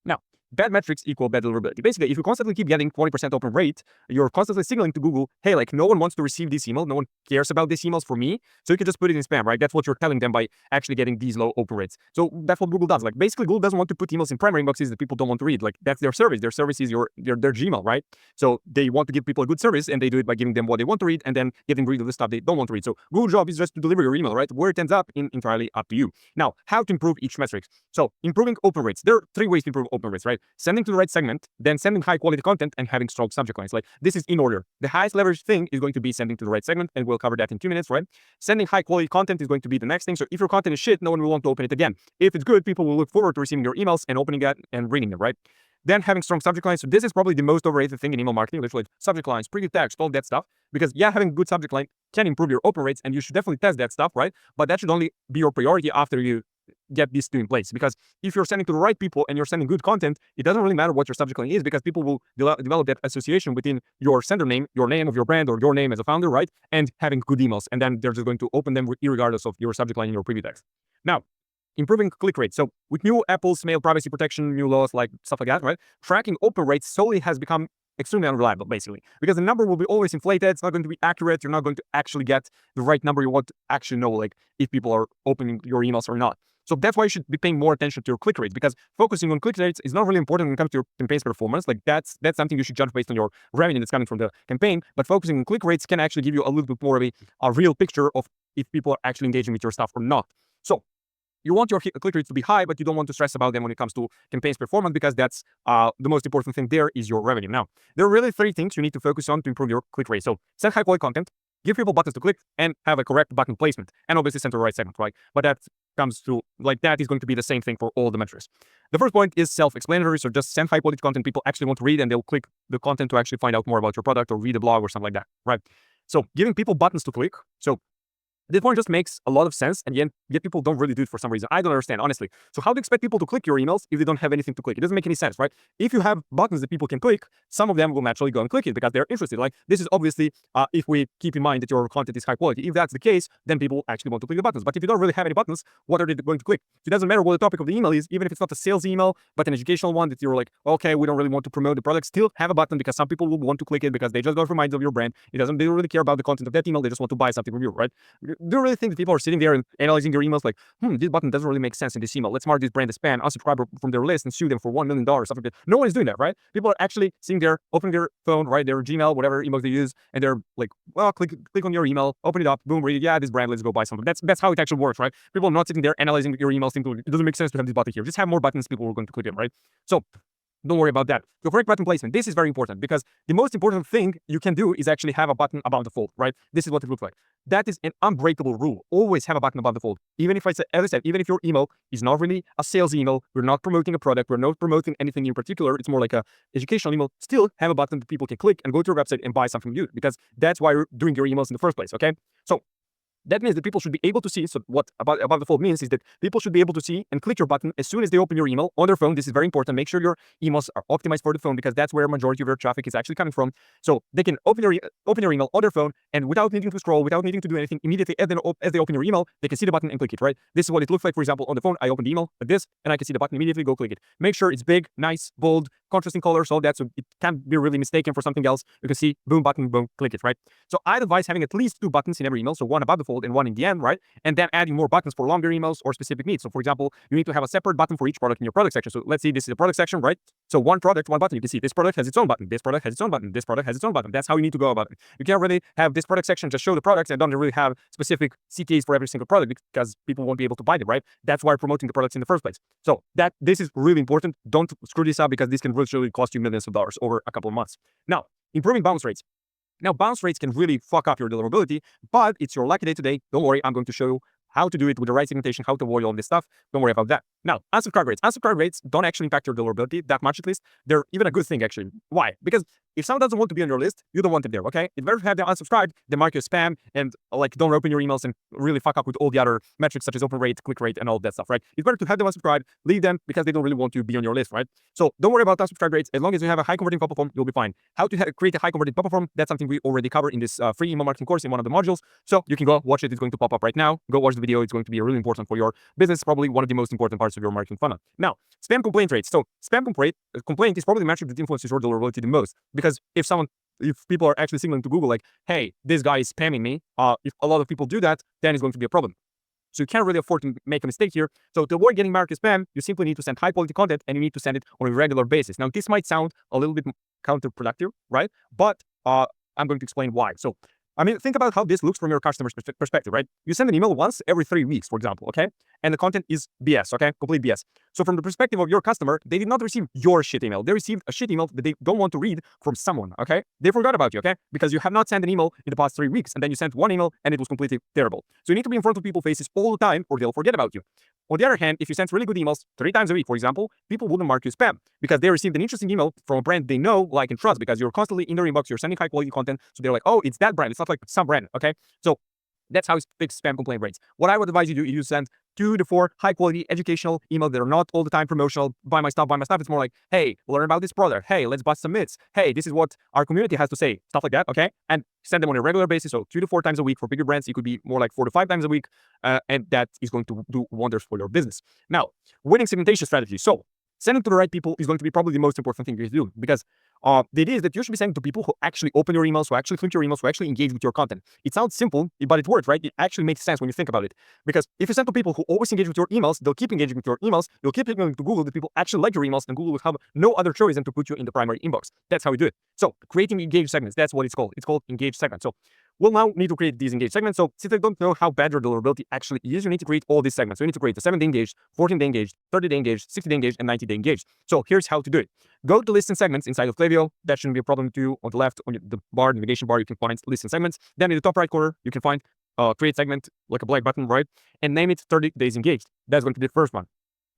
Now, bad metrics equal bad deliverability. Basically, if you constantly keep getting 20% open rate, you're constantly signaling to Google, hey, like no one wants to receive this email. No one cares about these emails for me. So you can just put it in spam, right? That's what you're telling them by actually getting these low open rates. So that's what Google does. Like basically, Google doesn't want to put emails in primary inboxes that people don't want to read. Like that's their service. Their service is their Gmail, right? So they want to give people a good service and they do it by giving them what they want to read and then getting rid of the stuff they don't want to read. So Google's job is just to deliver your email, right? Where it ends up entirely up to you. Now, how to improve each metric. So improving open rates. There are 3 ways to improve open rates, right? Sending to the right segment, then sending high quality content and having strong subject lines. Like this is in order. The highest leverage thing is going to be sending to the right segment, and we'll cover that in 2 minutes, right? Sending high quality content is going to be the next thing. So if your content is shit, no one will want to open it again. If it's good, people will look forward to receiving your emails and opening it and reading them, right? Then having strong subject lines. So this is probably the most overrated thing in email marketing, literally subject lines, preview text, all that stuff. Because yeah, having a good subject line can improve your open rates and you should definitely test that stuff, right? But that should only be your priority after you get these 2 in place. Because if you're sending to the right people and you're sending good content, it doesn't really matter what your subject line is because people will develop that association within your sender name, your name of your brand or your name as a founder, right? And having good emails. And then they're just going to open them regardless of your subject line and your preview text. Now, improving click rate. So with new Apple's mail privacy protection, new laws, like stuff like that, right? Tracking open rates solely has become extremely unreliable, basically, because the number will be always inflated. It's not going to be accurate. You're not going to actually get the right number you want to actually know, like if people are opening your emails or not. So that's why you should be paying more attention to your click rates, because focusing on click rates is not really important when it comes to your campaign's performance. Like that's something you should judge based on your revenue that's coming from the campaign. But focusing on click rates can actually give you a little bit more of a real picture of if people are actually engaging with your stuff or not. So you want your click rates to be high, but you don't want to stress about them when it comes to campaign's performance, because that's the most important thing there is your revenue. Now, there are really 3 things you need to focus on to improve your click rate. So send high quality content, give people buttons to click, and have a correct button placement, and obviously send to the right segment, right? But that comes to, like, that is going to be the same thing for all the metrics. The first point is self-explanatory. So just send high quality content people actually want to read, and they'll click the content to actually find out more about your product or read a blog or something like that, right? So giving people buttons to click. So this point just makes a lot of sense, and yet people don't really do it for some reason. I don't understand, honestly. So how do you expect people to click your emails if they don't have anything to click? It doesn't make any sense, right? If you have buttons that people can click, some of them will naturally go and click it because they're interested. Like this is obviously if we keep in mind that your content is high quality. If that's the case, then people actually want to click the buttons. But if you don't really have any buttons, what are they going to click? It doesn't matter what the topic of the email is, even if it's not a sales email, but an educational one that you're like, okay, we don't really want to promote the product, still have a button because some people will want to click it because they just got reminded of your brand. They don't really care about the content of that email. They just want to buy something from you, right? Do you really think that people are sitting there and analyzing your emails like, this button doesn't really make sense in this email. Let's mark this brand as spam, unsubscribe from their list and sue them for $1 million, stuff like that. No one is doing that, right? People are actually sitting there, opening their phone, right, their Gmail, whatever emails they use, and they're like, well, click on your email, open it up, boom, read it, yeah, this brand, let's go buy something. That's how it actually works, right? People are not sitting there analyzing your emails, thinking, it doesn't make sense to have this button here. Just have more buttons, people are going to click them, right? So don't worry about that. The correct button placement. This is very important because the most important thing you can do is actually have a button above the fold, right? This is what it looks like. That is an unbreakable rule. Always have a button above the fold. Even if as I said, even if your email is not really a sales email, we're not promoting a product, we're not promoting anything in particular, it's more like a educational email, still have a button that people can click and go to your website and buy something new, because that's why you're doing your emails in the first place, okay? So that means that people should be able to see. So what above the fold means is that people should be able to see and click your button as soon as they open your email on their phone. This is very important. Make sure your emails are optimized for the phone because that's where a majority of your traffic is actually coming from. So they can open your email on their phone, and without needing to scroll, without needing to do anything, immediately as they open your email, they can see the button and click it, right? This is what it looks like. For example, on the phone, I open the email like this, and I can see the button immediately, go click it. Make sure it's big, nice, bold, contrasting colors, all that, so it can't be really mistaken for something else. You can see, boom, button, boom, click it, right? So I'd advise having at least 2 buttons in every email, so one above the fold and one in the end, right? And then adding more buttons for longer emails or specific needs. So for example, you need to have a separate button for each product in your product section. So let's see, this is the product section, right? So one product, one button. You can see this product has its own button. This product has its own button. This product has its own button. That's how you need to go about it. You can't really have this product section just show the products and don't really have specific CTAs for every single product because people won't be able to buy them, right? That's why we're promoting the products in the first place. So this is really important. Don't screw this up because this can virtually cost you millions of dollars over a couple of months. Now, improving bounce rates. Now, bounce rates can really fuck up your deliverability, but it's your lucky day today. Don't worry, I'm going to show you how to do it with the right segmentation, how to avoid all this stuff. Don't worry about that. Now, unsubscribe rates. Unsubscribe rates don't actually impact your deliverability that much, at least. They're even a good thing, actually. Why? Because if someone doesn't want to be on your list, you don't want them there, okay? It's better to have them unsubscribed than mark you as spam and like don't open your emails and really fuck up with all the other metrics such as open rate, click rate, and all that stuff, right? It's better to have them unsubscribed, leave them because they don't really want to be on your list, right? So don't worry about unsubscribe rates. As long as you have a high converting pop-up form, you'll be fine. How to create a high converting pop-up form, that's something we already cover in this free email marketing course in one of the modules. So you can go watch it. It's going to pop up right now. Go watch the video. It's going to be really important for your business, probably one of the most important parts of your marketing funnel. Now, spam complaint rates. So spam complaint is probably the metric that influences your deliverability the most, because if people are actually signaling to Google like, hey, this guy is spamming me, if a lot of people do that, then it's going to be a problem. So you can't really afford to make a mistake here. So to avoid getting marked as spam, you simply need to send high quality content, and you need to send it on a regular basis. Now, this might sound a little bit counterproductive, right? But I'm going to explain why. So, I mean, think about how this looks from your customer's perspective, right? You send an email once every 3 weeks, for example, okay? And the content is BS, okay? Complete BS. So from the perspective of your customer, they did not receive your shit email. They received a shit email that they don't want to read from someone, okay? They forgot about you, okay? Because you have not sent an email in the past 3 weeks, and then you sent one email and it was completely terrible. So you need to be in front of people's faces all the time or they'll forget about you. On the other hand, if you send really good emails 3 times a week, for example, people wouldn't mark you spam because they received an interesting email from a brand they know, like, and trust, because you're constantly in their inbox, you're sending high quality content. So they're like, oh, it's that brand. It's not like some brand, okay? So that's how you fix spam complaint rates. What I would advise you to do is you send 2 to 4 high quality educational emails that are not all the time promotional. Buy my stuff, buy my stuff. It's more like, hey, learn about this product. Hey, let's bust some myths. Hey, this is what our community has to say. Stuff like that, okay? And send them on a regular basis. So 2 to 4 times a week. For bigger brands, it could be more like 4 to 5 times a week. And that is going to do wonders for your business. Now, winning segmentation strategy. So sending to the right people is going to be probably the most important thing you do, because the idea is that you should be sending to people who actually open your emails, who actually click your emails, who actually engage with your content. It sounds simple, but it works, right? It actually makes sense when you think about it. Because if you send to people who always engage with your emails, they'll keep engaging with your emails, you'll keep emailing to Google that people actually like your emails, and Google will have no other choice than to put you in the primary inbox. That's how we do it. So creating engaged segments, that's what it's called. It's called engaged segments. So we'll now need to create these engaged segments. So since I don't know how bad your deliverability actually is, you need to create all these segments. So you need to create the 7-day engaged, 14-day engaged, 30-day engaged, 60-day engaged, and 90-day engaged. So here's how to do it. Go to list and segments inside of Klaviyo. That shouldn't be a problem to you. On the left, on the bar, navigation bar, you can find list and segments. Then in the top right corner, you can find create segment, like a black button, right? And name it 30 days engaged. That's going to be the first one.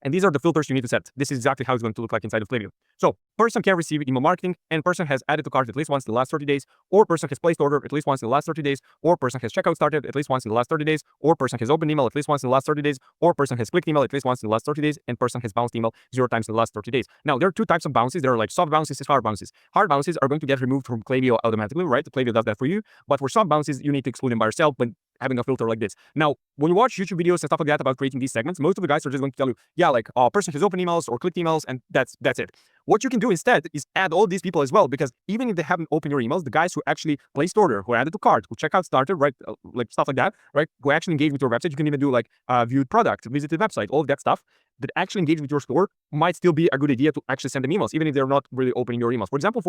And these are the filters you need to set. This is exactly how it's going to look like inside of Klaviyo. So person can receive email marketing, and person has added to cart at least once in the last 30 days, or person has placed order at least once in the last 30 days, or person has checkout started at least once in the last 30 days, or person has opened email at least once in the last 30 days, or person has clicked email at least once in the last 30 days, and person has bounced email 0 times in the last 30 days. Now, there are 2 types of bounces. There are like soft bounces and hard bounces. Hard bounces are going to get removed from Klaviyo automatically, right? Klaviyo does that for you. But for soft bounces, you need to exclude them by yourself, but having a filter like this. Now, when you watch YouTube videos and stuff like that about creating these segments, most of the guys are just going to tell you, yeah, like person has opened emails or clicked emails, and that's it. What you can do instead is add all these people as well, because even if they haven't opened your emails, the guys who actually placed order, who added to cart, who checkout started, right, like stuff like that, right, who actually engage with your website, you can even do like viewed product, visited website, all of that stuff that actually engage with your store might still be a good idea to actually send them emails, even if they're not really opening your emails. For example,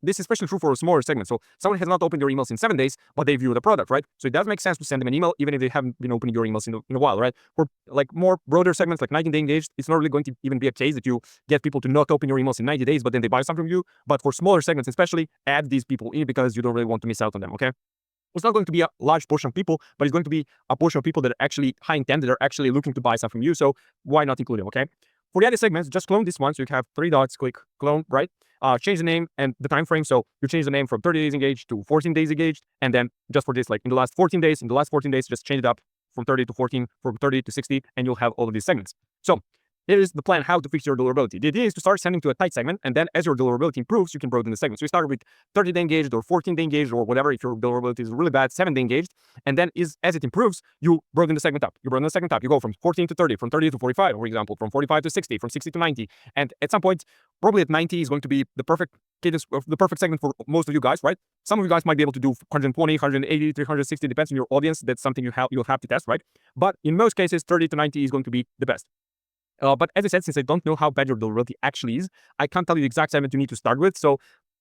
this is especially true for a smaller segment. So someone has not opened your emails in 7 days, but they view the product, right? So it does make sense to send them an email, even if they haven't been opening your emails in a while, right? For like more broader segments, like 90-day engaged, it's not really going to even be a case that you get people to not open your emails in 90 days, but then they buy something from you. But for smaller segments, especially, add these people in because you don't really want to miss out on them, okay? It's not going to be a large portion of people, but it's going to be a portion of people that are actually high intent, that are actually looking to buy something from you. So why not include them, okay? For the other segments, just clone this one. So you have 3 dots, click clone, right? Change the name and the time frame. So you change the name from 30 days engaged to 14 days engaged. And then just for this, like in the last 14 days, just change it up from 30 to 14, from 30 to 60, and you'll have all of these segments. So here is the plan how to fix your deliverability. The idea is to start sending to a tight segment, and then as your deliverability improves, you can broaden the segment. So you start with 30-day engaged or 14-day engaged or whatever. If your deliverability is really bad, 7-day engaged, and then as it improves, you broaden the segment up. You go from 14 to 30, from 30 to 45, for example, from 45 to 60, from 60 to 90. And at some point, probably at 90 is going to be the perfect cadence, the perfect segment for most of you guys, right? Some of you guys might be able to do 120, 180, 360, depends on your audience. That's something you'll have to test, right? But in most cases, 30 to 90 is going to be the best. But as I said, since I don't know how bad your deliverability actually is, I can't tell you the exact segment you need to start with. So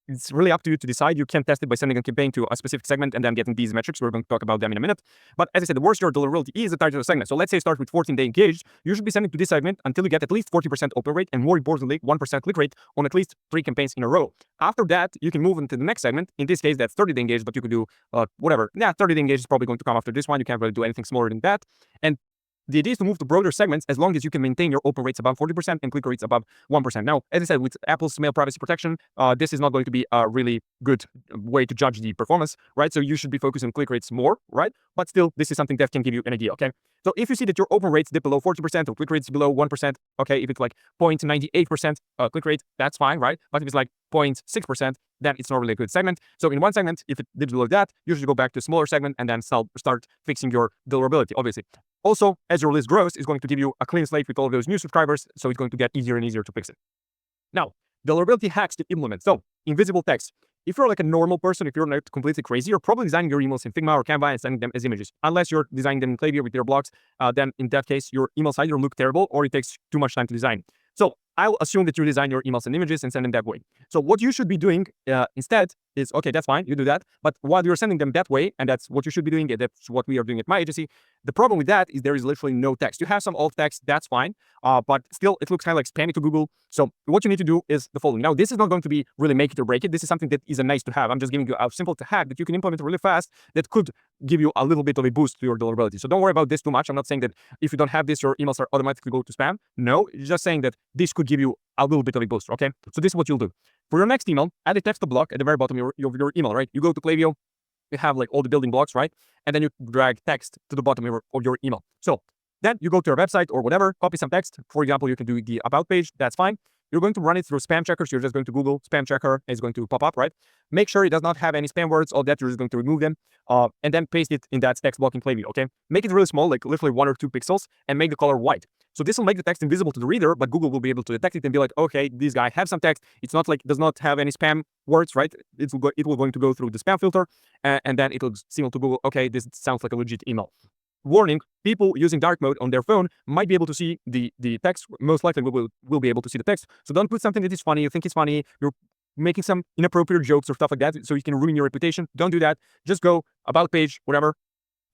it's really up to you to decide. You can test it by sending a campaign to a specific segment and then getting these metrics. We're going to talk about them in a minute. But as I said, the worse your deliverability is, the tighter the segment. So let's say start with 14-day engaged. You should be sending to this segment until you get at least 40% open rate, and more importantly, 1% click rate on at least 3 campaigns in a row. After that, you can move into the next segment. In this case, that's 30-day engaged, but you could do whatever. Yeah, 30-day engaged is probably going to come after this one. You can't really do anything smaller than that. And the idea is to move to broader segments as long as you can maintain your open rates above 40% and click rates above 1%. Now, as I said, with Apple's mail privacy protection, this is not going to be a really good way to judge the performance, right? So you should be focusing on click rates more, right? But still, this is something that can give you an idea, okay? So if you see that your open rates dip below 40% or click rates below 1%, okay, if it's like 0.98% click rate, that's fine, right? But if it's like 0.6%, then it's not really a good segment. So in one segment, if it dips below that, you should go back to a smaller segment and then start fixing your deliverability, obviously. Also, as your list grows, it's going to give you a clean slate with all of those new subscribers, so it's going to get easier and easier to fix it. Now, deliverability hacks to implement. So, invisible text. If you're like a normal person, if you're not completely crazy, you're probably designing your emails in Figma or Canva and sending them as images. Unless you're designing them in Klaviyo with your blocks, then in that case, your emails either look terrible or it takes too much time to design. So I'll assume that you design your emails and images and send them that way. So what you should be doing instead is, okay, that's fine, you do that. But while you're sending them that way, and that's what you should be doing, and that's what we are doing at my agency, the problem with that is there is literally no text. You have some alt text, that's fine, but still it looks kind of like spammy to Google. So what you need to do is the following. Now, this is not going to be really make it or break it. This is something that is a nice to have. I'm just giving you a simple hack that you can implement really fast that could give you a little bit of a boost to your deliverability. So don't worry about this too much. I'm not saying that if you don't have this, your emails are automatically go to spam. No, it's just saying that this could give you a little bit of a boost, okay? So this is what you'll do. For your next email, add a text block at the very bottom of your email, right? You go to Klaviyo, you have like all the building blocks, right? And then you drag text to the bottom of your email. So then you go to your website or whatever, copy some text. For example, you can do the about page, that's fine. You're going to run it through spam checkers. You're just going to Google spam checker, and it's going to pop up, right? Make sure it does not have any spam words. All that, you're just going to remove them, and then paste it in that text block in Klaviyo, okay? Make it really small, like literally 1 or 2 pixels, and make the color white. So this will make the text invisible to the reader, but Google will be able to detect it and be like, okay, this guy has some text. It's not like, does not have any spam words, right? It will going to go through the spam filter, and then it will signal to Google, okay, this sounds like a legit email. Warning, people using dark mode on their phone might be able to see the text. Most likely will be able to see the text. So don't put something that is funny, you think it's funny, you're making some inappropriate jokes or stuff like that, so you can ruin your reputation. Don't do that. Just go about page, whatever,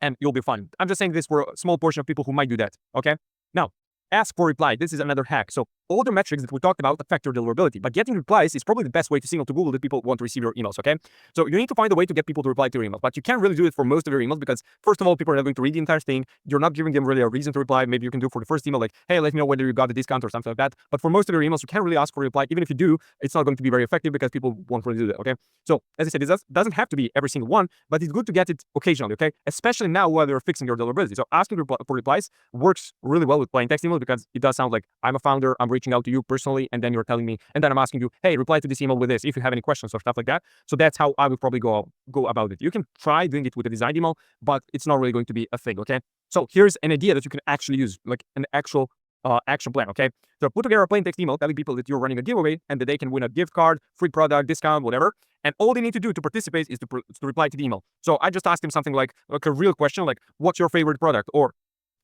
and you'll be fine. I'm just saying this for a small portion of people who might do that, okay? Now, ask for reply. This is another hack. So all the metrics that we talked about affect your deliverability, but getting replies is probably the best way to signal to Google that people want to receive your emails, okay? So you need to find a way to get people to reply to your emails, but you can't really do it for most of your emails because, first of all, people are not going to read the entire thing. You're not giving them really a reason to reply. Maybe you can do for the first email, like, hey, let me know whether you got the discount or something like that. But for most of your emails, you can't really ask for a reply. Even if you do, it's not going to be very effective because people won't really do that, okay? So as I said, it doesn't have to be every single one, but it's good to get it occasionally, okay? Especially now while you're fixing your deliverability. So asking for replies works really well with plain text email because it does sound like I'm a founder, I'm reaching out to you personally, and then you're telling me, and then I'm asking you, hey, reply to this email with this if you have any questions or stuff like that. So that's how I would probably go about it. You can try doing it with a design email, but it's not really going to be a thing, okay? So here's an idea that you can actually use, like an actual action plan, okay? So put together a plain text email telling people that you're running a giveaway and that they can win a gift card, free product, discount, whatever. And all they need to do to participate is to reply to the email. So I just asked them something like a real question, like, what's your favorite product? Or,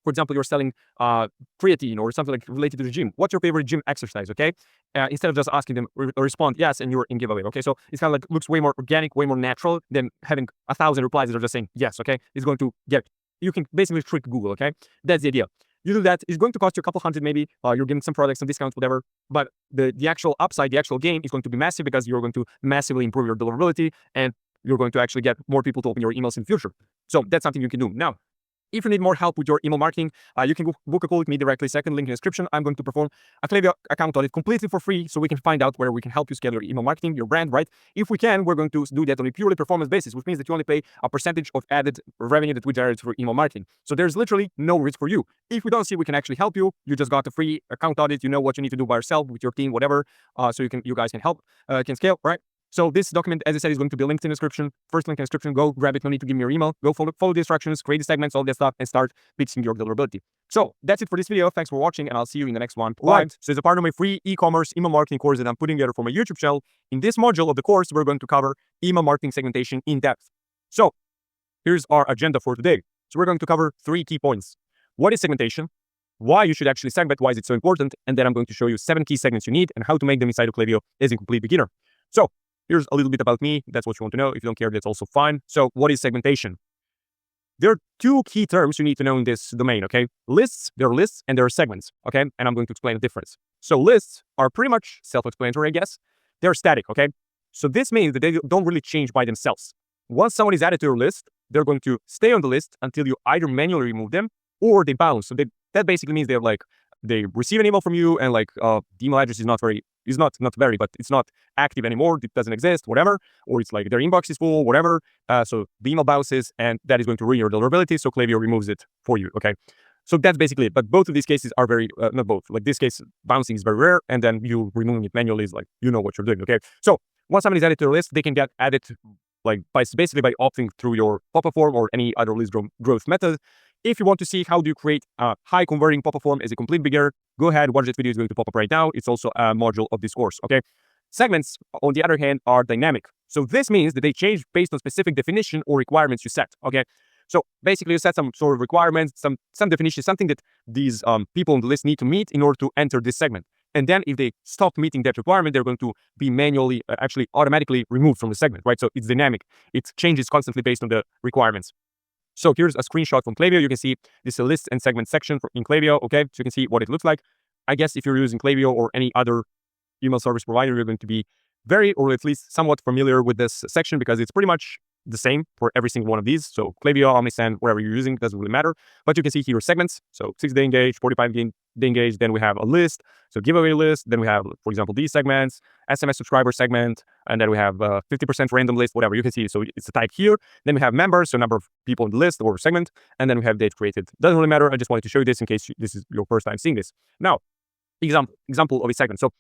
for example, you're selling creatine or something like related to the gym. What's your favorite gym exercise, okay? Instead of just asking them, respond yes, and you're in giveaway, okay? So it's kind of like, looks way more organic, way more natural than having 1,000 replies that are just saying yes, okay? It's going to you can basically trick Google, okay? That's the idea. You do that, it's going to cost you a couple hundred maybe, you're giving some products, some discounts, whatever, but the actual upside, the actual gain is going to be massive because you're going to massively improve your deliverability and you're going to actually get more people to open your emails in the future. So that's something you can do. Now, if you need more help with your email marketing, you can book a call with me directly. Second link in the description. I'm going to perform a Klaviyo account audit completely for free so we can find out where we can help you scale your email marketing, your brand, right? If we can, we're going to do that on a purely performance basis, which means that you only pay a percentage of added revenue that we generate for email marketing. So there's literally no risk for you. If we don't see we can actually help you, you just got a free account audit. You know what you need to do by yourself, with your team, whatever. So you guys can help, can scale, right? So this document, as I said, is going to be linked in the description. First link in the description, go grab it. No need to give me your email. Go follow the instructions, create the segments, all that stuff, and start fixing your deliverability. So that's it for this video. Thanks for watching, and I'll see you in the next one. Bye. So as a part of my free e-commerce email marketing course that I'm putting together for my YouTube channel, in this module of the course, we're going to cover email marketing segmentation in depth. So here's our agenda for today. So we're going to cover 3 key points. What is segmentation? Why you should actually segment, why is it so important? And then I'm going to show you 7 key segments you need and how to make them inside of Klaviyo as a complete beginner. So here's a little bit about me. That's what you want to know. If you don't care, that's also fine. So what is segmentation? There are 2 key terms you need to know in this domain, okay? Lists, there are lists, and there are segments, okay? And I'm going to explain the difference. So lists are pretty much self-explanatory, I guess. They're static, okay? So this means that they don't really change by themselves. Once someone is added to your list, they're going to stay on the list until you either manually remove them or they bounce. So That basically means they receive an email from you, and the email address is not but it's not active anymore. It doesn't exist, whatever, or it's like their inbox is full, whatever. So the email bounces, and that is going to ruin your deliverability. So Klaviyo removes it for you. Okay. So that's basically it. But both of these cases are very, not both, like this case, bouncing is very rare, and then you removing it manually is like, you know what you're doing. Okay. So once somebody is added to the list, they can get added basically by opting through your pop-up form or any other list growth method. If you want to see how do you create a high converting pop-up form as a complete beginner, go ahead, watch this video. It's going to pop up right now. It's also a module of this course. Okay. Segments, on the other hand, are dynamic. So this means that they change based on specific definition or requirements you set. Okay. So basically, you set some sort of requirements, some definition, something that these people on the list need to meet in order to enter this segment. And then if they stop meeting that requirement, they're going to be manually, actually automatically removed from the segment, right? So it's dynamic. It changes constantly based on the requirements. So here's a screenshot from Klaviyo. You can see this is a list and segment section in Klaviyo, okay? So you can see what it looks like. I guess if you're using Klaviyo or any other email service provider, you're going to be very, or at least somewhat familiar with this section because it's pretty much the same for every single one of these. So Klaviyo, Omnisend, whatever you're using, doesn't really matter. But you can see here segments. So 6-day engage, 45-day engage. Then we have a list. So giveaway list. Then we have, for example, these segments, SMS subscriber segment. And then we have 50% random list, whatever you can see. So it's a type here. Then we have members, so number of people in the list or segment. And then we have date created. Doesn't really matter. I just wanted to show you this in case this is your first time seeing this. Now, example of a segment. So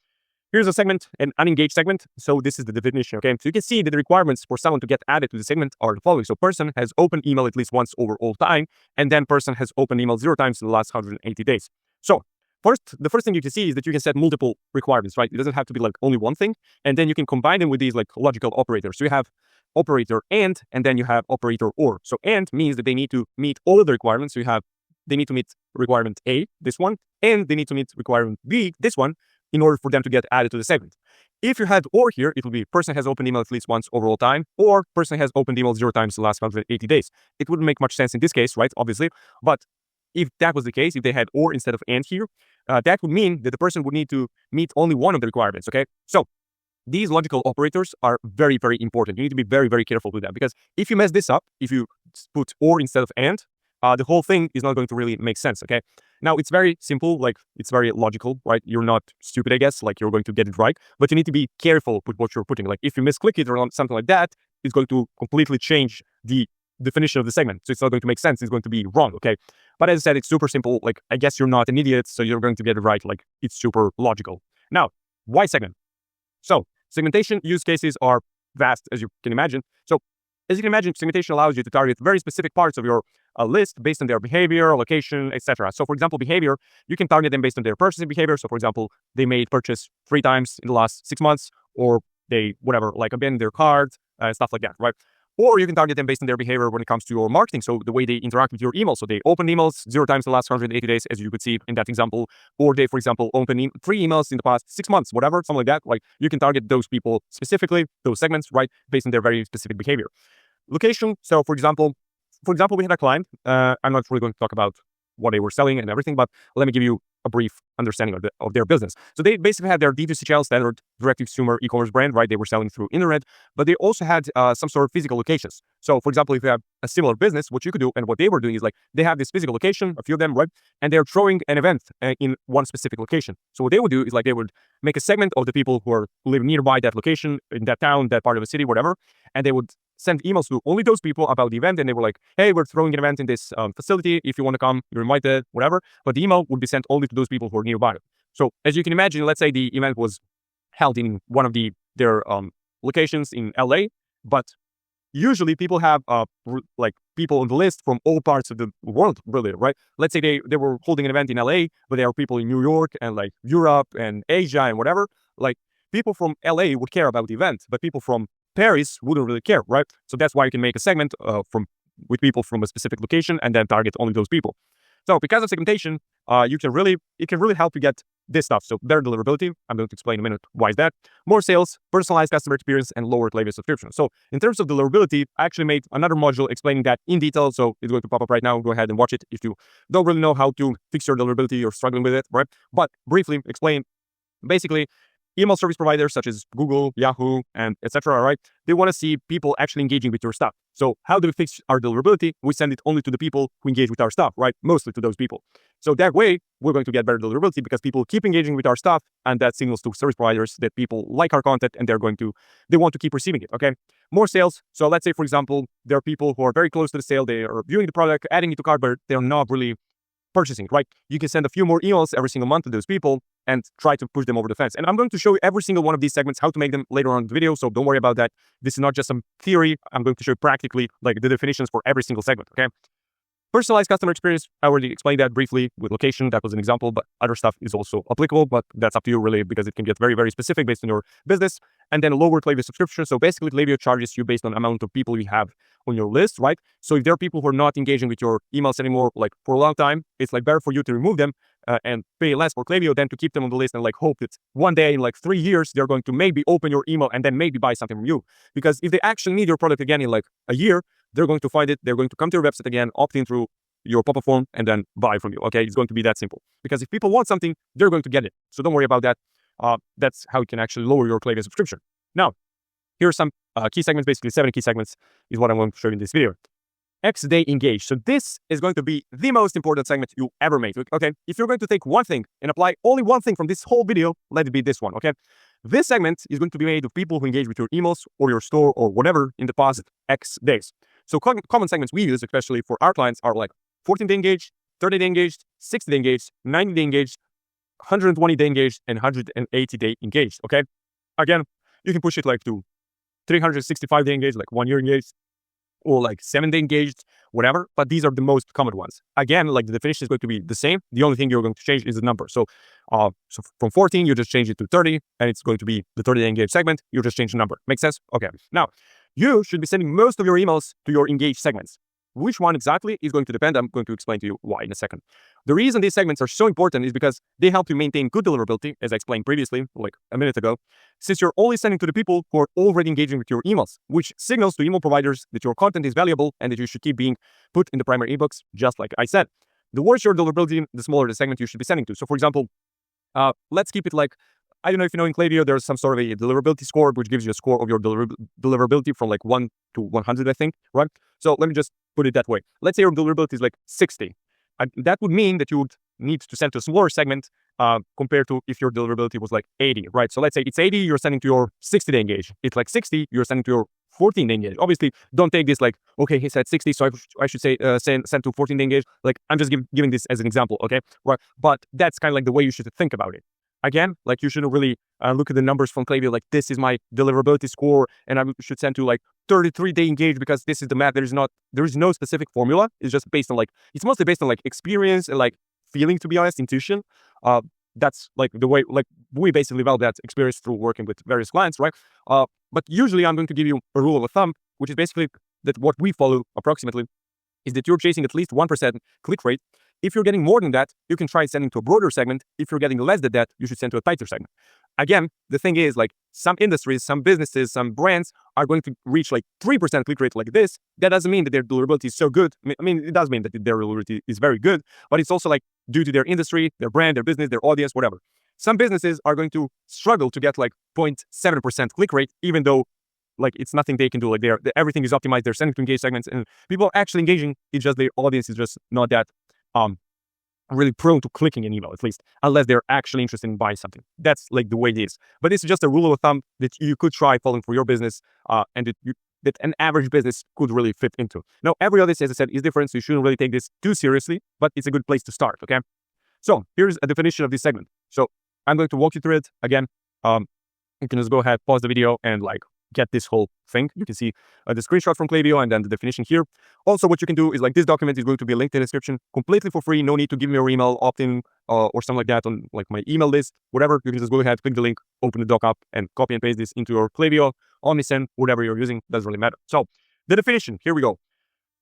here's a segment, an unengaged segment. So this is the definition, okay? So you can see that the requirements for someone to get added to the segment are the following. So person has opened email at least once over all time, and then person has opened email 0 times in the last 180 days. So the first thing you can see is that you can set multiple requirements, right? It doesn't have to be like only one thing. And then you can combine them with these like logical operators. So you have operator and then you have operator or. So and means that they need to meet all of the requirements. So they need to meet requirement A, this one, and they need to meet requirement B, this one, in order for them to get added to the segment. If you had or here, it will be person has opened email at least once over all time, or person has opened email 0 times in the last 180 days. It wouldn't make much sense in this case, right? Obviously. But if that was the case, if they had or instead of and here, that would mean that the person would need to meet only one of the requirements, okay? So these logical operators are very, very important. You need to be very, very careful with that because if you mess this up, if you put or instead of and, the whole thing is not going to really make sense, okay? Now, it's very simple, like it's very logical, right? You're not stupid, I guess, like you're going to get it right, but you need to be careful with what you're putting. Like if you misclick it or something like that, it's going to completely change the definition of the segment. So it's not going to make sense. It's going to be wrong, okay? But as I said, it's super simple. Like I guess you're not an idiot, so you're going to get it right. Like it's super logical. Now, why segment? So segmentation use cases are vast, as you can imagine. So as you can imagine, segmentation allows you to target very specific parts of your list based on their behavior, location, etc. So for example, behavior, you can target them based on their purchasing behavior. So for example, they made purchase 3 times in the last 6 months, or they, whatever, like abandoned their cart, stuff like that, right? Or you can target them based on their behavior when it comes to your marketing. So the way they interact with your email. So they open emails 0 times in the last 180 days, as you could see in that example. Or they, for example, open 3 emails in the past 6 months, whatever, something like that. Like you can target those people specifically, those segments, right? Based on their very specific behavior. Location. So for example, we had a client. I'm not really going to talk about what they were selling and everything, but let me give you a brief understanding of their business. So they basically had their D2C channel, standard direct-to-consumer e-commerce brand, right? They were selling through internet, but they also had some sort of physical locations. So for example, if you have a similar business, what you could do and what they were doing is like they have this physical location, a few of them, right? And they're throwing an event in one specific location. So what they would do is like they would make a segment of the people who live nearby that location, in that town, that part of the city, whatever, and they would send emails to only those people about the event. And they were like, hey, we're throwing an event in this facility. If you want to come, you're invited, whatever. But the email would be sent only to those people who are nearby. So as you can imagine, let's say the event was held in one of their locations in LA, but usually people have like people on the list from all parts of the world, really, right? Let's say they were holding an event in LA, but there are people in New York and like Europe and Asia and whatever. Like people from LA would care about the event, but people from Paris wouldn't really care, right? So that's why you can make a segment with people from a specific location and then target only those people. So because of segmentation, it can really help you get this stuff. So better deliverability. I'm going to explain in a minute why is that. More sales, personalized customer experience, and lower Klaviyo subscription. So in terms of deliverability, I actually made another module explaining that in detail. So it's going to pop up right now. Go ahead and watch it if you don't really know how to fix your deliverability or struggling with it, right? But briefly explain, basically, email service providers such as Google, Yahoo, and etc. Right? They want to see people actually engaging with your stuff. So how do we fix our deliverability? We send it only to the people who engage with our stuff, right? Mostly to those people. So that way, we're going to get better deliverability because people keep engaging with our stuff, and that signals to service providers that people like our content and they want to keep receiving it. Okay, more sales. So let's say, for example, there are people who are very close to the sale. They are viewing the product, adding it to cart, but they're not really purchasing, right? You can send a few more emails every single month to those people and try to push them over the fence. And I'm going to show you every single one of these segments, how to make them later on in the video. So don't worry about that. This is not just some theory. I'm going to show you practically like the definitions for every single segment. Okay. Personalized customer experience, I already explained that briefly with location. That was an example, but other stuff is also applicable, but that's up to you really because it can get very, very specific based on your business. And then lower Klaviyo subscription. So basically Klaviyo charges you based on the amount of people you have on your list, right? So if there are people who are not engaging with your emails anymore, like for a long time, it's like better for you to remove them and pay less for Klaviyo than to keep them on the list and like hope that one day in like 3 years, they're going to maybe open your email and then maybe buy something from you. Because if they actually need your product again in like a year, they're going to find it. They're going to come to your website again, opt in through your pop-up form and then buy from you. Okay, it's going to be that simple. Because if people want something, they're going to get it. So don't worry about that. That's how you can actually lower your Klaviyo subscription. Now, here are some key segments. Basically, 7 key segments is what I'm going to show you in this video. X-Day Engage. So this is going to be the most important segment you ever made. Okay, if you're going to take one thing and apply only one thing from this whole video, let it be this one. Okay, this segment is going to be made of people who engage with your emails or your store or whatever in the past X days. So common segments we use, especially for our clients, are like 14-day engaged, 30-day engaged, 60-day engaged, 90-day engaged, 120-day engaged, and 180-day engaged. Okay, again, you can push it like to 365-day engaged, like 1 year engaged, or like 7-day engaged, whatever. But these are the most common ones. Again, like the definition is going to be the same. The only thing you're going to change is the number. So from 14, you just change it to 30, and it's going to be the 30-day engaged segment. You just change the number. Make sense? Okay. Now, you should be sending most of your emails to your engaged segments. Which one exactly is going to depend. I'm going to explain to you why in a second. The reason these segments are so important is because they help you maintain good deliverability, as I explained previously, like a minute ago, since you're only sending to the people who are already engaging with your emails, which signals to email providers that your content is valuable and that you should keep being put in the primary inbox, just like I said. The worse your deliverability, the smaller the segment you should be sending to. So for example, let's keep it like, I don't know if you know in Klaviyo, there's some sort of a deliverability score, which gives you a score of your deliverability from like 1 to 100, I think, right? So let me just put it that way. Let's say your deliverability is like 60. That would mean that you would need to send to a smaller segment compared to if your deliverability was like 80, right? So let's say it's 80, you're sending to your 60-day engage. It's like 60, you're sending to your 14-day engage. Obviously, don't take this like, okay, he said 60, so I should say send to 14-day engage. Like, I'm just giving this as an example, okay? Right? But that's kind of like the way you should think about it. Again, like you shouldn't really look at the numbers from Klaviyo, like this is my deliverability score and I should send to like 33-day engage because this is the math. There is no specific formula. It's just based on like, it's mostly based on like experience and like feeling, to be honest, intuition. That's like the way, like we basically validate that experience through working with various clients, right? But usually I'm going to give you a rule of thumb, which is basically that what we follow approximately is that you're chasing at least 1% click rate. If you're getting more than that, you can try sending to a broader segment. If you're getting less than that, you should send to a tighter segment. Again, the thing is like some industries, some businesses, some brands are going to reach like 3% click rate like this. That doesn't mean that their deliverability is so good. I mean, it does mean that their deliverability is very good, but it's also like due to their industry, their brand, their business, their audience, whatever. Some businesses are going to struggle to get like 0.7% click rate, even though like it's nothing they can do. Like everything is optimized. They're sending to engage segments and people are actually engaging. It's just their audience is just not that really prone to clicking an email, at least, unless they're actually interested in buying something. That's like the way it is. But it's just a rule of thumb that you could try following for your business and that an average business could really fit into. Now, every other, as I said, is different, so you shouldn't really take this too seriously, but it's a good place to start, okay? So here's a definition of this segment. So I'm going to walk you through it. Again, you can just go ahead, pause the video, and like get this whole thing. You can see the screenshot from Klaviyo and then the definition here. Also, what you can do is like this document is going to be linked in the description completely for free. No need to give me your email, opt in or something like that on like my email list, whatever. You can just go ahead, click the link, open the doc up and copy and paste this into your Klaviyo, OmniSend, whatever you're using, doesn't really matter. So the definition, here we go.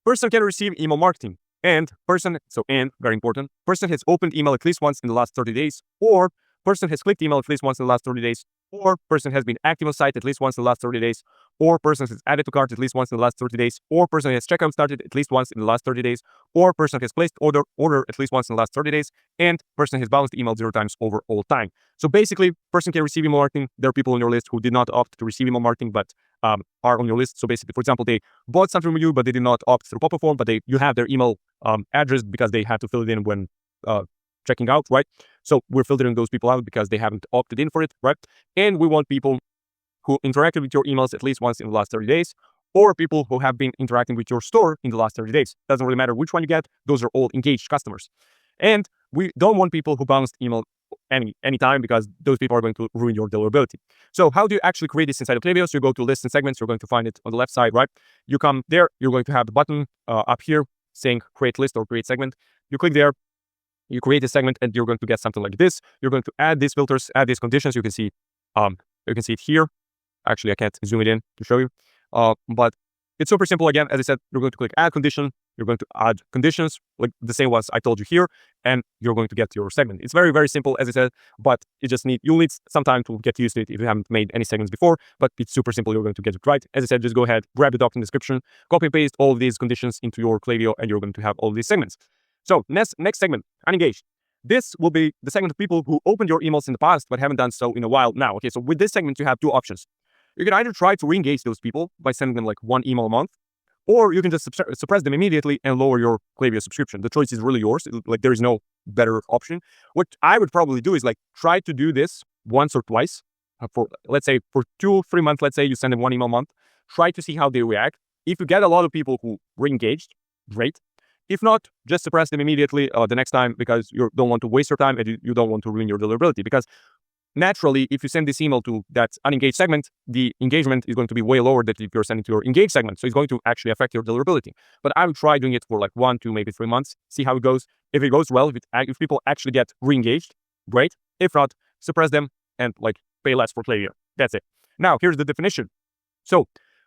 Person can receive email marketing and very important, person has opened email at least once in the last 30 days or person has clicked email at least once in the last 30 days or person has been active on site at least once in the last 30 days or person has added to cart at least once in the last 30 days, or person has checkout started at least once in the last 30 days, or person has placed order at least once in the last 30 days, and person has bounced email 0 times over all time. So basically, person can receive email marketing. There are people on your list who did not opt to receive email marketing, but are on your list. So basically, for example, they bought something from you, but they did not opt through pop-up form, but you have their email address because they had to fill it in when checking out, right? So we're filtering those people out because they haven't opted in for it, right? And we want people who interacted with your emails at least once in the last 30 days, or people who have been interacting with your store in the last 30 days. Doesn't really matter which one you get. Those are all engaged customers. And we don't want people who bounced email anytime because those people are going to ruin your deliverability. So how do you actually create this inside of Klaviyo? So you go to lists and segments. You're going to find it on the left side, right? You come there. You're going to have the button up here saying create list or create segment. You click there. You create a segment and you're going to get something like this. You're going to add these filters, add these conditions. You can see it here. Actually, I can't zoom it in to show you. But it's super simple. Again, as I said, you're going to click add condition. You're going to add conditions like the same ones I told you here, and you're going to get your segment. It's very, very simple, as I said, but you'll need some time to get used to it if you haven't made any segments before, but it's super simple. You're going to get it right. As I said, just go ahead, grab the document description, copy and paste all of these conditions into your Klaviyo, and you're going to have all of these segments. So next segment, unengaged. This will be the segment of people who opened your emails in the past, but haven't done so in a while now. Okay, so with this segment, you have two options. You can either try to re-engage those people by sending them like one email a month, or you can just suppress them immediately and lower your Klaviyo subscription. The choice is really yours. Like there is no better option. What I would probably do is like try to do this once or twice for, let's say, for 2-3 months. Let's say you send them one email a month. Try to see how they react. If you get a lot of people who re-engaged, great. If not, just suppress them immediately the next time because you don't want to waste your time and you don't want to ruin your deliverability. Because naturally, if you send this email to that unengaged segment, the engagement is going to be way lower than if you're sending to your engaged segment. So it's going to actually affect your deliverability. But I would try doing it for like 1 to maybe 3 months, see how it goes. If it goes well, if people actually get re-engaged, great. If not, suppress them and like pay less for Klaviyo. That's it. Now, here's the definition. So,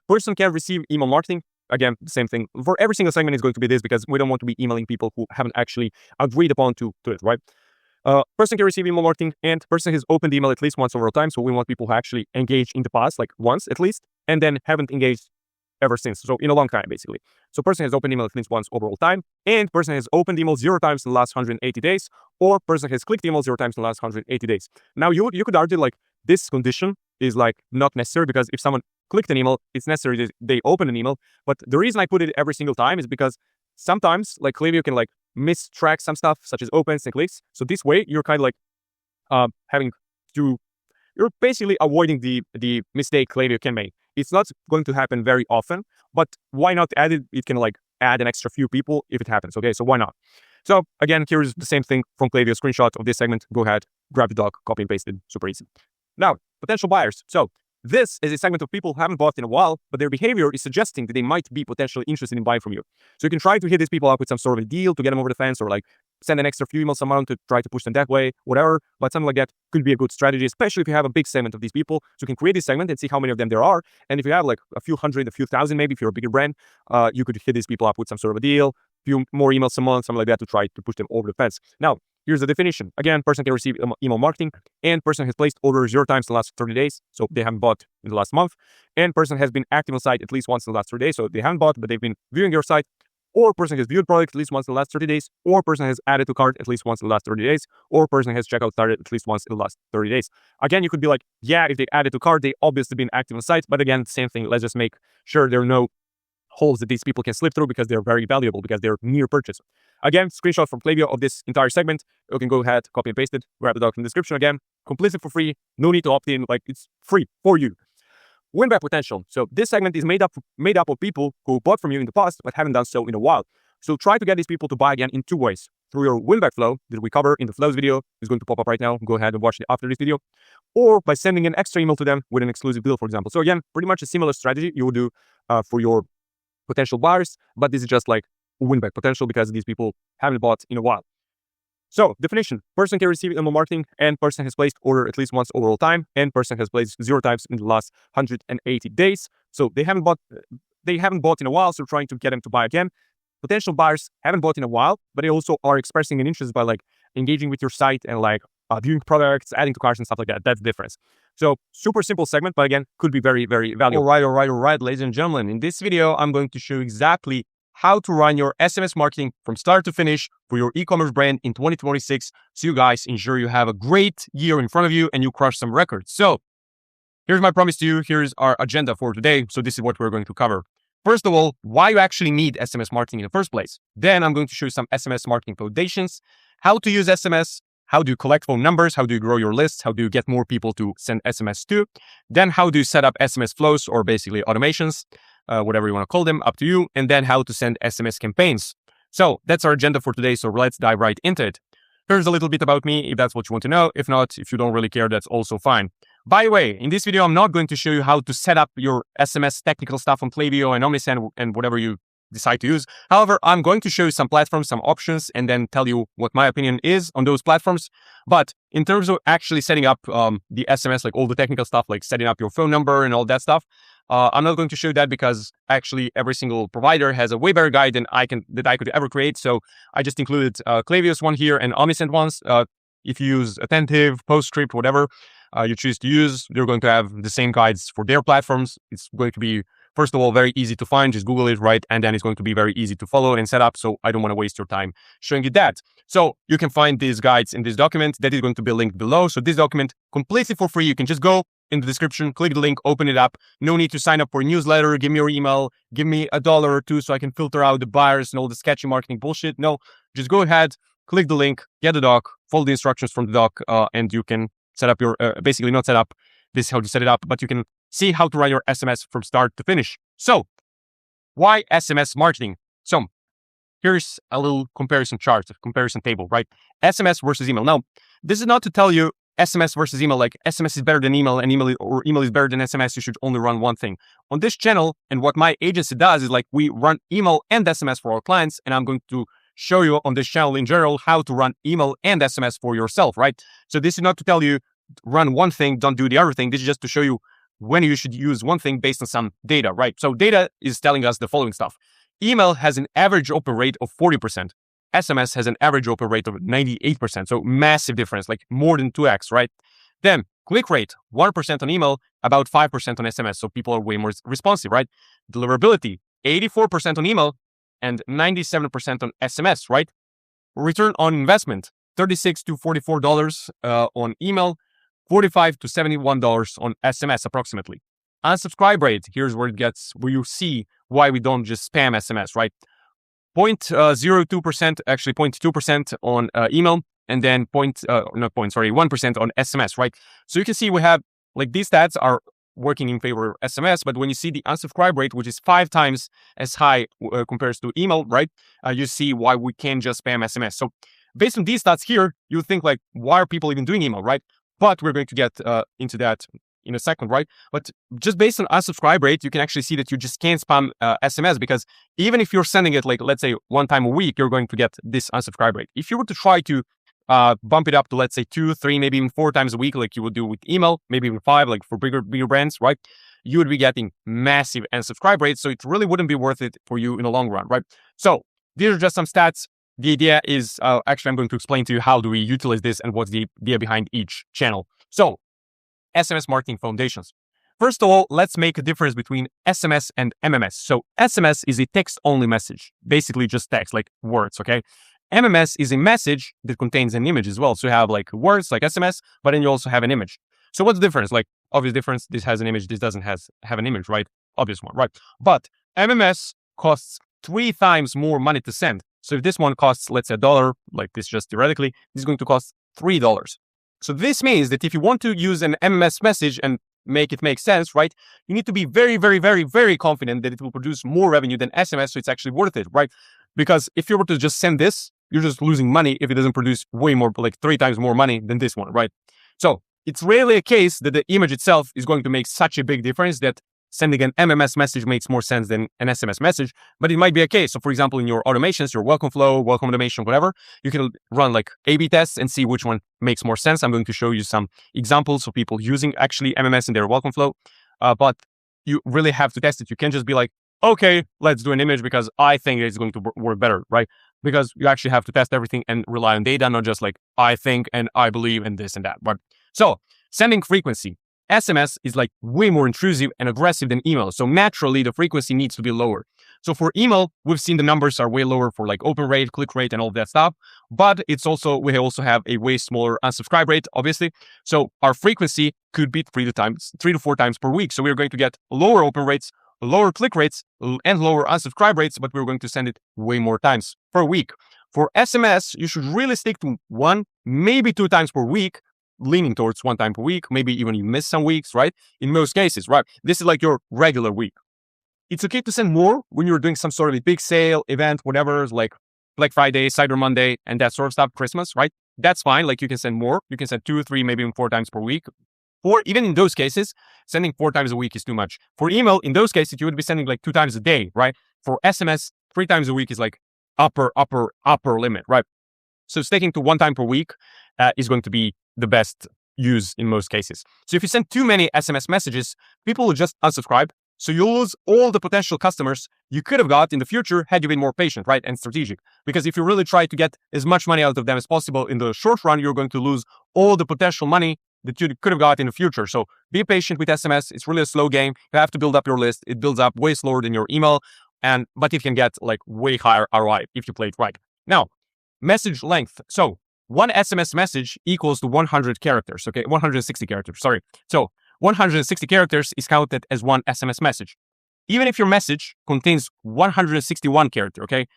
person can receive email marketing. Again, the same thing. For every single segment is going to be this because we don't want to be emailing people who haven't actually agreed upon to it, right? Person can receive email marketing and person has opened the email at least once over time. So we want people who actually engage in the past, like once at least, and then haven't engaged ever since. So in a long time, basically. So person has opened email at least once over all time, and person has opened email 0 times in the last 180 days, or person has clicked email 0 times in the last 180 days. Now you could argue like this condition is like not necessary because if someone clicked an email, it's necessary that they open an email. But the reason I put it every single time is because sometimes like Klaviyo can like mistrack some stuff such as opens and clicks. So this way you're kind of like you're basically avoiding the mistake Klaviyo can make. It's not going to happen very often, but why not add it? It can like add an extra few people if it happens. Okay, so why not? So again, here's the same thing from Klaviyo, screenshot of this segment. Go ahead, grab the doc, copy and paste it, super easy. Now, potential buyers. So this is a segment of people who haven't bought in a while, but their behavior is suggesting that they might be potentially interested in buying from you. So you can try to hit these people up with some sort of a deal to get them over the fence, or like send an extra few emails amount to try to push them that way, whatever. But something like that could be a good strategy, especially if you have a big segment of these people. So you can create this segment and see how many of them there are. And if you have like a few hundred, a few thousand, maybe if you're a bigger brand, you could hit these people up with some sort of a deal, few more emails a month, something like that to try to push them over the fence. Now, here's the definition. Again, person can receive email marketing, and person has placed order 0 times in the last 30 days, so they haven't bought in the last month, and person has been active on site at least once in the last 30 days, so they haven't bought, but they've been viewing your site, or person has viewed product at least once in the last 30 days, or person has added to cart at least once in the last 30 days, or person has checkout started at least once in the last 30 days. Again, you could be like, yeah, if they added to cart, they obviously been active on site, but again, same thing. Let's just make sure there are no holes that these people can slip through because they're very valuable, because they're near purchase. Again, screenshot from Klaviyo of this entire segment. You can go ahead, copy and paste it, grab the doc in the description again, completely for free. No need to opt in, like it's free for you. Win back potential. So this segment is made up of people who bought from you in the past but haven't done so in a while. So try to get these people to buy again in 2 ways. Through your win back flow that we cover in the flows video, is going to pop up right now. Go ahead and watch it after this video. Or by sending an extra email to them with an exclusive deal, for example. So again, pretty much a similar strategy you would do for your potential buyers, but this is just like win back potential because these people haven't bought in a while. So definition: person can receive email marketing, and person has placed order at least once over all time, and person has placed 0 times in the last 180 days. So they haven't bought in a while, so we're trying to get them to buy again. Potential buyers haven't bought in a while, but they also are expressing an interest by like engaging with your site and like viewing products, adding to carts and stuff like that. That's the difference. So super simple segment, but again, could be very, very valuable. All right, ladies and gentlemen. In this video, I'm going to show you exactly how to run your SMS marketing from start to finish for your e-commerce brand in 2026. So you guys ensure you have a great year in front of you and you crush some records. So here's my promise to you. Here's our agenda for today. So this is what we're going to cover. First of all, why you actually need SMS marketing in the first place. Then I'm going to show you some SMS marketing foundations, how to use SMS, how do you collect phone numbers, how do you grow your lists, how do you get more people to send SMS to, then how do you set up SMS flows or basically automations, whatever you want to call them, up to you, and then how to send SMS campaigns. So that's our agenda for today. So let's dive right into it. Here's a little bit about me if that's what you want to know. If not, if you don't really care, that's also fine. By the way, in this video, I'm not going to show you how to set up your SMS technical stuff on Klaviyo and Omnisend and whatever you decide to use. However, I'm going to show you some platforms, some options, and then tell you what my opinion is on those platforms. But in terms of actually setting up the SMS, like all the technical stuff, like setting up your phone number and all that stuff, I'm not going to show you that because actually every single provider has a way better guide than I could ever create. So I just included Klaviyo's one here and Omnisend ones. If you use Attentive, PostScript, whatever you choose to use, they're going to have the same guides for their platforms. It's going to be, first of all, very easy to find. Just Google it, right? And then it's going to be very easy to follow and set up. So I don't want to waste your time showing you that. So you can find these guides in this document that is going to be linked below. So this document completely for free. You can just go in the description, click the link, open it up. No need to sign up for a newsletter. Give me your email. Give me $1 or $2 so I can filter out the buyers and all the sketchy marketing bullshit. No, just go ahead, click the link, get the doc, follow the instructions from the doc, and you can set up your, basically not set up, this is how to set it up, but you can see how to run your SMS from start to finish. So why SMS marketing? So here's a little comparison chart, a comparison table, right? SMS versus email. Now, this is not to tell you SMS versus email, like SMS is better than email and email is better than SMS. You should only run one thing. On this channel, and what my agency does is like we run email and SMS for our clients, and I'm going to show you on this channel in general how to run email and SMS for yourself, right? So this is not to tell you run one thing, don't do the other thing. This is just to show you when you should use one thing based on some data, right? So data is telling us the following stuff. Email has an average open rate of 40%. SMS has an average open rate of 98%. So massive difference, like more than 2x, right? Then click rate, 1% on email, about 5% on SMS. So people are way more responsive, right? Deliverability, 84% on email and 97% on SMS, right? Return on investment, $36 to $44 on email, $45 to $71 on SMS approximately. Unsubscribe rate, here's where you see why we don't just spam SMS, right? 0.02%, actually 0.2% on email, and then 1% on SMS, right? So you can see we have, like these stats are working in favor of SMS, but when you see the unsubscribe rate, which is 5 times as high compared to email, right? You see why we can't just spam SMS. So based on these stats here, you think like, why are people even doing email, right? But we're going to get into that in a second, right? But just based on unsubscribe rate, you can actually see that you just can't spam SMS because even if you're sending it like, let's say 1 time a week, you're going to get this unsubscribe rate. If you were to try to bump it up to, let's say 2, 3, maybe even 4 times a week, like you would do with email, maybe even 5, like for bigger brands, right? You would be getting massive unsubscribe rates. So it really wouldn't be worth it for you in the long run, right? So these are just some stats. The idea is, actually, I'm going to explain to you how do we utilize this and what's the idea behind each channel. So SMS marketing foundations. First of all, let's make a difference between SMS and MMS. So SMS is a text-only message, basically just text, like words, okay? MMS is a message that contains an image as well. So you have like words like SMS, but then you also have an image. So what's the difference? Like obvious difference, this has an image, this doesn't have an image, right? Obvious one, right? But MMS costs 3 times more money to send. So if this one costs, let's say $1, like this just theoretically, this is going to cost $3. So this means that if you want to use an MMS message and make it make sense, right? You need to be very, very, very, very confident that it will produce more revenue than SMS. So it's actually worth it, right? Because if you were to just send this, you're just losing money if it doesn't produce way more, like 3 times more money than this one, right? So it's rarely a case that the image itself is going to make such a big difference that sending an MMS message makes more sense than an SMS message, but it might be a case. So for example, in your automations, your welcome flow, welcome automation, whatever, you can run like A/B tests and see which one makes more sense. I'm going to show you some examples of people using actually MMS in their welcome flow, but you really have to test it. You can't just be like, okay, let's do an image because I think it's going to work better, right? because you actually have to test everything and rely on data, not just like I think and I believe and this and that. But so sending frequency. SMS is like way more intrusive and aggressive than email. So naturally, the frequency needs to be lower. So for email, we've seen the numbers are way lower for like open rate, click rate, and all of that stuff. But we also have a way smaller unsubscribe rate, obviously. So our frequency could be 3 to 4 times per week. So we're going to get lower open rates, lower click rates, and lower unsubscribe rates, but we're going to send it way more times per week. For SMS, you should really stick to 1, maybe 2 times per week, leaning towards 1 time per week. Maybe even you miss some weeks, right? In most cases, right? This is like your regular week. It's okay to send more when you're doing some sort of a big sale, event, whatever, like Black Friday, Cyber Monday, and that sort of stuff, Christmas, right? That's fine. Like you can send more. You can send 2, 3, maybe even 4 times per week. Or even in those cases, sending 4 times a week is too much. For email, in those cases, you would be sending like 2 times a day, right? For SMS, 3 times a week is like upper limit, right? So sticking to 1 time per week is going to be the best use in most cases. So if you send too many SMS messages, people will just unsubscribe. So you'll lose all the potential customers you could have got in the future had you been more patient, right? And strategic. Because if you really try to get as much money out of them as possible in the short run, you're going to lose all the potential money that you could have got in the future. So be patient with SMS. It's really a slow game. You have to build up your list. It builds up way slower than your email. But it can get like way higher ROI if you play it right. Now, message length. So 1 SMS message equals to 100 characters, okay? 160 characters, sorry. So 160 characters is counted as 1 SMS message. Even if your message contains 161 character, okay?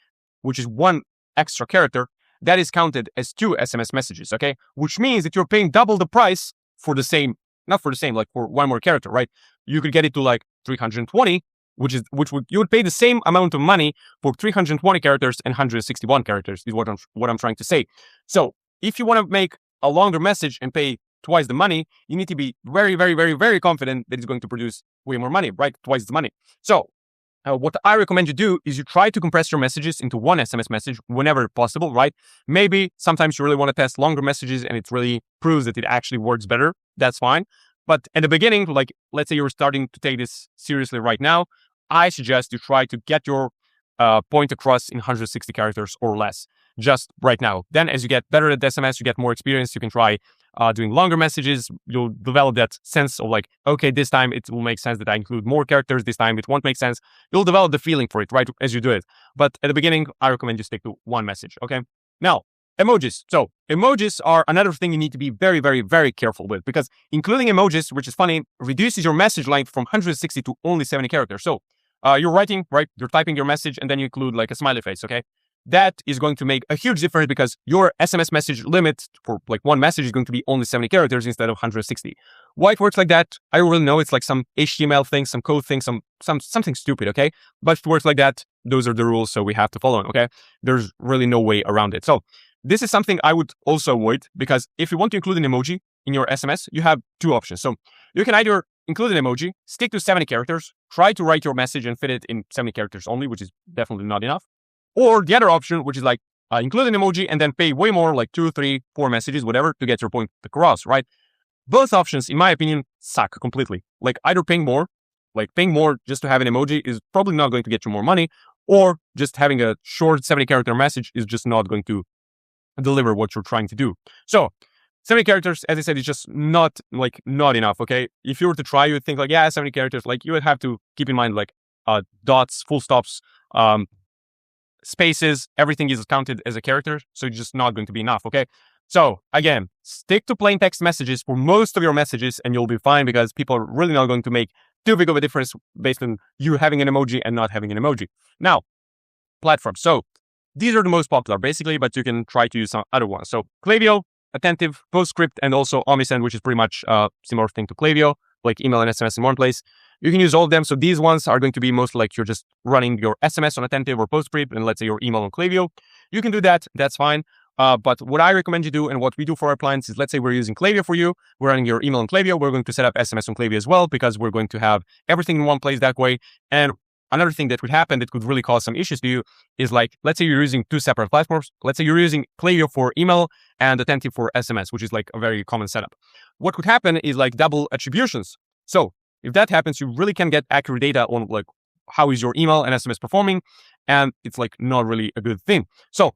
Which is 1 extra character, that is counted as 2 SMS messages, okay? Which means that you're paying double the price for the same, not for the same, like for 1 more character, right? You could get it to like 320, you would pay the same amount of money for 320 characters and 161 characters is what I'm trying to say. So if you want to make a longer message and pay twice the money, you need to be very, very, very, very confident that it's going to produce way more money, right? Twice the money. So what I recommend you do is you try to compress your messages into 1 SMS message whenever possible, right? Maybe sometimes you really want to test longer messages and it really proves that it actually works better. That's fine. But at the beginning, like let's say you're starting to take this seriously right now, I suggest you try to get your point across in 160 characters or less just right now. Then as you get better at SMS, you get more experience, you can try doing longer messages. You'll develop that sense of like, okay, this time it will make sense that I include more characters. This time it won't make sense. You'll develop the feeling for it, right, as you do it. But at the beginning, I recommend you stick to 1 message, okay? Now, emojis. So emojis are another thing you need to be very, very, very careful with because including emojis, which is funny, reduces your message length from 160 to only 70 characters. So you're writing, right? You're typing your message and then you include like a smiley face, okay? That is going to make a huge difference because your SMS message limit for like 1 message is going to be only 70 characters instead of 160. Why it works like that, I don't really know. It's like some HTML thing, some code thing, something stupid, okay? But it works like that. Those are the rules, so we have to follow them, okay? There's really no way around it. So this is something I would also avoid because if you want to include an emoji in your SMS, you have 2 options. So you can either include an emoji, stick to 70 characters, try to write your message and fit it in 70 characters only, which is definitely not enough. Or the other option, which is like include an emoji and then pay way more, like 2, 3, 4 messages, whatever, to get your point across, right? Both options, in my opinion, suck completely. Like either paying more just to have an emoji is probably not going to get you more money, or just having a short 70 character message is just not going to deliver what you're trying to do. So 70 characters, as I said, is just not enough, okay? If you were to try, you would think like, yeah, 70 characters, like you would have to keep in mind like dots, full stops, spaces, everything is counted as a character. So it's just not going to be enough, okay? So again, stick to plain text messages for most of your messages and you'll be fine because people are really not going to make too big of a difference based on you having an emoji and not having an emoji. Now, platforms. So these are the most popular basically, but you can try to use some other ones. So Klaviyo, Attentive, PostScript, and also Omnisend, which is pretty much a similar thing to Klaviyo, like email and SMS in one place. You can use all of them. So these ones are going to be most like you're just running your SMS on Attentive or PostScript, and let's say your email on Klaviyo. You can do that. That's fine. But what I recommend you do and what we do for our clients is, let's say we're using Klaviyo for you. We're running your email on Klaviyo. We're going to set up SMS on Klaviyo as well because we're going to have everything in one place that way. And another thing that could happen that could really cause some issues to you is like, let's say you're using 2 separate platforms. Let's say you're using Klaviyo for email and Attentive for SMS, which is like a very common setup. What could happen is like double attributions. So if that happens, you really can get accurate data on like how is your email and SMS performing, and it's like not really a good thing. So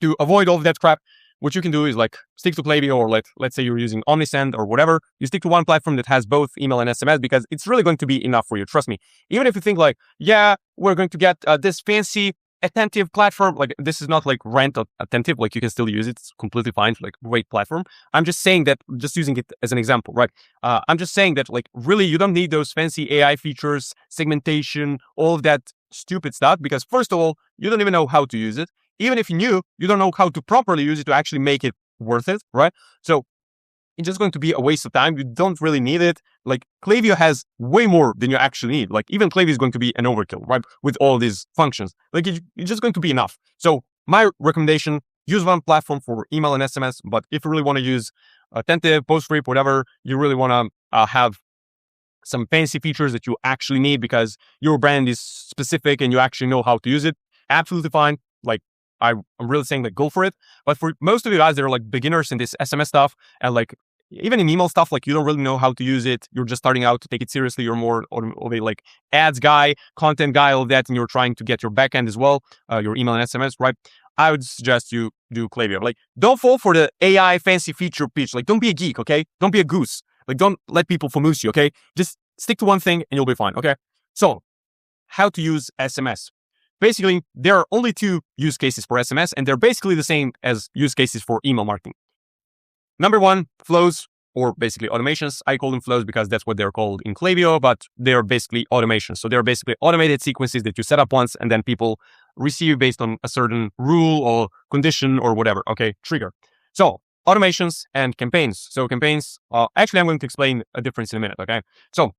to avoid all of that crap, what you can do is like stick to Klaviyo, or let's say you're using Omnisend or whatever. You stick to one platform that has both email and SMS, because it's really going to be enough for you. Trust me. Even if you think like, yeah, we're going to get this fancy attentive platform, like this is not like rent attentive, like you can still use it. It's completely fine, like great platform. I'm just saying that, just using it as an example, right? I'm just saying that like really you don't need those fancy AI features, segmentation, all of that stupid stuff, because first of all, you don't even know how to use it. Even if you knew, you don't know how to properly use it to actually make it worth it, right? So it's just going to be a waste of time. You don't really need it. Like Klaviyo has way more than you actually need. Like even Klaviyo is going to be an overkill, right? With all these functions, like it's just going to be enough. So my recommendation, use one platform for email and SMS. But if you really want to use attentive, PostScript, whatever, you really want to have some fancy features that you actually need because your brand is specific and you actually know how to use it, absolutely fine. Like I'm really saying that go for it. But for most of you guys that are like beginners in this SMS stuff, and like even in email stuff, like you don't really know how to use it. You're just starting out to take it seriously. You're more of a like ads guy, content guy, all of that. And you're trying to get your backend as well, your email and SMS, right? I would suggest you do Klaviyo. Like don't fall for the AI fancy feature pitch. Like don't be a geek, okay? Don't be a goose. Like don't let people famous you, okay? Just stick to one thing and you'll be fine, okay? So how to use SMS. Basically, there are only two use cases for SMS, and they're basically the same as use cases for email marketing. Number one, flows, or basically automations. I call them flows because that's what they're called in Klaviyo, but they're basically automations. So they're basically automated sequences that you set up once and then people receive based on a certain rule or condition or whatever, okay, trigger. So automations and campaigns. So campaigns, actually I'm going to explain a difference in a minute, okay? So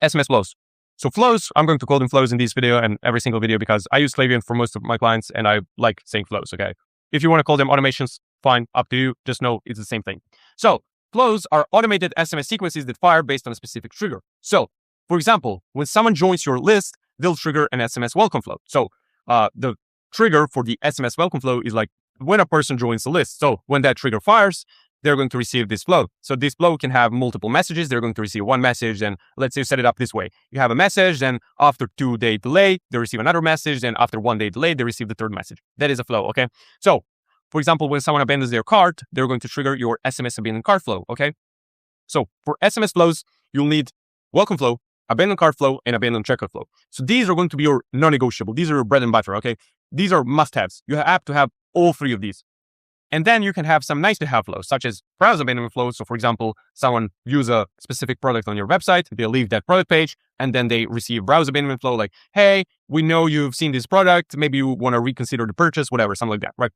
SMS flows. So flows, I'm going to call them flows in this video and every single video because I use Klaviyo for most of my clients and I like saying flows, okay? If you want to call them automations, fine, up to you. Just know it's the same thing. So flows are automated SMS sequences that fire based on a specific trigger. So for example, when someone joins your list, they'll trigger an SMS welcome flow. So the trigger for the SMS welcome flow is like when a person joins the list. So when that trigger fires, they're going to receive this flow. So this flow can have multiple messages. They're going to receive one message. And let's say you set it up this way. You have a message, then after 2-day delay, they receive another message. Then after 1-day delay, they receive the third message. That is a flow, okay? So for example, when someone abandons their cart, they're going to trigger your SMS abandoned cart flow, okay? So for SMS flows, you'll need welcome flow, abandoned cart flow, and abandoned checkout flow. So these are going to be your non-negotiable. These are your bread and butter, okay? These are must-haves. You have to have all three of these. And then you can have some nice to have flows, such as browse abandonment flows. So for example, someone views a specific product on your website, they leave that product page, and then they receive browse abandonment flow like, hey, we know you've seen this product, maybe you want to reconsider the purchase, whatever, something like that, right?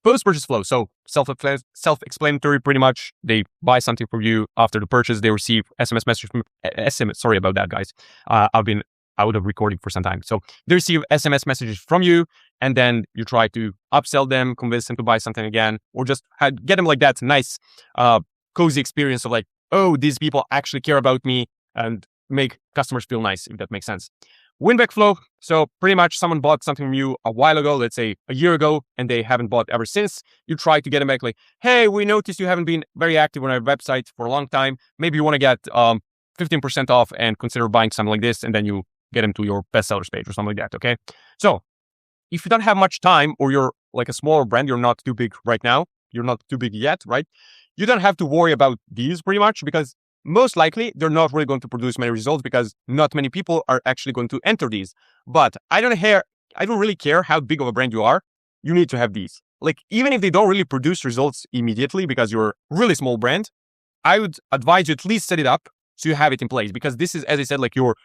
Post-purchase flow. So self-explanatory pretty much. They buy something from you. After the purchase, they receive SMS message from SMS. Sorry about that, guys. I've been out of recording for some time. So they receive SMS messages from you, and then you try to upsell them, convince them to buy something again, or just get them like that nice, cozy experience of like, oh, these people actually care about me, and make customers feel nice, if that makes sense. Win-back flow. So pretty much someone bought something from you a while ago, let's say a year ago, and they haven't bought ever since. You try to get them back like, hey, we noticed you haven't been very active on our website for a long time. Maybe you want to get 15% off and consider buying something like this, and then you get them to your bestsellers page or something like that, okay? So if you don't have much time, or you're like a smaller brand, you're not too big right now, you're not too big yet, right? You don't have to worry about these pretty much, because most likely they're not really going to produce many results because not many people are actually going to enter these. But I don't really care how big of a brand you are. You need to have these. Like even if they don't really produce results immediately because you're a really small brand, I would advise you at least set it up so you have it in place, because this is, as I said, like your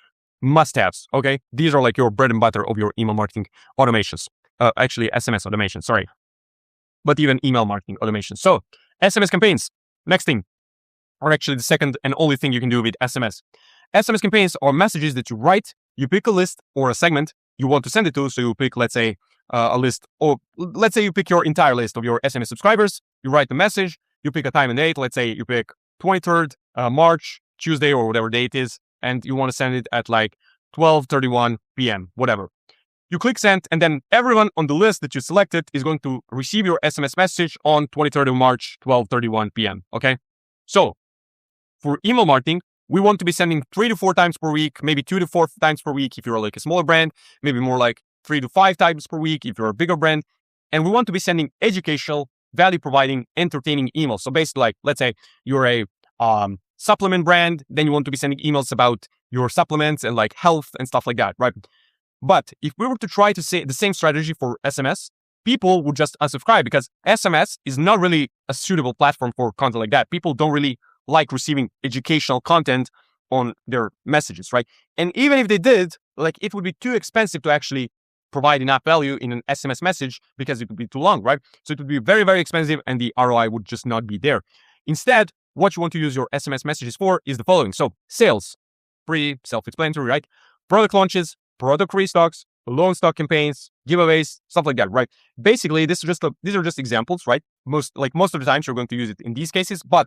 must-haves, okay? These are like your bread and butter of your email marketing automations. Actually, SMS automation, sorry. But even email marketing automation. So SMS campaigns, next thing, or actually the second and only thing you can do with SMS. SMS campaigns are messages that you write. You pick a list or a segment you want to send it to. So you pick, let's say, a list, or let's say you pick your entire list of your SMS subscribers. You write the message. You pick a time and date. Let's say you pick 23rd March, Tuesday, or whatever date it is, and you want to send it at like 12:31 p.m., whatever. You click send, and then everyone on the list that you selected is going to receive your SMS message on 23rd of March, 12:31 p.m., okay? So for email marketing, we want to be sending 3 to 4 times per week, maybe 2 to 4 times per week if you're like a smaller brand, maybe more like 3 to 5 times per week if you're a bigger brand. And we want to be sending educational, value-providing, entertaining emails. So basically, like, let's say you're a supplement brand, then you want to be sending emails about your supplements and like health and stuff like that, right? But if we were to try to say the same strategy for SMS, people would just unsubscribe because SMS is not really a suitable platform for content like that. People don't really like receiving educational content on their messages, right? And even if they did, like, it would be too expensive to actually provide enough value in an SMS message because it would be too long, right? So it would be very, very expensive and the ROI would just not be there. Instead, what you want to use your SMS messages for is the following. So sales, pretty self-explanatory, right? Product launches, product restocks, low stock campaigns, giveaways, stuff like that, right? Basically, these are just examples, right? Most of the times you're going to use it in these cases, but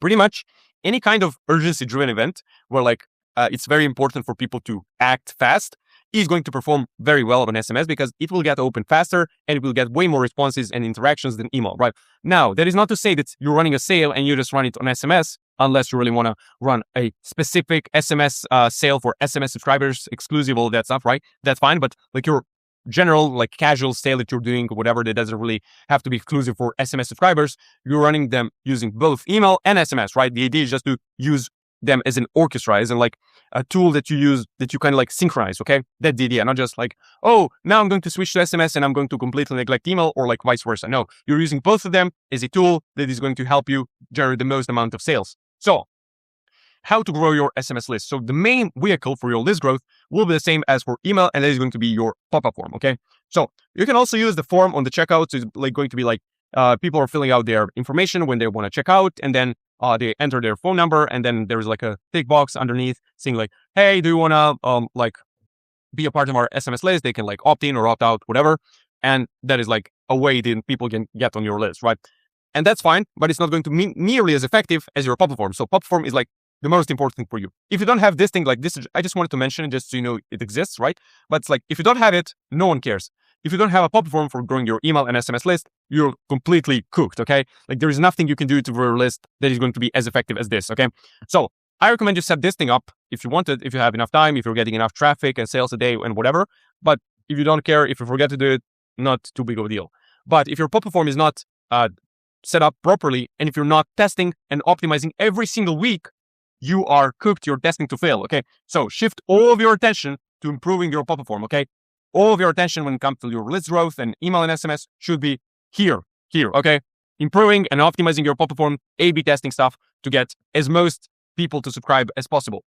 pretty much any kind of urgency-driven event where like it's very important for people to act fast is going to perform very well on SMS because it will get open faster and it will get way more responses and interactions than email, right? Now, that is not to say that you're running a sale and you just run it on SMS unless you really want to run a specific SMS sale for SMS subscribers, exclusive, all that stuff, right? That's fine. But like your general, like casual sale that you're doing or whatever that doesn't really have to be exclusive for SMS subscribers, you're running them using both email and SMS, right? The idea is just to use them as an orchestra, as in like a tool that you use that you kind of like synchronize, okay? That's the idea, not just like, oh, now I'm going to switch to SMS and I'm going to completely neglect email or like vice versa. No, you're using both of them as a tool that is going to help you generate the most amount of sales. So how to grow your SMS list. So the main vehicle for your list growth will be the same as for email, and that is going to be your pop-up form, okay? So you can also use the form on the checkout. So it's like going to be like people are filling out their information when they want to check out, and then they enter their phone number, and then there's like a tick box underneath saying like, hey, do you want to like be a part of our SMS list? They can like opt in or opt out, whatever. And that is like a way that people can get on your list, right? And that's fine, but it's not going to be nearly as effective as your pop-up form. So pop-up form is like the most important thing for you. If you don't have this thing like this, I just wanted to mention it just so you know it exists, right? But it's like, if you don't have it, no one cares. If you don't have a pop-up form for growing your email and SMS list, you're completely cooked, okay? Like there is nothing you can do to grow your list that is going to be as effective as this, okay? So I recommend you set this thing up if you want it, if you have enough time, if you're getting enough traffic and sales a day and whatever. But if you don't care, if you forget to do it, not too big of a deal. But if your pop-up form is not set up properly, and if you're not testing and optimizing every single week, you are cooked, you're destined to fail, okay? So shift all of your attention to improving your pop-up form, okay? All of your attention when it comes to your list growth and email and SMS should be here, okay? Improving and optimizing your pop-up form, A/B testing stuff to get as most people to subscribe as possible.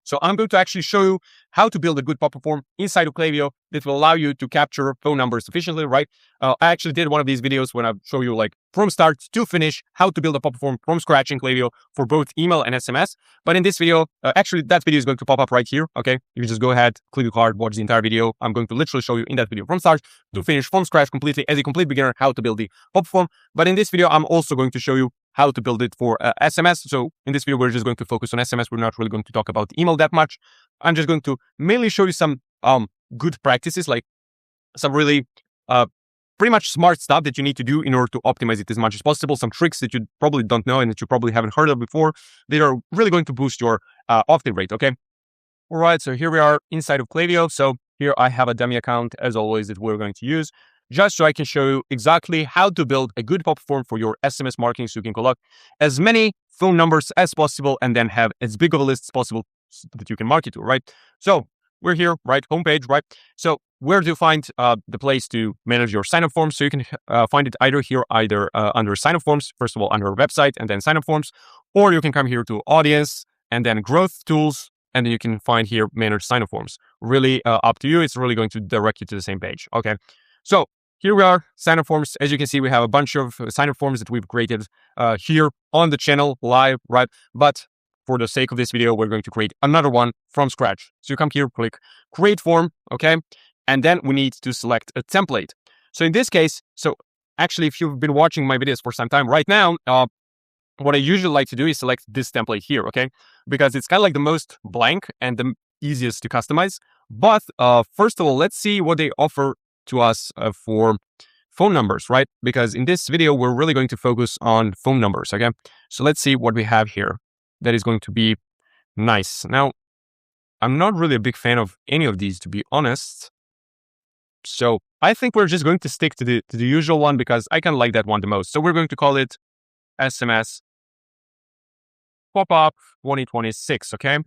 So I'm going to actually show you how to build a good pop-up form inside of Klaviyo that will allow you to capture phone numbers efficiently, right? I actually did one of these videos when I show you like from start to finish how to build a pop-up form from scratch in Klaviyo for both email and SMS. But in this video, actually that video is going to pop up right here, okay? You just go ahead, click the card, watch the entire video. I'm going to literally show you in that video from start to finish, from scratch completely, as a complete beginner, how to build the pop-up form. But in this video, I'm also going to show you how to build it for SMS. So in this video, we're just going to focus on SMS. We're not really going to talk about email that much. I'm just going to mainly show you some good practices, like some really pretty much smart stuff that you need to do in order to optimize it as much as possible. Some tricks that you probably don't know and that you probably haven't heard of before. They are really going to boost your opt-in rate, okay? All right, so here we are inside of Klaviyo. So here I have a dummy account, as always, that we're going to use, just so I can show you exactly how to build a good pop-up form for your SMS marketing so you can collect as many phone numbers as possible and then have as big of a list as possible that you can market to, right? So we're here, right? Homepage, right? So where do you find the place to manage your sign-up forms? So you can find it either here, under sign-up forms, first of all, under our website and then sign-up forms, or you can come here to audience and then growth tools, and then you can find here manage sign-up forms. Really up to you. It's really going to direct you to the same page, okay? So here we are, sign-up forms. As you can see, we have a bunch of sign-up forms that we've created here on the channel live, right? But for the sake of this video, we're going to create another one from scratch. So you come here, click create form, okay? And then we need to select a template. So in this case, so actually, if you've been watching my videos for some time right now, what I usually like to do is select this template here, okay? Because it's kind of like the most blank and the easiest to customize. But first of all, let's see what they offer to us for phone numbers, right? Because in this video, we're really going to focus on phone numbers, okay? So let's see what we have here. That is going to be Nice. Now, I'm not really a big fan of any of these, to be honest. So I think we're just going to stick to the usual one because I kind of like that one the most. So we're going to call it SMS Pop-up 2026, okay?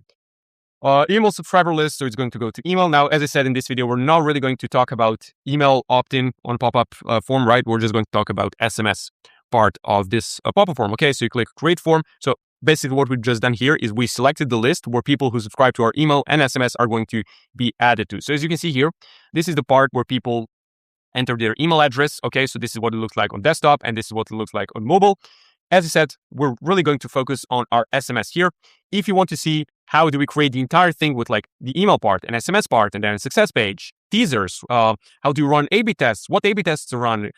Email subscriber list, so it's going to go to email. Now, as I said in this video, we're not really going to talk about email opt-in on pop-up form, right? We're just going to talk about SMS part of this pop-up form, okay? So you click create form. So basically what we've just done here is we selected the list where people who subscribe to our email and SMS are going to be added to. So as you can see here, this is the part where people enter their email address, okay? So this is what it looks like on desktop and this is what it looks like on mobile. As I said, we're really going to focus on our SMS here. If you want to see how do we create the entire thing with like the email part and SMS part and then a success page, teasers, how do you run A/B tests, what A/B tests to run,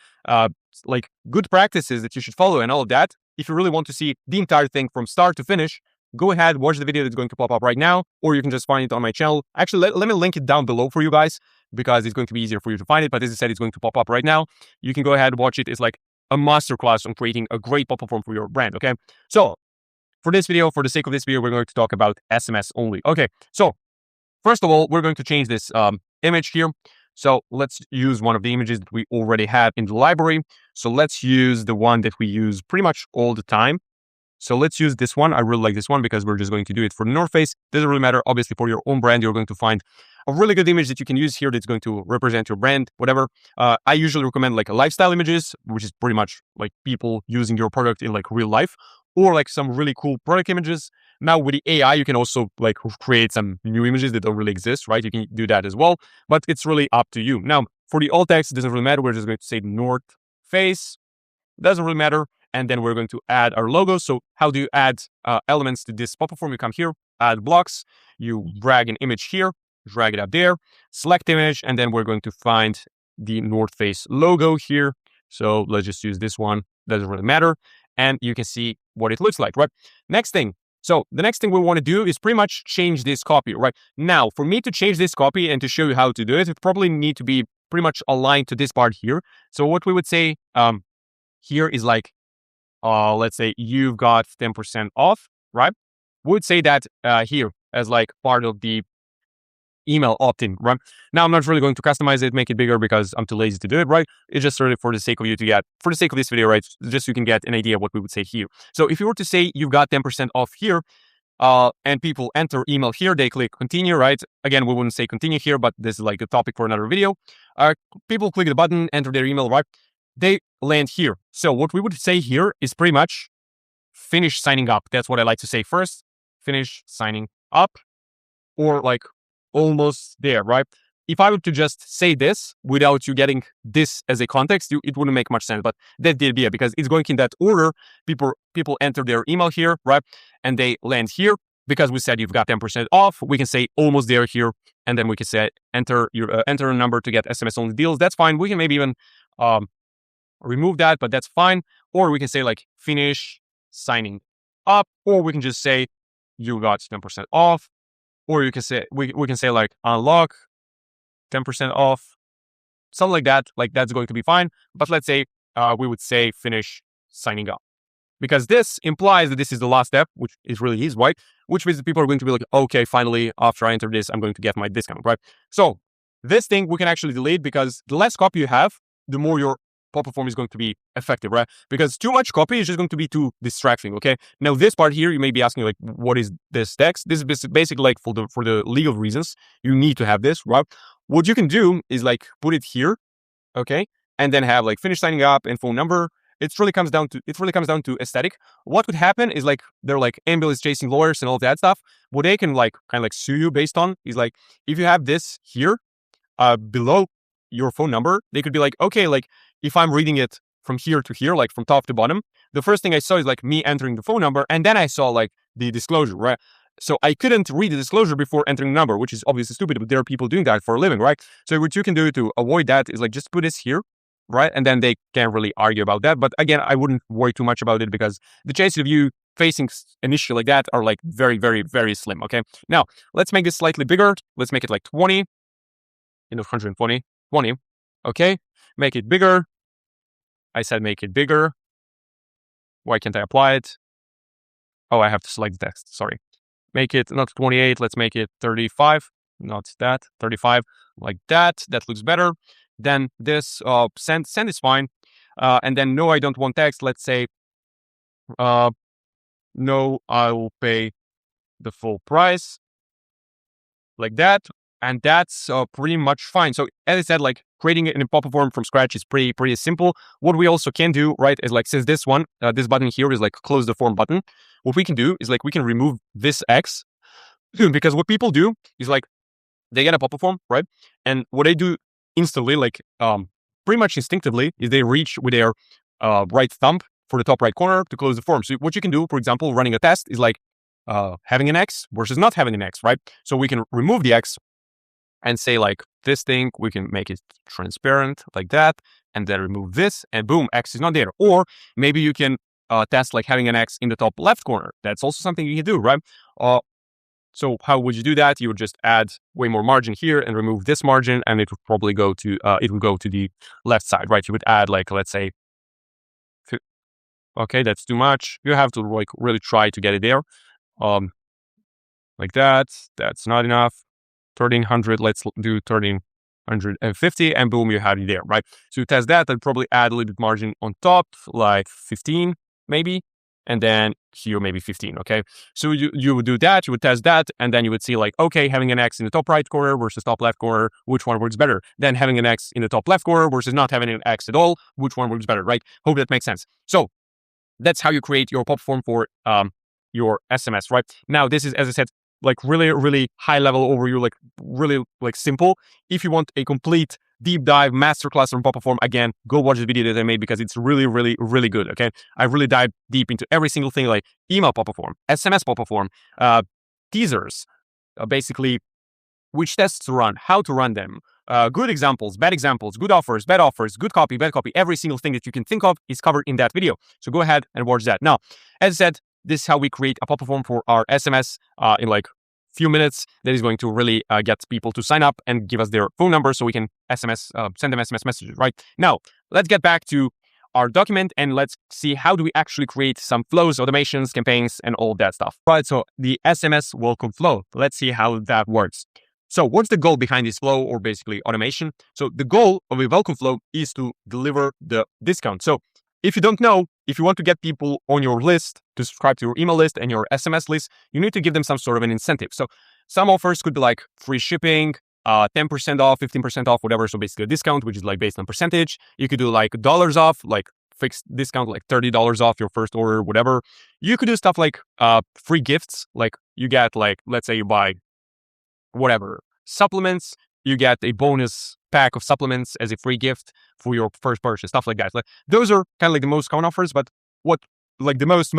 like good practices that you should follow and all of that. If you really want to see the entire thing from start to finish, go ahead, watch the video that's going to pop up right now, or you can just find it on my channel. Actually, let me link it down below for you guys because it's going to be easier for you to find it. But as I said, it's going to pop up right now. You can go ahead and watch it. It's like a masterclass on creating a great pop-up form for your brand, okay? So for this video, for the sake of this video, we're going to talk about SMS only. Okay, so first of all, we're going to change this image here. So let's use one of the images that we already have in the library. So let's use the one that we use pretty much all the time. So let's use this one. I really like this one because we're just going to do it for the North Face. Doesn't really matter. Obviously, for your own brand, you're going to find a really good image that you can use here that's going to represent your brand, whatever. I usually recommend like lifestyle images, which is pretty much like people using your product in like real life, or like some really cool product images. Now with the AI, you can also like create some new images that don't really exist, right? You can do that as well, but it's really up to you. Now for the alt text, it doesn't really matter. We're just going to say North Face. Doesn't really matter. And then we're going to add our logo. So how do you add elements to this pop-up form? You come here, add blocks, you drag an image here, drag it up there, select image, and then we're going to find the North Face logo here. So let's just use this one. Doesn't really matter. And you can see what it looks like, right? Next thing. So the next thing we want to do is pretty much change this copy, right? Now, for me to change this copy and to show you how to do it, it probably need to be pretty much aligned to this part here. So what we would say here is like, let's say you've got 10% off, right? Would say that here as like part of the email opt-in, right? Now I'm not really going to customize it, make it bigger because I'm too lazy to do it, right? It's just really for the sake of you to get, for the sake of this video, right? Just so you can get an idea of what we would say here. So if you were to say you've got 10% off here, and people enter email here, they click continue, right? Again, we wouldn't say continue here, but this is like a topic for another video. People click the button, enter their email, right? They land here. So what we would say here is pretty much finish signing up. That's what I like to say first. Finish signing up, or like almost there, right? If I were to just say this without you getting this as a context, it wouldn't make much sense. But that's the idea because it's going in that order. People enter their email here, right? And they land here because we said you've got 10% off. We can say almost there here, and then we can say enter a number to get SMS only deals. That's fine. We can maybe even remove that, but that's fine. Or we can say like finish signing up, or we can just say you got 10% off, or you can say we can say like unlock 10% off, something like that. Like that's going to be fine. But let's say we would say finish signing up, because this implies that this is the last step, which is really is, right? Which means that people are going to be like, okay, finally, after I enter this, I'm going to get my discount, right? So this thing we can actually delete because the less copy you have, the more your pop-up form is going to be effective, right? Because too much copy is just going to be too distracting, okay? Now this part here, you may be asking like, what is this text? This is basically like for the legal reasons, you need to have this, right? What you can do is like put it here, okay? And then have like finish signing up and phone number. It really comes down to aesthetic. What would happen is like they're like ambulance chasing lawyers and all that stuff. What they can like kind of like sue you based on is like if you have this here below your phone number, they could be like, okay, like if I'm reading it from here to here, like from top to bottom, the first thing I saw is like me entering the phone number, and then I saw like the disclosure, right? So I couldn't read the disclosure before entering the number, which is obviously stupid, but there are people doing that for a living, right? So what you can do to avoid that is like just put this here, right? And then they can't really argue about that. But again, I wouldn't worry too much about it because the chances of you facing an issue like that are like very, very, very slim, okay? Now, let's make this slightly bigger. Let's make it like 20, 120, 20, okay? Make it bigger. I said make it bigger. Why can't I apply it? Oh, I have to select the text, sorry. make it not 28, let's make it 35, not that, 35, like that. That looks better. Then this send is fine. And then no, I don't want text. Let's say no, I will pay the full price, like that. And that's pretty much fine. So as I said, like creating it in a pop-up form from scratch is pretty simple. What we also can do, right, is like, since this one, this button here is like close the form button. What we can do is like, we can remove this X because what people do is like, they get a pop-up form, right? And what they do instantly, like pretty much instinctively, is they reach with their right thumb for the top right corner to close the form. So what you can do, for example, running a test is like having an X versus not having an X, right? So we can remove the X and say like this thing, we can make it transparent like that, and then remove this, and boom, X is not there. Or maybe you can test like having an X in the top left corner. That's also something you can do, right? So how would you do that? You would just add way more margin here and remove this margin, and it would probably go to the left side, right? You would add like, let's say, okay, that's too much. You have to like really try to get it there, like that. That's not enough. 1300. Let's do 1350, and boom, you have it there, right? So you test that. I'd probably add a little bit margin on top, like 15 maybe. And then here maybe 15, okay? So you would do that, you would test that, and then you would see like, okay, having an X in the top right corner versus top left corner, which one works better? Then having an X in the top left corner versus not having an X at all, which one works better, right? Hope that makes sense. So that's how you create your pop form for your SMS, right? Now, this is, as I said, like really high level overview, like really like simple. If you want a complete deep dive masterclass on pop-up form, again, go watch the video that I made because it's really good. Okay, I really dive deep into every single thing, like email pop-up form, SMS pop-up form, teasers, basically which tests to run, how to run them, good examples, bad examples, good offers, bad offers, good copy, bad copy. Every single thing that you can think of is covered in that video. So go ahead and watch that. Now, as I said, this is how we create a pop-up form for our SMS in like few minutes. That is going to really get people to sign up and give us their phone number so we can send them SMS messages, right? Now, let's get back to our document and let's see how do we actually create some flows, automations, campaigns, and all that stuff. Right, so the SMS welcome flow. Let's see how that works. So what's the goal behind this flow, or basically automation? So the goal of a welcome flow is to deliver the discount. So if you don't know, if you want to get people on your list to subscribe to your email list and your SMS list, you need to give them some sort of an incentive. So some offers could be like free shipping, 10% off, 15% off, whatever. So basically a discount, which is like based on percentage. You could do like dollars off, like fixed discount, like $30 off your first order, whatever. You could do stuff like free gifts, like you get like, let's say you buy whatever, supplements, you get a bonus pack of supplements as a free gift for your first purchase, stuff like that. Like, those are kind of like the most common offers, but what like the most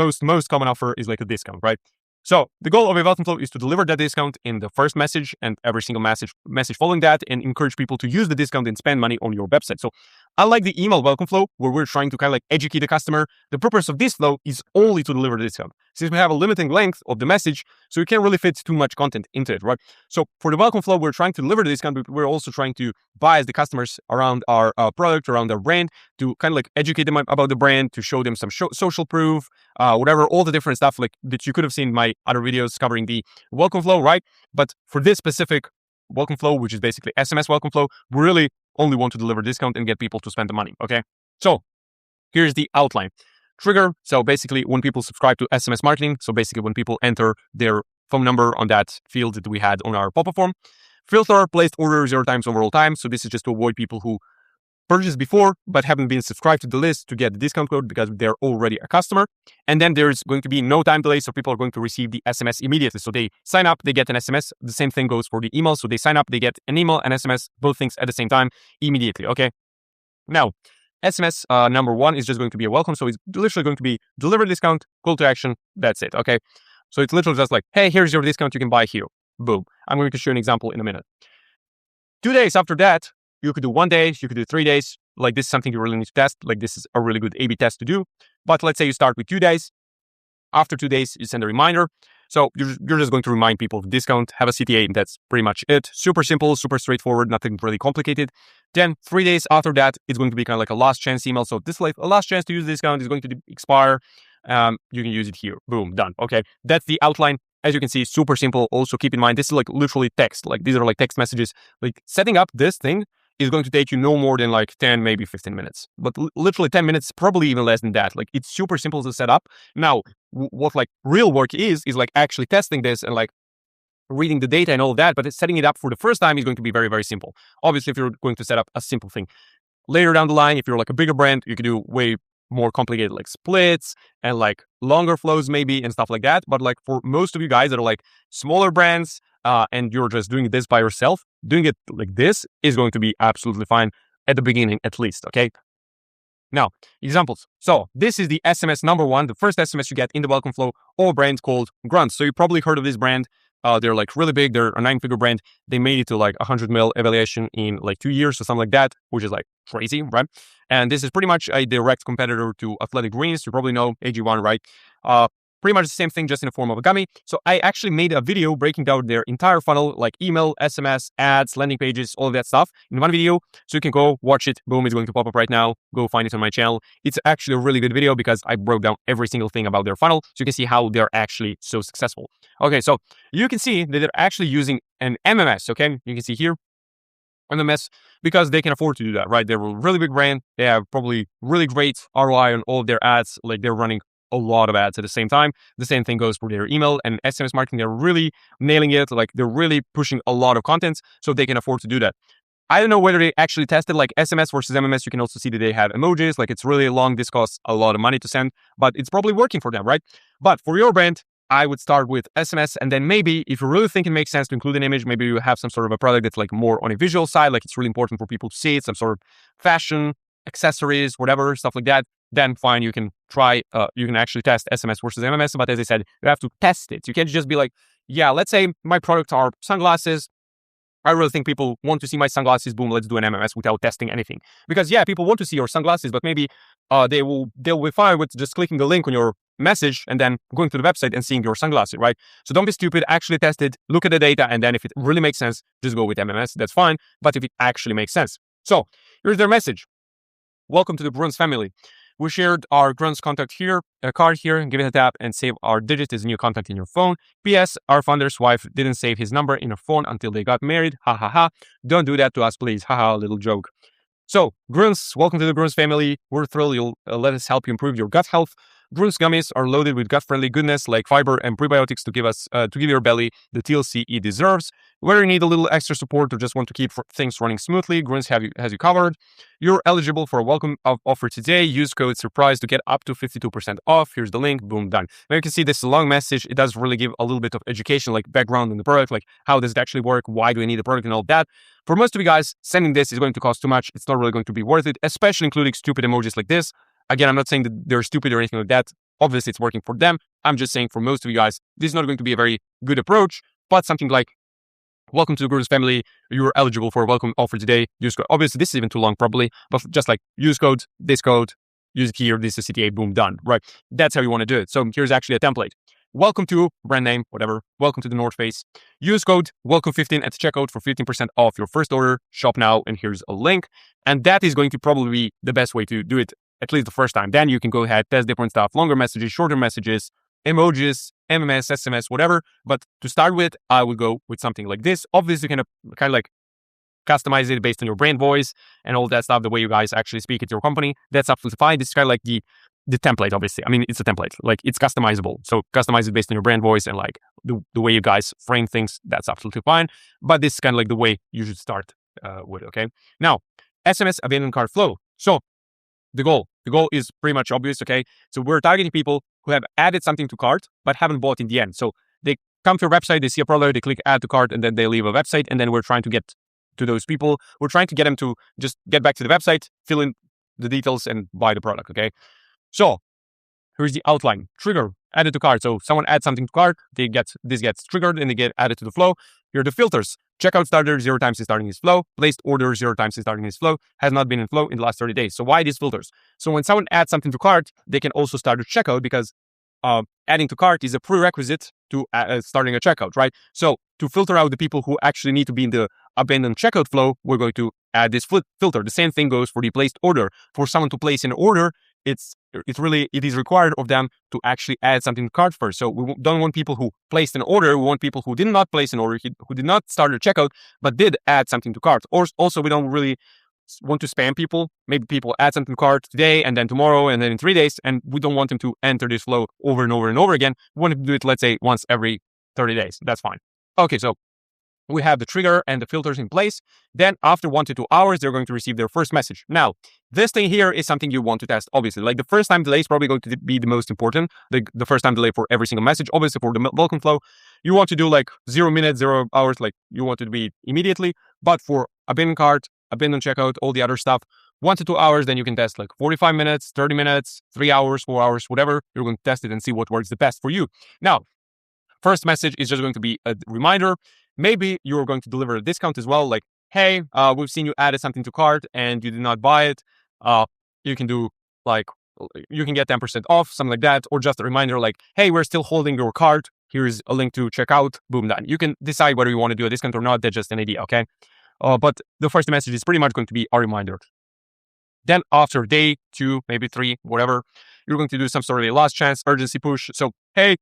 common offer is like a discount, right? So the goal of a welcome flow is to deliver that discount in the first message and every single message following that, and encourage people to use the discount and spend money on your website. So unlike the email welcome flow, where we're trying to kind of like educate the customer, the purpose of this flow is only to deliver the discount. Since we have a limiting length of the message, so you can't really fit too much content into it, right? So for the welcome flow, we're trying to deliver the discount, but we're also trying to bias the customers around our product, around our brand, to kind of like educate them about the brand, to show them some social proof, whatever, all the different stuff like that you could have seen in my other videos covering the welcome flow, right? But for this specific welcome flow, which is basically SMS welcome flow, we really only want to deliver discount and get people to spend the money, okay? So here's the outline. Trigger, so basically when people subscribe to SMS marketing, so basically when people enter their phone number on that field that we had on our pop-up form. Filter, placed order 0 times over all time, so this is just to avoid people who purchased before but haven't been subscribed to the list to get the discount code because they're already a customer. And then there's going to be no time delay, so people are going to receive the SMS immediately. So they sign up, they get an SMS. The same thing goes for the email. So they sign up, they get an email and SMS, both things at the same time immediately, okay? Now, SMS number 1 is just going to be a welcome. So it's literally going to be deliver discount, call to action, that's it, okay? So it's literally just like, hey, here's your discount, you can buy here. Boom. I'm going to show you an example in a minute. 2 days after that, you could do 1 day, you could do 3 days. Like, this is something you really need to test. Like, this is a really good A/B test to do. But let's say you start with 2 days. After 2 days, you send a reminder. So you're just going to remind people of the discount, have a CTA, and that's pretty much it. Super simple, super straightforward, nothing really complicated. Then 3 days after that, it's going to be kind of like a last chance email. So this is like a last chance to use the discount is going to expire. You can use it here. Boom, done. Okay, that's the outline. As you can see, super simple. Also keep in mind, this is like literally text. Like these are like text messages. Like setting up this thing is going to take you no more than like 10, maybe 15 minutes. But literally 10 minutes, probably even less than that. Like it's super simple to set up. Now, what like real work is like actually testing this and like reading the data and all of that. But setting it up for the first time is going to be very, very simple. Obviously, if you're going to set up a simple thing. Later down the line, if you're like a bigger brand, you can do way more complicated like splits and like longer flows maybe and stuff like that. But like for most of you guys that are like smaller brands and you're just doing this by yourself, doing it like this is going to be absolutely fine at the beginning at least, okay? Now, examples. So this is the SMS number one, the first SMS you get in the welcome flow of a brand called Grunt. So you probably heard of this brand. They're like really big. They're a 9-figure brand. They made it to like 100 mil evaluation in like 2 years or something like that, which is like crazy, right? And this is pretty much a direct competitor to Athletic Greens. You probably know AG1, right? Pretty much the same thing, just in the form of a gummy. So I actually made a video breaking down their entire funnel, like email, SMS, ads, landing pages, all of that stuff in one video. So you can go watch it. Boom, it's going to pop up right now. Go find it on my channel. It's actually a really good video because I broke down every single thing about their funnel. So you can see how they're actually so successful. Okay, so you can see that they're actually using an MMS, okay? You can see here, MMS, because they can afford to do that, right? They're a really big brand. They have probably really great ROI on all of their ads. Like they're running a lot of ads at the same time. The same thing goes for their email and SMS marketing. They're really nailing it. Like they're really pushing a lot of content, so they can afford to do that. I don't know whether they actually tested like SMS versus MMS. You can also see that they have emojis. Like it's really long. This costs a lot of money to send, but it's probably working for them, right? But for your brand, I would start with SMS, and then maybe if you really think it makes sense to include an image, maybe you have some sort of a product that's like more on a visual side, like it's really important for people to see it, some sort of fashion, accessories, whatever, stuff like that, then fine, you can try, you can actually test SMS versus MMS. But as I said, you have to test it. You can't just be like, yeah, let's say my products are sunglasses. I really think people want to see my sunglasses. Boom, let's do an MMS without testing anything. Because yeah, people want to see your sunglasses, but maybe they'll be fine with just clicking the link on your message and then going to the website and seeing your sunglasses, right? So don't be stupid, actually test it, look at the data, and then if it really makes sense, just go with MMS, that's fine. But if it actually makes sense. So here's their message. Welcome to the Bruns family. We shared our Grunt's contact here, a card here, give it a tap and save our digit as a new contact in your phone. P.S. Our founder's wife didn't save his number in her phone until they got married. Ha ha ha. Don't do that to us, please. Ha ha, little joke. So, Grunts, welcome to the Grunts family. We're thrilled you'll let us help you improve your gut health. Grunts gummies are loaded with gut-friendly goodness like fiber and prebiotics to give your belly the TLC it deserves. Whether you need a little extra support or just want to keep things running smoothly, Grunts has you covered. You're eligible for a welcome offer today. Use code SURPRISE to get up to 52% off. Here's the link. Boom, done. Now you can see this is a long message. It does really give a little bit of education, like background on the product, like how does it actually work? Why do we need the product and all that? For most of you guys, sending this is going to cost too much. It's not really going to be worth it, especially including stupid emojis like this. Again, I'm not saying that they're stupid or anything like that. Obviously, it's working for them. I'm just saying for most of you guys, this is not going to be a very good approach, but something like, welcome to the Grunts family. You're eligible for a welcome offer today. Use code. Obviously, this is even too long probably, but just like use code, use it here, this is CTA, boom, done, right? That's how you want to do it. So here's actually a template. Welcome to brand name, whatever. Welcome to the North Face. Use code WELCOME15 at checkout for 15% off your first order. Shop now, and here's a link. And that is going to probably be the best way to do it, at least the first time. Then you can go ahead, test different stuff, longer messages, shorter messages, emojis, MMS, SMS, whatever. But to start with, I would go with something like this. Obviously, you can kind of like customize it based on your brand voice and all that stuff, the way you guys actually speak at your company. That's absolutely fine. This is kind of like the template, obviously. I mean, it's a template. Like, it's customizable. So customize it based on your brand voice and like the way you guys frame things. That's absolutely fine. But this is kind of like the way you should start with, okay? Now, SMS abandoned cart flow. So the goal is pretty much obvious, okay? So we're targeting people who have added something to cart, but haven't bought in the end. So they come to our website, they see a product, they click add to cart, and then they leave a website. And then we're trying to get to those people. We're trying to get them to just get back to the website, fill in the details, and buy the product, okay? So here's the outline. Trigger, added to cart. So someone adds something to cart, this gets triggered, and they get added to the flow. Here are the filters. Checkout starter, 0 times is starting his flow. Placed order, 0 times is starting his flow. Has not been in flow in the last 30 days. So why these filters? So when someone adds something to cart, they can also start a checkout because adding to cart is a prerequisite to starting a checkout, right? So to filter out the people who actually need to be in the abandoned checkout flow, we're going to add this filter. The same thing goes for the placed order. For someone to place an order, it is required of them to actually add something to cart first. So we don't want people who placed an order. We want people who did not place an order, who did not start a checkout, but did add something to cart. Or also, we don't really want to spam people. Maybe people add something to cart today and then tomorrow and then in 3 days, and we don't want them to enter this flow over and over and over again. We want to do it, let's say, once every 30 days. That's fine. Okay, so we have the trigger and the filters in place. Then after 1 to 2 hours, they're going to receive their first message. Now, this thing here is something you want to test, obviously. Like the first time delay is probably going to be the most important. The first time delay for every single message. Obviously, for the welcome flow, you want to do like 0 minutes, 0 hours, like you want it to be immediately. But for abandoned cart, abandoned checkout, all the other stuff, 1 to 2 hours, then you can test like 45 minutes, 30 minutes, 3 hours, 4 hours, whatever. You're going to test it and see what works the best for you. Now, first message is just going to be a reminder. Maybe you're going to deliver a discount as well. Like, hey, we've seen you added something to cart and you did not buy it. You can do like, you can get 10% off, something like that. Or just a reminder like, hey, we're still holding your cart. Here's a link to check out. Boom, done. You can decide whether you want to do a discount or not. That's just an idea, okay? But the first message is pretty much going to be a reminder. Then after day 2, maybe 3, whatever, you're going to do some sort of a last chance urgency push. So, hey,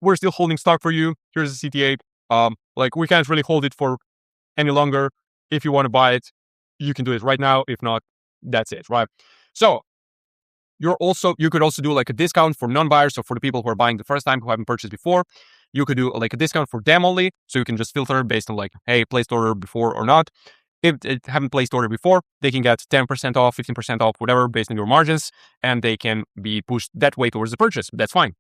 we're still holding stock for you. Here's the CTA. Like we can't really hold it for any longer. If you want to buy it, you can do it right now. If not, that's it, right? So you could also do like a discount for non-buyers. So for the people who are buying the first time, who haven't purchased before, you could do like a discount for them only. So you can just filter based on like, hey, placed order before or not. If they haven't placed order before, they can get 10% off, 15% off, whatever, based on your margins, and they can be pushed that way towards the purchase. That's fine.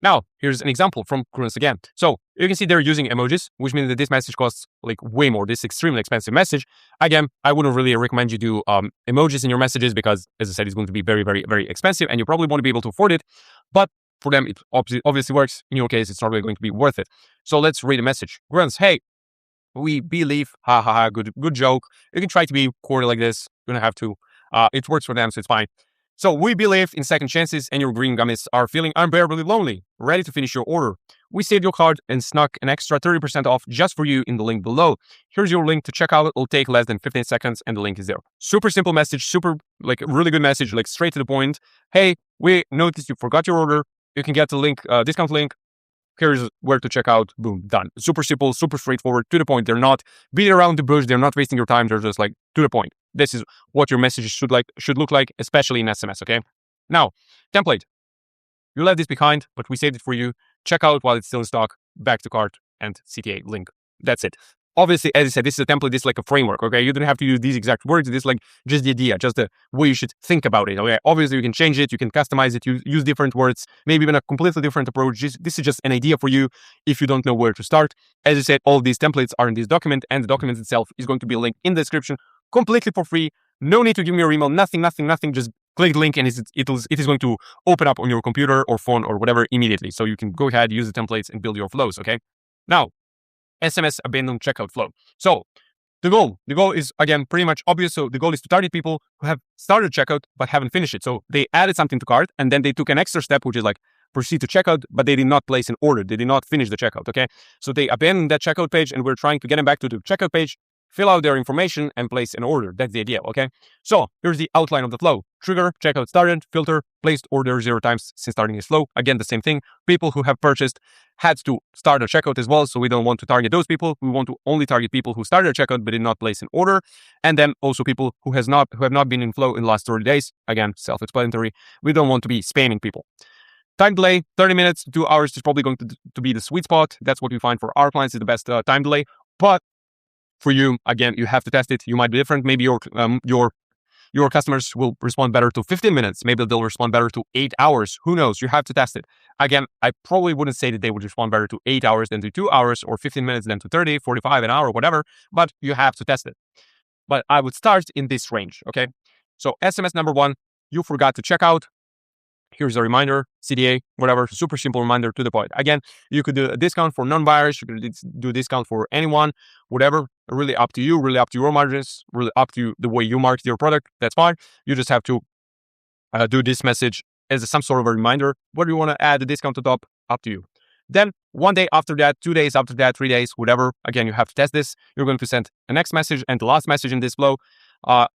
Now, here's an example from Kruns again. So you can see they're using emojis, which means that this message costs like way more. This extremely expensive message. Again, I wouldn't really recommend you do emojis in your messages because, as I said, it's going to be very, very, very expensive and you probably won't be able to afford it. But for them, it obviously works. In your case, it's not really going to be worth it. So let's read a message. Kruns, hey, we believe, good joke. You can try to be corny like this. You don't have to. It works for them, so it's fine. So we believe in second chances and your green gummies are feeling unbearably lonely, ready to finish your order. We saved your card and snuck an extra 30% off just for you in the link below. Here's your link to check out. It'll take less than 15 seconds and the link is there. Super simple message, super like really good message, like straight to the point. Hey, we noticed you forgot your order. You can get the link, discount link. Here's where to check out. Boom, done. Super simple, super straightforward, to the point. They're not beating around the bush. They're not wasting your time. They're just like to the point. This is what your messages should look like, especially in SMS, okay? Now, template. You left this behind, but we saved it for you. Check out while it's still in stock, back to cart, and CTA link. That's it. Obviously, as I said, this is a template, this is like a framework, okay? You don't have to use these exact words. This is like just the idea, just the way you should think about it, okay? Obviously, you can change it, you can customize it, use different words, maybe even a completely different approach. This is just an idea for you if you don't know where to start. As I said, all these templates are in this document, and the document itself is going to be linked in the description, completely for free. No need to give me your email, nothing. Just click the link and it is going to open up on your computer or phone or whatever immediately. So you can go ahead, use the templates and build your flows, okay? Now, SMS abandoned checkout flow. So the goal is, again, pretty much obvious. So the goal is to target people who have started checkout but haven't finished it. So they added something to cart and then they took an extra step, which is like proceed to checkout, but they did not place an order. They did not finish the checkout, okay? So they abandoned that checkout page and we're trying to get them back to the checkout page, fill out their information and place an order. That's the idea, okay? So here's the outline of the flow. Trigger, checkout started, filter, placed order 0 times since starting this flow. Again, the same thing. People who have purchased had to start a checkout as well. So we don't want to target those people. We want to only target people who started a checkout but did not place an order. And then also people who have not been in flow in the last 30 days. Again, self-explanatory. We don't want to be spamming people. Time delay, 30 minutes to 2 hours is probably going to be the sweet spot. That's what we find for our clients is the best time delay. But for you, again, you have to test it. You might be different. Maybe your customers will respond better to 15 minutes. Maybe they'll respond better to 8 hours. Who knows? You have to test it. Again, I probably wouldn't say that they would respond better to 8 hours than to 2 hours or 15 minutes than to 30, 45, an hour, whatever, but you have to test it. But I would start in this range, okay? So SMS number 1, you forgot to check out. Here's a reminder, CTA, whatever, super simple reminder to the point. Again, you could do a discount for non-buyers, you could do a discount for anyone, whatever, really up to you, really up to your margins, really up to the way you market your product, that's fine. You just have to do this message as some sort of a reminder. Whether you want to add a discount to top, up to you. Then 1 day after that, 2 days after that, 3 days, whatever, again, you have to test this. You're going to send a next message and the last message in this flow.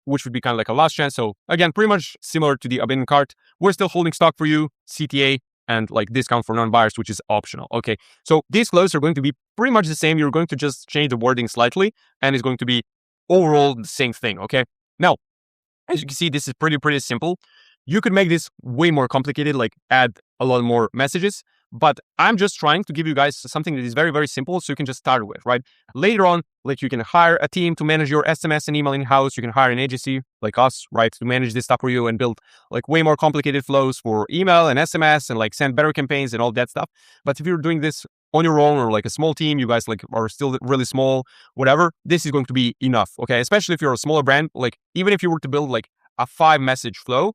which would be kind of like a last chance. So again, pretty much similar to the abandoned cart. We're still holding stock for you, CTA, and like discount for non-buyers, which is optional. Okay, so these flows are going to be pretty much the same. You're going to just change the wording slightly, and it's going to be overall the same thing. Okay, now as you can see, this is pretty simple. You could make this way more complicated, like add a lot more messages, but I'm just trying to give you guys something that is very simple, so you can just start with, right? Later on, like you can hire a team to manage your SMS and email in-house. You can hire an agency like us, right, to manage this stuff for you and build like way more complicated flows for email and SMS and like send better campaigns and all that stuff. But if you're doing this on your own or like a small team, you guys like are still really small, whatever, this is going to be enough, okay? Especially if you're a smaller brand, like even if you were to build like a 5-message flow,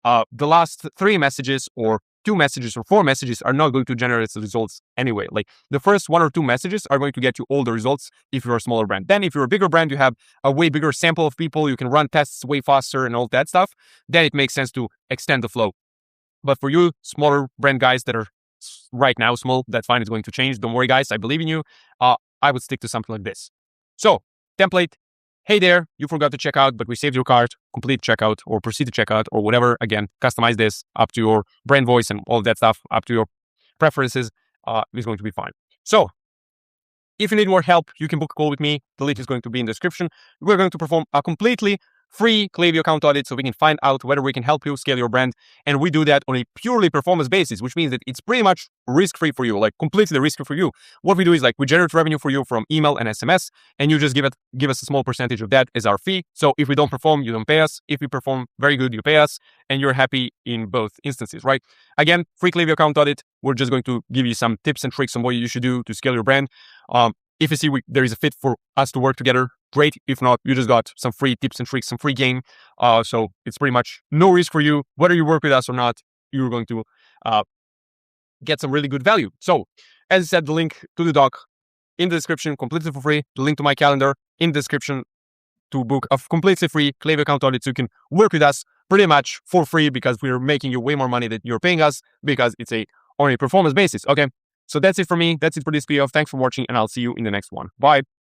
the last 3 messages or 2 messages or 4 messages are not going to generate the results anyway. Like the first 1 or 2 messages are going to get you all the results if you're a smaller brand. Then if you're a bigger brand, you have a way bigger sample of people, you can run tests way faster and all that stuff, then it makes sense to extend the flow. But for you smaller brand guys that are right now small, that's fine, it's going to change. Don't worry guys, I believe in you. I would stick to something like this. So template, hey there, you forgot to check out, but we saved your cart, complete checkout or proceed to checkout or whatever. Again, customize this up to your brand voice and all that stuff, up to your preferences. It's going to be fine. So if you need more help, you can book a call with me. The link is going to be in the description. We're going to perform a completely free Klaviyo account audit so we can find out whether we can help you scale your brand. And we do that on a purely performance basis, which means that it's pretty much risk-free for you, like completely risk-free for you. What we do is like we generate revenue for you from email and SMS, and you just give us a small percentage of that as our fee. So if we don't perform, you don't pay us. If we perform very good, you pay us, and you're happy in both instances, right? Again, free Klaviyo account audit. We're just going to give you some tips and tricks on what you should do to scale your brand. If you see there is a fit for us to work together, great. If not, you just got some free tips and tricks, some free game. So it's pretty much no risk for you. Whether you work with us or not, you're going to get some really good value. So as I said, the link to the doc in the description, completely for free. The link to my calendar in the description to book a completely free Klaviyo account audit so you can work with us pretty much for free because we're making you way more money than you're paying us because it's on a performance basis. Okay. So that's it for me. That's it for this video. Thanks for watching and I'll see you in the next one. Bye.